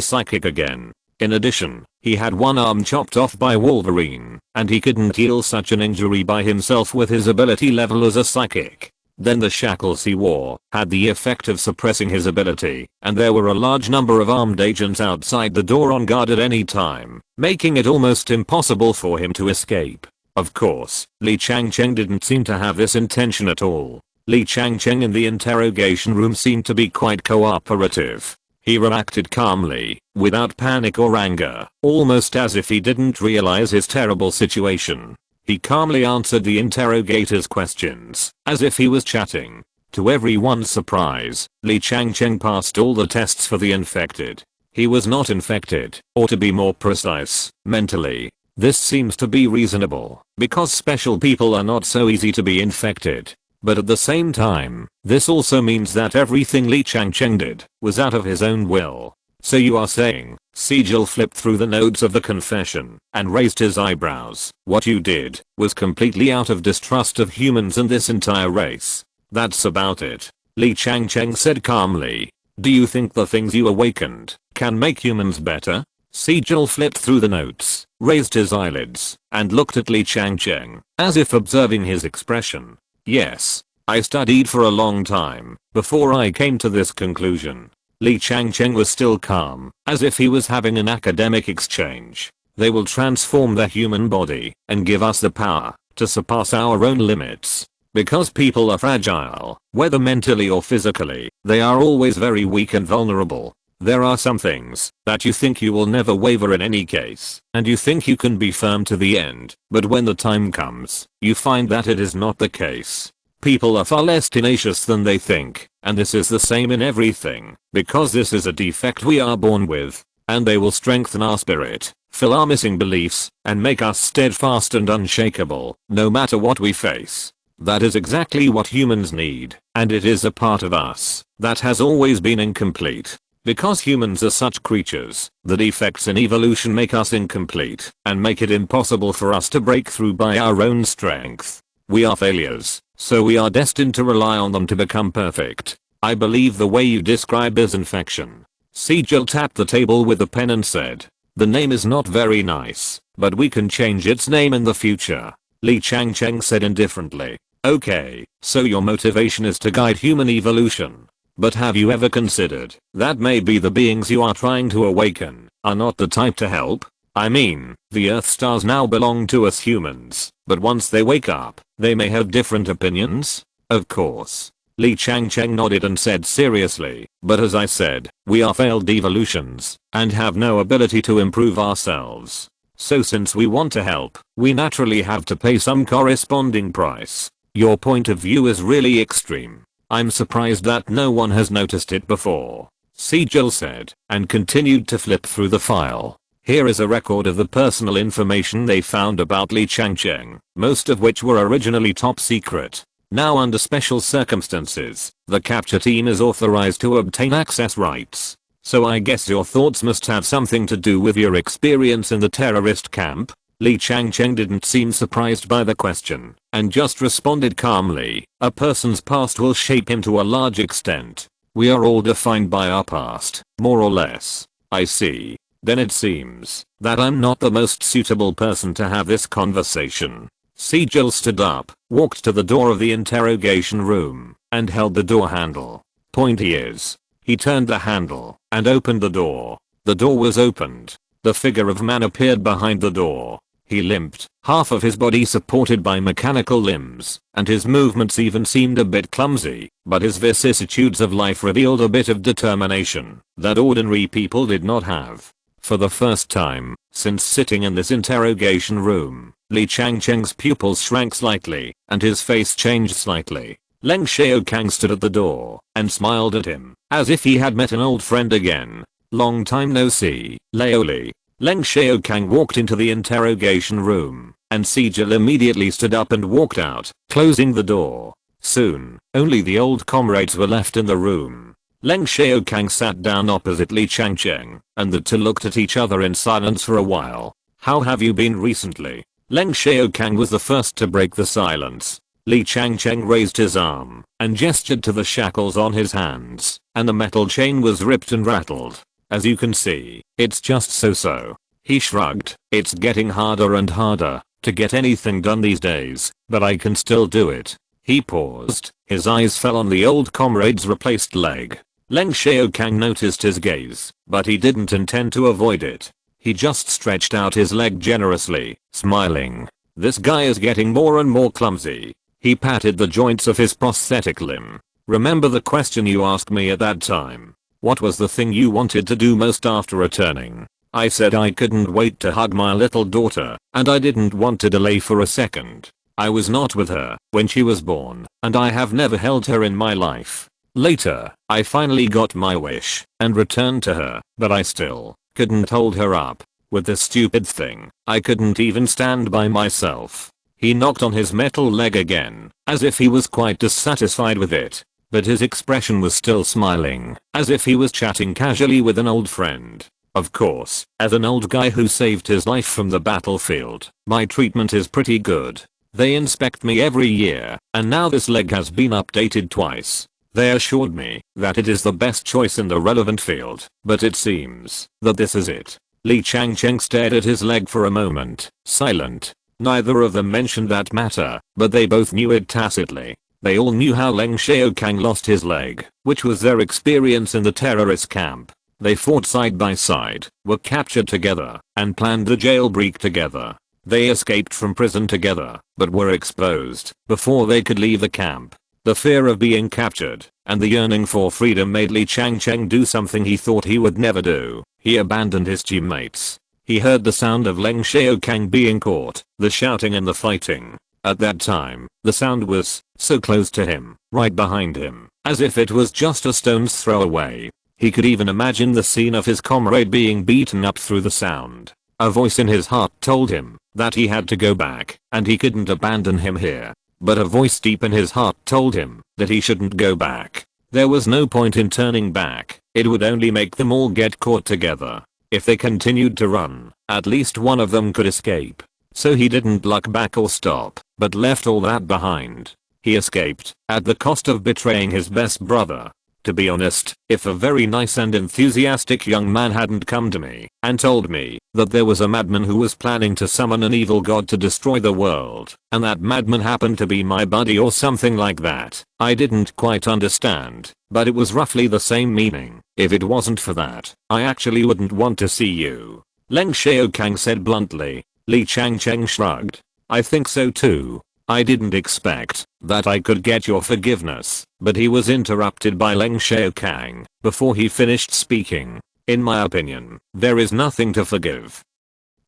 psychic again. In addition, he had one arm chopped off by Wolverine, and he couldn't heal such an injury by himself with his ability level as a psychic. Then the shackles he wore had the effect of suppressing his ability, and there were a large number of armed agents outside the door on guard at any time, making it almost impossible for him to escape. Of course, Li Changcheng didn't seem to have this intention at all. Li Changcheng in the interrogation room seemed to be quite cooperative. He reacted calmly, without panic or anger, almost as if he didn't realize his terrible situation. He calmly answered the interrogator's questions, as if he was chatting. To everyone's surprise, Li Changcheng passed all the tests for the infected. He was not infected, or to be more precise, mentally. This seems to be reasonable, because special people are not so easy to be infected. But at the same time, this also means that everything Li Changcheng did was out of his own will. So you are saying, Sigil flipped through the notes of the confession and raised his eyebrows. What you did was completely out of distrust of humans and this entire race. That's about it. Li Changcheng said calmly. Do you think the things you awakened can make humans better? Sigil flipped through the notes, raised his eyelids, and looked at Li Changcheng, as if observing his expression. Yes. I studied for a long time before I came to this conclusion. Li Changcheng was still calm, as if he was having an academic exchange. They will transform the human body and give us the power to surpass our own limits. Because people are fragile, whether mentally or physically, they are always very weak and vulnerable. There are some things that you think you will never waver in any case, and you think you can be firm to the end, but when the time comes, you find that it is not the case. People are far less tenacious than they think, and this is the same in everything, because this is a defect we are born with, and they will strengthen our spirit, fill our missing beliefs, and make us steadfast and unshakable, no matter what we face. That is exactly what humans need, and it is a part of us that has always been incomplete. Because humans are such creatures, the defects in evolution make us incomplete and make it impossible for us to break through by our own strength. We are failures, so we are destined to rely on them to become perfect. I believe the way you describe is infection. Sigil tapped the table with a pen and said, the name is not very nice, but we can change its name in the future. Li Changcheng said indifferently. Okay, so your motivation is to guide human evolution. But have you ever considered that maybe the beings you are trying to awaken are not the type to help? I mean, the Earth stars now belong to us humans, but once they wake up, they may have different opinions? Of course. Li Changcheng nodded and said seriously, but as I said, we are failed evolutions, and have no ability to improve ourselves. So since we want to help, we naturally have to pay some corresponding price. Your point of view is really extreme. I'm surprised that no one has noticed it before. Sejal said, and continued to flip through the file. Here is a record of the personal information they found about Li Changcheng, most of which were originally top secret. Now under special circumstances, the capture team is authorized to obtain access rights. So I guess your thoughts must have something to do with your experience in the terrorist camp? Li Changcheng didn't seem surprised by the question, and just responded calmly, a person's past will shape him to a large extent. We are all defined by our past, more or less. I see. Then it seems that I'm not the most suitable person to have this conversation. Sejal stood up, walked to the door of the interrogation room, and held the door handle. Pointy is. He turned the handle, and opened the door. The door was opened. The figure of man appeared behind the door. He limped, half of his body supported by mechanical limbs, and his movements even seemed a bit clumsy, but his vicissitudes of life revealed a bit of determination that ordinary people did not have. For the first time, since sitting in this interrogation room, Li Changcheng's pupils shrank slightly, and his face changed slightly. Leng Xiaokang stood at the door, and smiled at him, as if he had met an old friend again. Long time no see, Laoli. Leng Xiaokang walked into the interrogation room, and Sejal immediately stood up and walked out, closing the door. Soon, only the old comrades were left in the room. Leng Xiaokang sat down opposite Li Changcheng, and the two looked at each other in silence for a while. How have you been recently? Leng Xiaokang was the first to break the silence. Li Changcheng raised his arm, and gestured to the shackles on his hands, and the metal chain was ripped and rattled. As you can see, it's just so. He shrugged, it's getting harder and harder to get anything done these days, but I can still do it. He paused, his eyes fell on the old comrade's replaced leg. Leng Xiaokang noticed his gaze, but he didn't intend to avoid it. He just stretched out his leg generously, smiling. This guy is getting more and more clumsy. He patted the joints of his prosthetic limb. Remember the question you asked me at that time? What was the thing you wanted to do most after returning? I said I couldn't wait to hug my little daughter, and I didn't want to delay for a second. I was not with her when she was born, and I have never held her in my life. Later, I finally got my wish and returned to her, but I still couldn't hold her up. With this stupid thing, I couldn't even stand by myself. He knocked on his metal leg again, as if he was quite dissatisfied with it. But his expression was still smiling, as if he was chatting casually with an old friend. Of course, as an old guy who saved his life from the battlefield, my treatment is pretty good. They inspect me every year, and now this leg has been updated twice. They assured me that it is the best choice in the relevant field, but it seems that this is it. Li Changcheng stared at his leg for a moment, silent. Neither of them mentioned that matter, but they both knew it tacitly. They all knew how Leng Xiaokang lost his leg, which was their experience in the terrorist camp. They fought side by side, were captured together, and planned the jailbreak together. They escaped from prison together, but were exposed before they could leave the camp. The fear of being captured and the yearning for freedom made Li Changcheng do something he thought he would never do. He abandoned his teammates. He heard the sound of Leng Xiaokang being caught, the shouting and the fighting. At that time, the sound was so close to him, right behind him, as if it was just a stone's throw away. He could even imagine the scene of his comrade being beaten up through the sound. A voice in his heart told him that he had to go back, and he couldn't abandon him here. But a voice deep in his heart told him that he shouldn't go back. There was no point in turning back. It would only make them all get caught together. If they continued to run, at least one of them could escape. So he didn't look back or stop, but left all that behind. He escaped, at the cost of betraying his best brother. To be honest, if a very nice and enthusiastic young man hadn't come to me and told me that there was a madman who was planning to summon an evil god to destroy the world, and that madman happened to be my buddy or something like that, I didn't quite understand, but it was roughly the same meaning. If it wasn't for that, I actually wouldn't want to see you. Leng Xiaokang said bluntly. Li Changcheng shrugged. I think so too. I didn't expect that I could get your forgiveness, but he was interrupted by Leng Xiaokang before he finished speaking. In my opinion, there is nothing to forgive.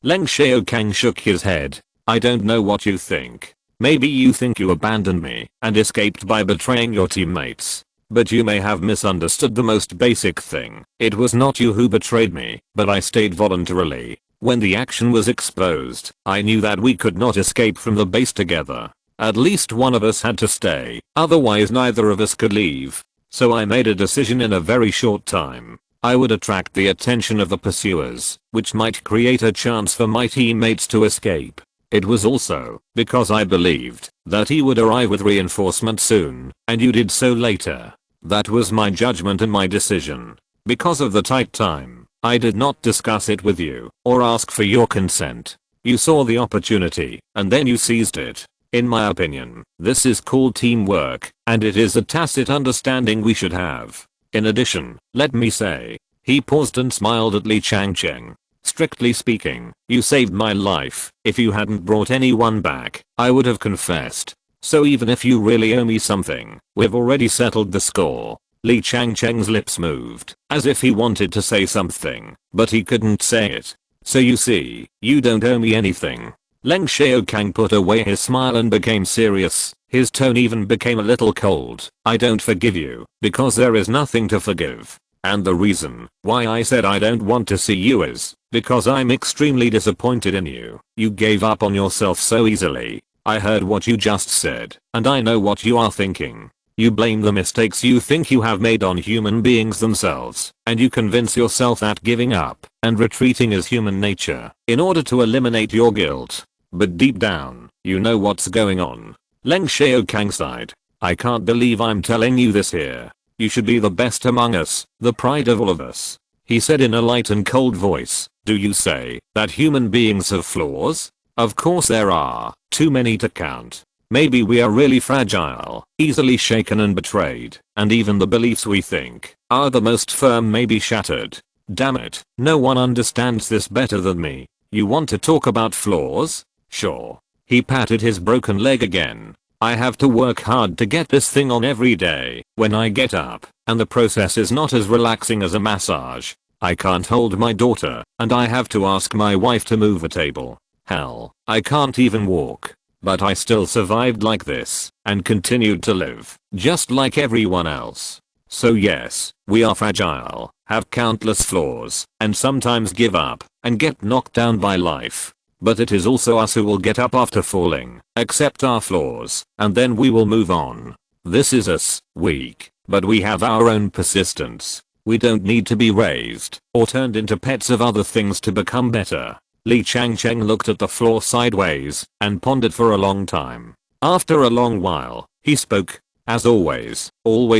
Leng Xiaokang shook his head. I don't know what you think. Maybe you think you abandoned me and escaped by betraying your teammates. But you may have misunderstood the most basic thing. It was not you who betrayed me, but I stayed voluntarily. When the action was exposed, I knew that we could not escape from the base together. At least one of us had to stay, otherwise neither of us could leave. So I made a decision in a very short time. I would attract the attention of the pursuers, which might create a chance for my teammates to escape. It was also because I believed that he would arrive with reinforcement soon, and you did so later. That was my judgment and my decision. Because of the tight time, I did not discuss it with you or ask for your consent. You saw the opportunity and then you seized it. In my opinion, this is called teamwork, and it is a tacit understanding we should have. In addition, let me say, he paused and smiled at Li Changcheng. Strictly speaking, you saved my life. If you hadn't brought anyone back, I would have confessed. So even if you really owe me something, we've already settled the score. Li Changcheng's lips moved, as if he wanted to say something, but he couldn't say it. So you see, you don't owe me anything. Leng Xiaokang put away his smile and became serious. His tone even became a little cold. I don't forgive you, because there is nothing to forgive. And the reason why I said I don't want to see you is because I'm extremely disappointed in you. You gave up on yourself so easily. I heard what you just said, and I know what you are thinking. You blame the mistakes you think you have made on human beings themselves, and you convince yourself that giving up and retreating is human nature in order to eliminate your guilt. But deep down, you know what's going on. Leng Xiaokang sighed. I can't believe I'm telling you this here. You should be the best among us, the pride of all of us. He said in a light and cold voice. Do you say that human beings have flaws? Of course there are, too many to count. Maybe we are really fragile, easily shaken and betrayed, and even the beliefs we think are the most firm may be shattered. Damn it, no one understands this better than me. You want to talk about flaws? Sure. He patted his broken leg again. I have to work hard to get this thing on every day when I get up, and the process is not as relaxing as a massage. I can't hold my daughter, and I have to ask my wife to move a table. Hell, I can't even walk. But I still survived like this, and continued to live, just like everyone else. So yes, we are fragile, have countless flaws, and sometimes give up, and get knocked down by life. But it is also us who will get up after falling, accept our flaws, and then we will move on. This is us, weak, but we have our own persistence. We don't need to be raised or turned into pets of other things to become better. Li Changcheng looked at the floor sideways and pondered for a long time. After a long while, he spoke. As always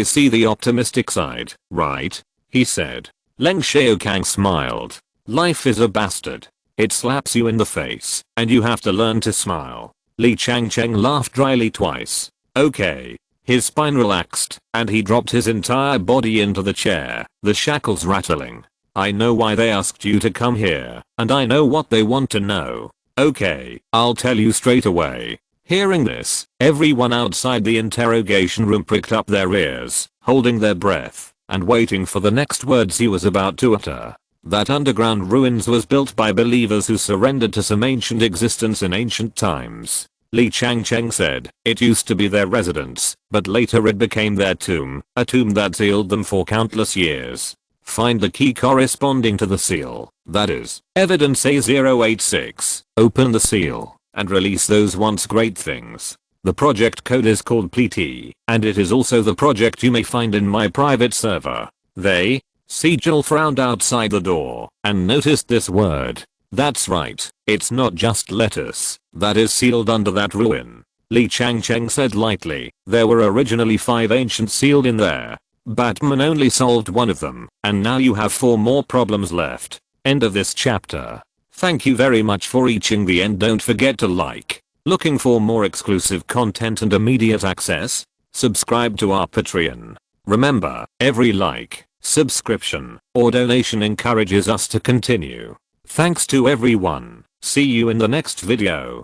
see the optimistic side, right? He said. Leng Xiaokang smiled. Life is a bastard. It slaps you in the face, and you have to learn to smile. Li Changcheng laughed dryly twice. Okay. His spine relaxed, and he dropped his entire body into the chair, the shackles rattling. I know why they asked you to come here, and I know what they want to know. Okay, I'll tell you straight away. Hearing this, everyone outside the interrogation room pricked up their ears, holding their breath, and waiting for the next words he was about to utter. That underground ruins was built by believers who surrendered to some ancient existence in ancient times. Li Changcheng said, it used to be their residence, but later it became their tomb, a tomb that sealed them for countless years. Find the key corresponding to the seal, that is, evidence A086, open the seal, and release those once great things. The project code is called PLT, and it is also the project you may find in my private server. They, Sigil frowned outside the door, and noticed this word. That's right, it's not just lettuce that is sealed under that ruin. Li Changcheng said lightly, there were originally 5 ancients sealed in there. Batman only solved one of them, and now you have 4 more problems left. End of this chapter. Thank you very much for reaching the end. Don't forget to like. Looking for more exclusive content and immediate access? Subscribe to our Patreon. Remember, every like, subscription, or donation encourages us to continue. Thanks to everyone. See you in the next video.